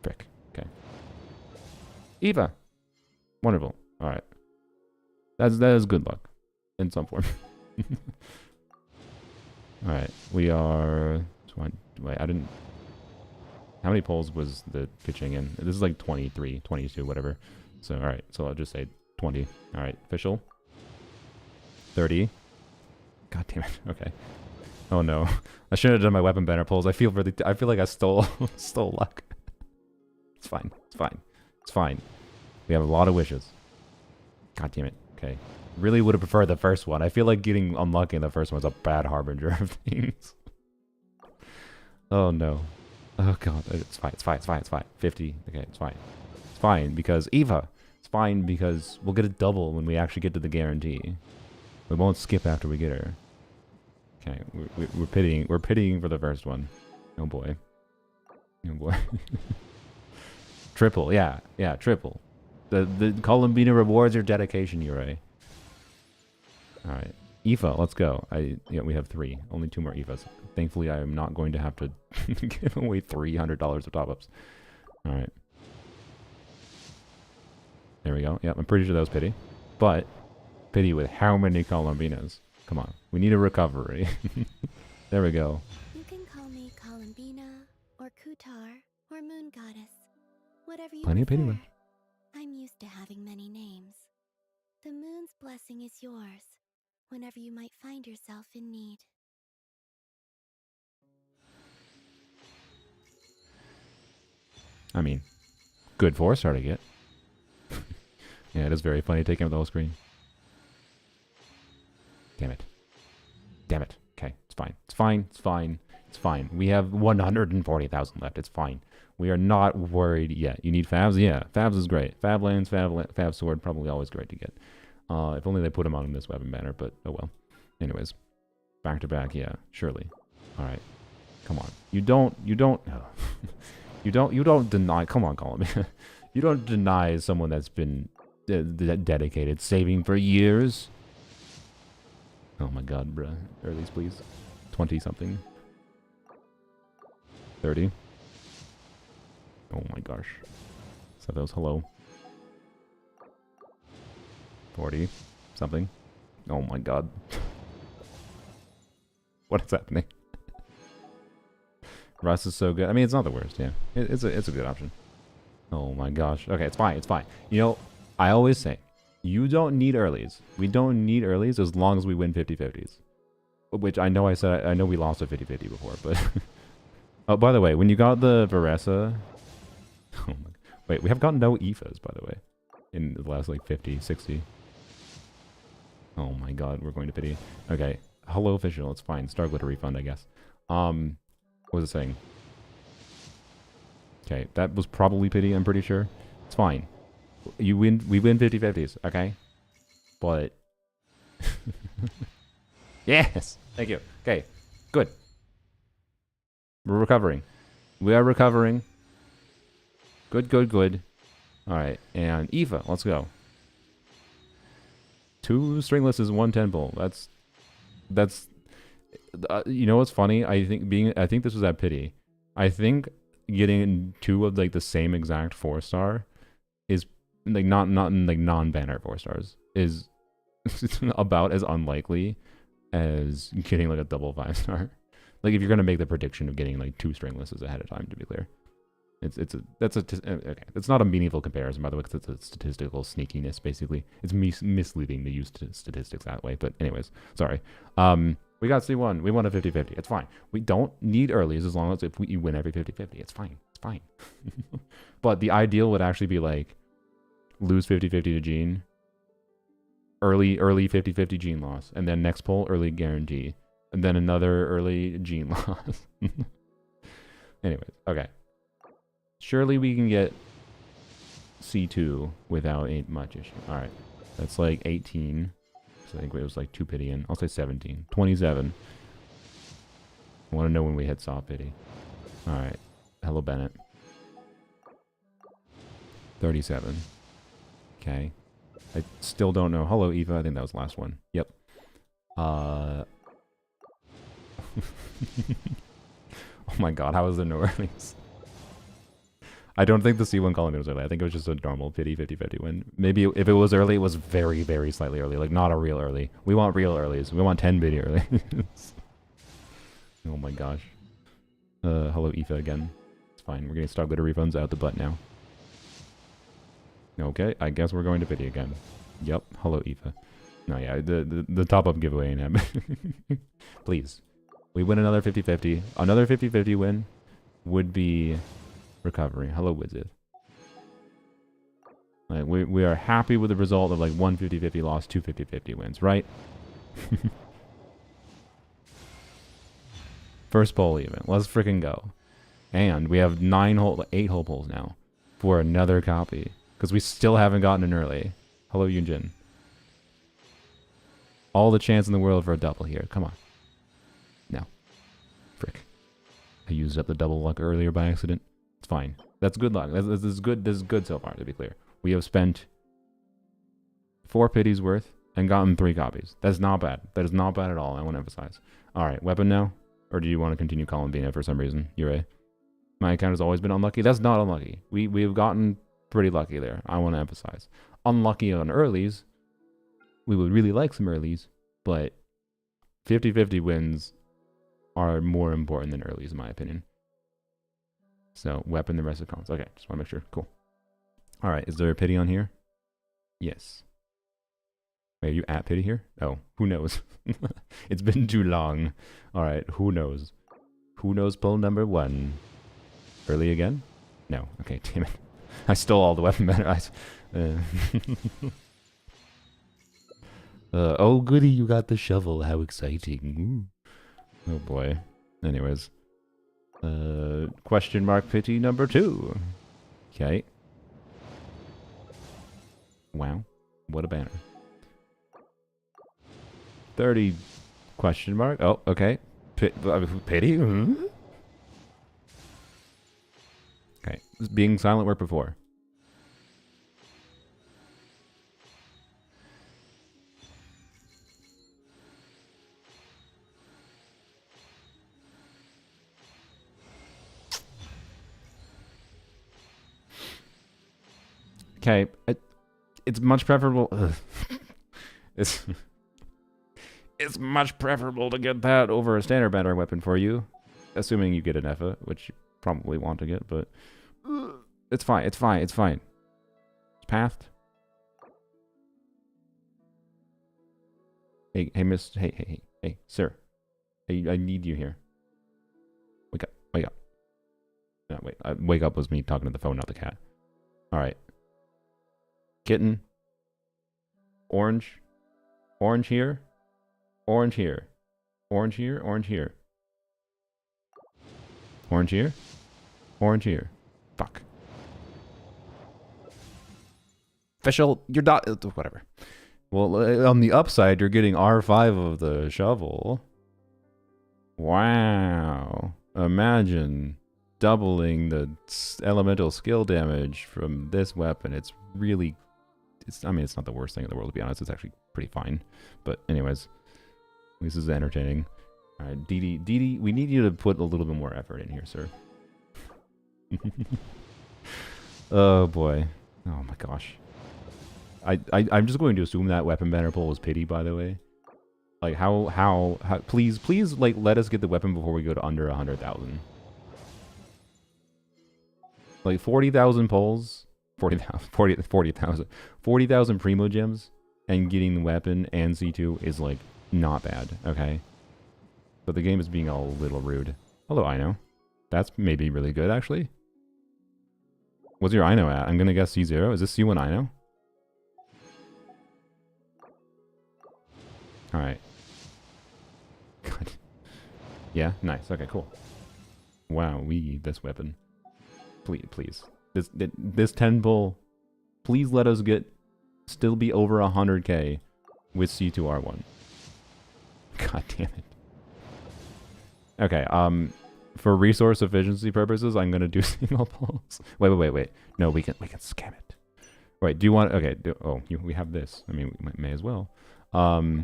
Frick. Okay. Eva. Wonderful. All right. That is good luck in some form. All right, we are. Wait, I didn't. How many polls was the pitching in? This is like 23, 22, whatever. So, all right, so I'll just say 20. All right, official. 30. God damn it. Okay. Oh no, I should have done my weapon banner polls. I feel like I stole luck. It's fine. We have a lot of wishes. God damn it. Okay. Really would have preferred the first one. I feel like getting unlucky in the first one is a bad harbinger of things. Oh no. Oh god. It's fine. 50. Okay, it's fine. It's fine because Eva. It's fine because we'll get a double when we actually get to the guarantee. We won't skip after we get her. Okay, we're pitying for the first one. Oh boy. Triple, yeah, triple. The Columbina rewards your dedication, Uri. Alright. Aoife, let's go. Yeah, we have 3. Only 2 more Aoifes. Thankfully, I am not going to have to give away $300 of top-ups. All right. There we go. Yep, I'm pretty sure that was pity. But pity with how many Columbinas? Come on. We need a recovery. There we go. You can call me Columbina, or Kutar, or Moon Goddess. Whatever you Plenty of pity prefer. one. I'm used to having many names. The moon's blessing is yours, whenever you might find yourself in need. I mean, good 4-star to get. Yeah, it is very funny taking up the whole screen. Damn it. Damn it. Okay, it's fine. It's fine. It's fine. It's fine. We have 140,000 left. It's fine. We are not worried yet. You need Favs? Yeah, Favs is great. Fab lands, Fab sword, probably always great to get. If only they put him on this weapon banner, but oh well. Anyways, back to back, yeah, surely. All right, come on. You don't you don't deny. Come on, call me. You don't deny someone that's been dedicated, saving for years. Oh my God, bruh. Earlies, please. 20 something. 30. Oh my gosh. So that was hello. 40 something. Oh my God. What is happening? Russ is so good. I mean, it's not the worst. Yeah, it's a good option. Oh my gosh. Okay, it's fine. It's fine. You know, I always say, you don't need earlies. We don't need earlies as long as we win 50-50s. Which I know I know we lost a 50-50 before, but oh, by the way, when you got the Varesa, oh my, wait, we have gotten no Aoifes, by the way, in the last like 50, 60. Oh my God, we're going to pity. Okay, hello official. It's fine. Star glitter refund, I guess. What was it saying? Okay, that was probably pity. I'm pretty sure. It's fine. We win 50-50s, okay? But yes, thank you. Okay, good. We're recovering. We are recovering. Good, good, good. All right, and Aoife, let's go. 2 stringless is 1 temple. That's you know what's funny? I think this was at pity. I think getting 2 of like the same exact 4-star is like not like non-banner 4-stars is about as unlikely as getting like a double 5-star. Like if you're gonna make the prediction of getting like 2 stringlesses ahead of time, to be clear, okay. It's not a meaningful comparison, by the way, because it's a statistical sneakiness. Basically, it's misleading to use statistics that way. But anyways, sorry. We got C1. We won a 50-50. It's fine. We don't need earlies as long as if we win every 50-50. It's fine. It's fine. But the ideal would actually be like lose 50-50 to Gene, early 50-50 Gene loss, and then next pull early guarantee, and then another early Gene loss. Anyways, okay. Surely we can get C2 without much issue. All right, that's like 18. So I think it was like 2 pity in. I'll say 17. 27. I want to know when we hit soft pity. All right. Hello, Bennett. 37. Okay. I still don't know. Hello, Eva. I think that was the last one. Yep. Oh my God. How was the no earlies? I don't think the C1 colony was early. I think it was just a normal pity 50-50 win. Maybe if it was early, it was very, very slightly early. Like, not a real early. We want real earlies. We want 10 pity early. Oh my gosh. Hello, Aoife again. It's fine. We're getting star glitter refunds out the butt now. Okay, I guess we're going to pity again. Yep. Hello, Aoife. No, yeah, the top-up giveaway ain't happening. Please. We win another 50-50. Another 50-50 win would be recovery. Hello, Wizard. Like, we are happy with the result of like 1 50-50 loss, 2 50-50 wins, right? First poll even. Let's freaking go. And we have 8 whole polls now for another copy because we still haven't gotten an early. Hello, Yunjin. All the chance in the world for a double here. Come on. No. Frick. I used up the double luck earlier by accident. It's fine. That's good luck. This is good. This is good so far, to be clear. We have spent 4 pities worth and gotten 3 copies. That's not bad. That is not bad at all. I want to emphasize. All right, weapon now, or do you want to continue Columbina for some reason? You're right. My account has always been unlucky. That's not unlucky. We've gotten pretty lucky there. I want to emphasize. Unlucky on earlies. We would really like some earlies, but 50-50 wins are more important than earlies, in my opinion. So, weapon the rest of the comments. Okay, just want to make sure. Cool. All right, is there a pity on here? Yes. Wait, are you at pity here? Oh, who knows? It's been too long. All right, who knows? Who knows pull number 1? Early again? No. Okay, damn it. I stole all the weapon banner. Oh, goody, you got the shovel. How exciting. Ooh. Oh, boy. Anyways. Question mark pity number 2. Okay. Wow. What a banner. 30 question mark. Oh, okay. Pity? Okay. Being silent worked before. Okay. It's much preferable. It's much preferable to get that over a standard banner weapon for you. Assuming you get an EFA, which you probably want to get, but it's fine, it's fine, it's fine. It's pathed. Hey, hey, sir. Hey, I need you here. Wake up, wake up. No, wait, wake up was me talking to the phone, not the cat. Alright. Kitten. Orange. Orange here. Orange here. Orange here. Orange here. Orange here. Orange here. Fuck. Official, you're not... Whatever. Well, on the upside, you're getting R5 of the shovel. Wow. Imagine doubling the elemental skill damage from this weapon. It's really... I mean, it's not the worst thing in the world, to be honest. It's actually pretty fine. But anyways, this is entertaining. All right, Dee, we need you to put a little bit more effort in here, sir. Oh, boy. Oh, my gosh. I'm just going to assume that weapon banner pull was pity, by the way. Like, how please, like, let us get the weapon before we go to under 100,000. Like, 40,000 pulls... 40,000 Primogems and getting the weapon and C2 is like not bad, okay? But the game is being a little rude. Hello, Ino. That's maybe really good, actually. What's your Ino at? I'm gonna guess C0. Is this C1 Ino? Alright. God. Yeah, nice. Okay, cool. Wow, we need this weapon. Please. This 10 pull, please let us still be over 100k with C2R1. God damn it. Okay, for resource efficiency purposes, I'm gonna do single pulls. Wait. No, we can scam it. Wait, do you want? Okay, we have this. I mean, we may as well. Do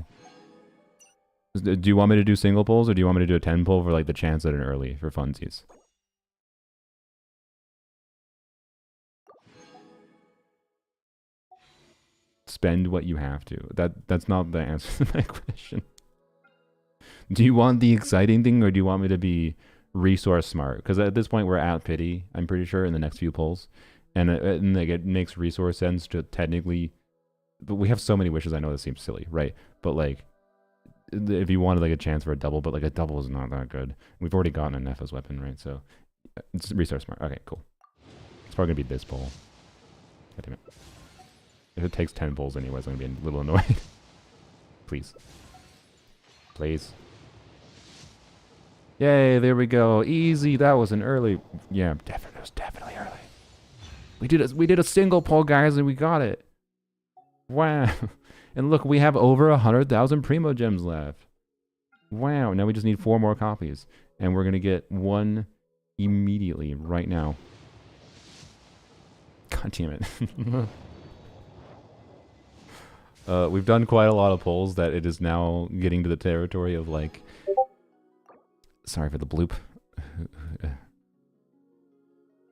you want me to do single pulls, or do you want me to do a 10 pull for like the chance at an early for funsies? Spend what you have to. That's not the answer to my question. Do you want the exciting thing, or do you want me to be resource smart? Because at this point we're at pity, I'm pretty sure, in the next few pulls, and it makes resource sense to technically. But we have so many wishes. I know this seems silly, right? But like, if you wanted like a chance for a double, but like a double is not that good. We've already gotten an Nefa's weapon, right? So it's resource smart. Okay, cool. It's probably gonna be this pull. God damn it. If it takes 10 pulls anyways, I'm going to be a little annoyed. Please. Please. Yay, there we go. Easy. That was an early... Yeah, definitely. It was definitely early. We did a single pull, guys, and we got it. Wow. And look, we have over 100,000 Primogems left. Wow. Now we just need 4 more copies. And we're going to get 1 immediately, right now. God damn it. We've done quite a lot of polls that it is now getting to the territory of like... Sorry for the bloop.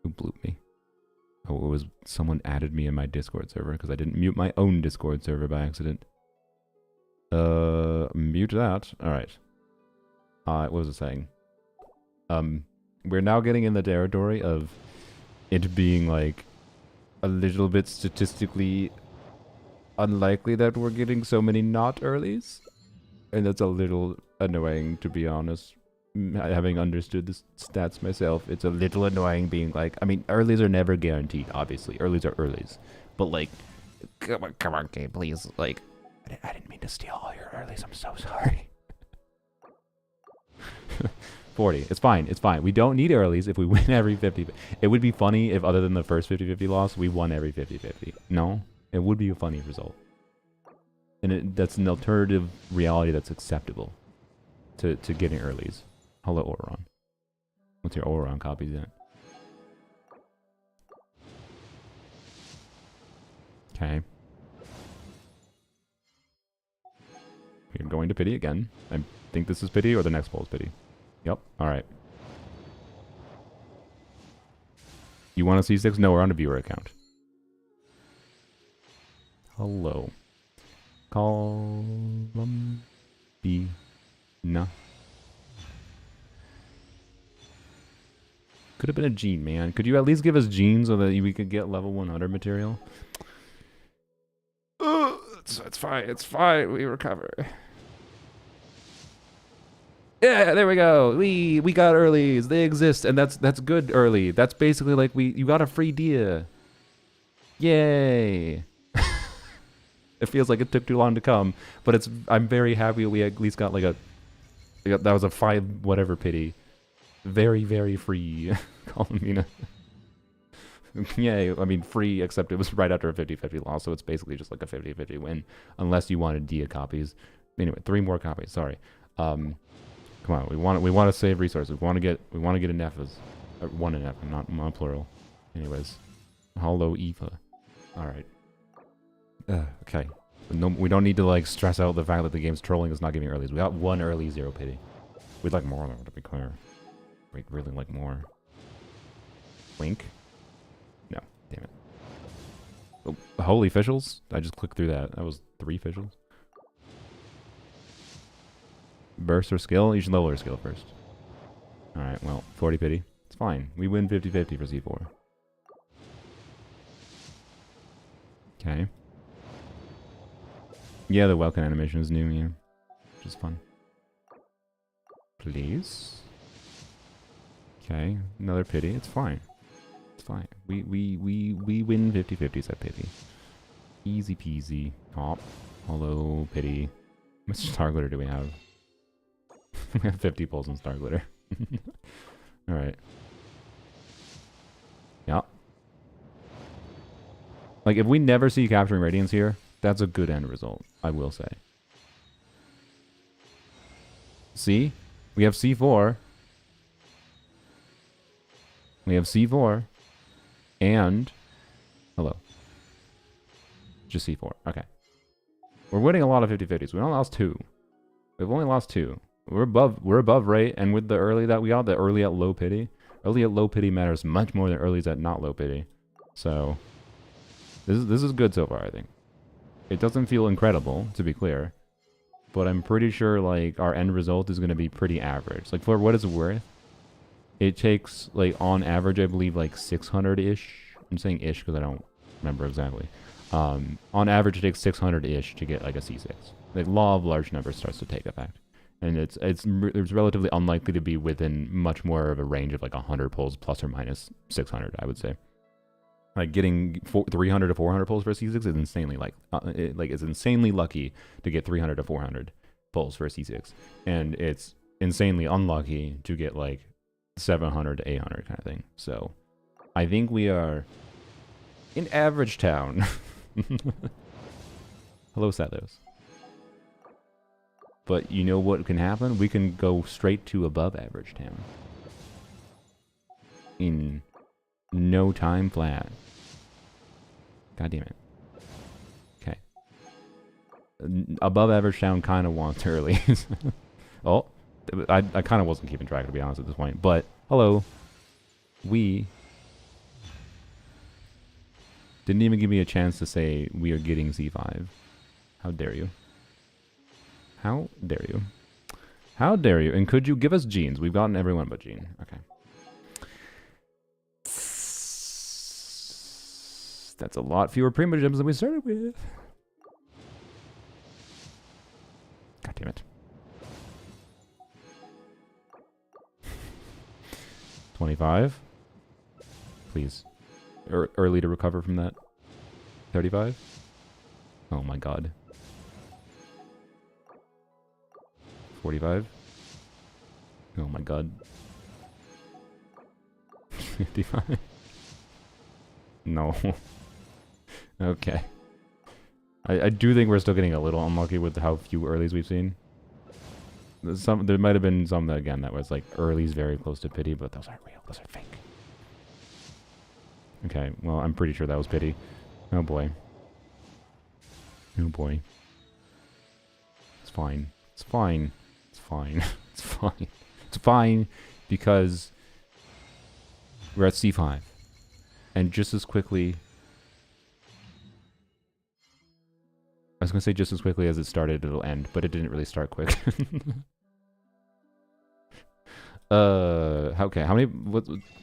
Who blooped me? Oh, it was someone added me in my Discord server because I didn't mute my own Discord server by accident. Mute that. Alright. What was it saying? We're now getting in the territory of it being like a little bit statistically unlikely that we're getting so many not earlies. And that's a little annoying, to be honest. Having understood the stats myself, it's a little annoying being like, I mean, earlies are never guaranteed, obviously. Earlies are earlies. But like, come on, game, please. Like, I didn't mean to steal all your earlies. I'm so sorry. 40. It's fine. It's fine. We don't need earlies if we win every 50. It would be funny if, other than the first 50-50 loss, we won every 50-50. No? It would be a funny result. And that's an alternative reality that's acceptable to getting earlies. Hello, Oron. What's your Oron copies at? Okay. We're going to pity again. I think this is pity or the next poll is pity. Yep. Alright. You want to C6? No, we're on a viewer account. Hello. Columbina. Could have been a gene, man. Could you at least give us genes so that we could get level 100 material? It's fine. It's fine. We recover. Yeah, there we go. We got earlies. They exist, and that's good early. That's basically like you got a free dia. Yay. It feels like it took too long to come, but I'm very happy we at least got like that was a 5 whatever pity. Very, very free. Columbina. Yay. I mean, free, except it was right after a 50-50 loss, so it's basically just like a 50-50 win, unless you wanted dia copies. Anyway, 3 more copies. Sorry. Come on. We want to save resources. We want to get an Nefas. One an F, not plural. Anyways. Hello, Eva. All right. Okay. No, we don't need to like stress out the fact that the game's trolling us not giving earlies. We got 1 early, 0 pity. We'd like more though, to be clear. We'd really like more. Link? No, damn it. Oh, holy officials? I just clicked through that. That was 3 officials. Burst or skill? You should level your skill first. Alright, well, 40 pity. It's fine. We win 50-50 for C4. Okay. Yeah, the Welcome animation is new, yeah. Which is fun. Please. Okay, another pity. It's fine. It's fine. We win 50-50s at pity. Easy peasy. Top. Hello, pity. How much star glitter do we have? We have 50 pulls in star glitter. Alright. Yeah. Like, if we never see capturing radiance here, that's a good end result, I will say. See? We have C4. We have C4. And... Hello. Just C4. Okay. We're winning a lot of 50-50s. We only lost 2. We've only lost 2. We're above rate, and with the early that we got, the early at low pity. Early at low pity matters much more than early's at not low pity. So... This is good so far, I think. It doesn't feel incredible, to be clear. But I'm pretty sure, like, our end result is going to be pretty average. Like, for what it's worth, it takes, like, on average, I believe, like, 600-ish. I'm saying ish because I don't remember exactly. On average, it takes 600-ish to get, like, a C6. The law of large numbers starts to take effect. And it's relatively unlikely to be within much more of a range of, like, 100 pulls plus or minus 600, I would say. Like getting 300 to 400 pulls for a C6 is insanely it's insanely lucky to get 300 to 400 pulls for a C6, and it's insanely unlucky to get like 700 to 800 kind of thing. So, I think we are in average town. Hello, Sathos. But you know what can happen? We can go straight to above average town in no time flat. God damn it. Okay. above average town kind of wants early. Oh, I kind of wasn't keeping track, to be honest, at this point. But, hello. We didn't even give me a chance to say we are getting C5. How dare you? How dare you? How dare you? And could you give us Jeans? We've gotten everyone but Jean. Okay. That's a lot fewer Primogems than we started with. God damn it. 25. Please. Early to recover from that. 35. Oh my god. 45. Oh my god. 55. No. Okay. I do think we're still getting a little unlucky with how few earlies we've seen. There might have been some that, again, that was like earlies very close to pity, but those aren't real. Those are fake. Okay, well, I'm pretty sure that was pity. Oh boy. Oh boy. It's fine. It's fine. It's fine. It's fine. It's fine because we're at C5. And just as quickly... I was going to say just as quickly as it started, it'll end, but it didn't really start quick. Okay, how many...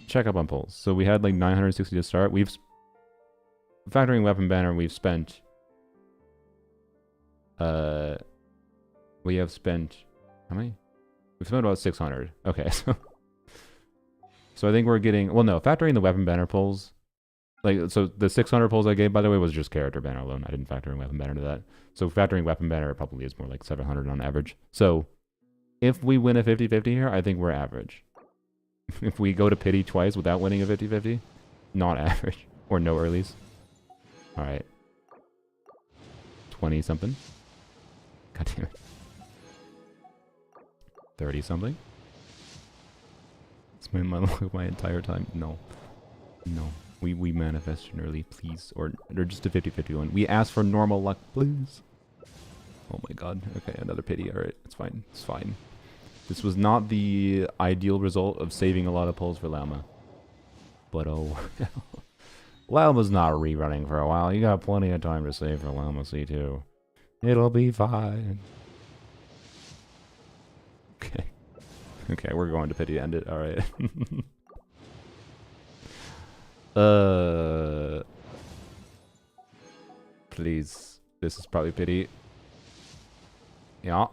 check up on polls. So we had like 960 to start. We've... Factoring weapon banner, we've spent... we have spent... How many? We've spent about 600. Okay, so... So I think we're getting... Well, no, factoring the weapon banner polls... Like, so the 600 polls I gave, by the way, was just character banner alone. I didn't factor in weapon banner to that. So factoring weapon banner, it probably is more like 700 on average. So if we win a 50-50 here, I think we're average. If we go to pity twice without winning a 50-50, not average. Or no earlies. Alright. 20 something. God damn it. 30 something. It's been my entire time. No. No. We manifest an early, please. Or just a 50-50 one. We ask for normal luck, please. Oh my god. Okay, another pity. Alright, it's fine. It's fine. This was not the ideal result of saving a lot of polls for Llama. But oh Llama's not rerunning for a while. You got plenty of time to save for Llama C2. It'll be fine. Okay. Okay, we're going to pity to end it. Alright. Please. This is probably pity. Yeah.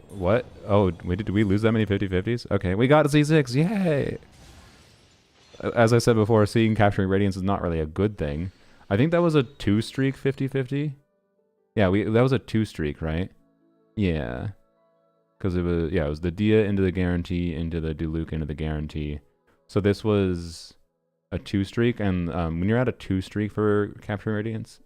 What? Oh, did we lose that many 50-50s? Okay, we got C6. Yay! As I said before, seeing capturing radiance is not really a good thing. I think that was a 2-streak 50-50. Yeah, that was a 2-streak, right? Yeah. Because it was the Dia into the guarantee, into the Diluc into the guarantee. So this was a 2-streak, and when you're at a 2-streak for capturing radiance,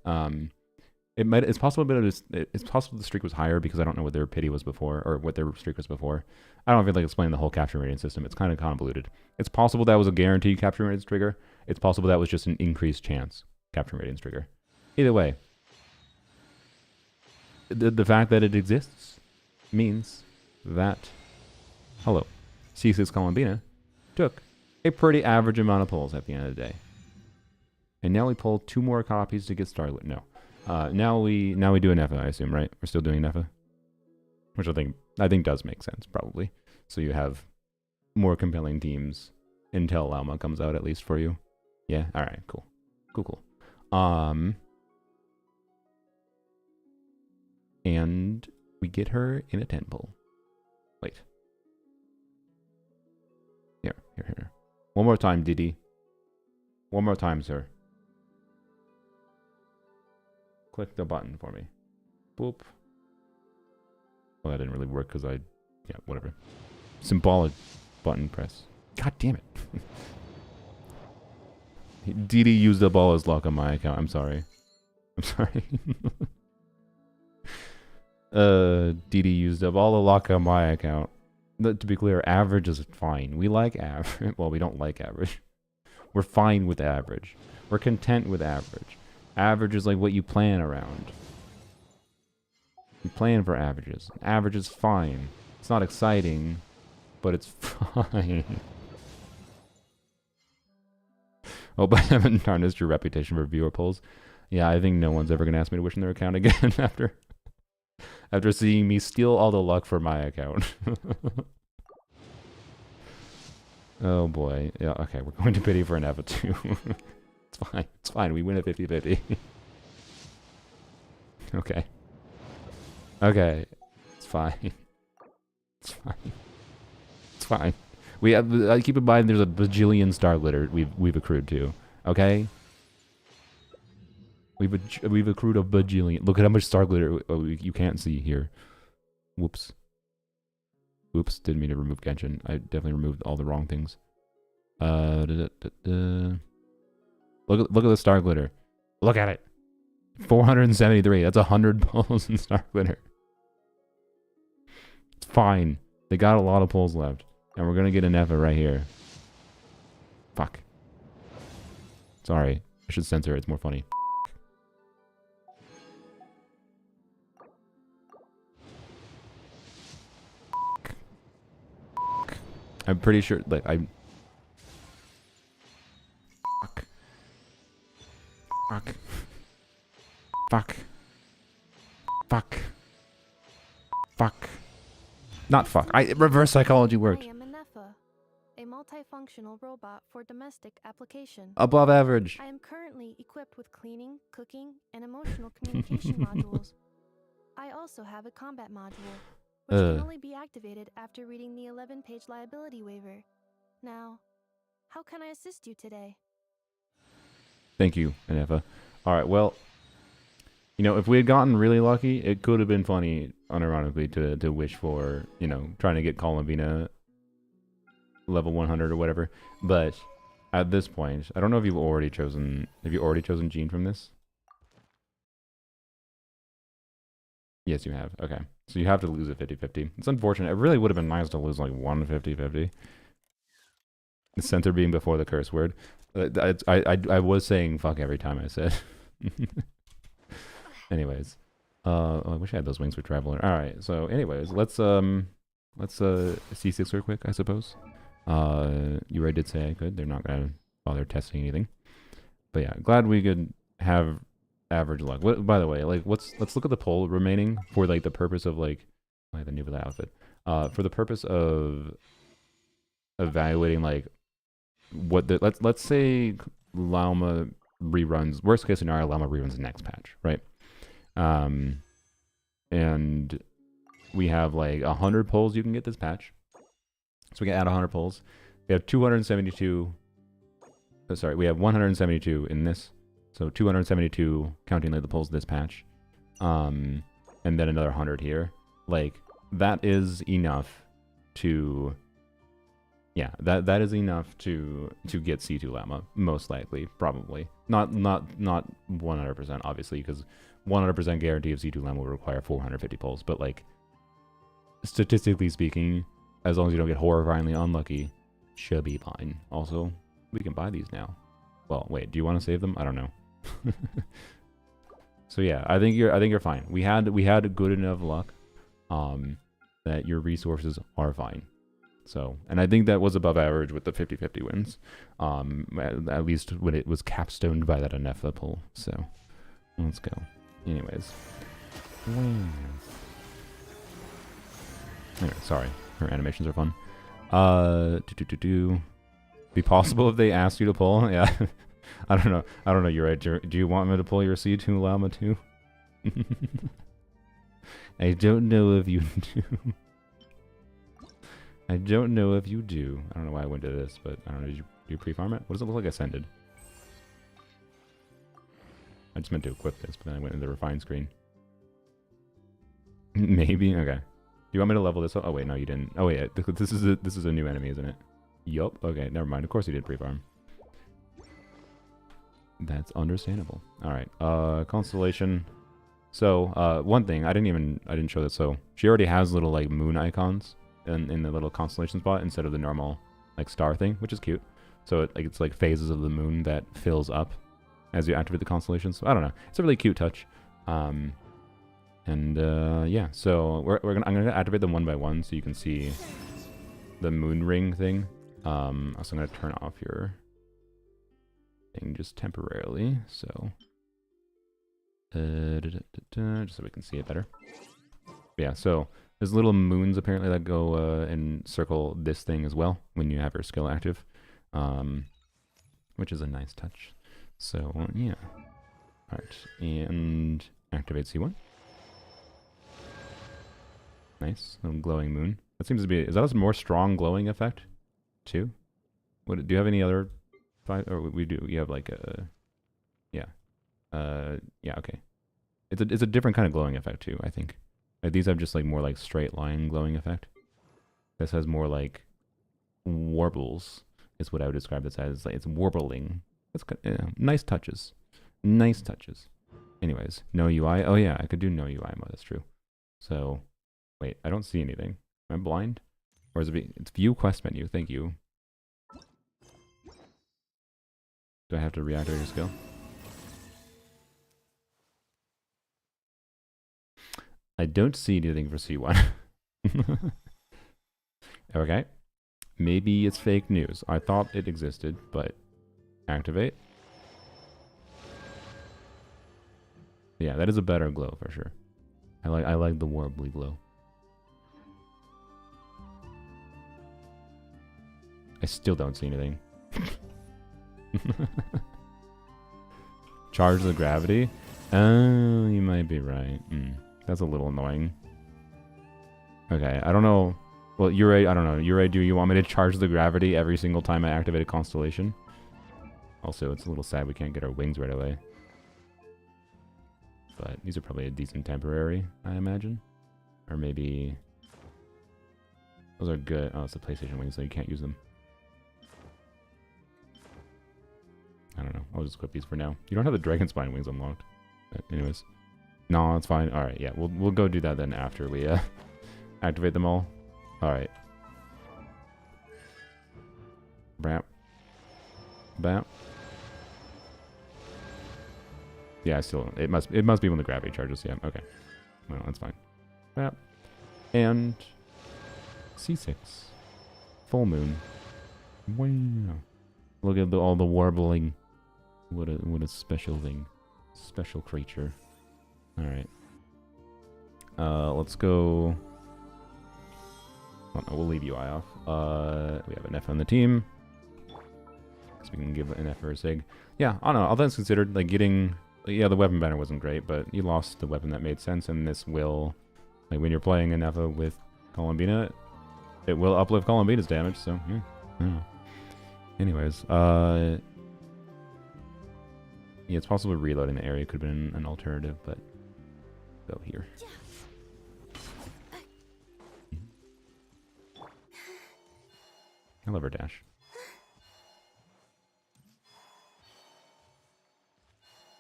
it's possible the streak was higher because I don't know what their pity was before, or what their streak was before. I don't feel like explaining the whole capturing radiance system. It's kind of convoluted. It's possible that was a guaranteed capturing radiance trigger. It's possible that was just an increased chance capturing radiance trigger. Either way, the fact that it exists means that, hello, C6 Columbina took a pretty average amount of polls at the end of the day. And now we pull 2 more copies to get started with. No. Now we do an NEFA, I assume, right? We're still doing NEFA? Which I think does make sense, probably. So you have more compelling teams until Llama comes out, at least for you. Yeah? Alright, cool. Cool. And we get her in a 10 pull. Wait. Here. One more time, Diddy. One more time, sir. Click the button for me. Boop. Well, that didn't really work because yeah, whatever. Symbolic button press. God damn it. Didi used up all his luck on my account. I'm sorry. Didi used up all the luck on my account. To be clear, average is fine. We like average. Well, we don't like average. We're fine with average. We're content with average. Average is like what you plan around. I'm playing for averages. Average is fine. It's not exciting, but it's fine. Hope I haven't tarnished your reputation for viewer polls. Yeah, I think no one's ever gonna ask me to wish in their account again after seeing me steal all the luck from my account. Oh boy. Yeah, okay, we're going to pity for an Eva too. It's fine. It's fine. We win at 50-50. Okay. Okay. It's fine. It's fine. It's fine. We have, keep in mind there's a bajillion star glitter we've accrued to. Okay? We've accrued a bajillion. Look at how much star glitter you can't see here. Whoops. Oops, didn't mean to remove Genshin. I definitely removed all the wrong things. Look at the star glitter. Look at it. 473. That's 100 pulls in star glitter. It's fine. They got a lot of pulls left. And we're gonna get an Eva right here. Fuck. Sorry. I should censor it. It's more funny. I'm pretty sure, like, Fuck. Fuck. Fuck. Fuck. Fuck. Not fuck. Reverse psychology worked. I am an Effa, a multifunctional robot for domestic application. Above average. I am currently equipped with cleaning, cooking, and emotional communication modules. I also have a combat module, which can only be activated after reading the 11-page liability waiver. Now, how can I assist you today? Thank you, Anefa. Alright, well, you know, if we had gotten really lucky, it could have been funny, unironically, to wish for, you know, trying to get Columbina level 100 or whatever. But at this point, I don't know if you've already chosen... Have you already chosen Jean from this? Yes, you have. Okay. So you have to lose at 50-50. It's unfortunate. It really would have been nice to lose like 150-50. The center being before the curse word. I was saying fuck every time I said. Anyways. I wish I had those wings for Traveler. Alright, so anyways, let's C6 real quick, I suppose. You already did say I could. They're not gonna bother testing anything. But yeah, glad we could have average luck. By the way, like let's look at the poll remaining for like the purpose of like I have the new for that outfit. For the purpose of evaluating like what the let's say Llama reruns, worst case scenario, Llama reruns the next patch, right? And we have like 100 polls you can get this patch. So we can add 100 polls. We have 272. Sorry, we have 172 in this. So 272 counting like the polls this patch. And then another 100 here. Like that is enough to yeah, that is enough to get C2 Llama, most likely, probably. Not 100% obviously, because 100% guarantee of C2 Llama will require 450 polls, but like statistically speaking, as long as you don't get horrifyingly unlucky, should be fine. Also, we can buy these now. Well, wait, do you want to save them? I don't know. So yeah, I think you're fine. We had good enough luck that your resources are fine. So, and I think that was above average with the 50-50 wins. At least when it was capstoned by that Anefa pull. So, let's go. Anyways. Anyway, sorry. Her animations are fun. Be possible if they asked you to pull? Yeah. I don't know. You're right. Do you want me to pull your C2 Llama too? I don't know if you do. I don't know if you do. I don't know why I went to this, but I don't know. Did you pre-farm it? What does it look like I sended? I just meant to equip this, but then I went into the refine screen. Maybe? Okay. Do you want me to level this up? Oh wait, no you didn't. Oh wait, this is a new enemy, isn't it? Yup. Okay, never mind. Of course you did pre-farm. That's understandable. Alright, Constellation. So, one thing, I didn't show this, so she already has little like moon icons in the little constellation spot instead of the normal like star thing, which is cute. So it's like phases of the moon that fills up as you activate the constellation. So I don't know, it's a really cute touch. And And yeah, so I'm gonna activate them one by one so you can see the moon ring thing. Also, I'm gonna turn off your thing just temporarily, so just so we can see it better. Yeah, so there's little moons apparently that go and circle this thing as well when you have your skill active, which is a nice touch. So yeah, all right, and activate C1. Nice, little glowing moon. That seems to be. Is that a more strong glowing effect, too? What do you have any other? Or we do. You have like a. Yeah. Yeah. Okay. It's a different kind of glowing effect too. I think. Like these have just like more like straight line glowing effect. This has more like warbles. Is what I would describe this as. Like it's warbling. It's nice touches. Nice touches. Anyways, no UI. Oh yeah, I could do no UI mode. That's true. So. Wait, I don't see anything. Am I blind? Or is it it's view quest menu, thank you. Do I have to reactivate your skill? I don't see anything for C1. Okay. Maybe it's fake news. I thought it existed, but activate. Yeah, that is a better glow for sure. I like the warbly glow. I still don't see anything. Charge the gravity? Oh, you might be right. That's a little annoying. Okay, I don't know. Well, Uri, I don't know. Uri, do you want me to charge the gravity every single time I activate a constellation? Also, it's a little sad we can't get our wings right away. But these are probably a decent temporary, I imagine. Or maybe... Those are good. Oh, it's a PlayStation wing, so you can't use them. I don't know. I'll just equip these for now. You don't have the Dragon Spine wings unlocked. But anyways. No, it's fine. Alright, yeah. We'll go do that then after we activate them all. Alright. Bap. Bap. Yeah, still it must be when the gravity charges, yeah. Okay. Well, that's fine. Bap. And C6. Full moon. Wow. Look at all the warbling. What a special thing. Special creature. Alright. Let's go. Oh, no, we'll leave UI off. We have an F on the team. So we can give an F for a SIG. Yeah, I don't know. All that's considered, like getting... Yeah, the weapon banner wasn't great, but you lost the weapon that made sense, and this will... Like, when you're playing an F with Columbina, it will uplift Columbina's damage, so, yeah. I don't know. Anyways, yeah, it's possible reloading the area could have been an alternative, but go here. I love her dash.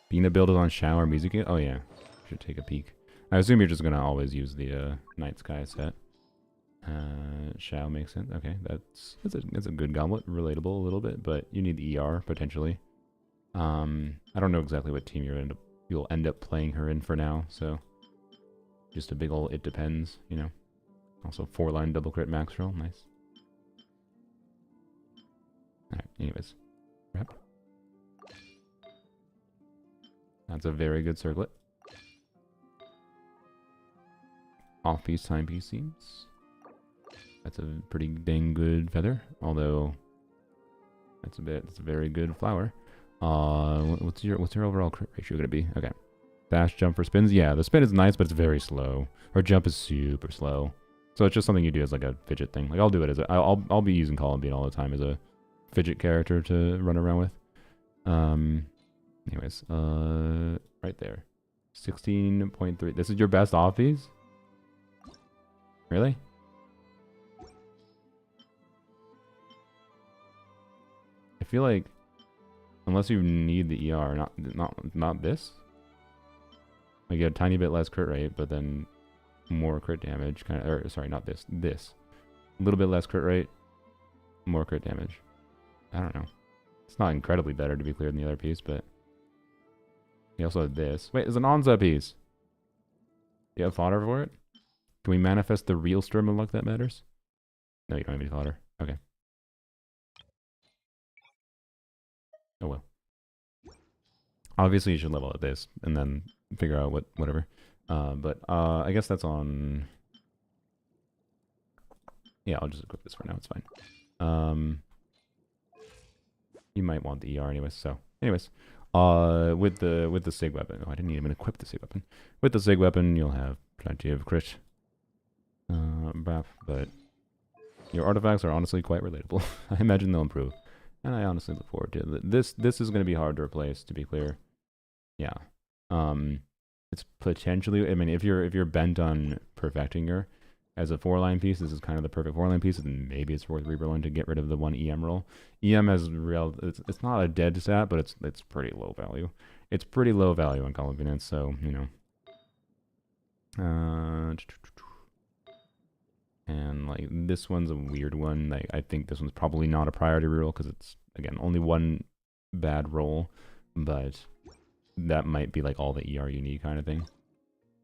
Bina build is on shower music. Oh yeah, should take a peek. I assume you're just gonna always use the Night Sky set. Shall make sense. Okay, that's a good goblet, relatable a little bit, but you need the ER potentially. I don't know exactly what team you'll end up playing her in for now, so just a big ol' it depends, you know. Also 4-line double crit max roll, nice. Alright, anyways. Wrap. That's a very good circlet. Off piece timepiece seems. That's a pretty dang good feather, although it's a very good flower. What's your overall crit ratio gonna be? Okay. Dash jump for spins. Yeah, the spin is nice, but it's very slow. Or jump is super slow. So it's just something you do as like a fidget thing. Like I'll do it as I'll be using Columbina all the time as a fidget character to run around with. Anyways, right there. 16.3. This is your best offies? Really? I feel like unless you need the ER, not this. Like you get a tiny bit less crit rate, but then more crit damage. Or sorry, not this. This. A little bit less crit rate, more crit damage. I don't know. It's not incredibly better to be clear than the other piece, but you also have this. Wait, there's an Onza piece. You have fodder for it? Can we manifest the real storm of luck that matters? No, you don't have any fodder. Okay. Oh well. Obviously, you should level at this and then figure out whatever. But I guess that's on. Yeah, I'll just equip this for now. It's fine. You might want the ER anyways. So, anyways, with the sig weapon. Oh, I didn't even equip the sig weapon. With the sig weapon, you'll have plenty of crit. But your artifacts are honestly quite relatable. I imagine they'll improve, and I honestly look forward to it. This is going to be hard to replace, to be clear. Yeah. It's potentially. I mean, if you're bent on perfecting your as a 4-line piece, this is kind of the perfect 4-line piece, and maybe it's worth rerolling to get rid of the one EM roll. EM has real. It's not a dead stat, but it's pretty low value. It's pretty low value in Columbina, so you know. And like this one's a weird one. Like I think this one's probably not a priority reroll because it's again only one bad roll, but that might be like all the ER you need kind of thing.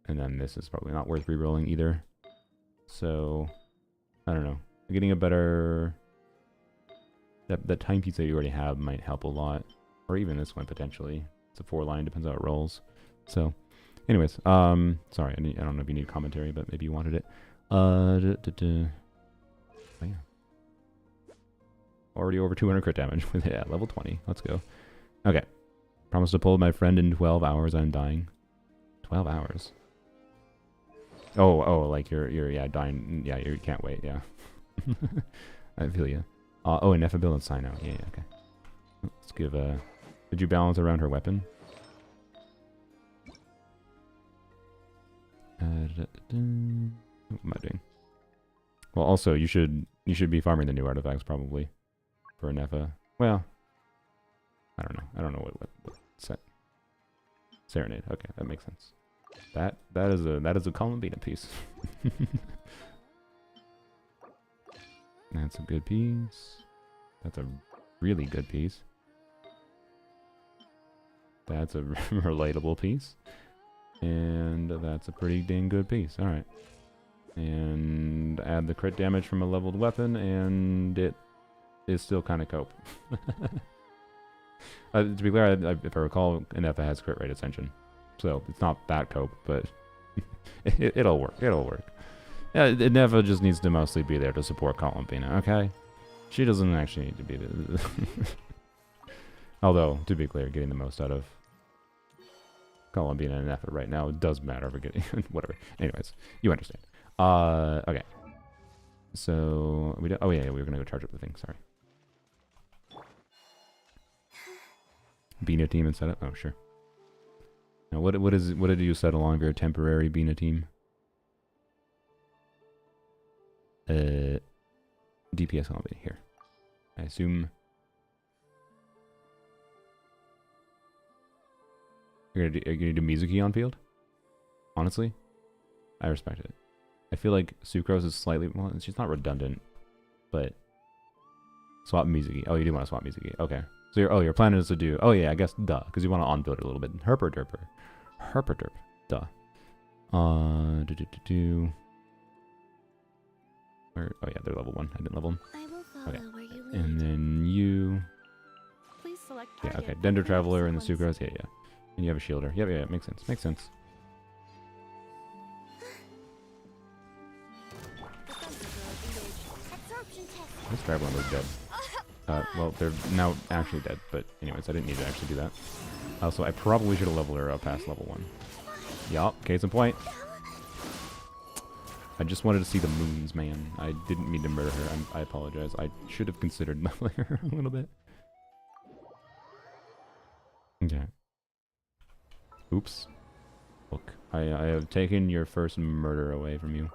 And then this is probably not worth rerolling either. So I don't know. Getting a better that timepiece that you already have might help a lot, or even this one potentially. It's a 4-line, depends how it rolls. So, anyways, sorry, I don't know if you need commentary, but maybe you wanted it. Oh, yeah. Already over 200 crit damage with it at level 20. Let's go. Okay. Promise to pull my friend in 12 hours. I'm dying. 12 hours. Oh, like you're yeah dying. Yeah, you can't wait. Yeah. I feel you. Oh, ineffability sign out. Yeah, okay. Let's give Did you balance around her weapon? What am I doing? Well, also you should be farming the new artifacts probably for Nefa. Well, I don't know what set. Serenade. Okay, that makes sense. That is a Columbina piece. That's a good piece. That's a really good piece. That's a relatable piece. And that's a pretty dang good piece. Alright. And add the crit damage from a leveled weapon, and it is still kind of cope. To be clear, if I recall, Nefa has crit rate ascension. So it's not that cope, but it'll work. It'll work. Yeah, Nefa just needs to mostly be there to support Columbina, okay? She doesn't actually need to be there. Although, to be clear, getting the most out of Columbina and Nefa right now does matter for getting whatever. Anyways, you understand. Okay. So oh yeah, we were gonna go charge up the thing. Sorry. Bina team and setup. Oh sure. Now what did you settle on for your temporary Bina team? DPS Columbina here. I assume. Are you gonna do Mizuki on field? Honestly, I respect it. I feel like Sucrose is slightly, well, she's not redundant, but swap Mizuki. Oh, you do want to swap Mizuki. Okay. So your plan is to do, oh yeah, I guess, duh, because you want to on-build it a little bit. Herper derp. Duh. Where, oh yeah, they're level 1. I didn't level them. I will follow Okay. where you lead. And then you, Please select yeah, target okay. Dender for Traveler and the sequence. Sucrose, yeah. And you have a shielder. Yep, yeah, makes sense. Makes sense. Absorption test. This Traveler was dead. Well, they're now actually dead, but anyways, I didn't need to actually do that. Also, I probably should have leveled her up past level 1. Yup, case in point. I just wanted to see the moons, man. I didn't mean to murder her. I apologize. I should have considered leveling her a little bit. Okay. Oops. Look, I have taken your first murder away from you.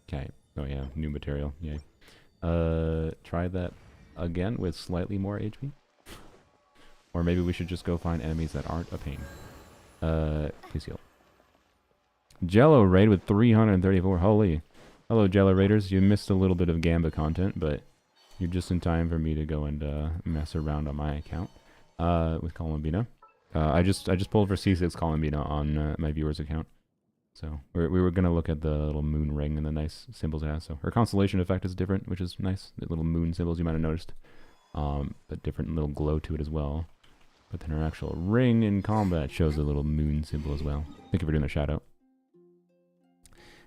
Okay. Oh yeah, new material. Yay. Try that again with slightly more HP. Or maybe we should just go find enemies that aren't a pain. Please heal. Jello raid with 334. Holy. Hello, Jello Raiders. You missed a little bit of Gamba content, but you're just in time for me to go and mess around on my account with Columbina. I just pulled for C6 Columbina on my viewer's account. So we were gonna look at the little moon ring and the nice symbols it has. So her constellation effect is different, which is nice. The little moon symbols you might have noticed, but different little glow to it as well. But then her actual ring in combat shows a little moon symbol as well. Thank you for doing a shout out.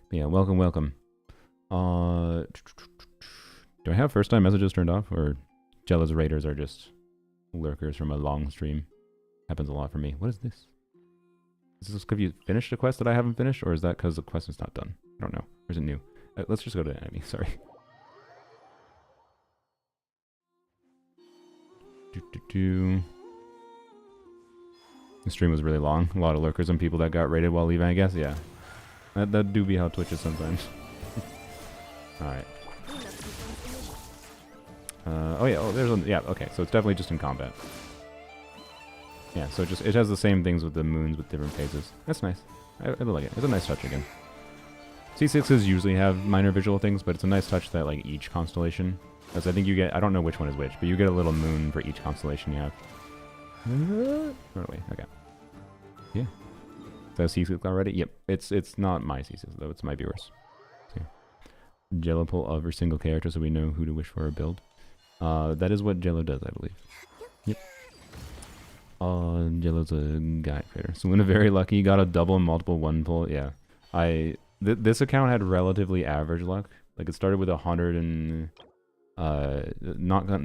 But yeah, welcome, welcome. Do I have first time messages turned off, or Jella's raiders are just lurkers from a long stream? Happens a lot for me. What is this? Is this because you finished a quest that I haven't finished, or is that because the quest is not done? I don't know. Or is it new? Let's just go to the enemy. Sorry. The stream was really long. A lot of lurkers and people that got raided while leaving, I guess. Yeah. That do be how Twitch is sometimes. Alright. Oh yeah, oh, there's one. Yeah, okay, so it's definitely just in combat. Yeah, so it has the same things with the moons with different phases. That's nice. I like it. It's a nice touch again. C6s usually have minor visual things, but it's a nice touch that like each constellation, because I think you get, I don't know which one is which, but you get a little moon for each constellation you have. Run away. Okay. Yeah. Is that C6 already? Yep. It's not my C6 though. It's my viewers. So, yeah. Jello pull every single character so we know who to wish for a build. That is what Jello does, I believe. Yep. Jello's a guide creator. So Luna very lucky. Got a double and multiple one pull. Yeah. This account had relatively average luck. Like it started with 100 and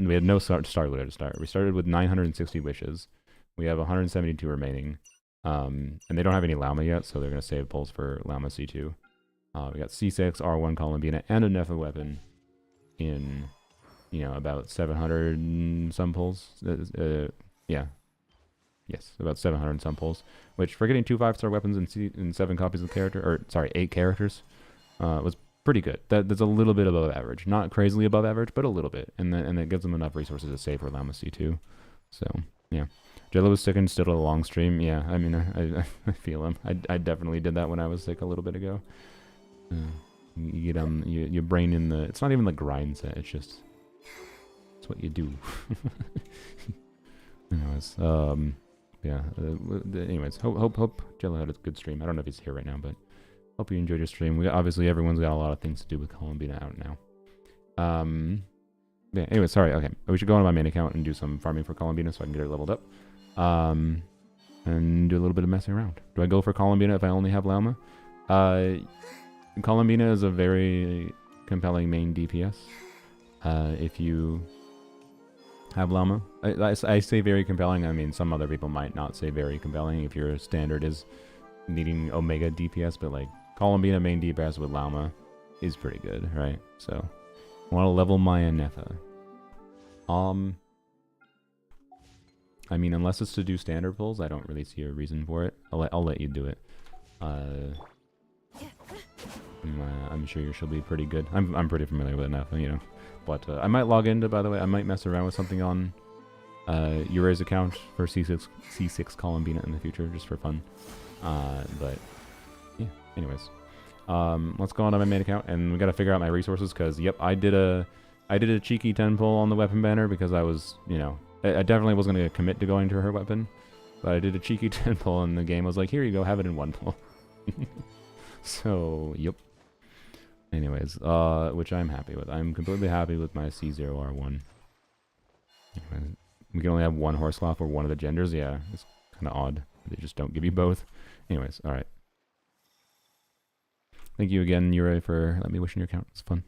we had no start to start. We started with 960 wishes. We have 172 remaining. And they don't have any Llama yet, so they're gonna save pulls for Llama C2. We got C6, R1 Columbina, and a Nefa weapon in, you know, about 700 and some pulls. Yeah. Yes, about 700 and some pulls. Which, for getting 2 5-star weapons and 7 copies of the character, or sorry, 8 characters, was pretty good. That's a little bit above average. Not crazily above average, but a little bit. And it gives them enough resources to save for Llama C2. So, yeah. Jello was sick and still a long stream. Yeah, I mean, I feel him. I definitely did that when I was sick a little bit ago. You get your brain in the... It's not even the grind set. It's just... It's what you do. Anyways, yeah. Anyways, hope Jello had a good stream. I don't know if he's here right now, but hope you enjoyed your stream. Obviously, everyone's got a lot of things to do with Columbina out now. Yeah, anyway, sorry. Okay, we should go on my main account and do some farming for Columbina so I can get her leveled up. And do a little bit of messing around. Do I go for Columbina if I only have Llama? Columbina is a very compelling main DPS. If you have Llama. I say very compelling. I mean, some other people might not say very compelling if your standard is needing Omega DPS, but like Columbina main DPS with Llama is pretty good, right? So, I want to level my Nefa. I mean, unless it's to do standard pulls, I don't really see a reason for it. I'll let you do it. I'm sure she'll be pretty good. I'm pretty familiar with Nefa, you know. But I might log into, by the way, I might mess around with something on Uray's account for C6 Columbina in the future, just for fun. But, yeah, anyways. Let's go on to my main account, and we gotta figure out my resources, because, yep, I did a cheeky 10 pull on the weapon banner, because I was, you know, I definitely wasn't going to commit to going to her weapon, but I did a cheeky 10 pull, and the game was like, here you go, have it in 1 pull. So, yep. Anyways, which I'm happy with. I'm completely happy with my C0R1. We can only have 1 horse cloth for one of the genders. Yeah, it's kind of odd. They just don't give you both. Anyways, alright. Thank you again, Uray, for letting me wish in your account. It's fun.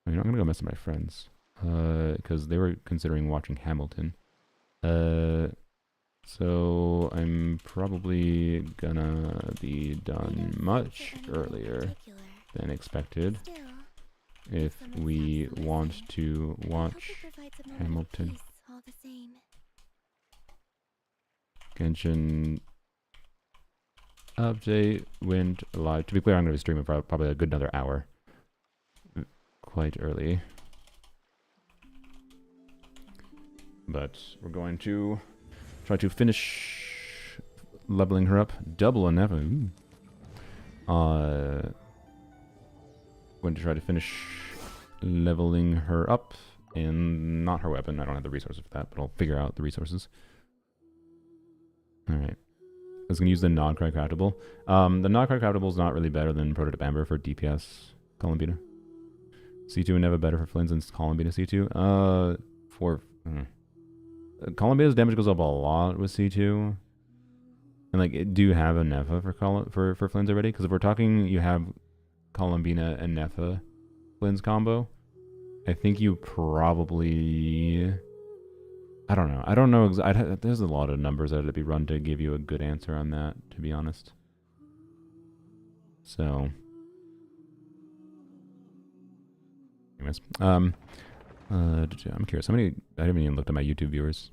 I'm not gonna go mess with my friends. Because they were considering watching Hamilton. So I'm probably gonna be done much earlier than expected if we want to watch Hamilton. Genshin update went live. To be clear, I'm going to be streaming for probably a good another hour. Quite early. But we're going to try to finish leveling her up. Double a Nefa. Going to try to finish leveling her up And not her weapon. I don't have the resources for that, but I'll figure out the resources. Alright. I was going to use the non-crack craftable. The non-crack craftable is not really better than Prototype Amber for DPS Columbina. C2 and Neva better for Flynn's than Columbina C2. Columbia's damage goes up a lot with C2. And like, do you have a Neva for Flynn's already? Because if we're talking, you have Columbina and Neva Flynn's combo. I think you probably... I don't know. I don't know. There's a lot of numbers that have to be run to give you a good answer on that, to be honest. So... Anyways. I'm curious. How many... I haven't even looked at my YouTube viewers.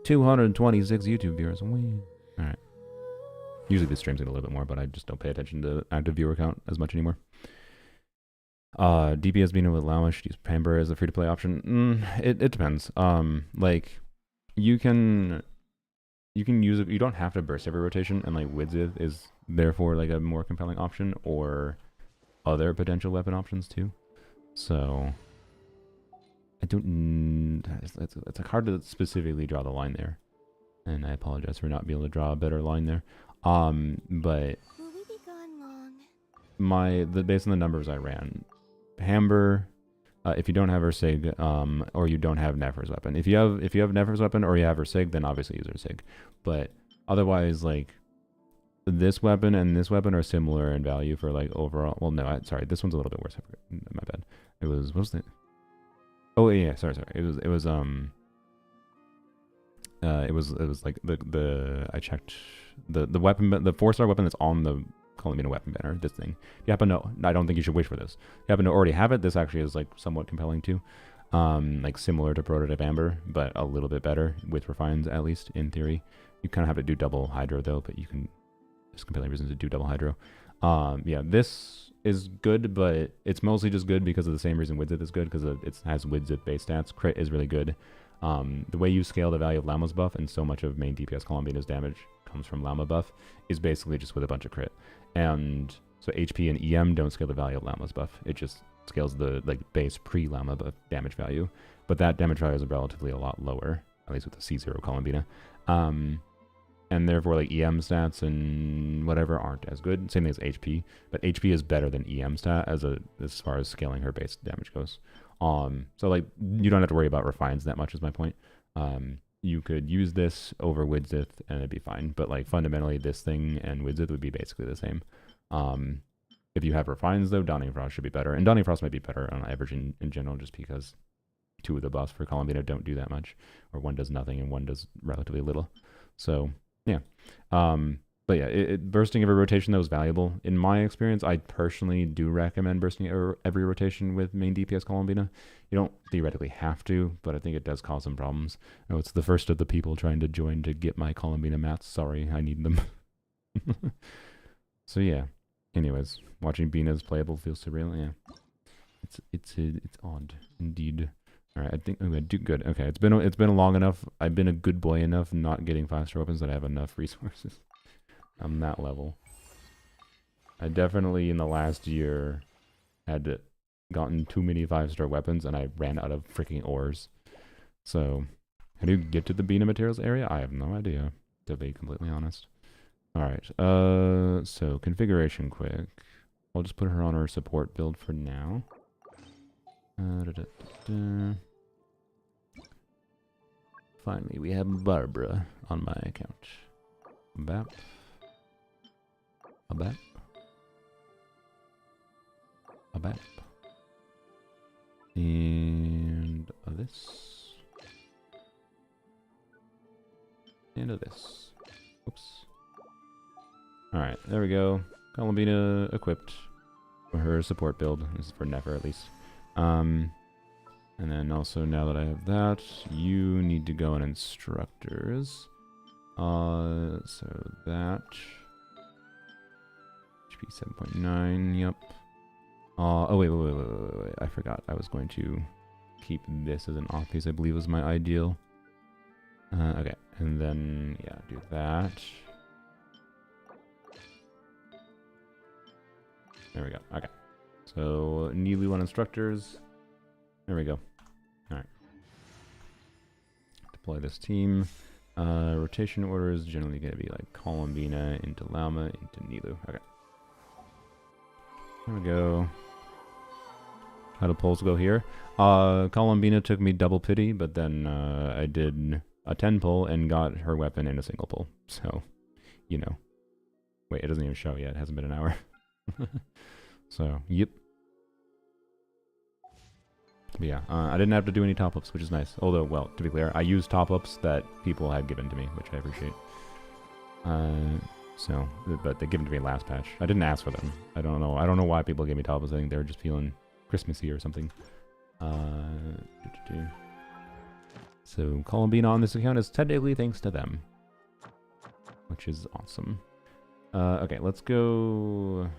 226 YouTube viewers. Alright. Usually the streams get a little bit more, but I just don't pay attention to active viewer count as much anymore. DPS being with Llama should use Pamber as a free-to-play option. It depends. Like you can use it. You don't have to burst every rotation, and like Widzith is therefore like a more compelling option, or other potential weapon options too. So I don't. It's like hard to specifically draw the line there, and I apologize for not being able to draw a better line there. But Will we be gone long? Based on the numbers I ran, Hamber, if you don't have her Sig, or you don't have Nefer's weapon. If you have Nefer's weapon or you have her Sig, then obviously use her Sig. But otherwise, like this weapon and this weapon are similar in value for like overall. Well, no, sorry, this one's a little bit worse. My bad. It was, what was it? Oh yeah, sorry. It was like I checked the weapon, the 4-star weapon that's on the Columbina weapon banner, this thing. If you happen to, I don't think you should wish for this. If you happen to already have it, this actually is like somewhat compelling too. Like similar to Prototype Amber, but a little bit better with refines, at least in theory. You kind of have to do double hydro though, but you can, there's compelling reasons to do double hydro. Yeah, this is good, but it's mostly just good because of the same reason Widzith is good, because it has Widzith base stats. Crit is really good. The way you scale the value of Llama's buff, and so much of main DPS Columbina's damage comes from Llama buff, is basically just with a bunch of crit. And so HP and EM don't scale the value of Llama's buff. It just scales the like base pre-Llama buff damage value. But that damage value is relatively a lot lower, at least with the C0 Columbina. And therefore like EM stats and whatever aren't as good. Same thing as HP. But HP is better than EM stat as far as scaling her base damage goes. So like you don't have to worry about refines that much is my point. You could use this over Widzith and it'd be fine, but like fundamentally this thing and Widzith would be basically the same. If you have refines though, Dawning Frost should be better, and Dawning Frost might be better on average in general, just because two of the buffs for Columbina don't do that much, or one does nothing and one does relatively little. So yeah. But yeah, bursting every rotation though is valuable. In my experience, I personally do recommend bursting every rotation with main DPS Columbina. You don't theoretically have to, but I think it does cause some problems. Oh, it's the first of the people trying to join to get my Columbina mats. Sorry, I need them. So yeah. Anyways, watching Bina's playable feels surreal. Yeah, it's odd indeed. All right, I think I'm gonna do good. Okay, it's been long enough. I've been a good boy enough, not getting 5-star weapons, that I have enough resources. I'm that level. I definitely in the last year had gotten too many 5-star weapons, and I ran out of freaking ores. So, how do you get to the Bina materials area? I have no idea, to be completely honest. All right. So configuration quick. I'll just put her on her support build for now. Finally, we have Barbara on my account. Bap. A bap. A bap. And this. And this. Oops. Alright, there we go. Columbina equipped for her support build. This is for Nefer at least. And then also now that I have that, you need to go in instructors. So that HP 7.9, yep. Oh wait, I forgot. I was going to keep this as an off piece, I believe was my ideal. Okay, and then yeah, do that. There we go. Okay. So Nilu on instructors. There we go. Alright. deploy this team. Rotation order is generally going to be like Columbina into Lama into Nilu. Okay. There we go. How do polls go here? Columbina took me double pity, but then I did a 10 pull and got her weapon in a single pull. So, you know. Wait, it doesn't even show yet. It hasn't been an hour. So, yep. But yeah, I didn't have to do any top-ups, which is nice. Although, well, to be clear, I used top-ups that people had given to me, which I appreciate. So, but they given to me last patch. I didn't ask for them. I don't know why people gave me top-ups. I think they were just feeling Christmassy or something. So, Columbina on this account is technically thanks to them, which is awesome. Okay, let's go.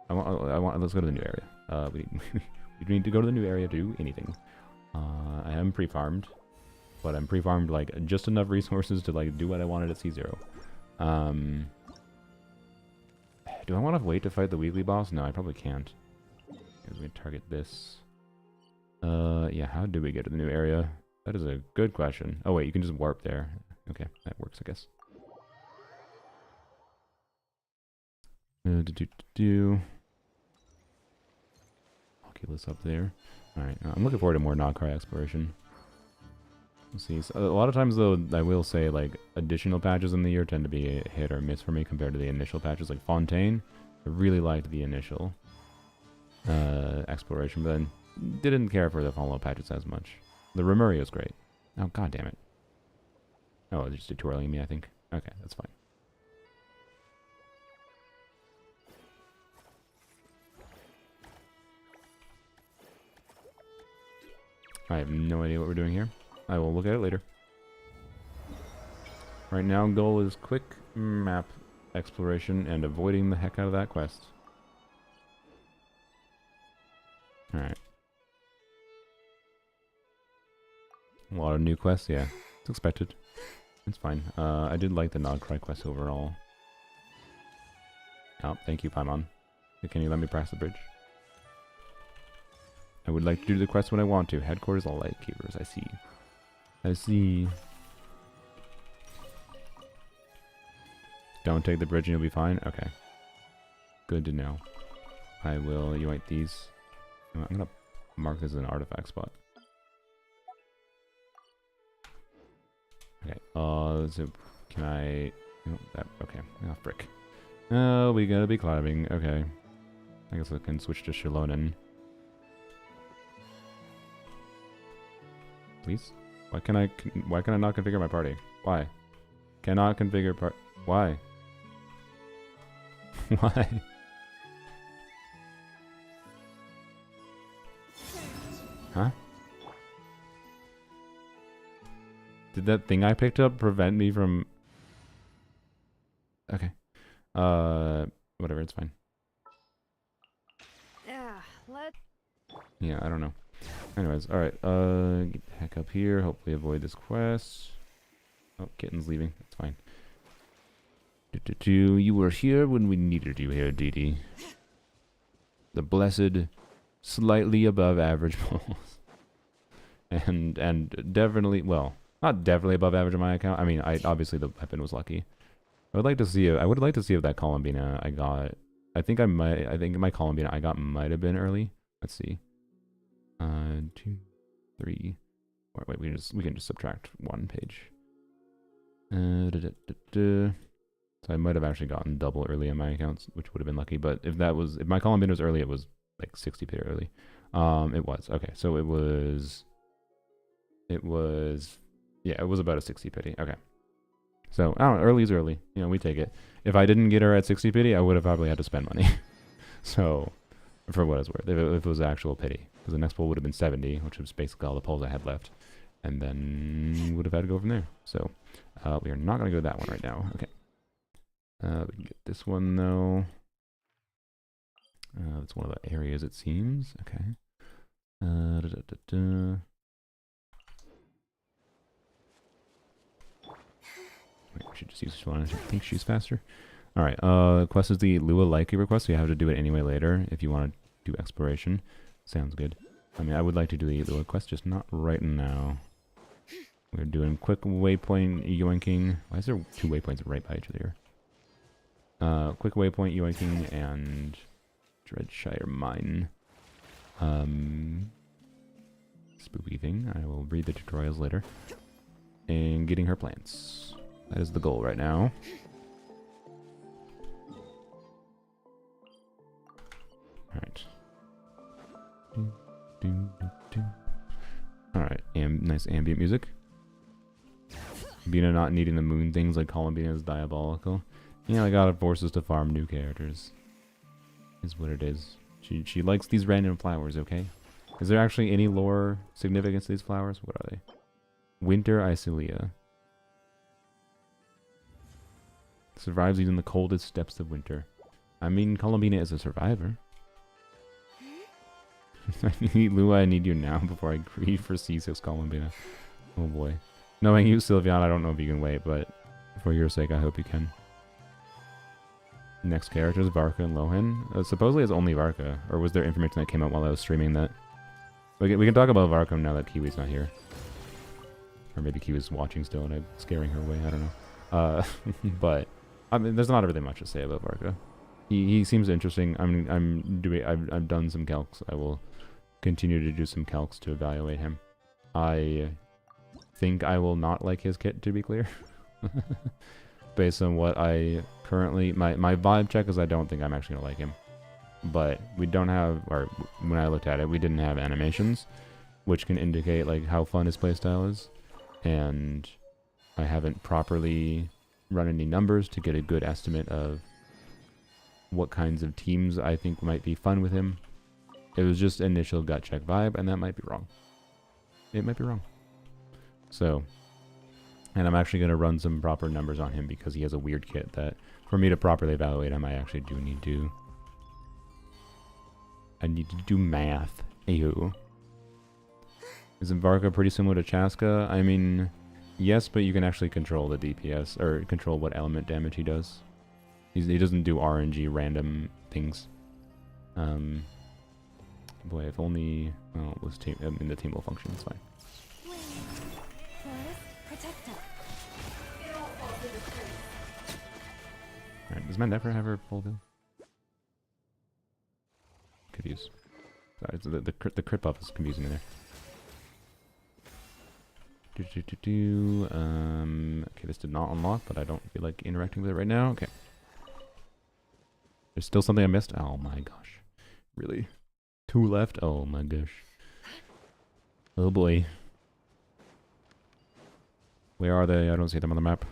Let's go to the new area. We need to go to the new area to do anything. I am pre-farmed, but I'm pre-farmed like just enough resources to like do what I wanted at C0. Do I want to wait to fight the weekly boss? No, I probably can't. Because we target this. Yeah, how do we get to the new area? That is a good question. Oh wait, you can just warp there. Okay, that works, I guess. Oculus up there. Alright, I'm looking forward to more Nogcry exploration. Let's see. So a lot of times, though, I will say, like, additional patches in the year tend to be a hit or miss for me compared to the initial patches. Like Fontaine, I really liked the initial exploration, but then didn't care for the follow-up patches as much. The Remuria is great. Oh, god damn it. Oh, they're just tutorialing me, I think. Okay, that's fine. I have no idea what we're doing here. I will look at it later. Right now, goal is quick map exploration and avoiding the heck out of that quest. Alright. A lot of new quests, yeah. It's expected. It's fine. I did like the Nogcry quest overall. Oh, thank you, Paimon. Can you let me pass the bridge? I would like to do the quest when I want to. Headquarters all Lightkeepers. I see. I see. Don't take the bridge and you'll be fine? Okay. Good to know. I will unite these. I'm gonna mark this as an artifact spot. Okay. So can I... Oh, that... Okay. Oh, frick. Oh, we gotta be climbing. Okay. I guess I can switch to Shilonen. Please? Why can I not configure my party? Why? Cannot configure why? Why? Huh? Did that thing I picked up prevent me from... Okay. Whatever, it's fine. Yeah, I don't know. Anyways, alright, get the heck up here, hopefully avoid this quest. Oh, Kitten's leaving, that's fine. You were here when we needed you here, Dee. The blessed, slightly above average polls. And definitely, well, not definitely above average on my account. I mean, obviously the weapon was lucky. I would like to see if that Columbina I got, I think my Columbina I got might have been early. Let's see. 2, 3, or wait, we can just subtract one page. So I might have actually gotten double early on my accounts, which would have been lucky. But if my Columbina was early, it was like 60 pit early. It was okay. So it was about a 60 pity. Okay. So I don't know, early is early. You know, we take it. If I didn't get her at 60 pity, I would have probably had to spend money. So for what it's worth, if it was actual pity. Because the next poll would have been 70, which was basically all the polls I had left. And then would have had to go from there. So we are not going to go to that one right now. Okay. We can get this one, though. That's one of the areas, it seems. Okay. Wait, we should just use this one. I think she's faster. Alright, quest is the Lua Likey request, so you have to do it anyway later if you want to do exploration. Sounds good. I mean, I would like to do the Lua quest, just not right now. We're doing quick waypoint yoinking. Why is there 2 waypoints right by each other here? Quick waypoint yoinking and Dreadshire Mine. Spooky thing. I will read the tutorials later. And getting her plants. That is the goal right now. Alright. Alright, nice ambient music. Bina not needing the moon things like Columbina is diabolical. Yeah, I gotta force us to farm new characters. Is what it is. She likes these random flowers, okay? Is there actually any lore significance to these flowers? What are they? Winter Isolea. Survives even the coldest depths of winter. I mean, Columbina is a survivor. Lua, I need you now before I grieve for C6 Columbina. Oh boy. Knowing you, Sylveon, I don't know if you can wait, but for your sake, I hope you can. Next characters, Varka and Lohan. Supposedly it's only Varka, or was there information that came out while I was streaming that... We can talk about Varka now that Kiwi's not here. Or maybe Kiwi's watching still and I'm scaring her away, I don't know. But, I mean, there's not really much to say about Varka. He seems interesting. I've done some calcs. I will continue to do some calcs to evaluate him. I think I will not like his kit, to be clear. Based on what I currently... My vibe check is I don't think I'm actually going to like him. But we don't have... Or when I looked at it, we didn't have animations, which can indicate like how fun his playstyle is. And I haven't properly run any numbers to get a good estimate of what kinds of teams I think might be fun with him. It was just initial gut check vibe, and that might be wrong. It might be wrong. So, and I'm actually going to run some proper numbers on him because he has a weird kit that, for me to properly evaluate him, I actually do need to... I need to do math. Ew. Isn't Varka pretty similar to Chaska? I mean, yes, but you can actually control the DPS, or control what element damage he does. He doesn't do RNG random things. Boy, if only... Well, this team, I mean, the team will function, it's fine. Alright, does Mandefra have her full build? Confused. Sorry, the crit buff is confusing me there. Okay, this did not unlock, but I don't feel like interacting with it right now. Okay. There's still something I missed? Oh my gosh. Really? 2 left? Oh my gosh. Oh boy. Where are they? I don't see them on the map.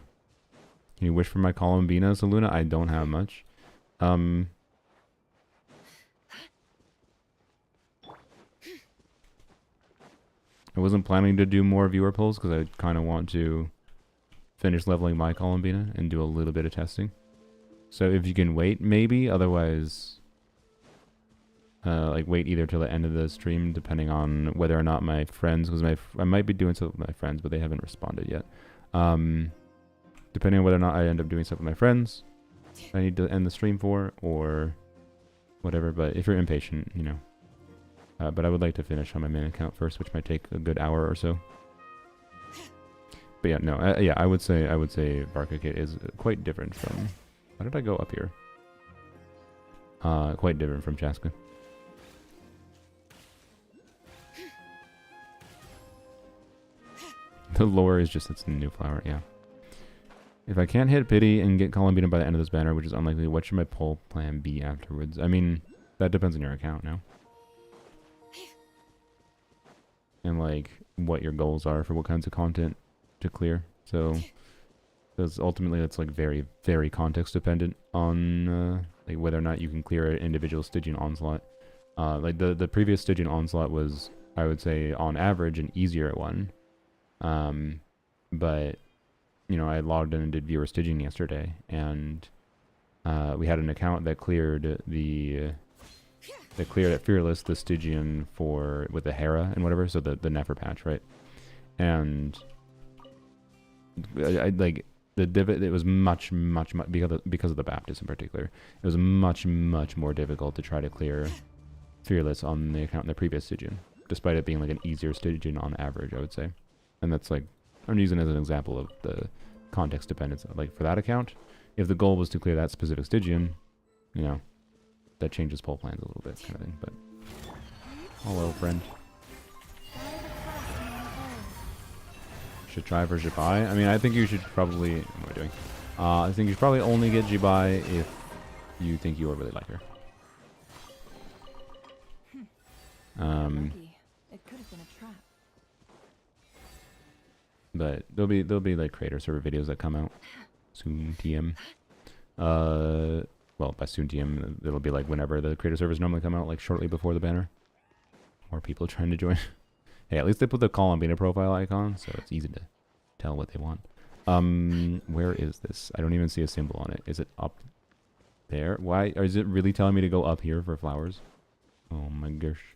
Can you wish for my Columbina, Saluna? I don't have much. I wasn't planning to do more viewer polls because I kind of want to finish leveling my Columbina and do a little bit of testing. So if you can wait, maybe. Otherwise, like wait either till the end of the stream, depending on whether or not my friends, because I might be doing stuff with my friends, but they haven't responded yet. Depending on whether or not I end up doing stuff with my friends, I need to end the stream for, or whatever. But if you're impatient, you know. But I would like to finish on my main account first, which might take a good hour or so. But yeah, no, yeah, I would say Varka kit is quite different from... Why did I go up here? Quite different from Chaska. The lore is just it's a new flower, yeah. If I can't hit pity and get Columbina by the end of this banner, which is unlikely, what should my poll plan be afterwards? I mean, that depends on your account now. And like what your goals are for what kinds of content to clear. So because ultimately that's like very, very context dependent on like whether or not you can clear an individual Stygian onslaught. Like the previous Stygian onslaught was, I would say, on average an easier one. But you know, I logged in and did viewer Stygian yesterday, and we had an account that cleared at Fearless the Stygian with the Hera and whatever, so the Nefer patch, right? And I like it was much because of the Baptist in particular. It was much more difficult to try to clear Fearless on the account in the previous Stygian, despite it being like an easier Stygian on average, I would say. And that's like I'm using it as an example of the context dependence. Like for that account, if the goal was to clear that specific Stygian, you know, that changes poll plans a little bit, kind of thing. But hello, friend. Should try for Jibai. I mean, I think you should probably. What am I doing? I think you should probably only get Jibai if you think you will really like her. It could have been a trap. But there'll be like creator server videos that come out soon. TM. Well, by soon TM, it'll be like whenever the creator servers normally come out, like shortly before the banner. More people trying to join. Hey, at least they put the Columbina profile icon, so it's easy to tell what they want. Where is this? I don't even see a symbol on it. Is it up there? Why? Or is it really telling me to go up here for flowers? Oh my gosh.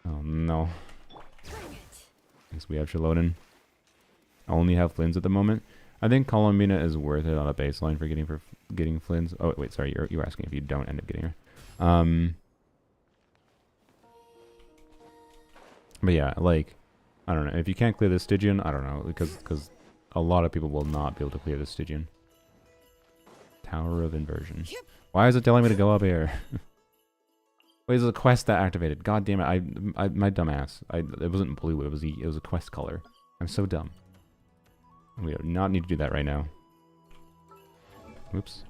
Oh no. Guess we have Shalodin. I only have Flins at the moment. I think Columbina is worth it on a baseline for getting Flins. Oh wait, sorry, you were asking if you don't end up getting her. But yeah, like, I don't know. If you can't clear the Stygian, I don't know, because a lot of people will not be able to clear the Stygian. Tower of Inversion. Why is it telling me to go up here? Wait, there's a quest that activated. God damn it! My dumb ass. It wasn't blue. It was a quest color. I'm so dumb. We do not need to do that right now. Oops.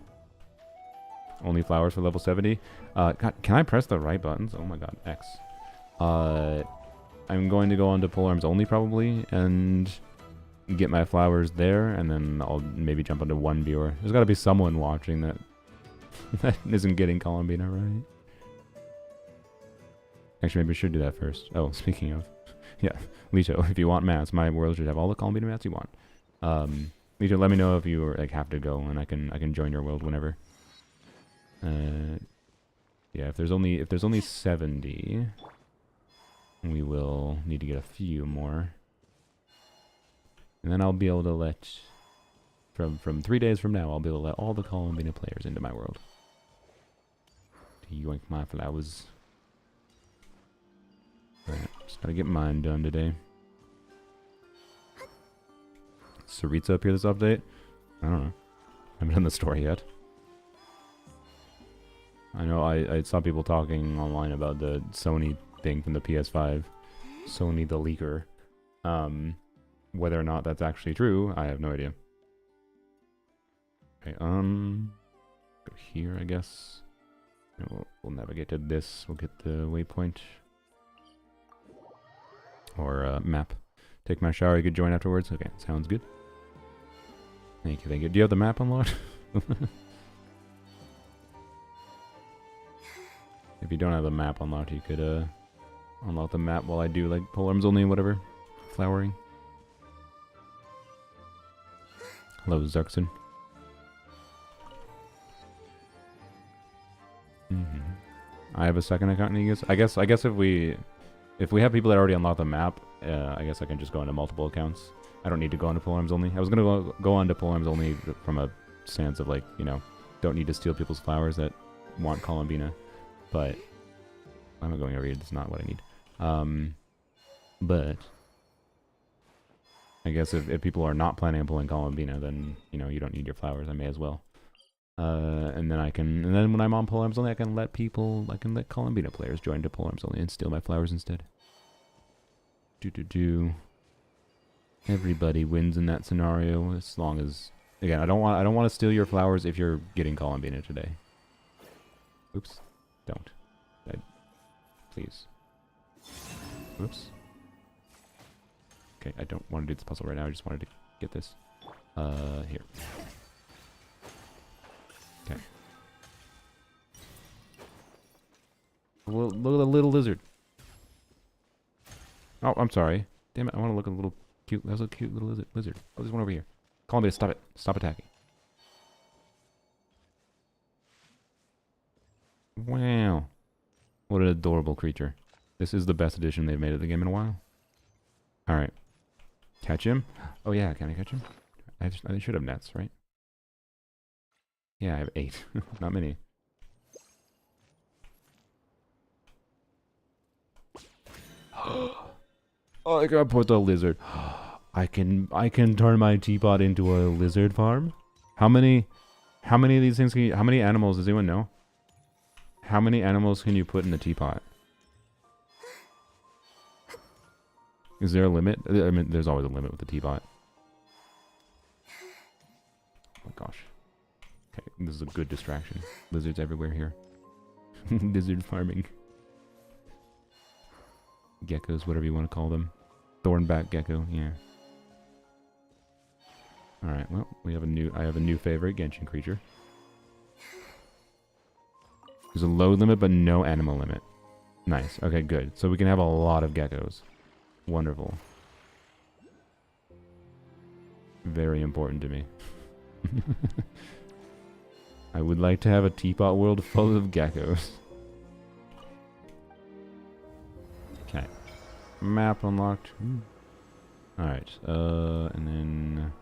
Only flowers for level 70. God, can I press the right buttons? Oh my god, X. I'm going to go on to polearms only probably and get my flowers there, and then I'll maybe jump onto one viewer. There's got to be someone watching that that isn't getting Columbina right. Actually, maybe I should do that first. Oh, speaking of, yeah, Lito, if you want mats, my world should have all the Columbina mats you want. Lito, let me know if you like have to go, and I can join your world whenever. Yeah, if there's only 70. We will need to get a few more. And then I'll be able to let... From 3 days from now, I'll be able to let all the Columbina players into my world. To yoink my flowers. Alright, just gotta get mine done today. Saritza appear this update? I don't know. I haven't done the story yet. I know I saw people talking online about the Sony thing from the PS5. Sony the leaker. Whether or not that's actually true, I have no idea. Okay, go here, I guess. We'll navigate to this. We'll get the waypoint. Or map. Take my shower, you could join afterwards. Okay, sounds good. Thank you, thank you. Do you have the map unlocked? If you don't have the map unlocked, you could unlock the map while I do like polearms only, whatever. Flowering. Hello, Zuxin. I have a second account in Aegis. I guess if we have people that already unlock the map, I guess I can just go into multiple accounts. I don't need to go into polearms only. I was gonna go onto polearms only from a stance of like, you know, don't need to steal people's flowers that want Columbina. But I'm not going over here. That's not what I need. But I guess if people are not planning on pulling Columbina, then you know you don't need your flowers. I may as well. And then when I'm on polearms only, I can let Columbina players join to polearms only and steal my flowers instead. Everybody wins in that scenario as long as, again, I don't want to steal your flowers if you're getting Columbina today. Oops. Don't. Please. Oops. Okay, I don't want to do this puzzle right now. I just wanted to get this. Here. Okay. Look at the little lizard. Oh, I'm sorry. Damn it, I want to look at a little cute... That was a cute little lizard. Oh, there's one over here. Call me to stop it. Stop attacking. Wow. What an adorable creature. This is the best addition they've made of the game in a while. Alright. Catch him? Oh yeah, can I catch him? I should have nets, right? Yeah, I have 8. Not many. Oh, I got put the lizard. I can turn my teapot into a lizard farm. How many of these things can you, how many animals, does anyone know? How many animals can you put in the teapot? Is there a limit? I mean, there's always a limit with the teapot. Oh my gosh. Okay, this is a good distraction. Lizards everywhere here. Lizard farming. Geckos, whatever you want to call them. Thornback gecko, yeah. Alright, well, I have a new favorite Genshin creature. There's a load limit, but no animal limit. Nice, okay, good. So we can have a lot of geckos. Wonderful. Very important to me. I would like to have a teapot world full of geckos. Okay. Map unlocked. Alright, and then...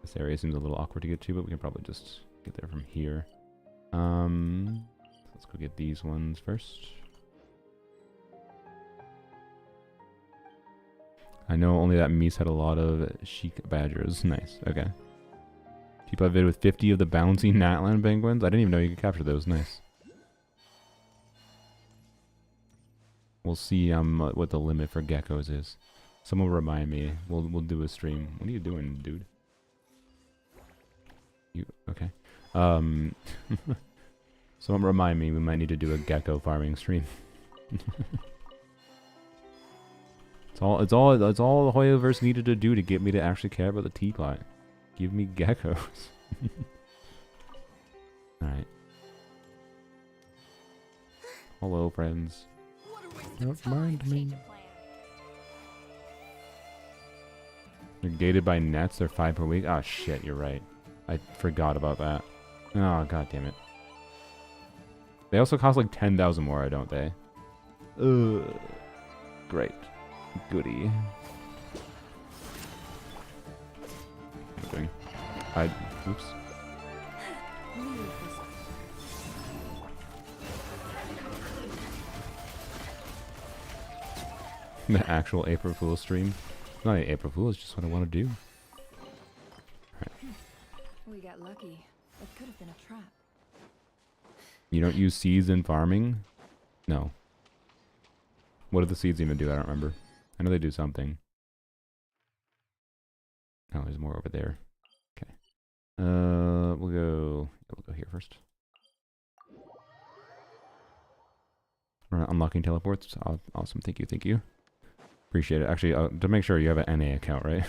This area seems a little awkward to get to, but we can probably just get there from here. Let's go get these ones first. I know only that Mies had a lot of chic badgers. Nice, okay. Teapot vid with 50 of the bouncy Natland penguins. I didn't even know you could capture those. Nice. We'll see what the limit for geckos is. Someone remind me. We'll do a stream. What are you doing, dude? You okay? Someone remind me. We might need to do a gecko farming stream. It's all the Hoyoverse needed to do to get me to actually care about the teapot. Give me geckos. Alright. Hello, friends. Don't mind me. They're gated by nets. They're 5 per week. Oh shit, you're right. I forgot about that. Oh, god damn it. They also cost like 10,000 more, don't they? Great. Goody. What am I doing? Oops. The actual April Fool's stream. It's not an April Fool, it's just what I want to do. Alright. We got lucky. It could have been a trap. You don't use seeds in farming? No. What do the seeds even do? I don't remember. I know they do something. Oh, there's more over there. Okay. We'll go here first. We're unlocking teleports. Awesome. Thank you. Appreciate it. Actually, to make sure you have an NA account, right?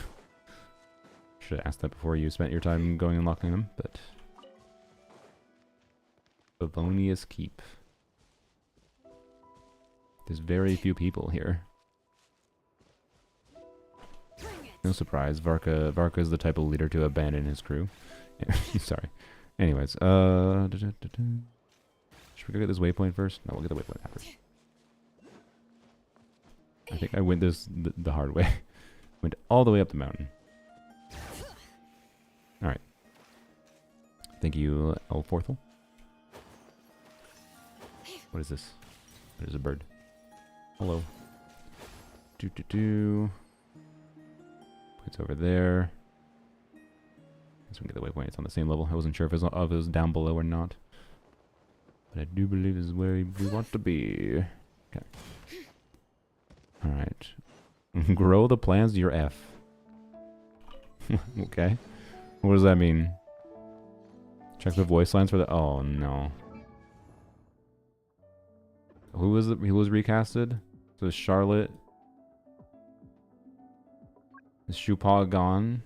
Should have asked that before you spent your time going and unlocking them, but... Bavonius Keep. There's very few people here. No surprise, Varka is the type of leader to abandon his crew. Sorry. Anyways, should we go get this waypoint first? No, we'll get the waypoint after. I think I went the hard way. Went all the way up the mountain. Alright. Thank you, Elforthel. What is this? There's a bird. Hello. It's over there. Guess we can get the waypoint. It's on the same level. I wasn't sure if it was down below or not. But I do believe this is where we want to be. Okay. Alright. Grow the plans to your F. Okay. What does that mean? Check the voice lines for the... Oh, no. Who was recasted? So Charlotte... Is Shupa gone?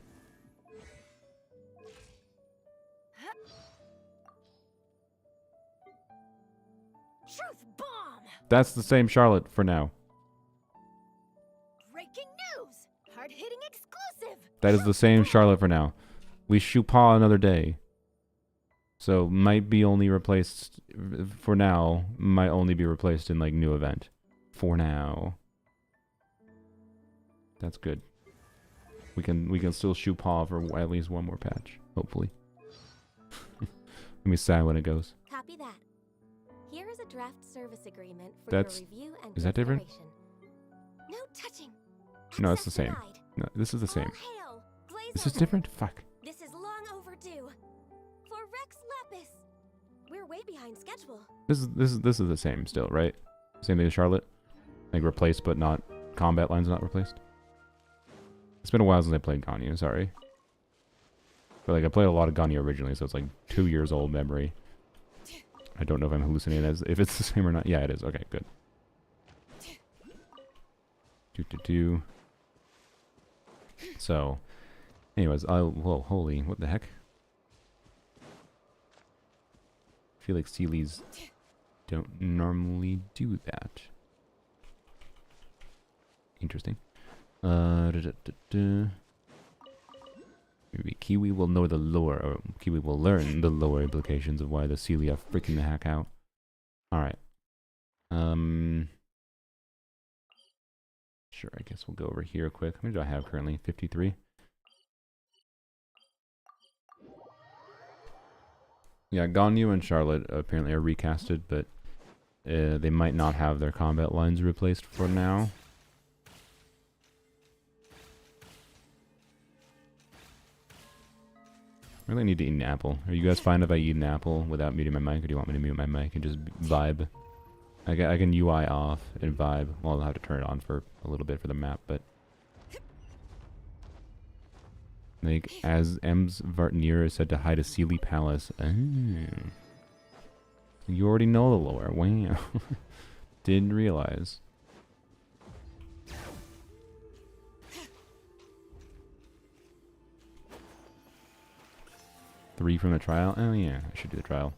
Truth bomb! That's the same Charlotte for now. Breaking news! Hard-hitting exclusive! That is the same Charlotte for now. We Shupa another day. So might be only replaced for now. Might only be replaced in like new event. For now. That's good. We can still shoot paw for at least one more patch, hopefully. Let me sad when it goes. Copy that. Here is a draft service agreement for That's... your review and Is that different? consideration. No touching. No, it's the Access same. denied. No, this is the same. Hail! Blaze This is over. different? Fuck. This is long overdue. For Rex Lapis. We're way behind schedule. This is the same still, right? Same thing as Charlotte? Like replaced but not... Combat lines not replaced? It's been a while since I played Ganyu, sorry. But like I played a lot of Ganyu originally, so it's like 2 years old memory. I don't know if I'm hallucinating as if it's the same or not. Yeah, it is. Okay, good. So, anyways, whoa, holy, what the heck? I feel like Sealies don't normally do that. Interesting. Maybe Kiwi will know the lore, or Kiwi will learn the lore implications of why the Sealy are freaking the heck out. Alright. Sure, I guess we'll go over here quick. How many do I have currently? 53? Yeah, Ganyu and Charlotte apparently are recasted, but they might not have their combat lines replaced for now. I really need to eat an apple. Are you guys fine if I eat an apple without muting my mic, or do you want me to mute my mic and just vibe? I can UI off and vibe. Well, I'll have to turn it on for a little bit for the map, but... Like, as M's Vartnier is said to hide a Sealy Palace. Oh. You already know the lore. Wow. Didn't realize. Three from the trial? Oh yeah, I should do the trial.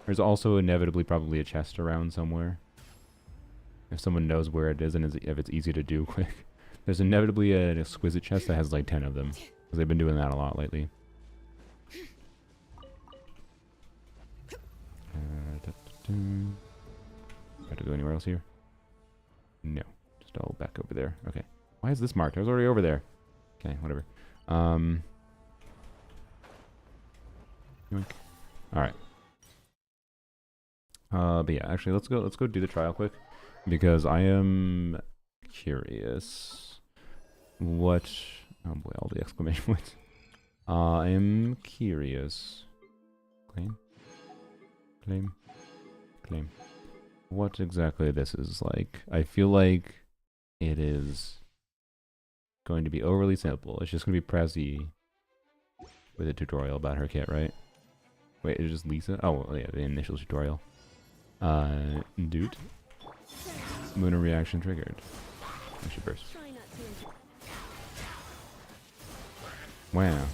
There's also inevitably probably a chest around somewhere. If someone knows where it is and if it's easy to do quick. There's inevitably an exquisite chest that has like 10 of them. Because they've been doing that a lot lately. Got to go anywhere else here? No. Just all back over there. Okay. Why is this marked? I was already over there. Okay, whatever. Alright. But yeah, actually let's go do the trial quick. Because I am curious what... Oh boy, all the exclamation points. I am curious. Claim? Claim? Claim. What exactly this is like. I feel like it is going to be overly simple. It's just going to be Prezi with a tutorial about her kit, right? Wait, it's just Lisa? Oh, yeah, the initial tutorial. Dude. Lunar reaction triggered. I should burst. Wow.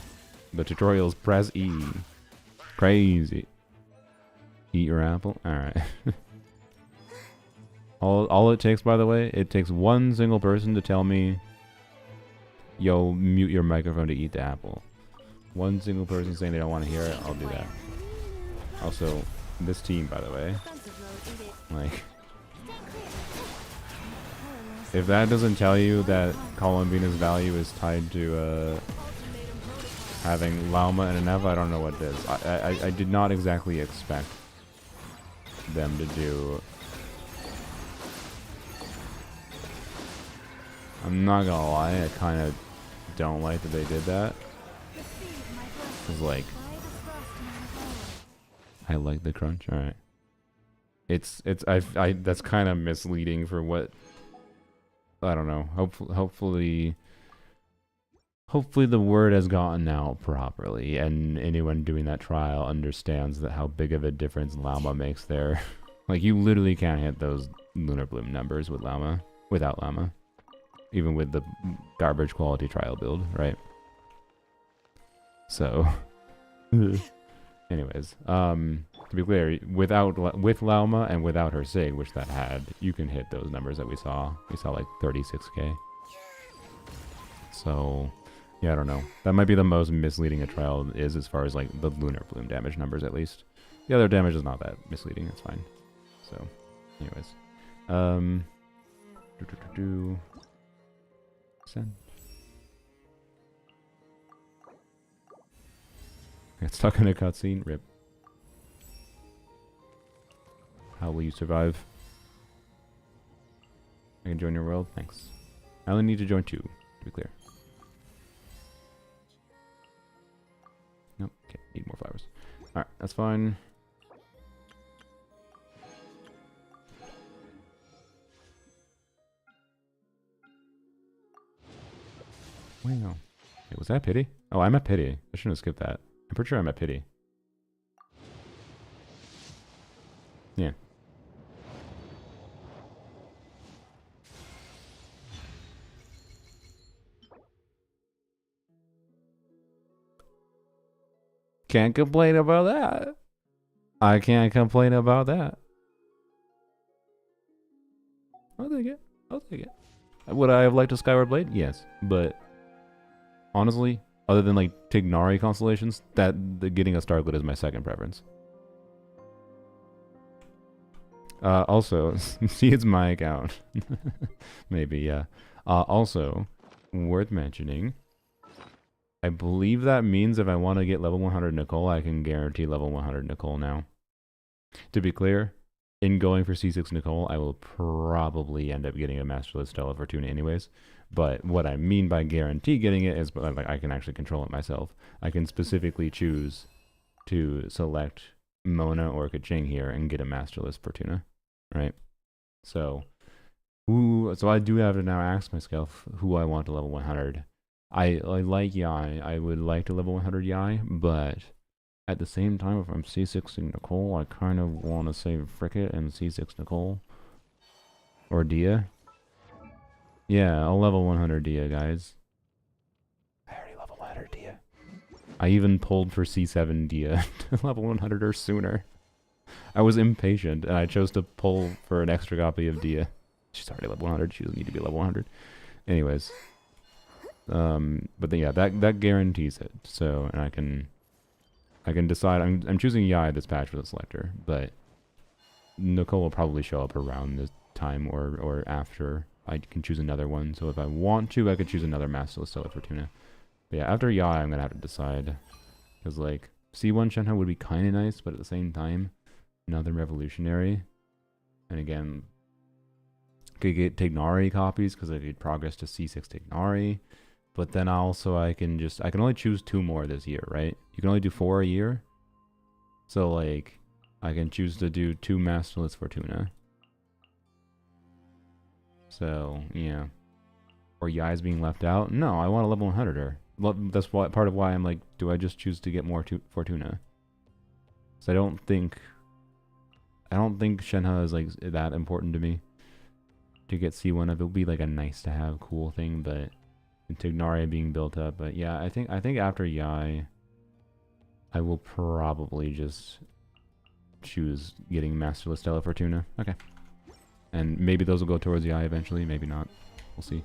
The tutorial's press E. Crazy. Eat your apple? Alright. all it takes, by the way, it takes one single person to tell me, yo, mute your microphone to eat the apple. One single person saying they don't want to hear it, I'll do that. Also, this team, by the way, like, if that doesn't tell you that Columbina's value is tied to having Lauma and an Eva, I don't know what it is. I did not exactly expect them to do... I'm not gonna lie, I kind of don't like that they did that. It's like... I like the crunch, alright. That's kind of misleading for what... I don't know. Hopefully the word has gotten out properly, and anyone doing that trial understands that how big of a difference Llama makes there. Like, you literally can't hit those Lunar Bloom numbers with Llama, without Llama. Even with the garbage quality trial build, right? So, anyways, to be clear, with Lauma and without her Sig, which that had, you can hit those numbers that we saw. We saw like 36k. So, yeah, I don't know. That might be the most misleading a trial is as far as like the Lunar Bloom damage numbers, at least. The other damage is not that misleading. It's fine. So, anyways, send. Got stuck in a cutscene. Rip. How will you survive? I can join your world? Thanks. I only need to join 2, to be clear. Alright, that's fine. Wow. Wait, was that pity? Oh, I'm at pity. I shouldn't have skipped that. I'm pretty sure I'm at pity. Yeah. Can't complain about that. I can't complain about that. I'll take it. I'll take it. Would I have liked a Skyward Blade? Yes. But honestly, other than like Tignari constellations, the getting a Starglit is my second preference. Also, see, it's my account. Maybe, yeah. Also, worth mentioning, I believe that means if I want to get level 100 Nicole, I can guarantee level 100 Nicole now. To be clear, in going for C6 Nicole, I will probably end up getting a Masterless Stella Fortuna anyways. But what I mean by guarantee getting it is like I can actually control it myself. I can specifically choose to select Mona or Kaching here and get a Masterless Fortuna, right? So I do have to now ask myself who I want to level 100. I like Yai. I would like to level 100 Yai, but at the same time, if I'm C6ing Nicole, I kind of want to save Fricket and C6 Nicole. Or Dia. Yeah, I'll level 100 Dia, guys. I already level 100 Dia. I even pulled for C7 Dia to level 100 or sooner. I was impatient, and I chose to pull for an extra copy of Dia. She's already level 100. She doesn't need to be level 100. Anyways. But then, yeah, that guarantees it. So, and I can decide. I'm choosing Yai this patch for the selector, but Nicole will probably show up around this time or after. I can choose another one. So if I want to, I could choose another Masterless Stella Fortuna. But yeah, after Yai, I'm gonna have to decide, because like C1 Shenhe would be kind of nice, but at the same time, another revolutionary. And again, could get Tignari copies because I could progress to C6 Tignari. But then also I can only choose 2 more this year, right? You can only do 4 a year. So like I can choose to do 2 Masterless Fortuna. So yeah. Or Yai's being left out. No, I want a level 100 her. That's part of why I'm like, do I just choose to get more Fortuna? So I don't think Shenhe is like that important to me to get C1. It'll be like a nice to have cool thing, but Tignari being built up. But yeah, I think after Yai, I will probably just choose getting Masterless Stella Fortuna. Okay. And maybe those will go towards Yai eventually, maybe not. We'll see.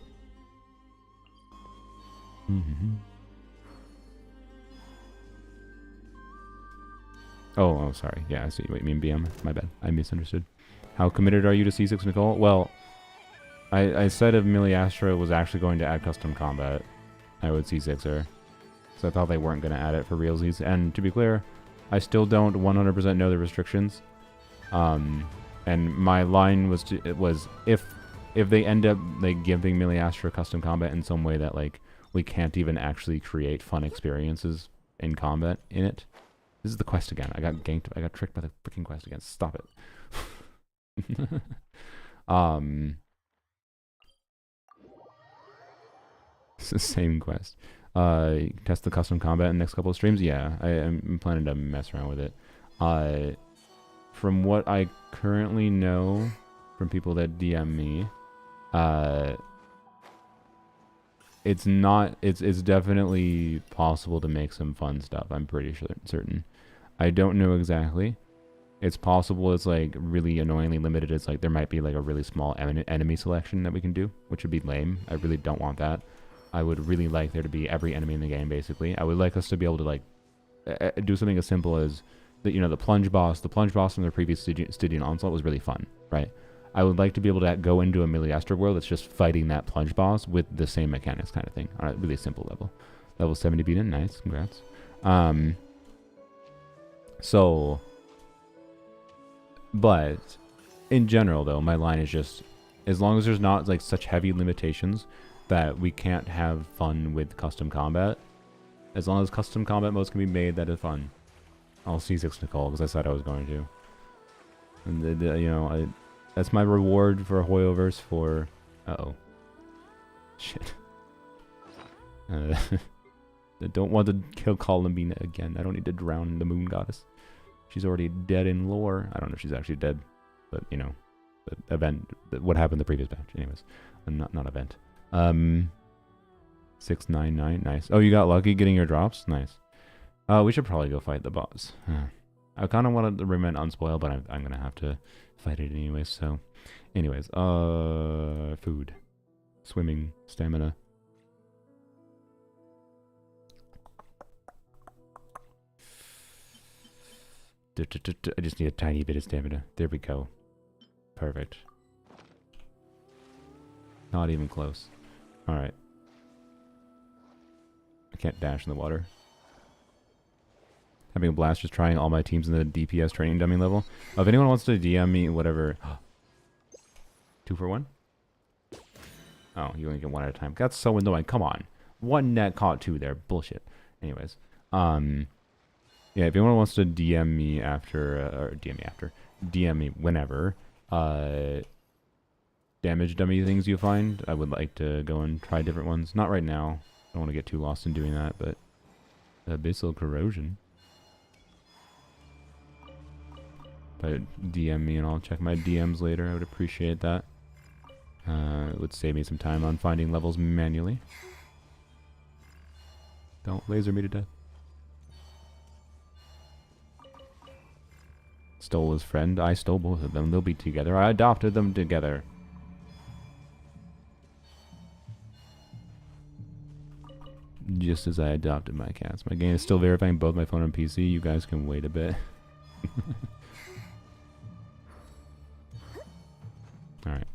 Oh, sorry. Yeah, I see what you mean, BM. My bad. I misunderstood. How committed are you to C6 Nicole? Well, I said if Miliastra was actually going to add custom combat, I would C6 her. So I thought they weren't going to add it for realsies. And to be clear, I still don't 100% know the restrictions. And my line was if they end up like giving Miliastra custom combat in some way that like we can't even actually create fun experiences in combat in it. This is the quest again. I got ganked. I got tricked by the freaking quest again. Stop it. It's the same quest. Test the custom combat in the next couple of streams. Yeah, I'm planning to mess around with it. From what I currently know from people that DM me, it's definitely possible to make some fun stuff. I'm pretty certain. I don't know exactly. It's possible it's like really annoyingly limited. It's like there might be like a really small enemy selection that we can do, which would be lame. I really don't want that. I would really like there to be every enemy in the game, basically. I would like us to be able to like do something as simple as the plunge boss. The plunge boss from the previous Stygian Onslaught was really fun, right? I would like to be able to go into a Miliastra world that's just fighting that plunge boss with the same mechanics kind of thing on a really simple level. Level 70 beat in, nice, congrats. But in general though, my line is just, as long as there's not like such heavy limitations that we can't have fun with custom combat, as long as custom combat modes can be made that is fun, I'll C6 Nicole because I said I was going to. And you know, that's my reward for Hoyoverse for. Uh-oh. Shit. I don't want to kill Columbina again. I don't need to drown the moon goddess. She's already dead in lore. I don't know if she's actually dead, but you know, the event. What happened in the previous batch, anyways. Not event. 699. Nice. Oh, you got lucky getting your drops. Nice. We should probably go fight the boss. I kind of wanted to remain unspoiled, but I'm gonna have to fight it anyways. So, anyways, food, swimming, stamina. I just need a tiny bit of stamina. There we go. Perfect. Not even close. All right. I can't dash in the water. Having a blast just trying all my teams in the DPS training dummy level. If anyone wants to DM me, whatever. 2 for 1? Oh, you only get 1 at a time. That's so annoying. Come on. 1 net caught 2 there. Bullshit. Anyways. Yeah, if anyone wants to DM me after, or DM me whenever, damage dummy things you find, I would like to go and try different ones. Not right now. I don't want to get too lost in doing that, but Abyssal Corrosion. But DM me and I'll check my DMs later. I would appreciate that. It would save me some time on finding levels manually. Don't laser me to death. Stole his friend. I stole both of them. They'll be together. I adopted them together. Just as I adopted my cats. My game is still verifying both my phone and PC. You guys can wait a bit. Alright.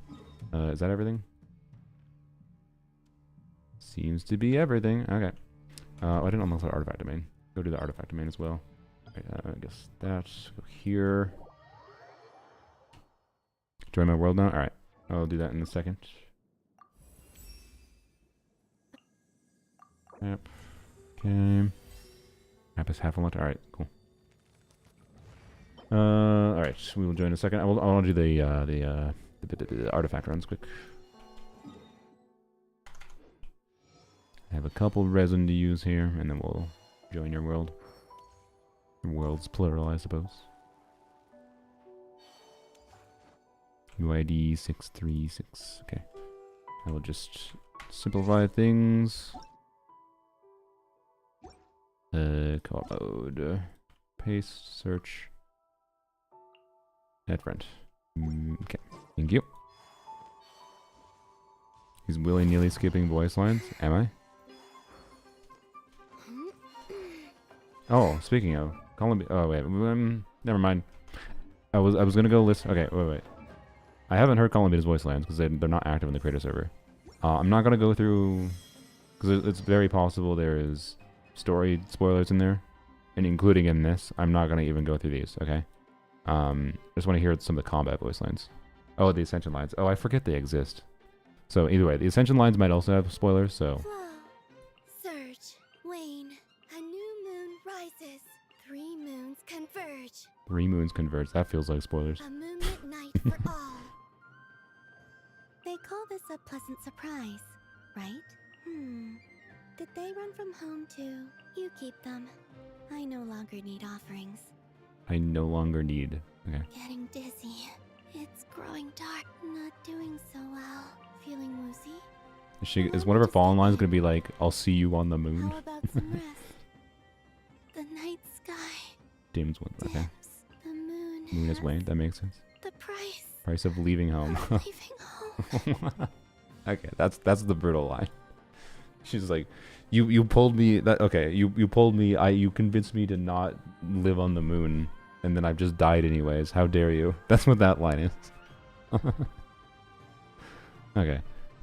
Is that everything? Seems to be everything. Okay. I didn't unlock the artifact domain. Go to the artifact domain as well. I guess that's go here. Join my world now? Alright. I'll do that in a second. Yep. Okay. Map is half unlocked. Alright, cool. Alright, we will join in a second. I want to do the artifact runs quick. I have a couple resin to use here, and then we'll join your world. Worlds plural, I suppose. UID 636. Okay. I will just simplify things. Co-op mode. Paste, search. Add friend. Okay. Thank you. He's willy-nilly skipping voice lines. Am I? Oh, speaking of. Columbina. Oh, wait. Never mind. I was gonna go listen. Okay, wait. I haven't heard Columbina's voice lines because they're not active in the creator server. I'm not gonna go through because it's very possible there is story spoilers in there, and including in this, I'm not gonna even go through these. Okay. I just want to hear some of the combat voice lines. Oh, the Ascension lines. Oh, I forget they exist. So either way, the Ascension lines might also have spoilers. So. Flow, surge, wane. A new moon rises. 3 moons converge. 3 moons converge. That feels like spoilers. A moonlit night for all. They call this a pleasant surprise, right? Did they run from home too? You keep them. I no longer need offerings. I no longer need. Okay. Getting dizzy. It's growing dark. Not doing so well. Feeling woozy. Is one of her fallen lines gonna be like, "I'll see you on the moon"? How about some rest? The night sky. Damon's one. Okay. Dims. The Moon is waned. That makes sense. The price. Price of leaving home. Of leaving home. Okay, that's the brutal line. She's like, you pulled me. That okay? You pulled me. You convinced me to not live on the moon, and then I've just died anyways. How dare you? That's what that line is. Okay.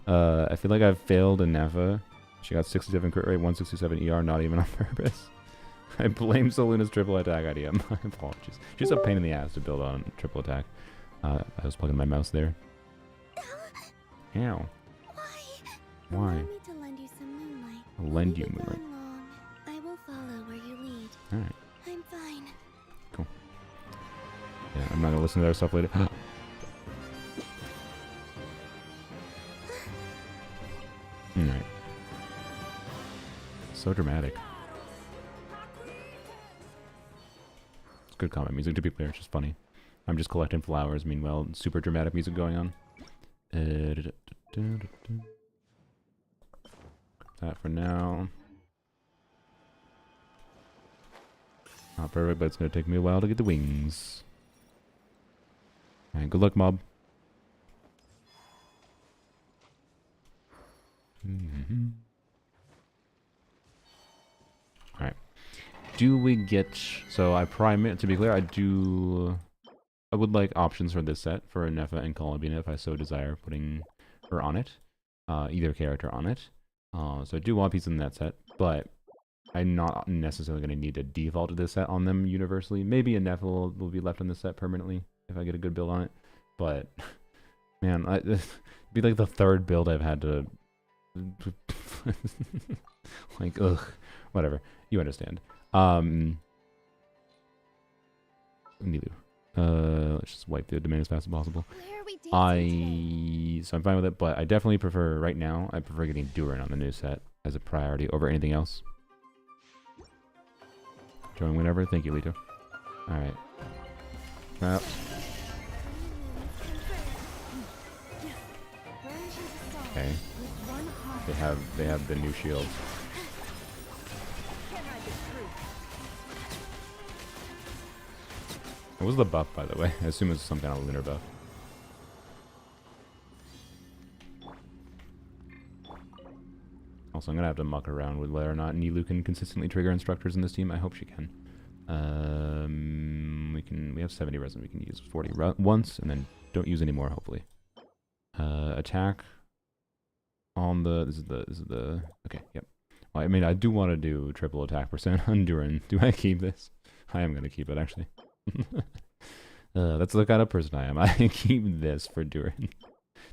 I feel like I've failed Nefa. She got 67 crit rate, 167 ER, not even on purpose. I blame Soluna's triple attack idea. My apologies. She's a pain in the ass to build on triple attack. I was plugging my mouse there. Ow. Why? Allow me to lend you some moonlight. I'll lend you Leave it moonlight. gone long. I will follow where you lead. Alright. I'm fine. I'm not gonna listen to their stuff later. Alright. So dramatic. It's good combat music, to be clear, it's just funny. I'm just collecting flowers, meanwhile, super dramatic music going on. That for now. Not perfect, but it's gonna take me a while to get the wings. Alright, good luck, mob. Alright. Do we get... So I prime it, to be clear, I would like options for this set for Nefa and Columbina if I so desire putting her on it. Either character on it. So I do want pieces in that set, but I'm not necessarily going to need to default to this set on them universally. Maybe a Nefa will be left on this set permanently if I get a good build on it. But, man, it'd be like the third build I've had to... like, ugh. Whatever. You understand. Nilu. Let's just wipe the domain as fast as possible. So I'm fine with it, but I definitely prefer, right now, I prefer getting Durin on the new set as a priority over anything else. Join whenever. Thank you, Lito. Alright. Well. Okay. They have the new shields. What was the buff, by the way? I assume it's some kind of lunar buff. Also, I'm gonna have to muck around with whether or not Nilu can consistently trigger instructors in this team. I hope she can. We have 70 resin. We can use 40 once, and then don't use any more. Hopefully. Attack. On the this is the okay. Yep. Well, I mean, I do want to do triple attack percent on Durin. Do I keep this? I am gonna keep it actually. That's the kind of person I am. I keep this for Durin.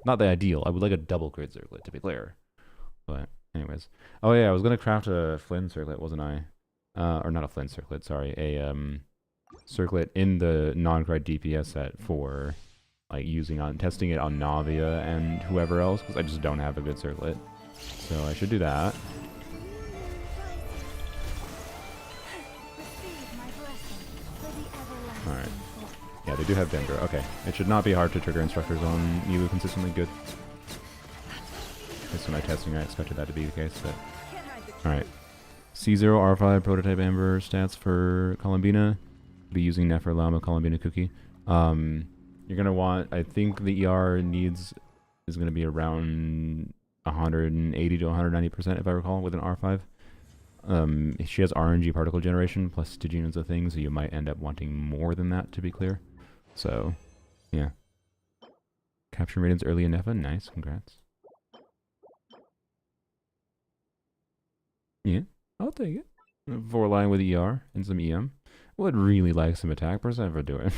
Not the ideal. I would like a double crit circlet, to be clear. But anyways. Oh yeah, I was gonna craft a Flynn circlet, wasn't I? Or not a Flynn circlet, sorry. A circlet in the non-crit DPS set for like testing it on Navia and whoever else, because I just don't have a good circlet. So I should do that. Alright. Yeah, they do have Denver. Okay. It should not be hard to trigger instructors on Nilu consistently. Good. Based on my testing, I expected that to be the case, but... Alright. C0, R5, Prototype Amber stats for Columbina. Be using Nefer Llama, Columbina Cookie. You're going to want... I think the ER needs is going to be around 180 to 190%, if I recall, with an R5. She has RNG particle generation plus Stygian as a thing, so you might end up wanting more than that, to be clear. So, yeah. Capture ratings early in Nefa, nice, congrats. Yeah, I'll take it. 4 line with ER and some EM. Would really like some attack percent for doing,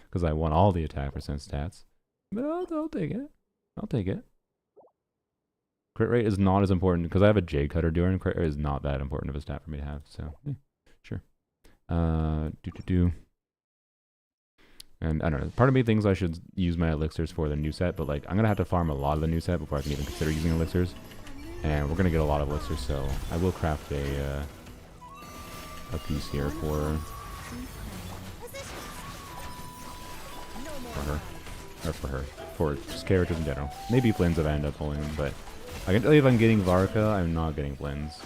because I want all the attack percent stats. But I'll take it. I'll take it. Crit rate is not as important, because I have a Jade Cutter doing. Crit rate is not that important of a stat for me to have, so yeah, sure. And I don't know, part of me thinks I should use my elixirs for the new set, but like I'm gonna have to farm a lot of the new set before I can even consider using elixirs. And we're gonna get a lot of elixirs, so I will craft a piece here for her. Or for her. For just characters in general. Maybe Flynn's if I end up pulling them, but I can tell you if I'm getting Varka, I'm not getting Flynn's.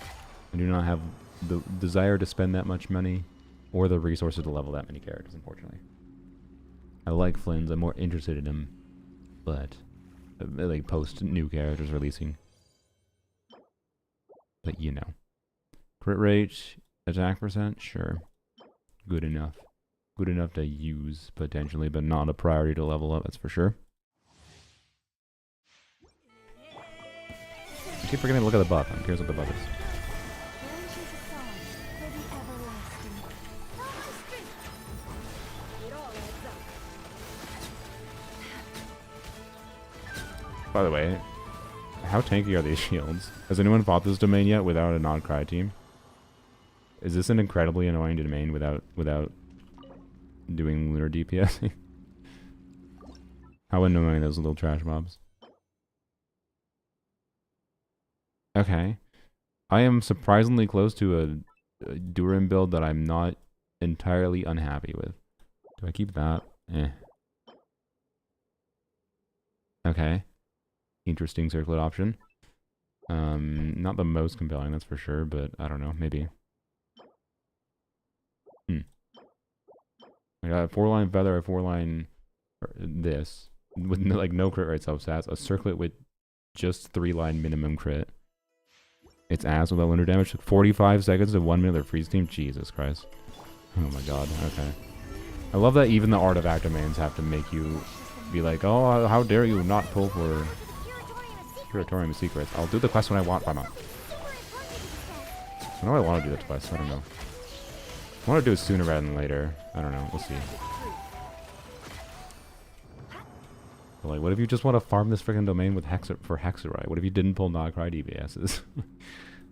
I do not have the desire to spend that much money or the resources to level that many characters, unfortunately. I like Flynn's, I'm more interested in them, but like post new characters releasing. But you know. Crit rate, attack percent, sure. Good enough. Good enough to use, potentially, but not a priority to level up, that's for sure. I keep forgetting to look at the buff. I'm curious what the buff is. By the way, how tanky are these shields? Has anyone fought this domain yet without a non-cry team? Is this an incredibly annoying domain without doing lunar DPS. How annoying those little trash mobs. Okay. I am surprisingly close to a Durin build that I'm not entirely unhappy with. Do I keep that? Eh. Okay. Interesting circlet option. Not the most compelling, that's for sure, but I don't know, maybe. I got a 4-line feather, a 4-line this, with no, like no crit rate substats, a circlet with just 3-line minimum crit. It's ass without lunar damage. Took 45 seconds to 1 minute of freeze team. Jesus Christ. Oh my god, okay. I love that even the artifact domains have to make you be like, oh, how dare you not pull for Curatorium Secrets. I'll do the quest when I want, Paimon. I know I want to do the quest, I don't know. I want to do it sooner rather than later. I don't know, we'll see. But like, what if you just want to farm this freaking domain with for Hexerite? What if you didn't pull Nogcry DPSs?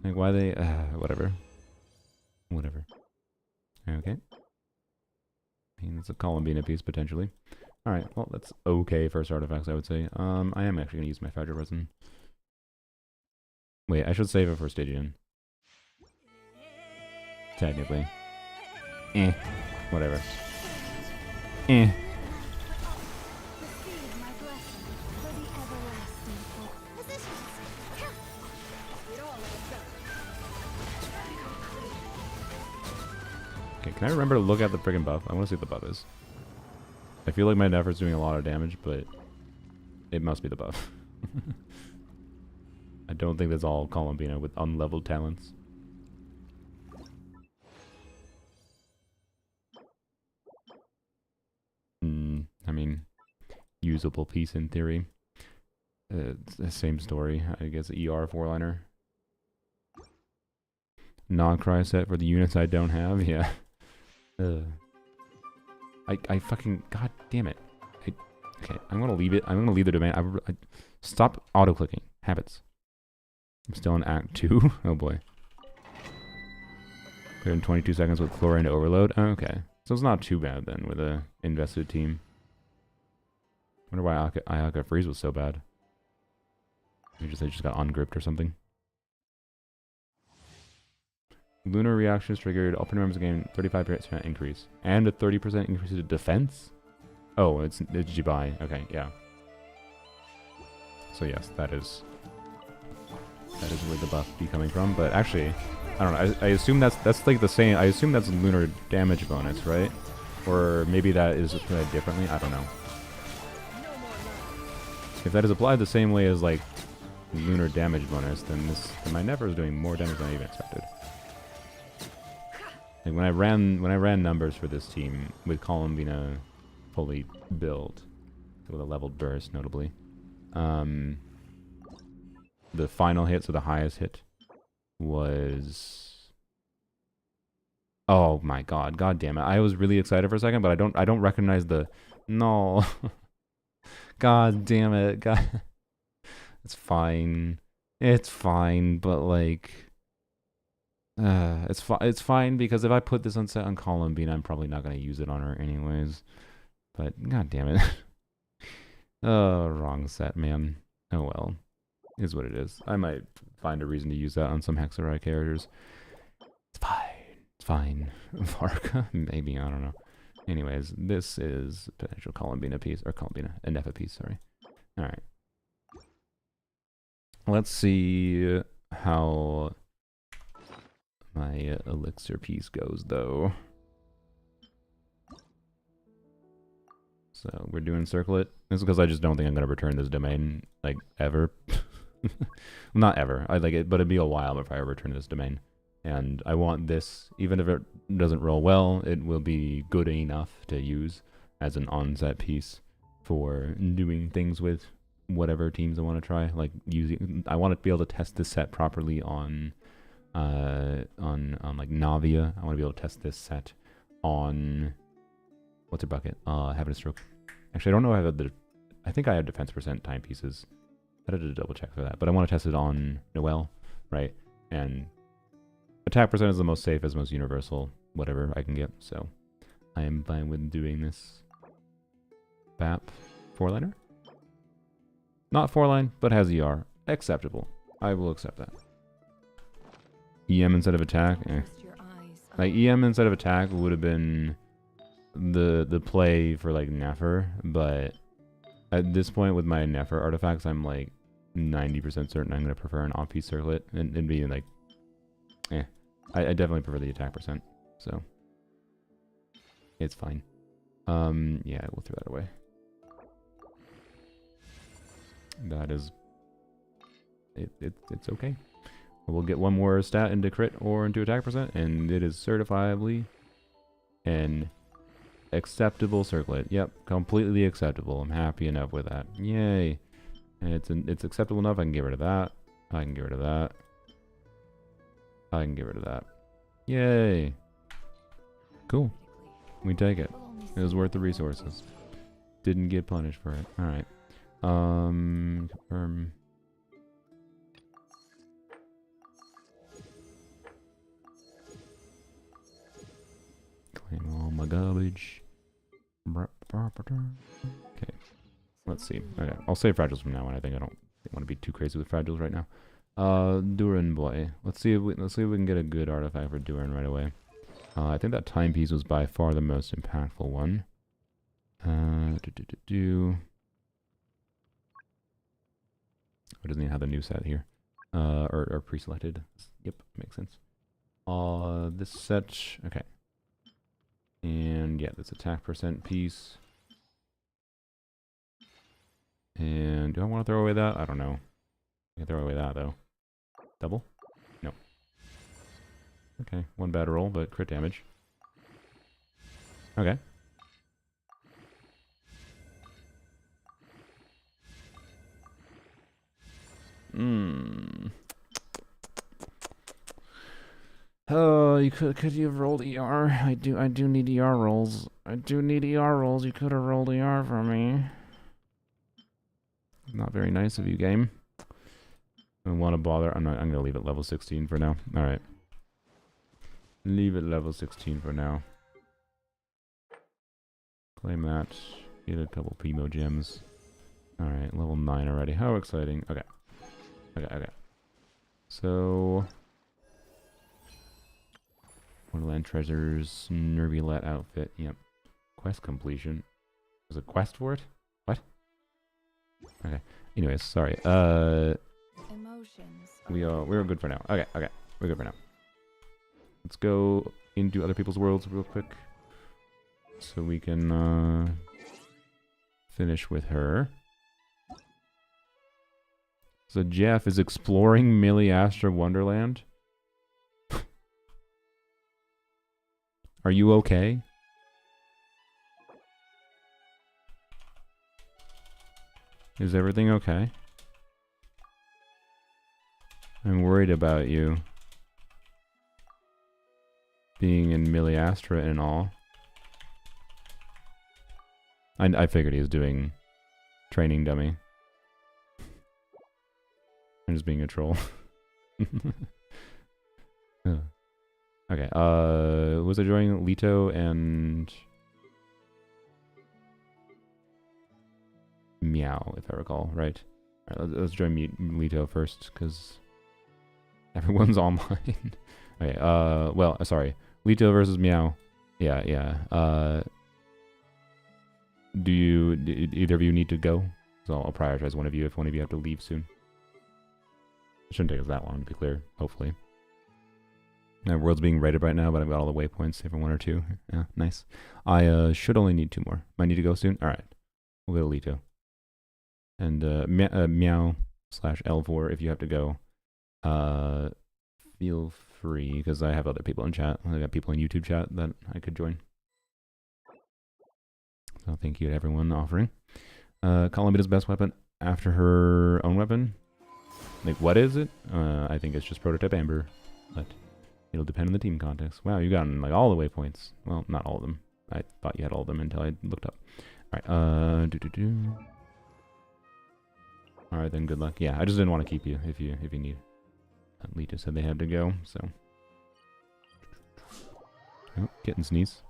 Like, why they... whatever. Whatever. Okay. I mean, it's a Columbina piece, potentially. Alright, well, that's okay first artifacts, I would say. I am actually going to use my Fedra Resin. Wait, I should save it for Stygian. Technically. Whatever. Okay, can I remember to look at the friggin' buff? I want to see what the buff is. I feel like my Nefer's doing a lot of damage, but it must be the buff. I don't think that's all Columbina with unleveled talents. I mean, usable piece in theory. It's the same story, I guess. ER 4-liner. Non-cry set for the units I don't have, yeah. I fucking... God damn it. Okay, I'm gonna leave it. I'm gonna leave the domain. Stop auto-clicking. Habits. I'm still in Act 2. Oh boy. Cleared in 22 seconds with Chlorine Overload. Oh, okay. So it's not too bad then with a invested team. I wonder why Ayaka Freeze was so bad. Maybe they just got ungripped or something. Lunar reactions triggered. All members gain 35% increase. And a 30% increase to defense? Oh, it's Jibai. Okay, yeah. So yes, that is where the buff be coming from. But actually, I don't know. I assume that's like the same. I assume that's lunar damage bonus, right? Or maybe that is applied differently. I don't know. If that is applied the same way as like lunar damage bonus, then my Nefer is doing more damage than I even expected. Like when I ran numbers for this team with Columbina fully built with a leveled burst, notably, the final hit, so the highest hit, was, oh my god, god damn it! I was really excited for a second, but I don't recognize the no. God damn it! God, it's fine, but like. It's fine because if I put this on set on Columbina, I'm probably not gonna use it on her anyways. But god damn it. Oh, wrong set, man. Oh well. Is what it is. I might find a reason to use that on some Hexerite characters. It's fine. It's fine. Varka? Maybe, I don't know. Anyways, this is a potential Columbina piece, or Columbina, a Nefa piece, sorry. Alright. Let's see how my elixir piece goes, though. So we're doing circlet. This is because I just don't think I'm gonna return this domain like ever. Not ever. I like it, but it'd be a while if I ever return this domain. And I want this, even if it doesn't roll well, it will be good enough to use as an on-set piece for doing things with whatever teams I want to try. Like using, I want to be able to test this set properly on like Navia. I want to be able to test this set on what's her bucket? Having a stroke. Actually, I don't know if I have I think I have defense percent timepieces. I had to double check for that, but I want to test it on Noelle, right? And attack percent is the most safe, as most universal, whatever I can get. So I am fine with doing this. BAP 4-liner? Not 4-line, but has ER. Acceptable. I will accept that. EM instead of attack? Eh. Like, EM instead of attack would have been the play for, like, Nefer, but at this point with my Nefer artifacts, I'm, like, 90% certain I'm going to prefer an off-piece circlet, and be, like, eh. I definitely prefer the attack percent, so it's fine. Yeah, we'll throw that away. That is... It's okay. We'll get one more stat into crit or into attack percent, and it is certifiably an acceptable circlet. Yep, completely acceptable. I'm happy enough with that. Yay. And it's acceptable enough. I can get rid of that. I can get rid of that. I can get rid of that. Yay. Cool. We take it. It was worth the resources. Didn't get punished for it. Alright. Confirm. Claim all my garbage. Okay. Let's see. Okay. I'll save fragiles from now on. I think I don't want to be too crazy with fragiles right now. Durin boy. Let's see if we can get a good artifact for Durin right away. I think that timepiece was by far the most impactful one. Oh, doesn't even have the new set here. Or pre-selected. Yep, makes sense. This set, okay. And yeah, this attack percent piece. And do I want to throw away that? I don't know. I can throw away that though. Double? No. Okay, one bad roll, but crit damage. Okay. Oh, you could you have rolled ER? I do need ER rolls. I do need ER rolls. You could have rolled ER for me. Not very nice of you, game. I don't want to bother. I'm gonna leave it level 16 for now. All right. Leave it level 16 for now. Claim that. Get a couple Primogems. All right, level 9 already. How exciting! Okay. Okay. So. Wonderland Treasures, Nervulette outfit. Yep. Quest completion. Was it quest for it? What? Okay. Anyways, sorry. We're good for now. Okay. We're good for now. Let's go into other people's worlds real quick, so we can finish with her. So Jeff is exploring Miliastra Wonderland. Are you okay? Is everything okay? I'm worried about you. Being in Miliastra and all. I figured he was doing training dummy. I'm just being a troll. Okay, was I joining Leto and Meow, if I recall, right? Alright, let's join Leto first, because everyone's online. Okay, well, sorry. Leto versus Meow. Yeah. Do either of you need to go? So I'll prioritize one of you if one of you have to leave soon. It shouldn't take us that long, to be clear, hopefully. My world's being rated right now, but I've got all the waypoints, save for 1 or 2. Yeah, nice. I should only need 2 more. Might need to go soon? Alright. We'll go to Leto. And Meow/L4 if you have to go. Feel free, because I have other people in chat. I got people in YouTube chat that I could join. So thank you to everyone offering. Columbina's best weapon after her own weapon. Like, what is it? I think it's just Prototype Amber, but it'll depend on the team context. Wow, you gotten like all the waypoints. Well, not all of them. I thought you had all of them until I looked up. Alright, Alright then, good luck. Yeah, I just didn't want to keep you if you need. Lita said they had to go, so. Oh, kitten sneeze.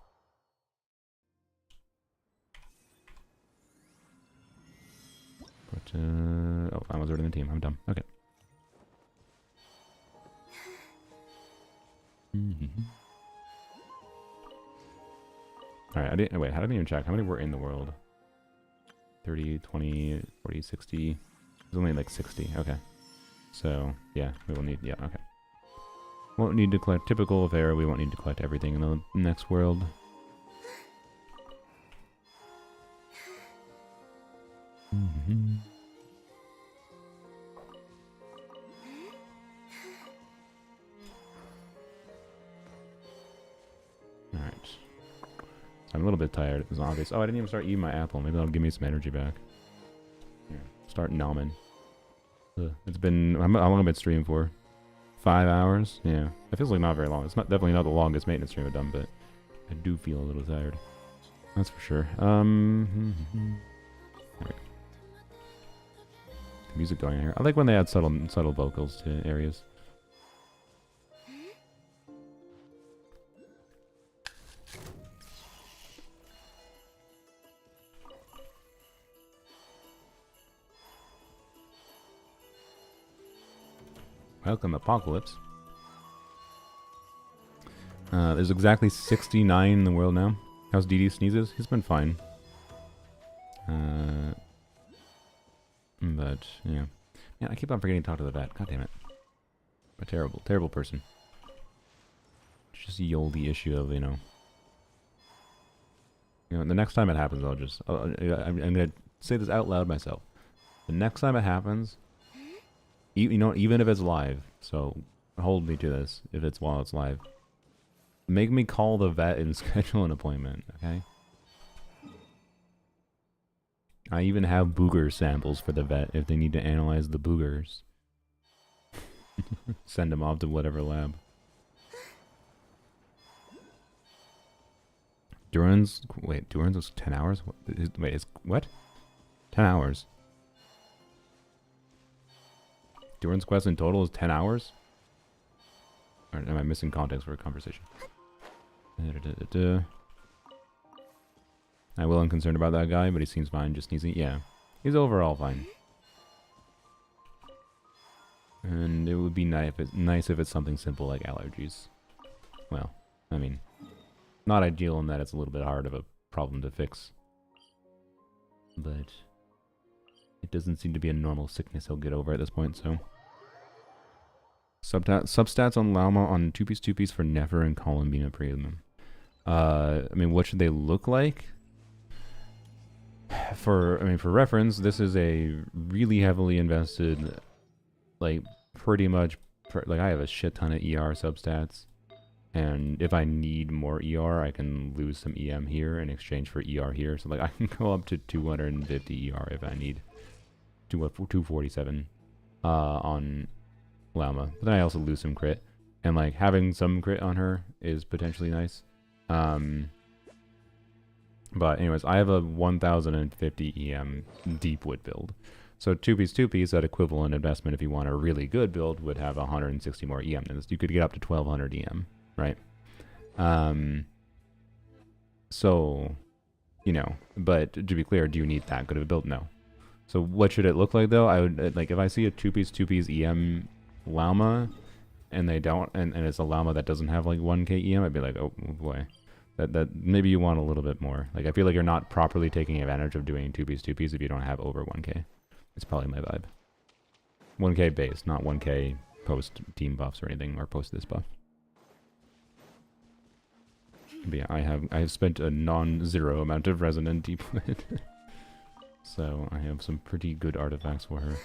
But, oh, I was already in the team. I'm dumb. Okay. Alright, wait, how did I even check? How many were in the world? 30, 20, 40, 60. There's only like 60. Okay. So, yeah, we will need, yeah, okay. Won't need to collect typical affair. We won't need to collect everything in the next world. Alright. I'm a little bit tired. It's obvious. Oh, I didn't even start eating my apple. Maybe that'll give me some energy back. Here, start nomming. It's been... How long have I been streaming for? 5 hours? Yeah. It feels like not very long. It's not definitely not the longest maintenance stream I've done, but I do feel a little tired. That's for sure. Right. Music going on here. I like when they add subtle vocals to areas. Welcome, Apocalypse. There's exactly 69 in the world now. How's DD Sneezes? He's been fine. But, yeah. Man, I keep on forgetting to talk to the vet. God damn it. I'm a terrible, terrible person. It's just the oldie issue of, you know, the next time it happens, I'm going to say this out loud myself. The next time it happens, even if it's live, so hold me to this, if it's while it's live, make me call the vet and schedule an appointment, okay? I even have booger samples for the vet if they need to analyze the boogers. Send them off to whatever lab. Duran's was 10 hours? What? 10 hours? Duran's quest in total is 10 hours? Or am I missing context for a conversation? I will am concerned about that guy, but he seems fine, just sneezing. Yeah, he's overall fine. And it would be nice if it's something simple like allergies. Well, I mean, not ideal in that it's a little bit hard of a problem to fix. But it doesn't seem to be a normal sickness he'll get over at this point, so... Substats on Llama on 2-piece for Nefer and Columbina Premium. I mean, what should they look like? For reference, this is a really heavily invested, like, pretty much, like, I have a shit ton of ER substats. And if I need more ER, I can lose some EM here in exchange for ER here. So, like, I can go up to 250 ER if I need. 247 on Llama. But then I also lose some crit. And, like, having some crit on her is potentially nice. But anyways, I have a 1050 EM Deepwood build. So 2-piece, that equivalent investment if you want a really good build would have 160 more EM. And you could get up to 1200 EM, right? So, you know, but to be clear, do you need that good of a build? No. So what should it look like though? I would, like, if I see a 2-piece EM Llama and they don't, and it's a Llama that doesn't have like 1k EM, I'd be like, oh boy. That maybe you want a little bit more. Like, I feel like you're not properly taking advantage of doing 2-piece if you don't have over 1k. It's probably my vibe. 1k base, not 1k post team buffs or anything, or post this buff. But yeah, I have spent a non-zero amount of resonant Deepwood. So I have some pretty good artifacts for her.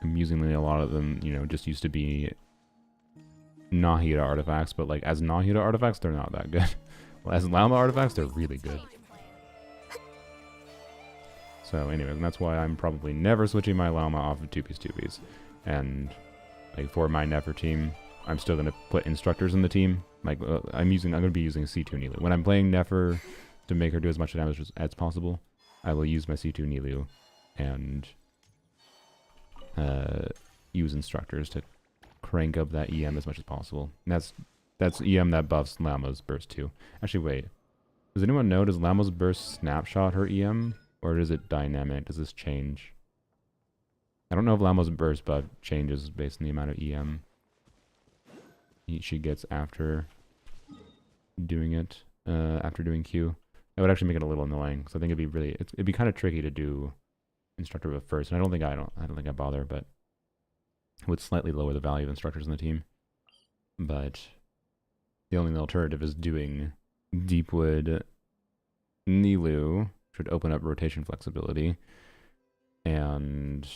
Amusingly, a lot of them, you know, just used to be Nahida artifacts, but like as Nahida artifacts, they're not that good. Well, as Llama artifacts, they're really good. So anyway, and that's why I'm probably never switching my Llama off of 2-piece. And like for my Nefer team, I'm still gonna put instructors in the team. Like I'm gonna be using C2 Nilu. When I'm playing Nefer to make her do as much damage as possible, I will use my C2 Nilu and use instructors to crank up that EM as much as possible. And that's EM that buffs Llama's burst too. Actually, wait. Does anyone know, does Llamo's Burst snapshot her EM? Or is it dynamic? Does this change? I don't know if Llamo's Burst buff changes based on the amount of EM she gets after doing it, after doing Q. That would actually make it a little annoying. So I think it'd be kind of tricky to do instructor buff first. And I don't think I bother, but it would slightly lower the value of instructors in the team. But the only alternative is doing Deepwood Nilu, which would open up rotation flexibility. And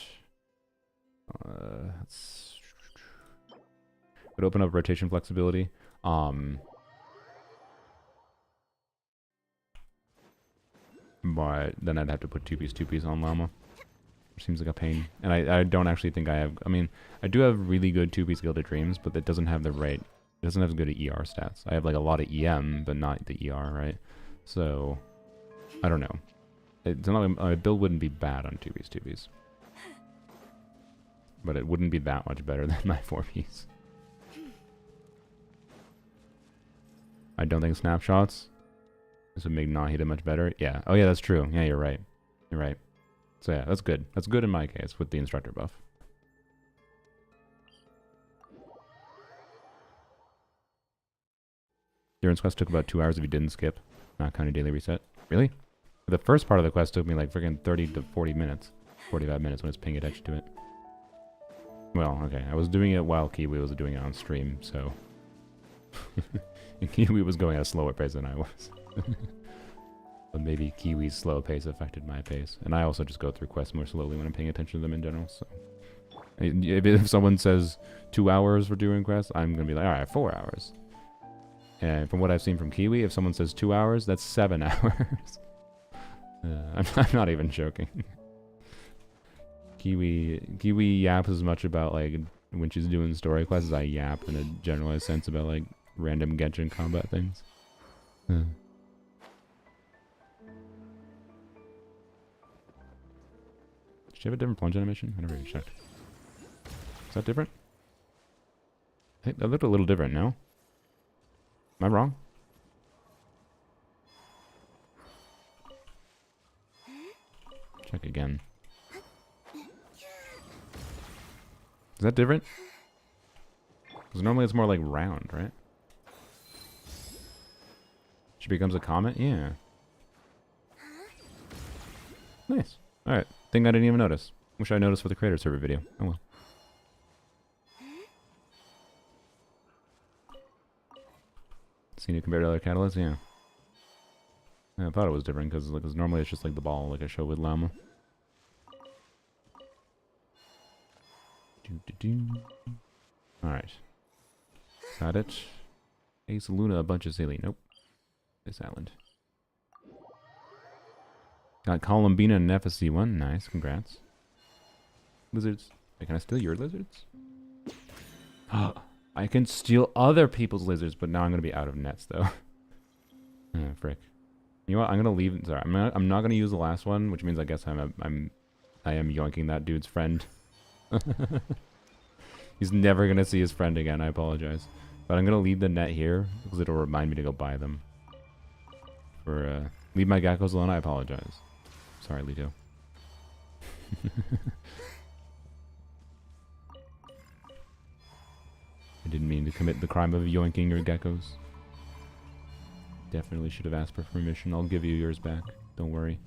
would open up rotation flexibility. But then I'd have to put 2-piece on Llama. Which seems like a pain. And I don't actually think I have... I mean, I do have really good 2-piece Gilded Dreams, but it doesn't have the right... It doesn't have as good ER stats. I have like a lot of EM, but not the ER, right? So, I don't know. It's not, my build wouldn't be bad on 2-piece. But it wouldn't be that much better than my 4-piece. I don't think snapshots... This would make Nahida much better. Yeah. Oh yeah, that's true. Yeah, you're right. You're right. So yeah, that's good. That's good in my case with the instructor buff. Darren's quest took about 2 hours if you didn't skip. Not counting daily reset. Really? The first part of the quest took me like freaking 30 to 40 minutes. 45 minutes when it's paying attention to it. Well, okay. I was doing it while Kiwi was doing it on stream, so... Kiwi was going at a slower pace than I was. But maybe Kiwi's slow pace affected my pace. And I also just go through quests more slowly when I'm paying attention to them in general, so... If someone says 2 hours for doing quests, I'm gonna be like, alright, 4 hours. And from what I've seen from Kiwi, if someone says 2 hours, that's 7 hours. I'm not even joking. Kiwi yaps as much about, like, when she's doing story quests as I yap in a generalized sense about, like, random Genshin combat things. Does she have a different plunge animation? I never even checked. Is that different? Hey, that looked a little different, no? Am I wrong? Check again. Is that different? Because normally it's more like round, right? She becomes a comet? Yeah. Nice. Alright. Thing I didn't even notice. Wish I noticed for the creator server video. Oh well. Seen it compared to other catalysts? Yeah. I thought it was different because normally it's just like the ball, like I showed with Llama. Alright. Is that it? Ace Luna, a bunch of silly. Nope. This island. Got Columbina and FSC one. Nice, congrats. Lizards. Wait, can I steal your lizards? I can steal other people's lizards, but now I'm gonna be out of nets though. Frick. You know what? I'm gonna leave. Sorry, I'm not gonna use the last one, which means I guess I am yoinking that dude's friend. He's never gonna see his friend again. I apologize, but I'm gonna leave the net here because it'll remind me to go buy them. For leave my geckos alone. I apologize. Sorry, Lito. I didn't mean to commit the crime of yoinking your geckos. Definitely should have asked for permission. I'll give you yours back. Don't worry.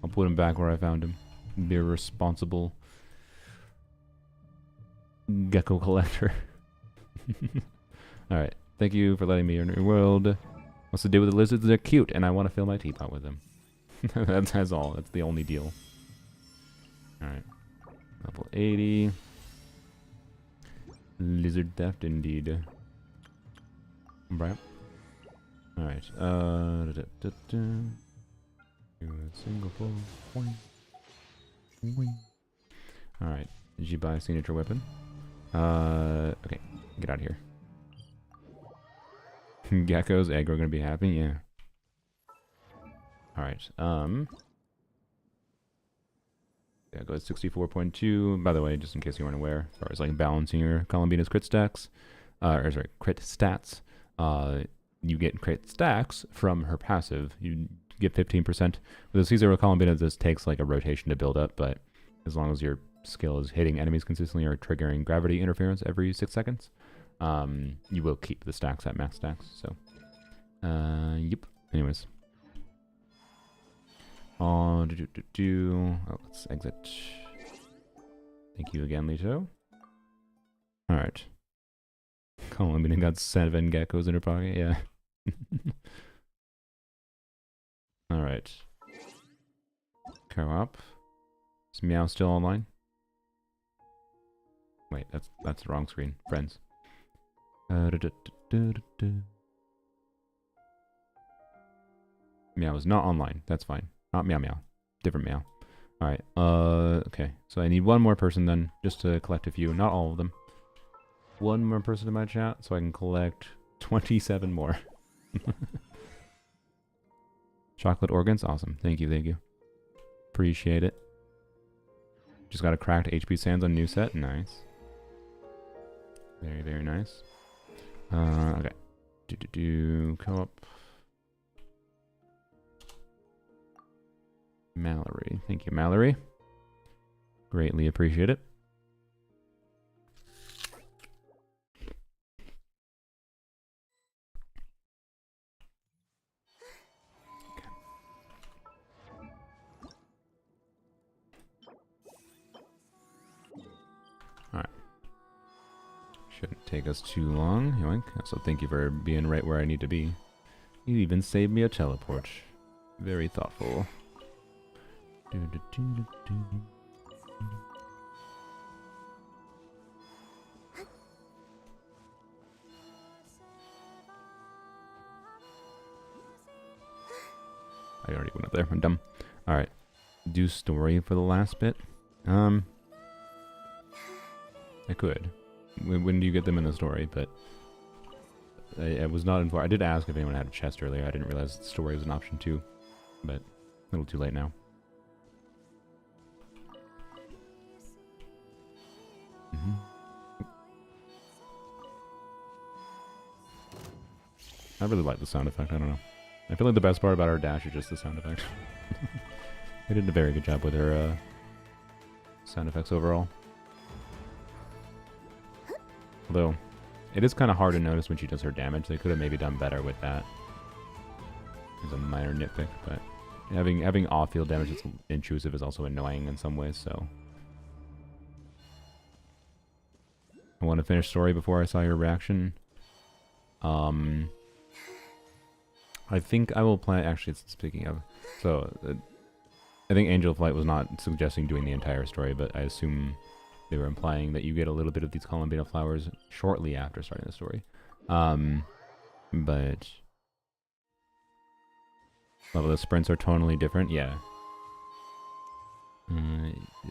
I'll put him back where I found him. Be a responsible gecko collector. Alright. Thank you for letting me in your world. What's the deal with the lizards? They're cute, and I want to fill my teapot with them. That's all. That's the only deal. Alright. Level 80. Lizard theft, indeed. Right. Alright. Single pull. Alright. Did you buy a signature weapon? Okay. Get out of here. Geckos, egg are gonna be happy, yeah. Alright, Gecko is 64.2. By the way, just in case you weren't aware, as far as like balancing your Columbina's crit stacks, or sorry, crit stats, you create stacks from her passive. You get 15%. With the C0 Columbina, this takes like a rotation to build up, but as long as your skill is hitting enemies consistently or triggering gravity interference every 6 seconds, you will keep the stacks at max stacks. So, yep. Anyways. Oh, let's exit. Thank you again, Lito. Alright. Columbina got 7 geckos in her pocket, yeah. Alright. Co-op. Is Meow still online? Wait, that's the wrong screen. Friends. Meow is not online. That's fine. Not Meow Meow. Different Meow. Alright, okay. So I need one more person then, just to collect a few. Not all of them. One more person in my chat, so I can collect 27 more. Chocolate organs? Awesome. Thank you, thank you. Appreciate it. Just got a cracked HP Sands on new set. Nice. Very, very nice. Okay. Co-op. Mallory. Thank you, Mallory. Greatly appreciate it. Alright. Shouldn't take us too long. Yoink. So thank you for being right where I need to be. You even saved me a teleport. Very thoughtful. I already went up there. I'm dumb. Alright. Do story for the last bit. I could. When do you get them in the story? But I was not informed. I did ask if anyone had a chest earlier. I didn't realize the story was an option too. But a little too late now. I really like the sound effect. I don't know. I feel like the best part about our dash is just the sound effect. They did a very good job with her sound effects overall. Although, it is kind of hard to notice when she does her damage. They could have maybe done better with that. It's a minor nitpick, but having off-field damage that's intrusive is also annoying in some ways, so... I want to finish story before I saw your reaction. I think I will plan... Actually, speaking of... So, I think Angel Flight was not suggesting doing the entire story, but I assume they were implying that you get a little bit of these Columbina flowers shortly after starting the story. But... Well, the sprints are totally different, yeah.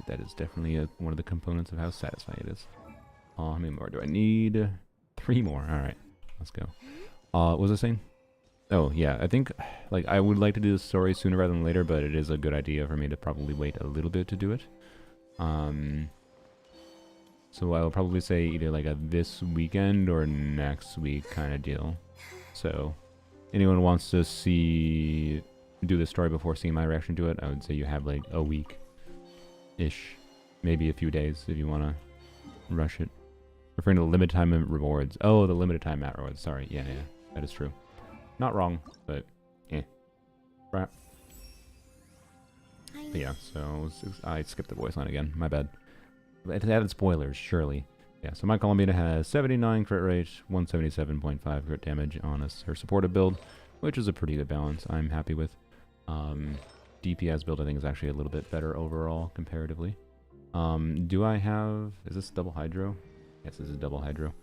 That is definitely one of the components of how satisfying it is. How many more do I need? 3 more. Alright, let's go. What was I saying? Oh, yeah, I think, like, I would like to do the story sooner rather than later, but it is a good idea for me to probably wait a little bit to do it. So I will probably say either, like, a this weekend or next week kind of deal. So, anyone who wants to do the story before seeing my reaction to it, I would say you have, like, a week-ish. Maybe a few days if you want to rush it. Referring to the limited time rewards. Oh, the limited time mat rewards. Sorry, yeah, that is true. Not wrong, but crap. But yeah, so I skipped the voice line again. My bad. It added spoilers, surely. Yeah, so my Columbina has 79 crit rate, 177.5 crit damage on her supportive build, which is a pretty good balance. I'm happy with. DPS build I think is actually a little bit better overall comparatively. Do I have... Is this double hydro? Yes, this is double hydro.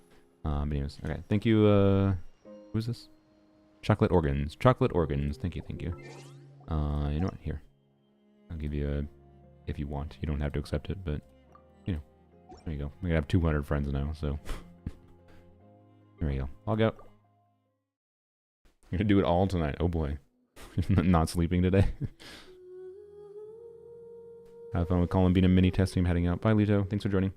But anyways, okay. Thank you, who's this? Chocolate organs. Chocolate organs. Thank you, thank you. You know what? Here. I'll give you a... If you want. You don't have to accept it, but... You know. There you go. We have 200 friends now, so... There you go. I'll go. I'm gonna do it all tonight. Oh boy. Not sleeping today. Have fun with Columbina mini test team heading out. Bye, Lito. Thanks for joining.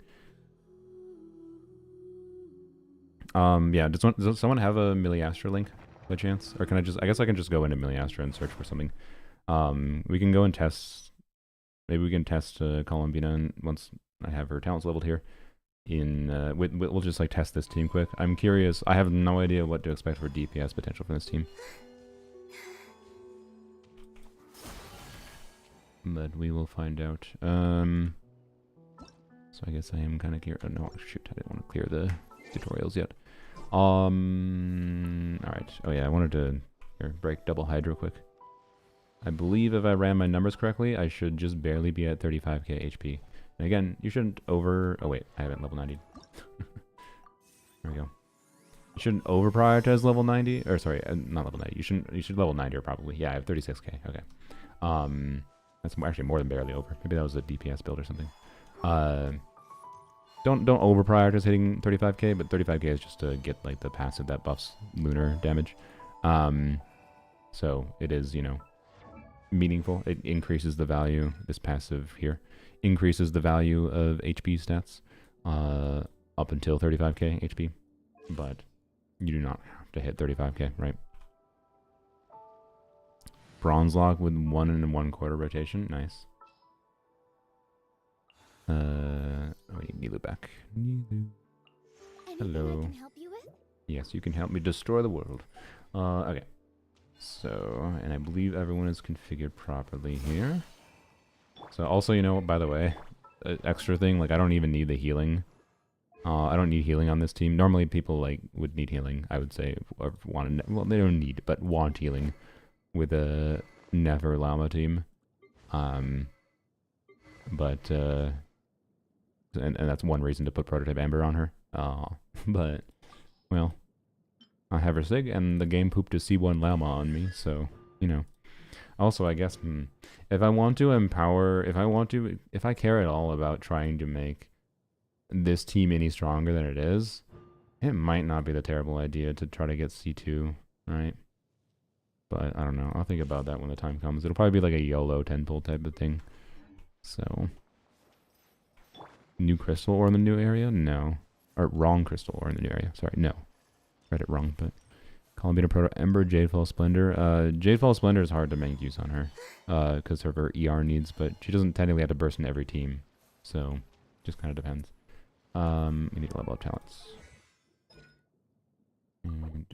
Yeah, does someone have a Miliastra link? by chance? Or can I just... I guess I can just go into Miliastra and search for something. We can go and test... Maybe we can test Columbina and once I have her talents leveled here. We'll just like test this team quick. I'm curious. I have no idea what to expect for DPS potential from this team. But we will find out. So I guess I am kind of curious. Oh, no, shoot, I didn't want to clear the tutorials yet. Alright. Oh yeah, I wanted to break double hydro quick. I believe if I ran my numbers correctly, I should just barely be at 35k HP. And again, you shouldn't over... Oh wait, I haven't level 90. There we go. You shouldn't over prioritize level 90. Or sorry, not level 90. You should level 90 or probably. Yeah, I have 36k. Okay. That's actually more than barely over. Maybe that was a DPS build or something. Don't over prioritize hitting 35k, but 35k is just to get like the passive that buffs lunar damage. So it is, you know, meaningful. It increases the value. This passive here increases the value of HP stats up until 35k HP, but you do not have to hit 35k, right? Bronze lock with 1 1/4 rotation, nice. We need Nilu back. Nilu. Hello. I can help you with? Yes, you can help me destroy the world. Okay. So, and I believe everyone is configured properly here. So also, you know, by the way, extra thing, like I don't even need the healing. I don't need healing on this team. Normally people like would need healing, I would say, or want to, well, they don't need, but want healing with a Never Llama team. But and that's one reason to put Prototype Ember on her. But, well, I have her Sig, and the game pooped a C1 Llama on me, so, you know. Also, I guess, if I want to empower, if I care at all about trying to make this team any stronger than it is, it might not be the terrible idea to try to get C2, right? But, I don't know. I'll think about that when the time comes. It'll probably be like a YOLO 10-pull type of thing. So, new crystal ore in the new area? No. Or wrong crystal ore in the new area. Sorry, no. Read it wrong, but... Columbina Proto Ember, Jadefall Splendor. Jadefall Splendor is hard to make use on her. Because of her ER needs, but she doesn't technically have to burst in every team. So, just kind of depends. We need to level up talents. Alright,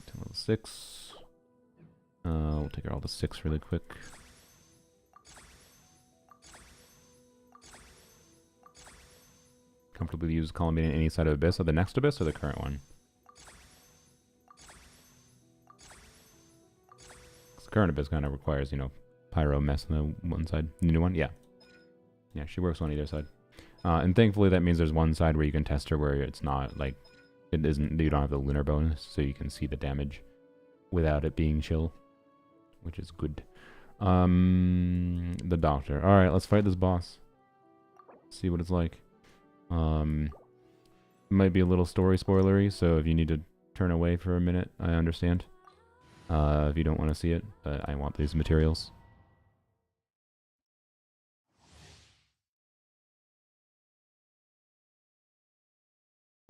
to level 6. We'll take her all to 6 really quick. Comfortably use Columbina in any side of Abyss, or the next Abyss, or the current one? The current Abyss kind of requires, you know, Pyro Mess on the one side. The new one? Yeah. Yeah, she works on either side. And thankfully that means there's one side where you can test her where it's not, like, it isn't, you don't have the lunar bonus, so you can see the damage without it being chill, which is good. The Doctor. Alright, let's fight this boss. See what it's like. Might be a little story spoilery, so if you need to turn away for a minute, I understand. If you don't want to see it, but I want these materials.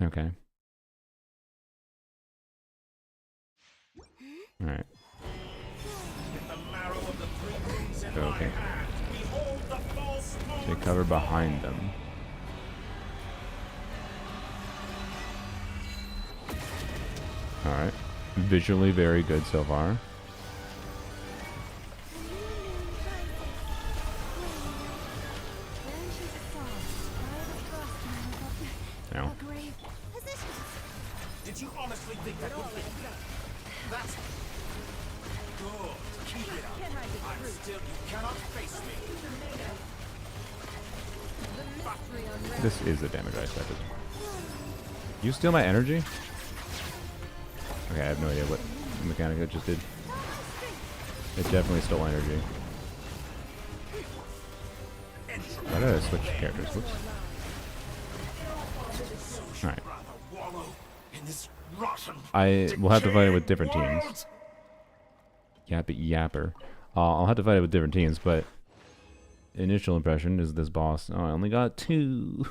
Okay. Alright. Okay. Take cover behind them. Alright. Visually very good so far. No. Did you honestly think that would be? That's good. Keep it up. I'm still. You cannot face me. This is the damage I expected. You steal my energy? Okay, I have no idea what mechanic it just did. It definitely stole energy. Why did I switch characters? Whoops. Alright. I will have to fight it with different teams. Yapper. I'll have to fight it with different teams, but initial impression is this boss. Oh, I only got 2.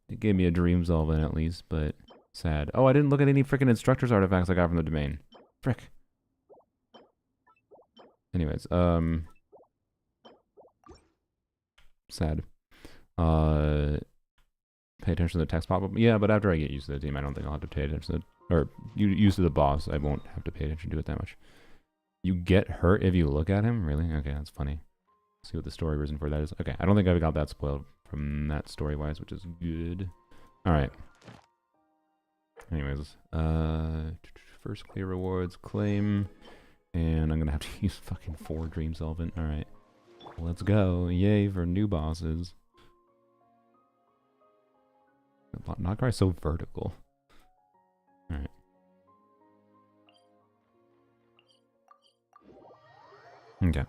It gave me a dream solvent at least, but sad. Oh, I didn't look at any freaking instructor's artifacts I got from the domain. Frick. Anyways, sad. Pay attention to the text pop-up. Yeah, but after I get used to the team, I don't think I'll have to pay attention to or used to the boss, I won't have to pay attention to it that much. You get hurt if you look at him? Really? Okay, that's funny. See what the story reason for that is. Okay, I don't think I got that spoiled from that story-wise, which is good. Alright. Anyways, first clear rewards, claim, and I'm gonna have to use fucking 4 dream solvent. Alright. Let's go. Yay for new bosses. Not quite so vertical. Alright. Okay.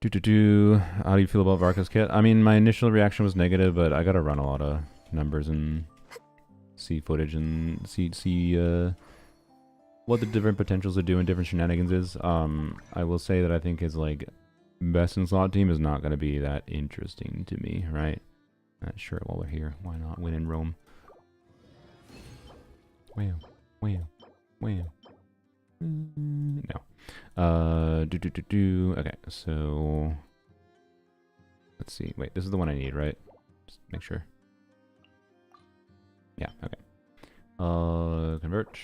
How do you feel about Varka's kit? I mean, my initial reaction was negative, but I gotta run a lot of numbers and see footage and see what the different potentials of doing different shenanigans is. I will say that I think his like best in slot team is not gonna be that interesting to me, right? Sure, while we're here, why not win in Rome? Wow, wow, wow. No. Okay, so let's see. Wait, this is the one I need, right? Just make sure. Yeah, okay. Convert.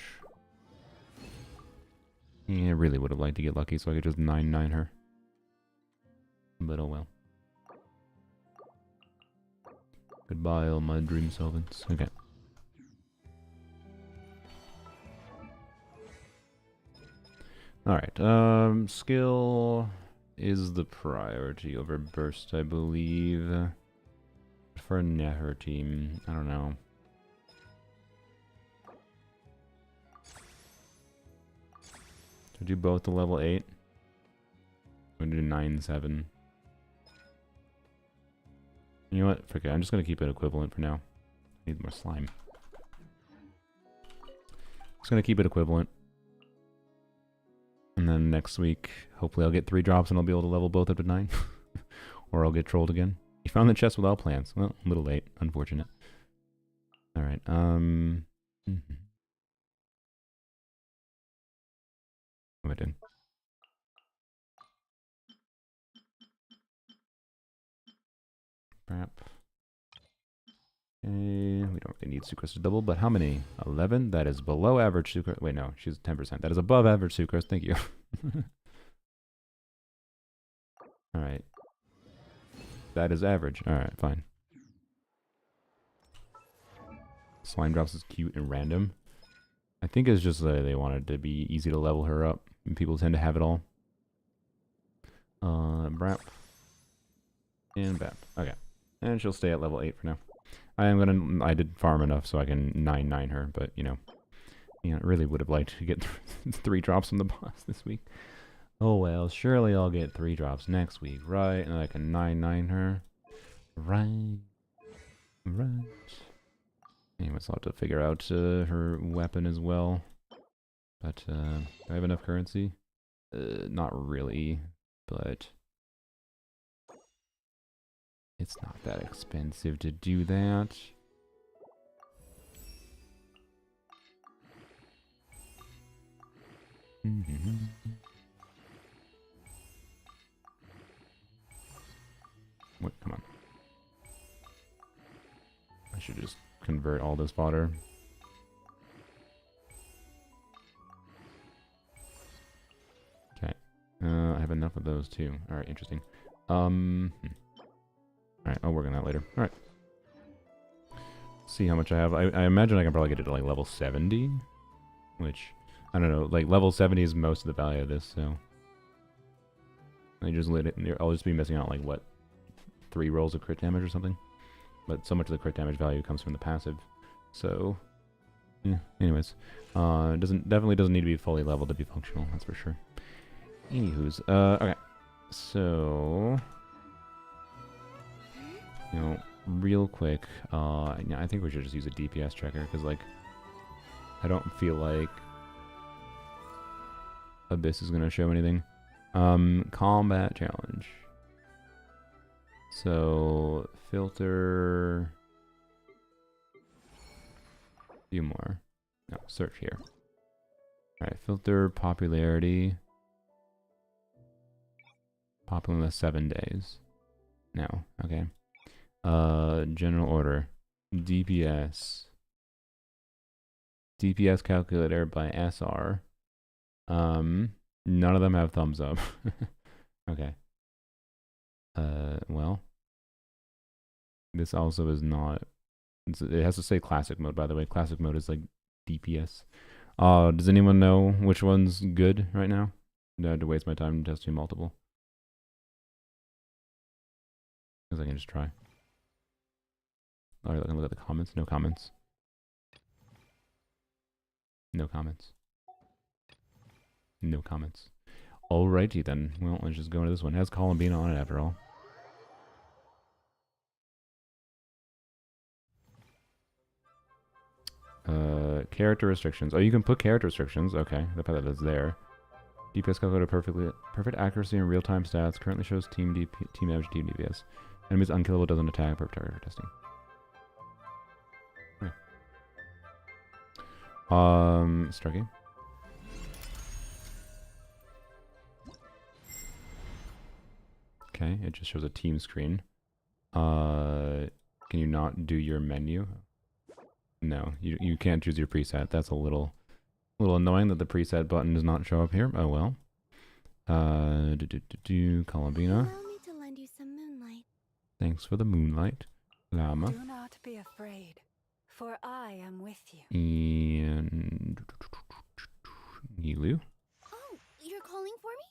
Yeah, I really would have liked to get lucky so I could just 9-9 her. But oh well. Goodbye, all my dream solvents. Okay. Alright, skill is the priority over burst, I believe. For a Neher team, I don't know. To do both the level 8? I'm gonna do 9-7. You know what? Forget it. I'm just gonna keep it equivalent for now. I need more slime. Just gonna keep it equivalent. And then next week, hopefully I'll get 3 drops and I'll be able to level both up to 9. Or I'll get trolled again. You found the chest without plans. Well, a little late. Unfortunate. Alright, What am I doing? Crap. Okay, we don't really need sucrose to double, but how many? 11? That is below average sucrose. Wait, no, she's 10%. That is above average sucrose. Thank you. Alright. That is average. Alright, fine. Slime drops is cute and random. I think it's just that they wanted to be easy to level her up, and people tend to have it all. Brap. And Bap. Okay. And she'll stay at level 8 for now. I did farm enough so I can 9-9 her, but you know, I really would have liked to get 3 drops from the boss this week. Oh well, surely I'll get 3 drops next week, right? And I can 9-9 her. Right. Anyways, I'll have to figure out her weapon as well. But, do I have enough currency? Not really, but it's not that expensive to do that. What? Come on. I should just convert all this fodder. Okay. I have enough of those too. Alright, interesting. Alright, I'll work on that later. Alright. See how much I have. I imagine I can probably get it to like level 70. Which, I don't know, like level 70 is most of the value of this, so I just let it. I'll just be missing out like what, 3 rolls of crit damage or something. But so much of the crit damage value comes from the passive. So yeah, anyways. Definitely doesn't need to be fully leveled to be functional, that's for sure. Anywho's, okay. So you know, real quick, yeah, I think we should just use a DPS checker, because like I don't feel like Abyss is gonna show anything. Combat challenge. So filter. Few more. No, search here. Alright, filter popularity. Popular in the 7 days. No, okay. General order. DPS. DPS calculator by SR. None of them have thumbs up. Okay. Well. This also is not... It has to say classic mode, by the way. Classic mode is like DPS. Does anyone know which one's good right now? I had to waste my time testing multiple. Because I can just try. Alright, let me look at the comments. No comments. No comments. No comments. Alrighty then. Well, let's just go into this one. It has Columbina on it after all. Character restrictions. Oh, you can put character restrictions. Okay, the fact that it's there. DPS calculator perfect accuracy and real-time stats. Currently shows team average, team DPS. Enemies unkillable, doesn't attack. Perfect target for testing. Okay. Start game. Okay, it just shows a team screen. Can you not do your menu? No, you can't choose your preset. That's a little annoying that the preset button does not show up here. Oh well. Columbina. Allow me to lend you some moonlight. Thanks for the moonlight. Llama. Do not be afraid, for I am with you. And Nilu. Oh, you're calling for me?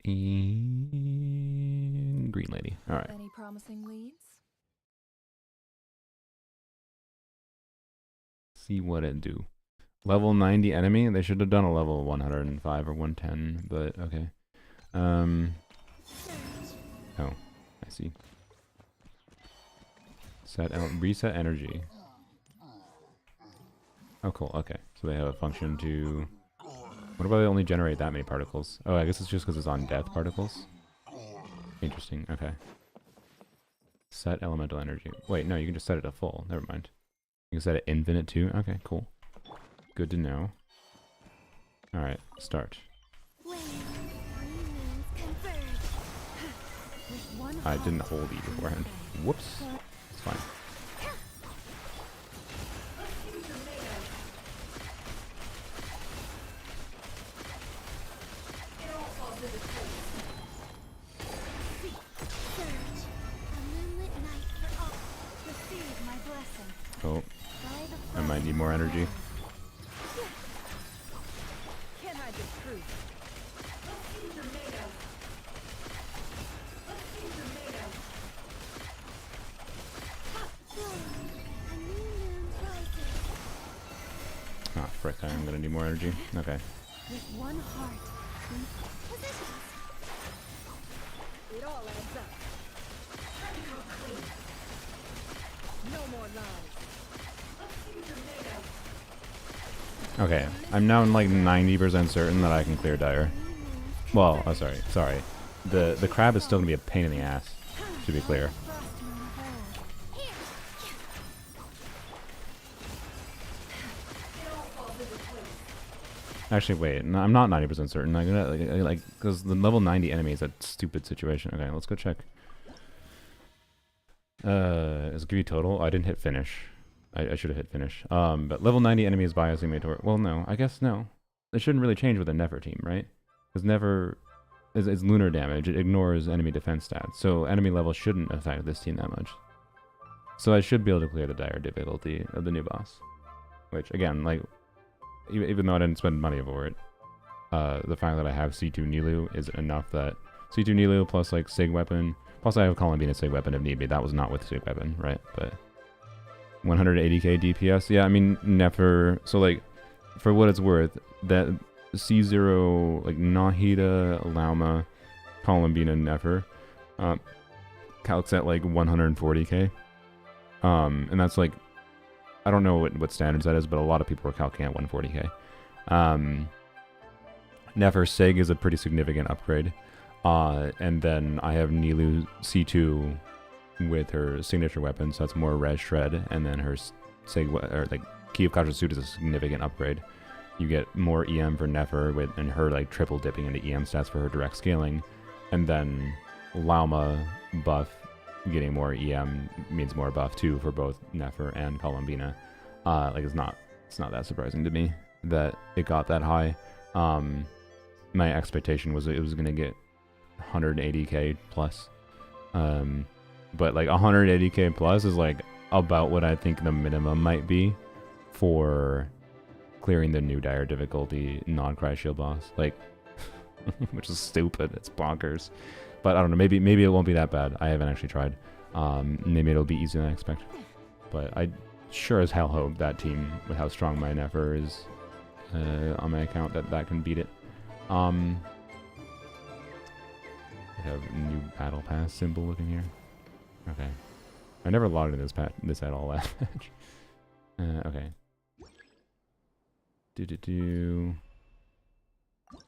Coming. And Green Lady. Alright. Any promising leads? See what it do. Level 90 enemy? They should have done a level 105 or 110, but okay. Oh, I see. Reset energy. Oh, cool. Okay. So they have a function to... What about they only generate that many particles? Oh, I guess it's just because it's on death particles. Interesting. Okay. Set elemental energy. Wait, no, you can just set it to full. Never mind. You can set it infinite too. Okay, cool. Good to know. Alright, start. I didn't hold E beforehand. Whoops. It's fine. Oh, I might need more energy. Ah, frick, I'm gonna need more energy. Okay. With one heart. It all adds up. No more lies. Okay, I'm now like 90% certain that I can clear Dire. Well, oh, sorry. The crab is still gonna be a pain in the ass, to be clear. Actually, wait, no, I'm not 90% certain. I'm gonna like because the level 90 enemy is a stupid situation. Okay, let's go check. Does it give you total? Oh, I didn't hit finish. I should have hit finish. But level 90 enemy is biasing me toward... Well, no. I guess no. It shouldn't really change with a Nefer team, right? Because Nefer is lunar damage. It ignores enemy defense stats. So enemy level shouldn't affect this team that much. So I should be able to clear the dire difficulty of the new boss. Which, again, like... Even though I didn't spend money for it, the fact that I have C2 Nilu is enough that... C2 Nilu plus, like, Sig Weapon... Plus I have Columbina Sig Weapon if need be. That was not with Sig Weapon, right? But... 180k DPS. Yeah, I mean, Nefer. So, like, for what it's worth, that C0, like, Nahida, Lauma, Columbina, Nefer, calcs at, like, 140k. And that's, like, I don't know what standards that is, but a lot of people are calculating at 140k. Nefer Sig is a pretty significant upgrade. And then I have Nilou C2 with her signature weapon, so that's more res shred, and then her Key of Cautious Suit is a significant upgrade. You get more EM for Nefer and her like triple dipping into EM stats for her direct scaling, and then Lauma buff getting more EM means more buff too for both Nefer and Columbina. It's not that surprising to me that it got that high. My expectation was it was gonna get 180k plus, but like 180k plus is like about what I think the minimum might be for clearing the new dire difficulty non-cry shield boss, like which is stupid. It's bonkers, but I don't know, maybe it won't be that bad. I haven't actually tried. Maybe it'll be easier than I expect, but I sure as hell hope that team, with how strong my Nefer is on my account, that can beat it. I have a new battle pass symbol looking here. Okay, I never logged in this at all last match. Okay.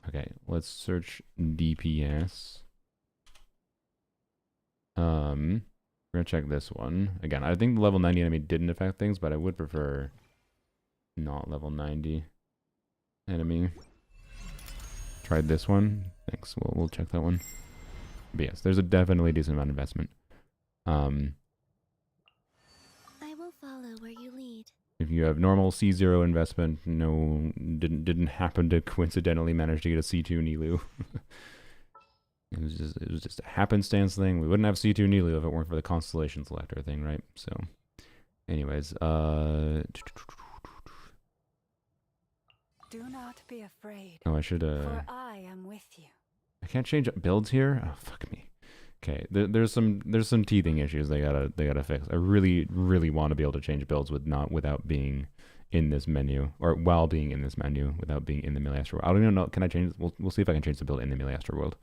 Okay, let's search DPS. We're gonna check this one. Again, I think the level 90 enemy didn't affect things, but I would prefer not level 90 enemy. Tried this one. Thanks. We'll check that one. But yes, there's a definitely decent amount of investment. I will follow where you lead. If you have normal C0 investment, no, didn't happen to coincidentally manage to get a C2 Nilou. It was just a happenstance thing. We wouldn't have C2 Nilou if it weren't for the constellation selector thing, right? So, anyways, Do not be afraid. Oh, I should For I am with you. I can't change builds here. Oh, fuck me. Okay, there's some teething issues they gotta fix. I really want to be able to change builds without being in this menu, or while being in this menu without being in the Melee Astro world. I don't even know. Can I change? We'll see if I can change the build in the Melee Astro world.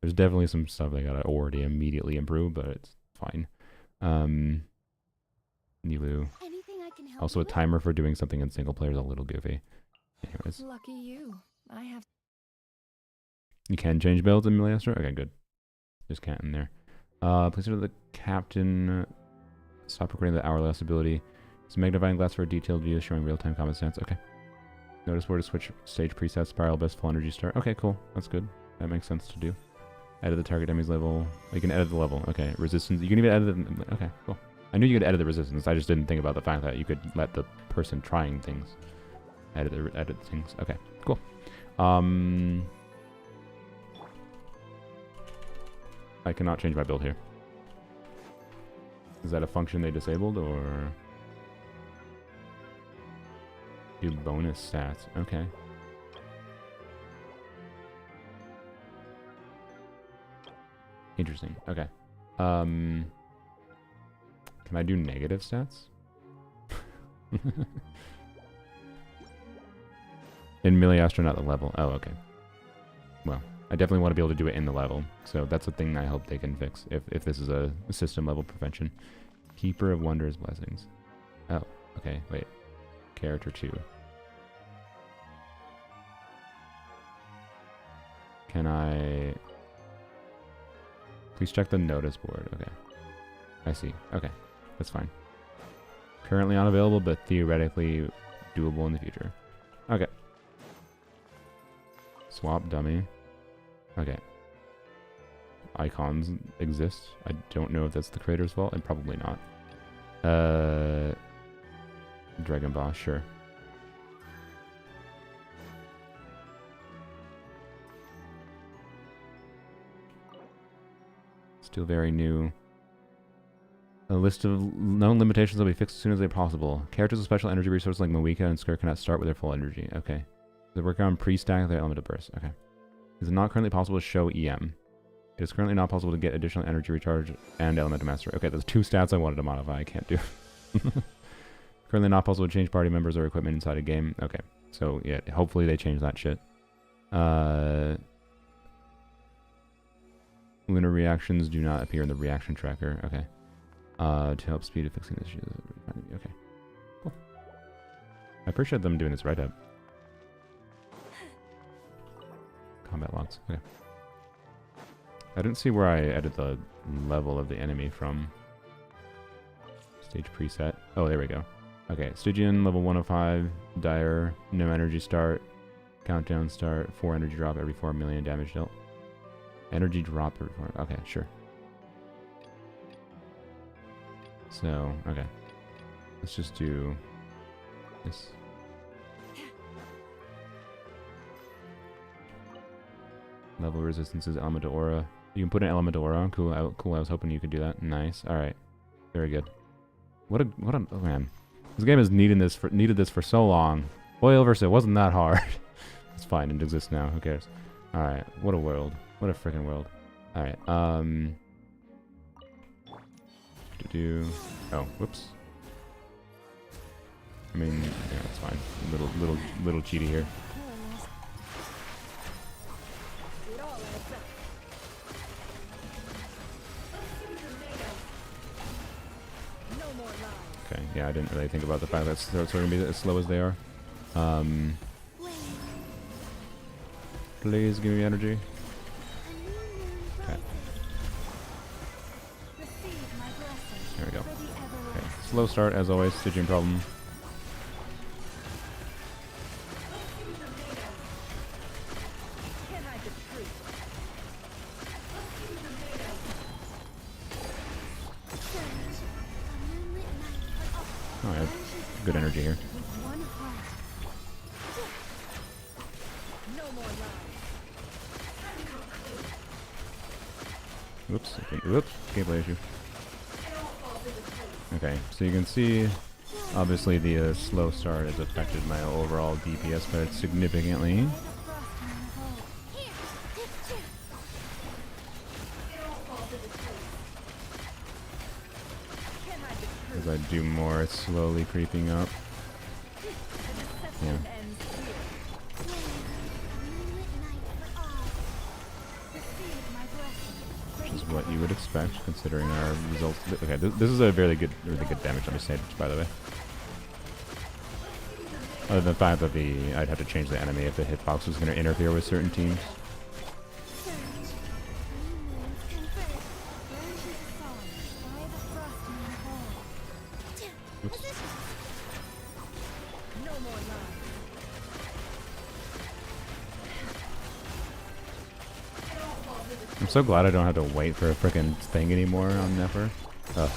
There's definitely some stuff they gotta already immediately improve, but it's fine. Nilou. Also, a timer for doing something in single player is a little goofy. Anyways. Lucky you. I have. You can change builds in Melee Astro? Okay, good. Just can't in there. Please order the captain. Stop recording the hourglass ability. It's a magnifying glass for a detailed view showing real-time combat stats. Okay. Notice where to switch stage presets. Spiral best full energy start. Okay, cool. That's good. That makes sense to do. Edit the target enemy's level. You can edit the level. Okay. Resistance. You can even edit the... Okay, cool. I knew you could edit the resistance. I just didn't think about the fact that you could let the person trying things edit things. Okay, cool. I cannot change my build here. Is that a function they disabled, or do bonus stats? Okay. Interesting. Okay. Can I do negative stats? In Melee Astro, not the level. Oh, okay. Well, I definitely want to be able to do it in the level, so that's a thing I hope they can fix if this is a system level prevention. Keeper of Wonders Blessings. Oh, okay, wait. Character 2. Can I... Please check the notice board. Okay. I see. Okay, that's fine. Currently unavailable, but theoretically doable in the future. Okay. Swap dummy. Okay. Icons exist. I don't know if that's the creator's fault, and probably not. Dragon Boss, sure. Still very new. A list of known limitations will be fixed as soon as they're possible. Characters with special energy resources like Moika and Skur cannot start with their full energy. Okay. They work on pre-stack their element of burst. Okay. It is not currently possible to show EM. It is currently not possible to get additional energy recharge and element of mastery. Okay, there's 2 stats I wanted to modify. I can't do. Currently not possible to change party members or equipment inside a game. Okay. So, yeah, hopefully they change that shit. Lunar reactions do not appear in the reaction tracker. Okay. To help speed of fixing this shit. Okay. Cool. I appreciate them doing this right up. Combat logs. Okay. I didn't see where I edit the level of the enemy from. Stage preset. Oh, there we go. Okay, Stygian, level 105, Dire, no energy start, countdown start, 4 energy drop every 4 million damage dealt. Energy drop every 4, okay, sure. So, okay. Let's just do this. Level resistance is Elemental Aura. You can put an Elemental Aura on. Cool, cool, I was hoping you could do that. Nice, alright. Very good. What a, oh man. This game has needed this for so long. Boy, it wasn't that hard. It's fine, it exists now, who cares? Alright, what a world. What a freaking world. Alright, oh, whoops. I mean, yeah, it's fine. Little cheaty here. Okay, yeah, I didn't really think about the fact that they're going to be as slow as they are. Please give me energy. Okay. There we go. Okay, slow start as always, Stygian problem. Oh, I have good energy here. Whoops, whoops, gameplay issue. Okay, so you can see, obviously the slow start has affected my overall DPS quite significantly. As I do more, it's slowly creeping up. Yeah. Which is what you would expect, considering our results. Okay, this is a really good damage percentage, by the way. Other than the fact that I'd have to change the enemy if the hitbox was going to interfere with certain teams. Oops. I'm so glad I don't have to wait for a frickin' thing anymore on Nefer. Ugh.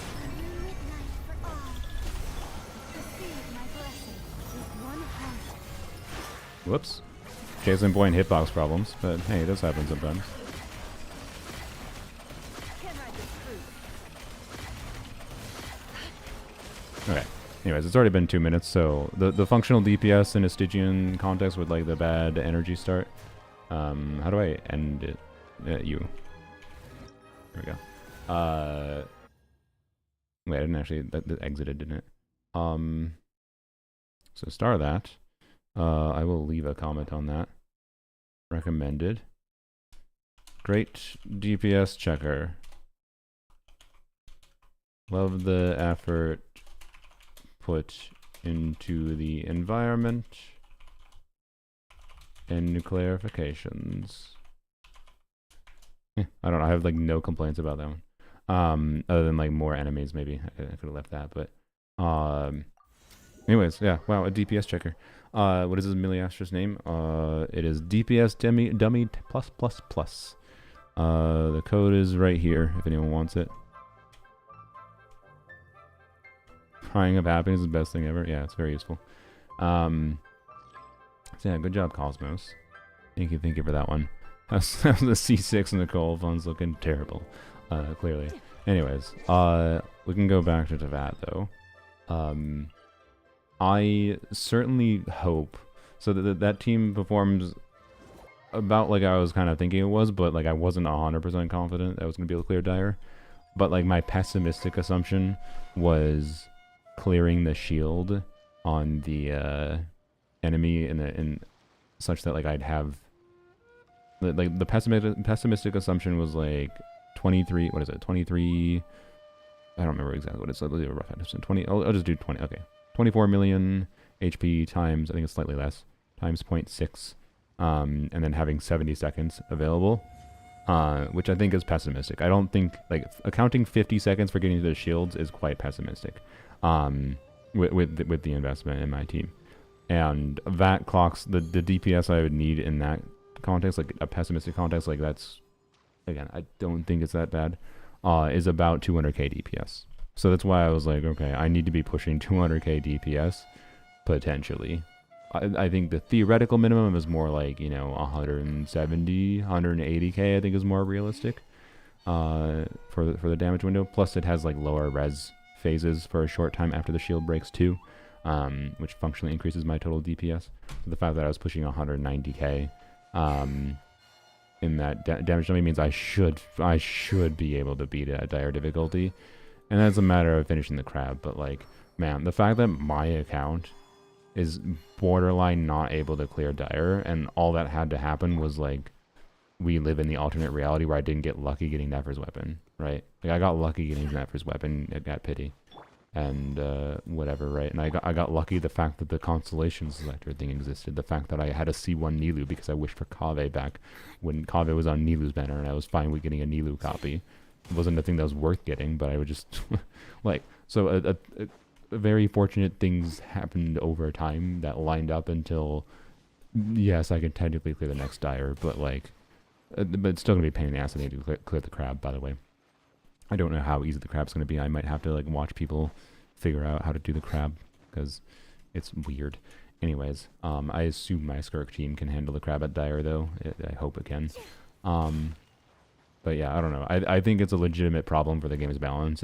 Whoops. Case in point, hitbox problems, but hey, this happens sometimes. Okay. Anyways, it's already been 2 minutes, so the functional DPS in a Stygian context with like the bad energy start. How do I end it? You. There we go. Wait, I didn't actually. That exited, didn't it? So star that. I will leave a comment on that. Recommended. Great DPS checker. Love the effort put into the environment and clarifications. I don't know. I have like no complaints about that one. Other than like more enemies, maybe I could have left that. But anyways, yeah. Wow, a DPS checker. What is this Miliastra's name? It is DPS dummy plus plus plus. The code is right here if anyone wants it. Crying of happiness is the best thing ever. Yeah, it's very useful. So yeah, good job, Cosmos. Thank you for that one. How's the C6 and the coal funds looking terrible? Clearly. Anyways, we can go back to Tevat though. I certainly hope so that team performs about like I was kind of thinking it was, but like I wasn't 100% confident that I was gonna be able to clear Dire. But like my pessimistic assumption was clearing the shield on the enemy in such that like I'd have like the pessimistic assumption was like 23. What is it? 23. I don't remember exactly what it's. Let's do a rough estimate. 20. I'll just do 20. Okay, 24 million HP times. I think it's slightly less times 0.6. And then having 70 seconds available. which I think is pessimistic. I don't think, like, accounting 50 seconds for getting to the shields is quite pessimistic with the investment in my team. And that clocks the DPS I would need in that context, like a pessimistic context, like that's, again, I don't think it's that bad, is about 200k DPS. So that's why I was like, okay, I need to be pushing 200k DPS, potentially. I think the theoretical minimum is more like, you know, 170, 180k, I think is more realistic for the damage window. Plus it has like lower res phases for a short time after the shield breaks too, which functionally increases my total DPS. So the fact that I was pushing 190k in that damage dummy means I should be able to beat it at dire difficulty. And that's a matter of finishing the crab, but like, man, the fact that my account is borderline not able to clear dire, and all that had to happen was like, we live in the alternate reality where I didn't get lucky getting Nefer's weapon, right? Like I got lucky getting Nefer's weapon at Pity, and whatever, right? And I got lucky the fact that the constellation selector thing existed, the fact that I had a C1 Nilou because I wished for Kaveh back when Kaveh was on Nilou's banner, and I was fine with getting a Nilou copy. It wasn't a thing that was worth getting, but I would just like, so a very fortunate things happened over time that lined up until, yes, I can technically clear the next dire, but like, but it's still gonna be a pain in the ass. I need to clear the crab, by the way. I don't know how easy the crab's gonna be. I might have to like watch people figure out how to do the crab because it's weird. Anyways, I assume my Skirk team can handle the crab at dire though. I hope it can. But yeah, I don't know. I think it's a legitimate problem for the game's balance.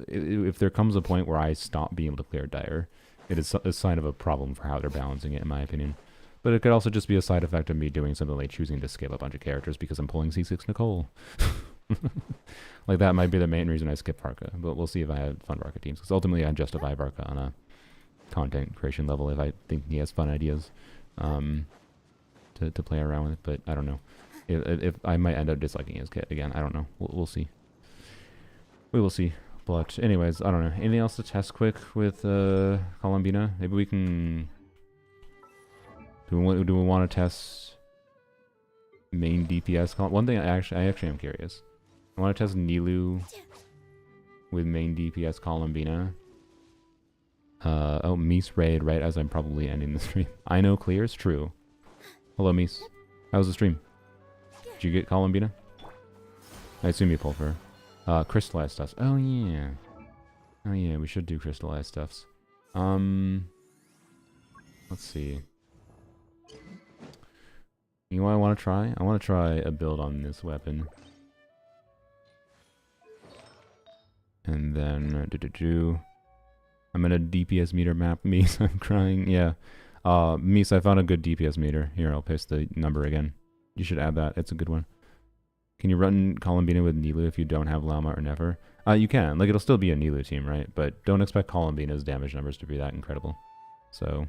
If there comes a point where I stop being able to clear dire, it is a sign of a problem for how they're balancing it, in my opinion. But it could also just be a side effect of me doing something like choosing to skip a bunch of characters because I'm pulling C6 Nicole. Like that might be the main reason I skip Varka. But we'll see if I have fun Varka teams. Because ultimately I justify Varka on a content creation level if I think he has fun ideas to play around with. But I don't know. If I might end up disliking his kit again. I don't know. We'll see. We will see. But anyways, I don't know. Anything else to test quick with Columbina? Maybe we can... Do we want to test main DPS? One thing I actually am curious. I want to test Nilou with main DPS Columbina. Oh, Mies raid right as I'm probably ending the stream. I know clears, true. Hello Mies. How was the stream? Did you get Columbina? I assume you pulled her. Crystallized stuffs. Oh yeah. Oh yeah, we should do crystallized stuffs. Let's see. You know what I want to try? I want to try a build on this weapon. And then I'm in a DPS meter map. Mies, I'm crying. Yeah. Mies, I found a good DPS meter. Here, I'll paste the number again. You should add that. It's a good one. Can you run Columbina with Nilou if you don't have Llama or Nefer? You can. Like, it'll still be a Nilou team, right? But don't expect Columbina's damage numbers to be that incredible. So,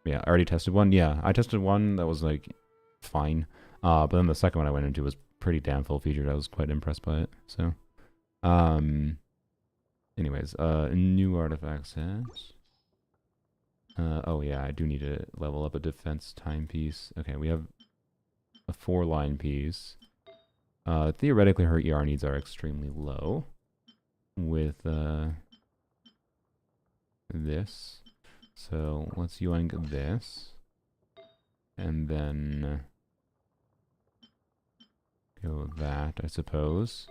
yeah. I already tested one. Yeah, I tested one that was, like, fine. But then the second one I went into was pretty damn full-featured. I was quite impressed by it. So, anyways, new artifact sets. Oh, yeah, I do need to level up a defense timepiece. Okay, we have a 4-line piece. Theoretically, her ER needs are extremely low with this. So let's yoink this. And then go that, I suppose.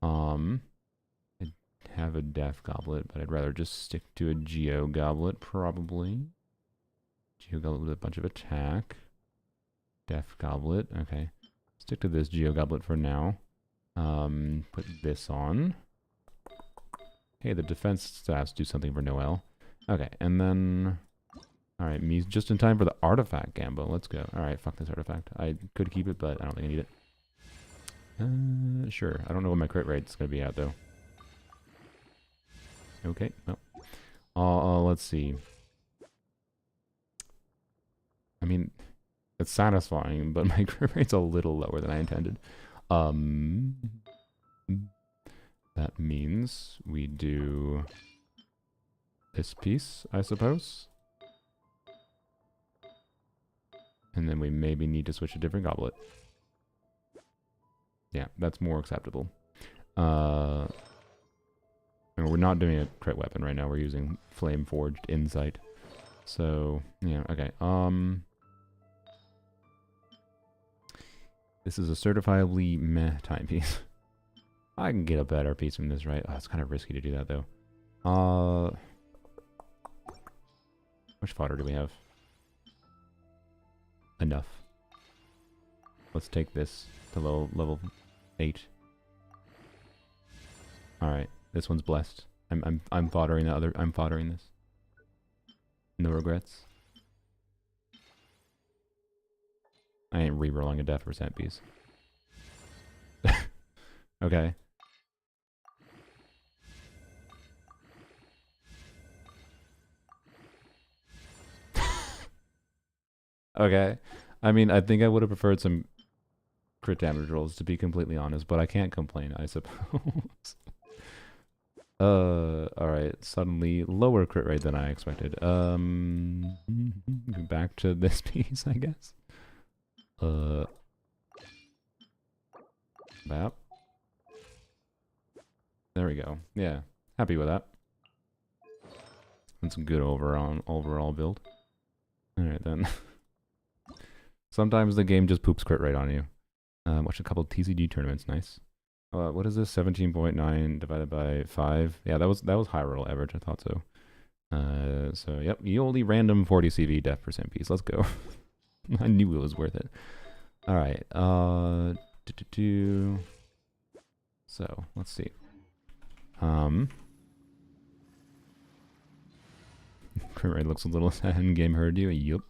I have a Death Goblet, but I'd rather just stick to a Geo Goblet, probably. Geo Goblet with a bunch of attack. Death Goblet, okay. Stick to this Geo Goblet for now. Put this on. Hey, the defense stats do something for Noelle. Okay, and then... Alright, Mies just in time for the artifact gamble. Let's go. Alright, fuck this artifact. I could keep it, but I don't think I need it. Sure. I don't know what my crit rate's going to be at, though. Okay, well. Let's see. I mean... It's satisfying, but my crit rate's a little lower than I intended. That means we do this piece, I suppose. And then we maybe need to switch a different goblet. Yeah, that's more acceptable. And we're not doing a crit weapon right now. We're using Flame Forged Insight. So, yeah, okay. This is a certifiably meh timepiece. I can get a better piece from this, right? Oh, it's kind of risky to do that, though. How much fodder do we have? Enough. Let's take this to level 8. Alright, this one's blessed. I'm foddering the other. I'm foddering this. No regrets. I ain't re-rolling a death percent piece. Okay. Okay. I mean, I think I would have preferred some crit damage rolls, to be completely honest, but I can't complain, I suppose. Alright. Suddenly lower crit rate than I expected. Back to this piece, I guess. Bap. There we go. Yeah. Happy with that. That's a good overall build. Alright then. Sometimes the game just poops crit rate on you. Watch a couple TCG tournaments, nice. What is this? 17.9 divided by 5. Yeah, that was high roll average, I thought so. So yep, Yoli random 40 CV death percent piece. Let's go. I knew it was worth it. Alright, so let's see. Crit rate looks a little sad. Endgame heard you. Yup.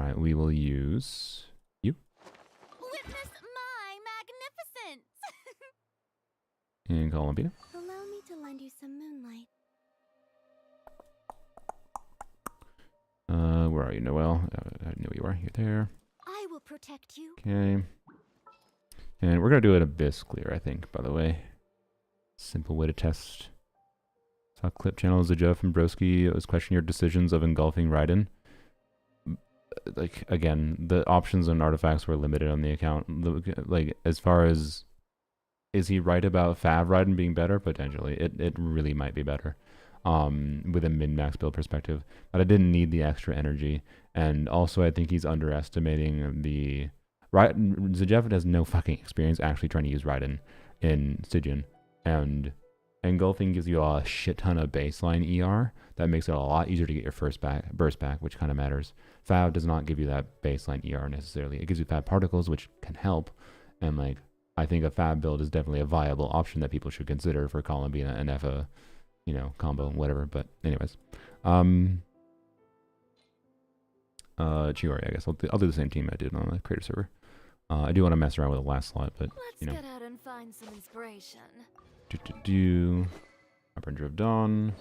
Alright, we will use you. Witness my magnificence! And Columbina. Allow me to lend you some moonlight. Where are you, Noelle? I know you are. You're there. I will protect you. Okay. And we're gonna do an Abyss clear, I think, by the way. Simple way to test. Top clip channel is a Jeff and Broski was questioning your decisions of engulfing Raiden. Like, again, the options and artifacts were limited on the account. Like, as far as, is he right about Fav Raiden being better? Potentially. It really might be better. With a min-max build perspective. But I didn't need the extra energy. And also, I think he's underestimating the... Zajev has no fucking experience actually trying to use Raiden in Stygian. And engulfing gives you a shit ton of baseline ER. That makes it a lot easier to get your burst back, which kind of matters. Fav does not give you that baseline ER necessarily. It gives you Fav particles, which can help. And like, I think a Fav build is definitely a viable option that people should consider for Columbina and Effa, you know, combo, whatever. But anyways, Chiori, I guess I'll do the same team I did on the creator server. I do want to mess around with the last slot, but you know. Let's get out and find some inspiration. Harbinger of Dawn,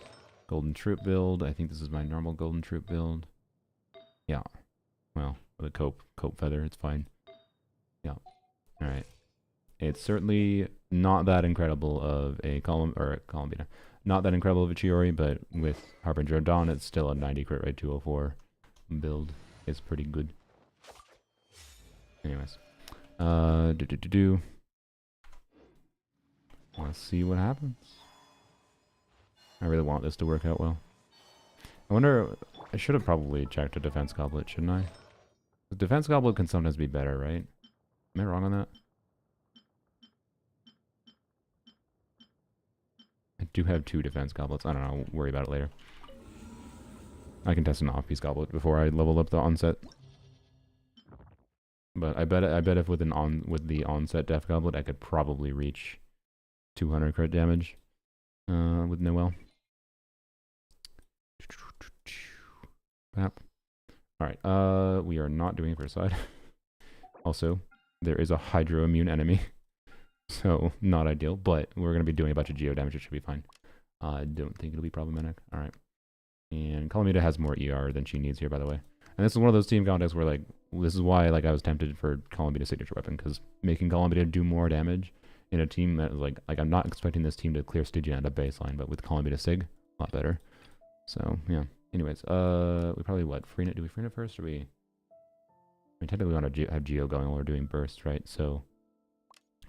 Golden Troop build. I think this is my normal Golden Troop build. Yeah. Well, with a cope feather, it's fine. Yeah. All right. It's certainly not that incredible of a Columbina. Not that incredible of a Chiori, but with Harbinger of Dawn, it's still a 90 crit rate 204 build. It's pretty good. Anyways. Let's see what happens. I really want this to work out well. I wonder, I should have probably checked a defense goblet, shouldn't I? The defense goblet can sometimes be better, right? Am I wrong on that? I do have 2 defense goblets. I don't know, I'll worry about it later. I can test an off-piece goblet before I level up the onset. But I bet if with the onset def goblet, I could probably reach 200 crit damage with Noelle. Alright, we are not doing first side. Also, there is a hydro immune enemy. So, not ideal, but we're going to be doing a bunch of geo damage, it should be fine. I don't think it'll be problematic. Alright. And Columbina has more ER than she needs here, by the way. And this is one of those team contexts where, like, this is why, like, I was tempted for Columbina's signature weapon, because making Columbina do more damage in a team that is, like, I'm not expecting this team to clear Stygian at a baseline, but with Columbina Sig, a lot better. So, yeah. Anyways, we probably, freenet? Do we freenet first, or we... I mean, technically we want to have Geo going while we're doing burst, right? So,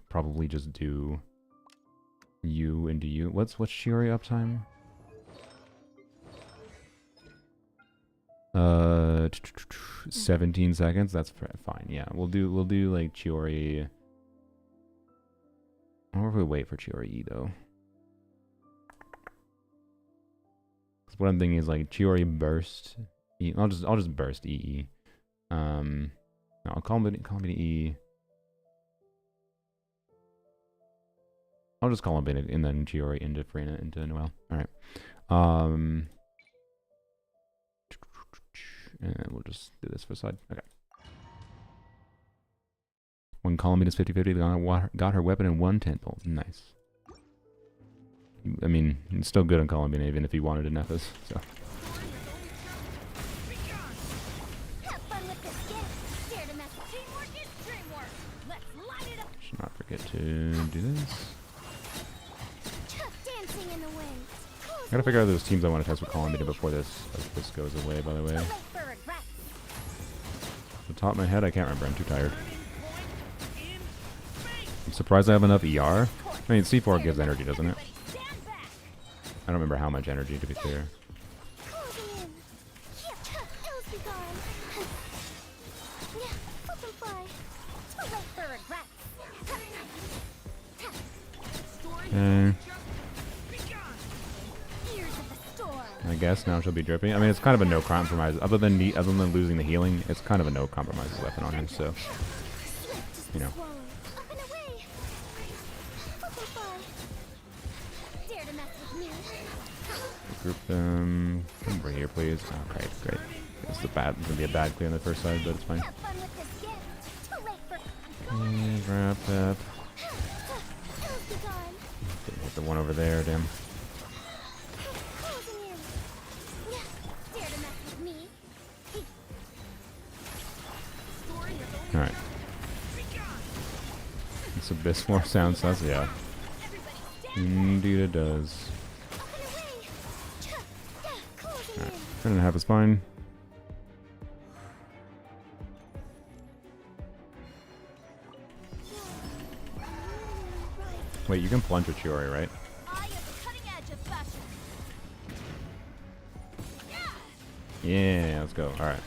probably just do you into you. What's Chiori uptime? 17 seconds. That's fine. Yeah, we'll do like Chiori. I wonder if we wait for Chiori E though. Because what I'm thinking is like Chiori burst. E. I'll just burst EE. No, I'll call it E. I'll just call him in and then Chiori into Frina into Noelle. Alright. And we'll just do this for side. Okay. When Columbina is 50-50, got her weapon in 1 temple. Nice. I mean, it's still good on Columbina even if he wanted to Nephis, so. Should not forget to do this. I gotta figure out those teams I want to test with Columbina before this goes away, by the way. Off the top of my head, I can't remember. I'm too tired. I'm surprised I have enough ER. I mean, C4 gives energy, doesn't it? I don't remember how much energy, to be clear. Okay. I guess now she'll be dripping. I mean, it's kind of a no compromise. Other than losing the healing, it's kind of a no compromise weapon on him. So, you know. Group them. Come over here, please. Okay, great. It's gonna be a bad clear on the first side, but it's fine. Okay, wrap up. Didn't hit the one over there, damn. Alright. This Abyss War sounds sus, yeah. Indeed it does. Alright, 10.5 is fine. Wait, you can plunge with Chiori, right? Yeah, let's go. Alright.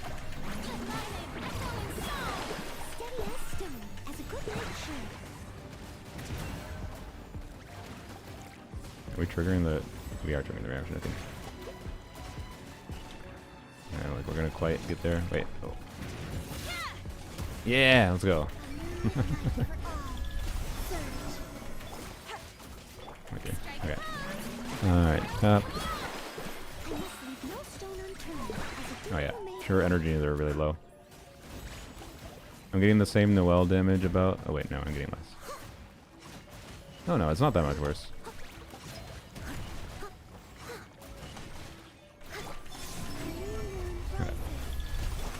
Are we triggering the... We are triggering the reaction, I think. Yeah, like we're gonna quite get there. Wait. Oh. Yeah, let's go. Okay. Okay. Alright, top. Oh yeah. Sure, energy they're really low. I'm getting the same Noelle damage about... Oh wait, no, I'm getting less. Oh no, it's not that much worse. Alright.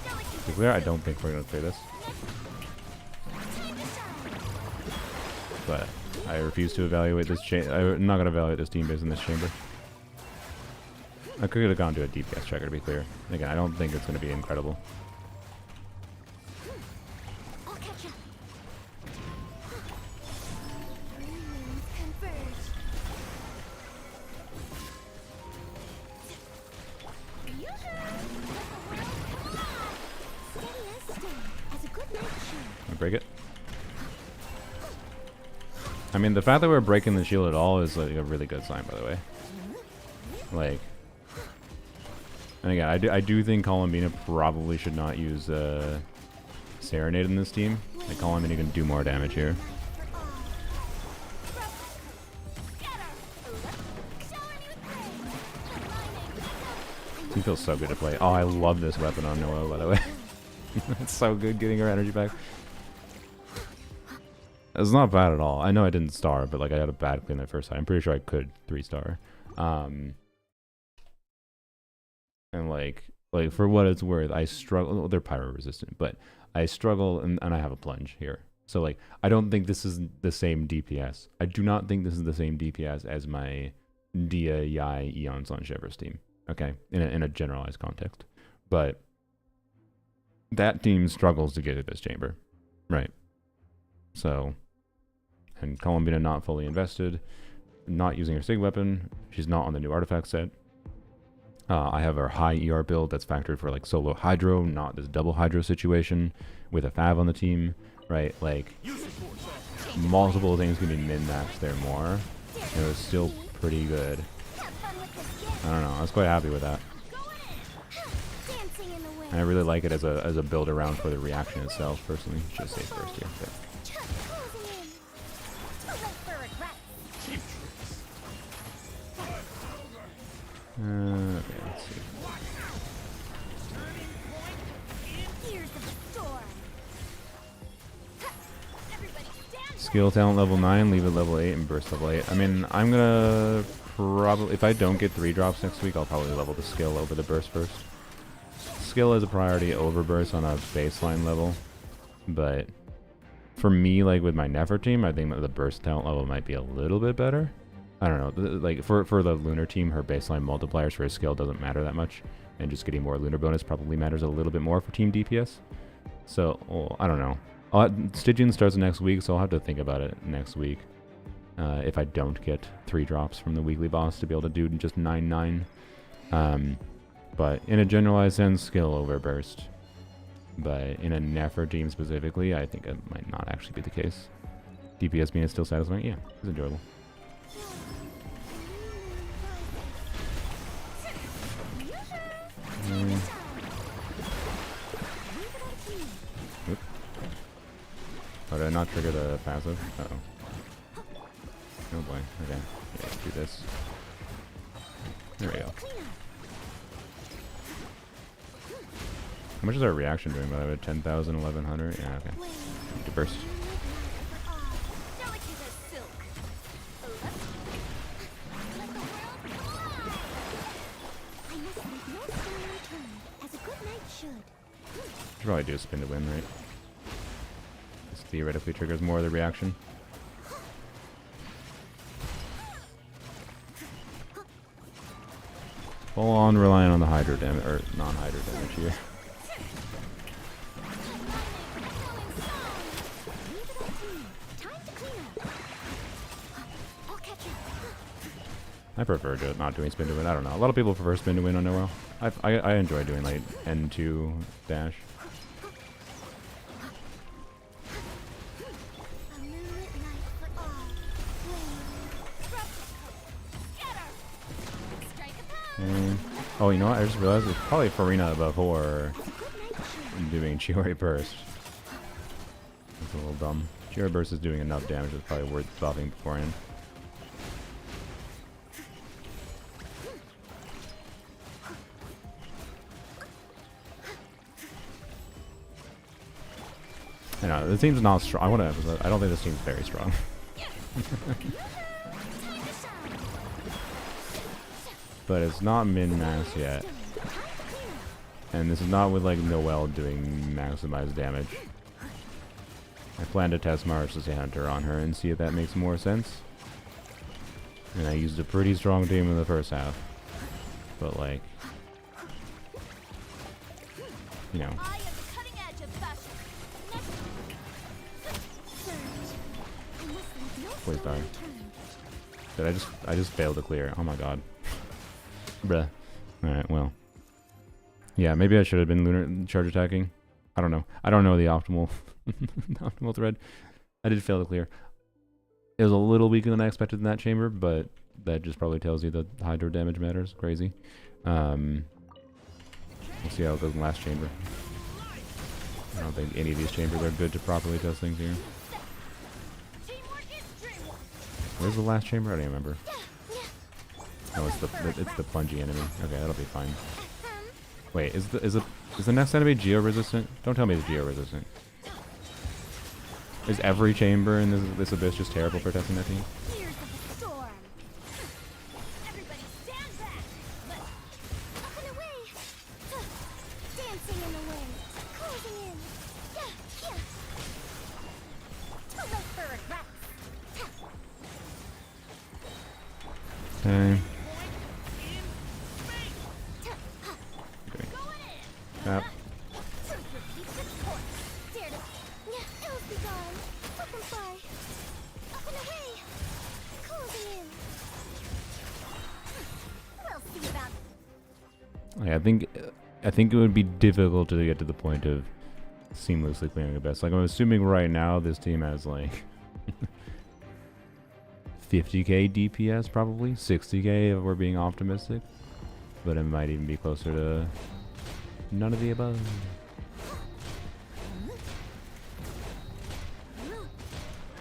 To be clear, I don't think we're gonna play this. But I refuse to evaluate this I'm not gonna evaluate this team based on this chamber. I could have gone to a DPS checker to be clear. Again, I don't think it's gonna be incredible. Break it. I mean, the fact that we're breaking the shield at all is like a really good sign, by the way. Like, and again, I do think Columbina probably should not use Serenade in this team. Like, Columbina can do more damage here. He feels so good to play. Oh, I love this weapon on Noelle, by the way. It's so good getting her energy back. It's not bad at all. I know I didn't star, but like I had a bad clean that first time. I'm pretty sure I could 3-star. And like for what it's worth, I struggle. Well, they're pyro resistant, but I struggle and I have a plunge here. So like I don't think this is the same DPS. I do not think this is the same DPS as my Dia, Yai, Eon, Sun, Shivers team. Okay, in a generalized context, but that team struggles to get to this chamber, right? So, And Columbina not fully invested, not using her Sig weapon. She's not on the new artifact set. I have our high ER build that's factored for like solo Hydro, not this double Hydro situation with a Fav on the team, right? Like, multiple things can be min-maxed there more. It was still pretty good. I don't know, I was quite happy with that. And I really like it as a build around for the reaction itself, personally. Should say first here. But. Okay, let's see. Skill talent level 9, leave it level 8, and burst level 8. I mean, I'm gonna probably, if I don't get 3 drops next week, I'll probably level the skill over the burst first. Skill is a priority over burst on a baseline level, but for me, like with my Nefer team, I think that the burst talent level might be a little bit better. I don't know, like for the Lunar team, her baseline multipliers for her skill doesn't matter that much, and just getting more Lunar bonus probably matters a little bit more for team DPS. So, well, I don't know. Stygian starts next week, so I'll have to think about it next week. If I don't get 3 drops from the weekly boss to be able to do just 9/9. But in a generalized sense, skill over burst. But in a Nefer team specifically, I think it might not actually be the case. DPS being still satisfying, yeah, it's enjoyable. Oh, did I not trigger the passive? Uh-oh. Oh boy, okay. Yeah, let's do this. There we go. How much is our reaction doing, by the way? 10,000, 1,100? Yeah, okay. Need to burst. Should probably do a spin to win, right? This theoretically triggers more of the reaction. Full on relying on the Hydro damage, or non-Hydro damage here. I prefer not doing spin to win. I don't know. A lot of people prefer spin to win on Noel. I enjoy doing like N2 dash. Oh, you know what? I just realized it's probably Farina before doing Chiori Burst. That's a little dumb. Chiori Burst is doing enough damage. It's probably worth buffing beforehand. I know, the team's not strong. I want to emphasize, I don't think this team's very strong. But it's not min-max yet. And this is not with like Noelle doing maximized damage. I plan to test Marcy Hunter on her and see if that makes more sense. And I used a pretty strong team in the first half. But like, you know. Please die. Did I just failed to clear. Oh my god. Bruh. Alright, well. Yeah, maybe I should have been lunar charge attacking. I don't know. I don't know the optimal the optimal thread. I did fail to clear. It was a little weaker than I expected in that chamber, but that just probably tells you that Hydro damage matters. Crazy. We'll see how it goes in last chamber. I don't think any of these chambers are good to properly test things here. Where's the last chamber? I don't even remember. Oh, it's the plungy enemy. Okay, that'll be fine. Wait, is the next enemy geo resistant? Don't tell me it's geo resistant. Is every chamber in this abyss just terrible for testing that team? Okay. Yep. Like, I think it would be difficult to get to the point of seamlessly clearing a best. Like, I'm assuming right now this team has like 50k DPS, probably 60k if we're being optimistic, but it might even be closer to none of the above.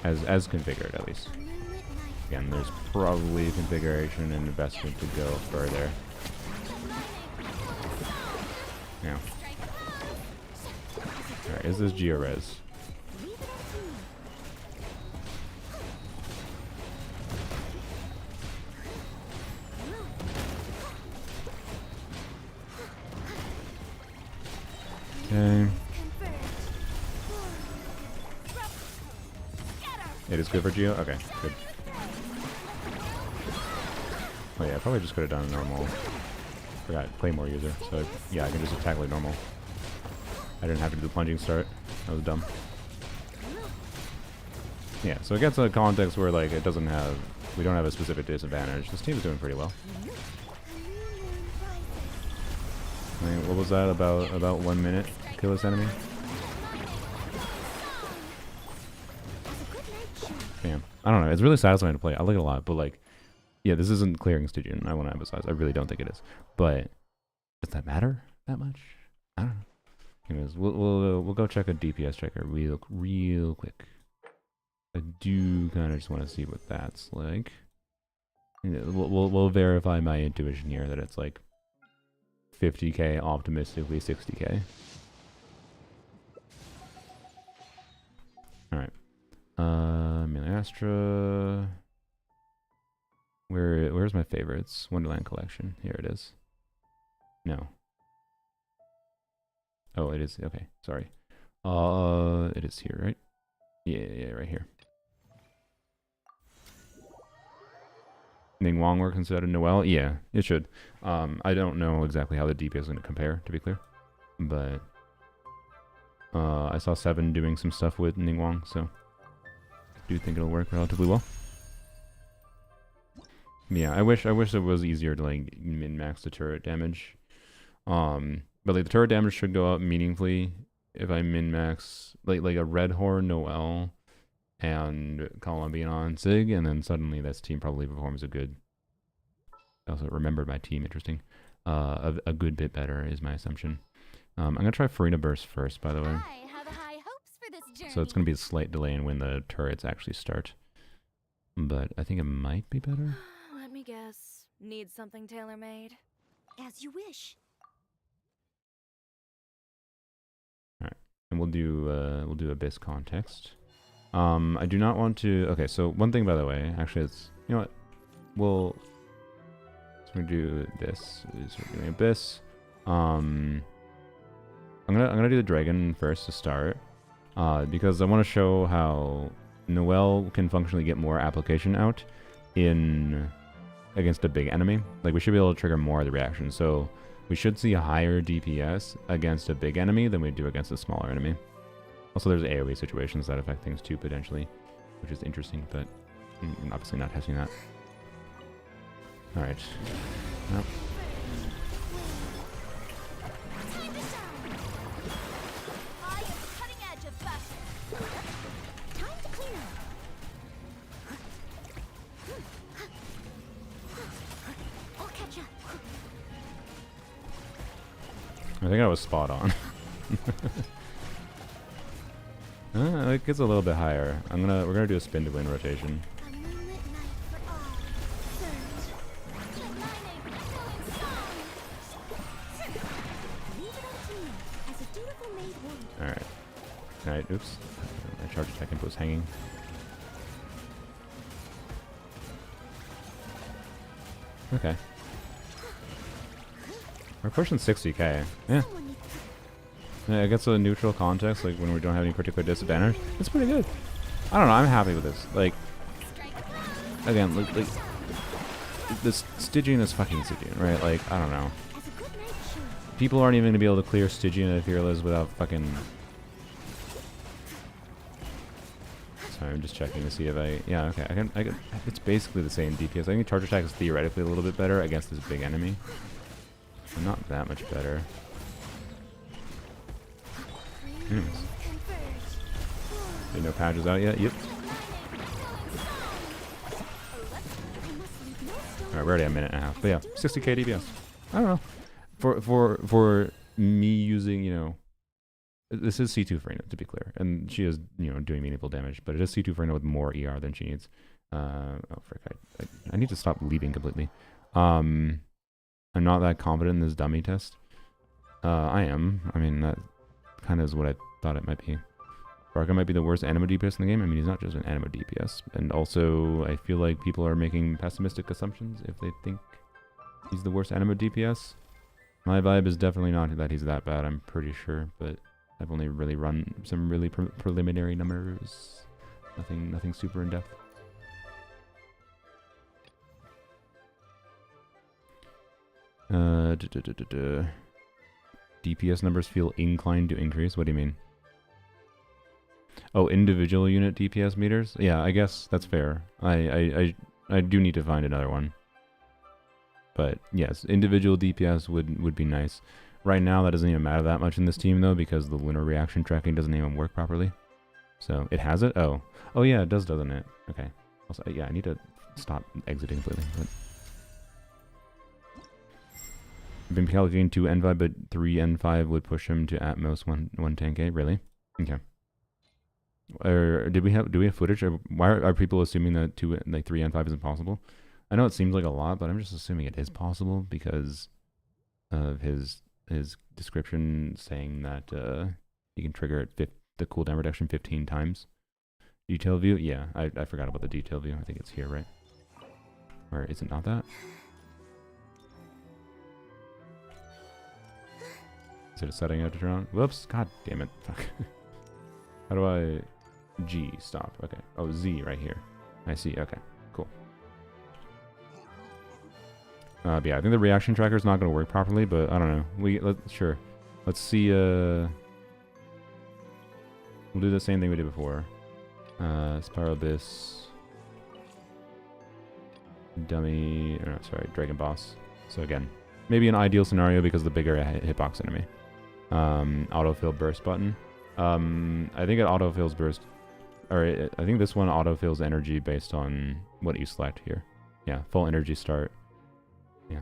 As configured, at least. Again, there's probably configuration and investment to go further. Yeah. Alright, is this Georez? Okay. It is good for Geo? Okay, good. Oh yeah, I probably just could have done a normal. Forgot, Claymore user. So yeah, I can just attack like normal. I didn't have to do the plunging start. That was dumb. Yeah, so against a context where like it doesn't have, we don't have a specific disadvantage, this team is doing pretty well. I mean, what was that, about 1 minute? Kill this enemy? Damn. I don't know, it's really satisfying to play. I like it a lot, but like, yeah, this isn't clearing Stygian, I want to emphasize. I really don't think it is. But does that matter that much? I don't know. Anyways, we'll go check a DPS checker real quick. I do kind of just want to see what that's like. We'll verify my intuition here that it's like 50k, optimistically 60k. All right. Melee Astra. Where's my favorites? Wonderland Collection. Here it is. No. Oh, it is. Okay, sorry. It is here, right? Yeah, right here. Ning Wong works instead of Noelle? Yeah, it should. I don't know exactly how the DPS is going to compare, to be clear. But I saw 7 doing some stuff with Ning Wong, so I do think it'll work relatively well. Yeah, I wish it was easier to like min-max the turret damage. But like the turret damage should go up meaningfully if I min-max like a Red Horn, Noelle, and Columbina on Sig, and then suddenly this team probably performs a good. I also remembered my team, interesting. A good bit better is my assumption. I'm gonna try Farina Burst first, by the way. I have high hopes for this journey. So it's gonna be a slight delay in when the turrets actually start. But I think it might be better. Let me guess. Need something tailor-made? As you wish. Alright. And we'll do Abyss context. I do not want to. Okay, so one thing, by the way, actually, it's, you know what, so we're gonna do this. Is we're doing Abyss. I'm gonna do the dragon first to start, because I want to show how Noelle can functionally get more application out against a big enemy. Like, we should be able to trigger more of the reaction. So we should see a higher DPS against a big enemy than we do against a smaller enemy. Also, there's AoE situations that affect things too, potentially, which is interesting, but I'm obviously not testing that. Alright. Nope. I think I was spot on. It gets a little bit higher. We're gonna do a spin to win rotation. Alright, oops. My charge attack input was hanging. Okay. We're pushing 60k. Yeah. Yeah, it gets a neutral context, like when we don't have any particular disadvantage. It's pretty good. I don't know, I'm happy with this. Like, again, like this Stygian is fucking Stygian, right? Like, I don't know. People aren't even gonna be able to clear Stygian and Fearless without fucking... Sorry, I'm just checking to see if yeah, okay, I can, it's basically the same DPS. I think charge attack is theoretically a little bit better against this big enemy. but not that much better. Anyways. Ain't no patches out yet? Yep. Alright, we're already a minute and a half. But yeah, 60k DPS. I don't know. For me using, you know, this is C2 Farina, to be clear. And she is, you know, doing meaningful damage, but it is C2 Farina with more ER than she needs. Oh, frick. I need to stop leaving completely. I'm not that confident in this dummy test. I am. I mean, that kind of is what I thought it might be. Varka might be the worst animo DPS in the game. I mean, he's not just an animo DPS. And also, I feel like people are making pessimistic assumptions if they think he's the worst animo DPS. My vibe is definitely not that he's that bad, I'm pretty sure. But I've only really run some really preliminary numbers. Nothing super in depth. DPS numbers feel inclined to increase. What do you mean? Oh, individual unit DPS meters? Yeah, I guess that's fair. I do need to find another one. But yes, individual DPS would be nice. Right now, that doesn't even matter that much in this team, though, because the lunar reaction tracking doesn't even work properly. So, it has it? Oh. Oh, yeah, it does, doesn't it? Okay. Also, yeah, I need to stop exiting completely. But I've been calculating 2 N5, but 3 N5 would push him to at most 110k. Really? Okay. Or do we have footage? Or why are people assuming that 3 N5 isn't possible? I know it seems like a lot, but I'm just assuming it is possible because of his description saying that he can trigger it the cooldown reduction 15 times. Detail view? Yeah, I forgot about the detail view. I think it's here, right? Or is it not that? Is it a setting I have to turn on? Whoops, god damn it. Fuck. How do I... G, stop. Okay. Oh, Z right here. I see. Okay, cool. But yeah, I think the reaction tracker is not going to work properly, but I don't know. Sure. Let's see. We'll do the same thing we did before. Spiral Abyss. Dummy. Or no, sorry, Dragon Boss. So again, maybe an ideal scenario because the bigger hitbox enemy. Autofill burst button. I think it autofills burst. Or I think this one autofills energy based on what you select here. Yeah, full energy start. Yeah.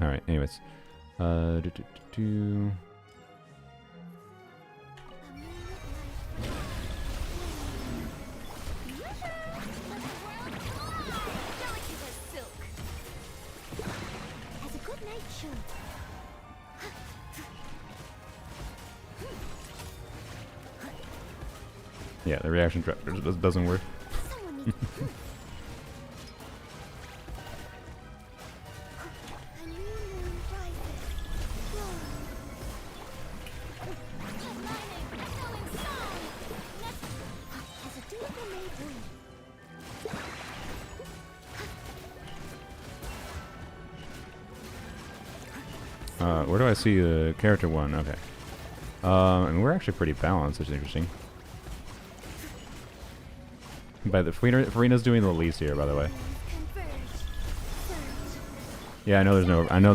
Alright, anyways. Yeah, the reaction tracker doesn't work. Where do I see the character one? Okay. And we're actually pretty balanced, which is interesting. But the Farina's doing the least here, by the way. Yeah, I know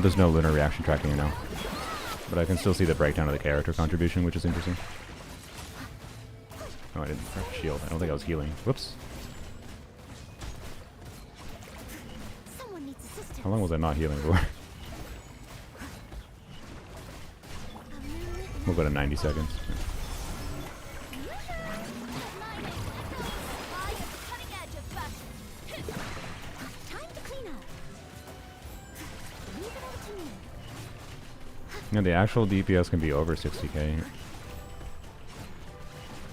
there's no lunar reaction tracking now, but I can still see the breakdown of the character contribution, which is interesting. Oh, I didn't press shield. I don't think I was healing. Whoops. How long was I not healing for? We'll go to 90 seconds. Yeah, the actual DPS can be over 60k.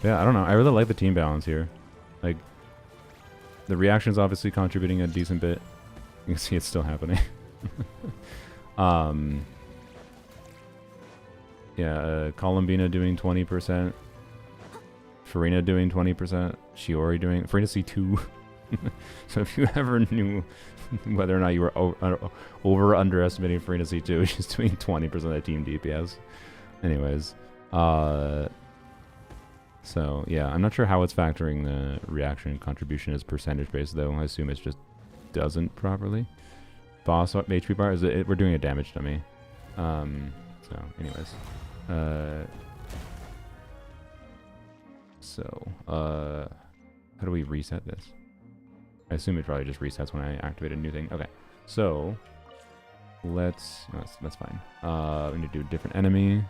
Yeah, I don't know. I really like the team balance here. Like, the reaction's obviously contributing a decent bit. You can see it's still happening. Yeah, Columbina doing 20%. Farina doing 20%. Shiori doing... Farina C2. So if you ever knew whether or not you were over or underestimating Farina C2, she's doing 20% of the team DPS. Anyways. So, yeah, I'm not sure how it's factoring the reaction contribution as percentage based, though. I assume it just doesn't properly. boss HP bar? Is it? We're doing a damage dummy. So, anyways, how do we reset this? I assume it probably just resets when I activate a new thing. Okay, so let's. No, that's fine. We need to do a different enemy.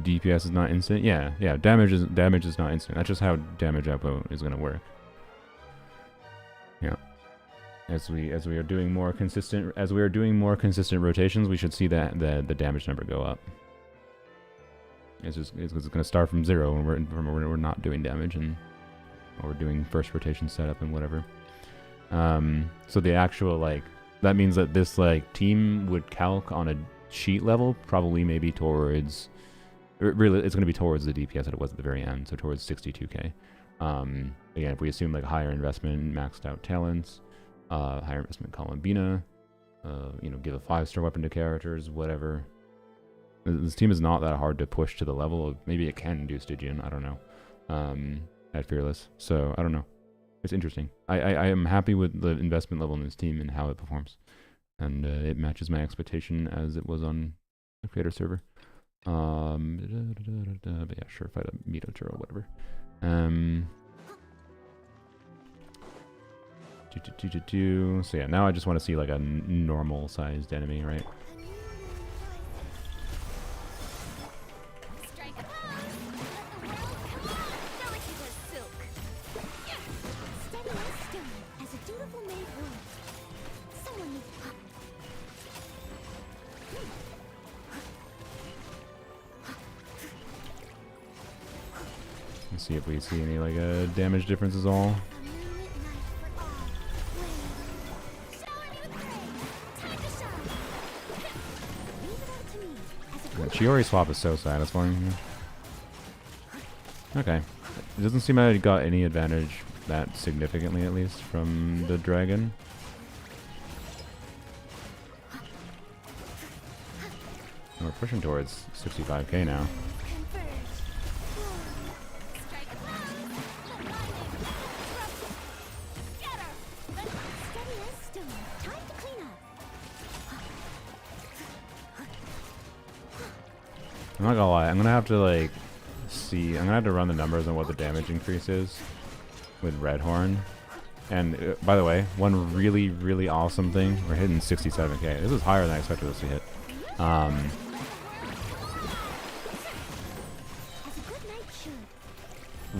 DPS is not instant. Yeah. Damage is not instant. That's just how damage output is gonna work. Yeah. As we are doing more consistent rotations, we should see that the damage number go up. It's gonna start from 0 when we're not doing damage and we're doing first rotation setup and whatever. So the actual that means that this team would calc on a sheet level probably maybe towards. Really, it's going to be towards the DPS that it was at the very end, so towards 62k. Again, if we assume higher investment, maxed out talents, higher investment Columbina, give a 5-star weapon to characters, whatever. This team is not that hard to push to the level of, maybe it can do Stygian, I don't know, at Fearless. So, I don't know. It's interesting. I am happy with the investment level in this team and how it performs. And it matches my expectation as it was on the creator server. But yeah, sure, fight a Mito or whatever. So yeah, now I just want to see a normal sized enemy, right? Let's see if we see any damage differences all. The Chiori swap is so satisfying. Okay. It doesn't seem like I got any advantage that significantly, at least, from the dragon. And we're pushing towards 65k now. I'm not gonna lie, I'm gonna have to I'm gonna have to run the numbers on what the damage increase is with Redhorn. And by the way, one really, really awesome thing, we're hitting 67k. This is higher than I expected this to hit.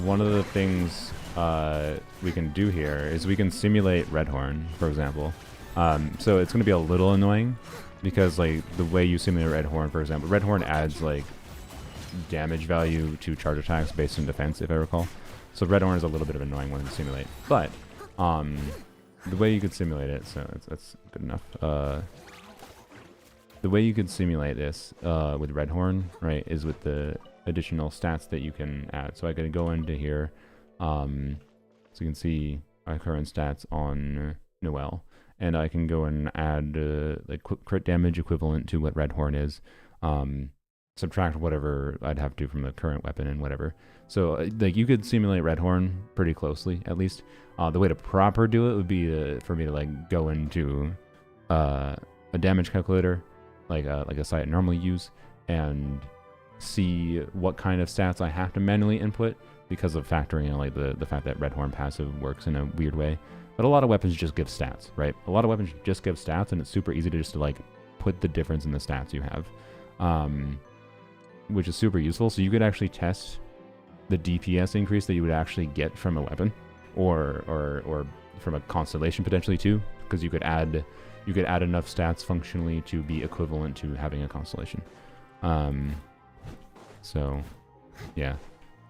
One of the things we can do here is we can simulate Redhorn, for example. So it's gonna be a little annoying because the way you simulate Redhorn, for example, Redhorn adds damage value to charge attacks based on defense, if I recall. So Redhorn is a little bit of an annoying one to simulate, but the way you could simulate it, so that's good enough. The way you could simulate this with Redhorn, right, is with the additional stats that you can add. So I could go into here, so you can see my current stats on Noelle. And I can go and add crit damage equivalent to what Redhorn is, subtract whatever I'd have to from the current weapon and whatever. So you could simulate Redhorn pretty closely, at least. The way to proper do it would be for me to go into a damage calculator, like a site I normally use, and see what kind of stats I have to manually input because of factoring in the fact that Redhorn passive works in a weird way. But a lot of weapons just give stats, right? A lot of weapons just give stats, and it's super easy to just put the difference in the stats you have, which is super useful. So you could actually test the DPS increase that you would actually get from a weapon, or from a constellation potentially too, because you could add enough stats functionally to be equivalent to having a constellation. So yeah.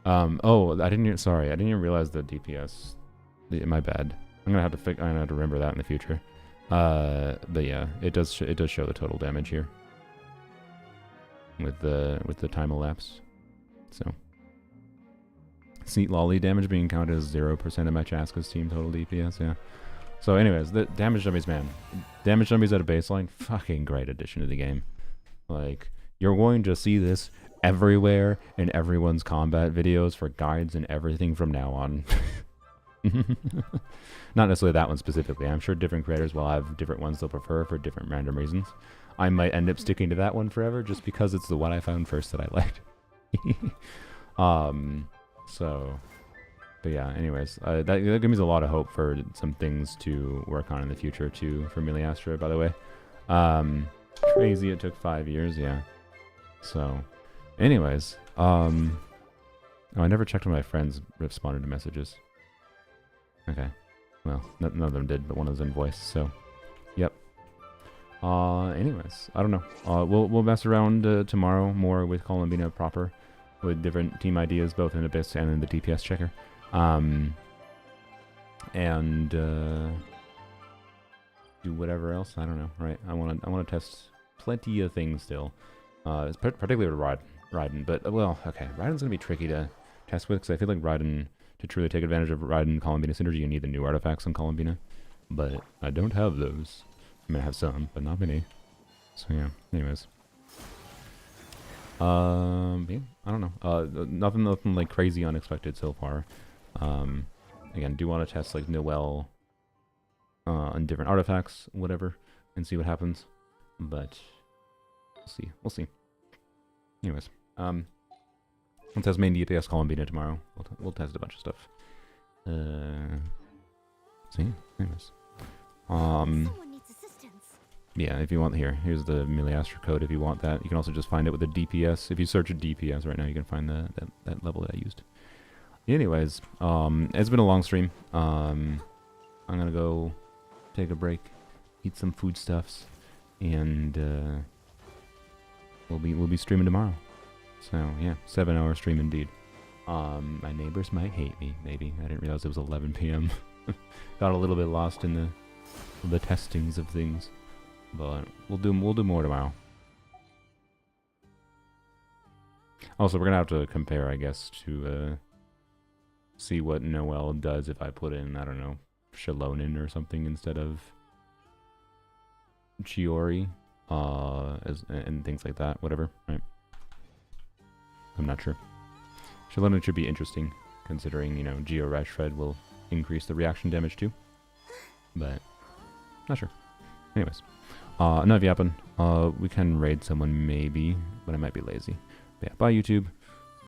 Oh, I didn't even realize the DPS. My bad. I'm gonna have to remember that in the future. But yeah, it does show the total damage here with the time elapsed. So Seat Lolly damage being counted as 0% of my Chaska's team total DPS. Yeah. So anyways, the damage dummies, man. Damage dummies at a baseline, fucking great addition to the game. You're going to see this everywhere in everyone's combat videos for guides and everything from now on. Not necessarily that one specifically. I'm sure different creators will have different ones they'll prefer for different random reasons. I might end up sticking to that one forever just because it's the one I found first that I liked. But yeah, anyways, that gives me a lot of hope for some things to work on in the future too for Miliastra, by the way. Crazy it took 5 years, yeah. So, anyways, oh, I never checked when my friends responded to messages. Okay. Well, none of them did, but one of them's in voice, so, yep. Anyways, I don't know. We'll mess around tomorrow more with Columbina proper, with different team ideas, both in Abyss and in the DPS checker. And do whatever else. I don't know. Right? I want to test plenty of things still. Particularly with Raiden. But well, okay. Raiden's gonna be tricky to test with because I feel like Raiden, to truly take advantage of Raiden Columbina synergy, you need the new artifacts on Columbina. But I don't have those. I mean, I have some, but not many. So yeah. Anyways. Yeah, I don't know. Nothing like crazy unexpected so far. Again, do want to test like Noel on different artifacts, whatever, and see what happens. But we'll see. Anyways, we'll test main DPS Columbina tomorrow. We'll test a bunch of stuff. So yeah, anyways. Yeah, if you want, here's the Miliastra code if you want that. You can also just find it with the DPS. If you search a DPS right now, you can find that level that I used. Anyways, it's been a long stream. I'm gonna go take a break, eat some foodstuffs, and we'll be streaming tomorrow. So yeah, 7-hour stream indeed. My neighbors might hate me, maybe. I didn't realize it was 11 p.m. Got a little bit lost in the testings of things. But we'll do more tomorrow. Also, we're gonna have to compare, I guess, to see what Noel does if I put in, I don't know, Shalonin or something instead of Chiori, and things like that. Whatever, right? I'm not sure. Shalonin should be interesting, considering, you know, Geo Rash Shred will increase the reaction damage too. But not sure. Anyways. Enough yapping. We can raid someone maybe, but I might be lazy. But yeah, bye YouTube.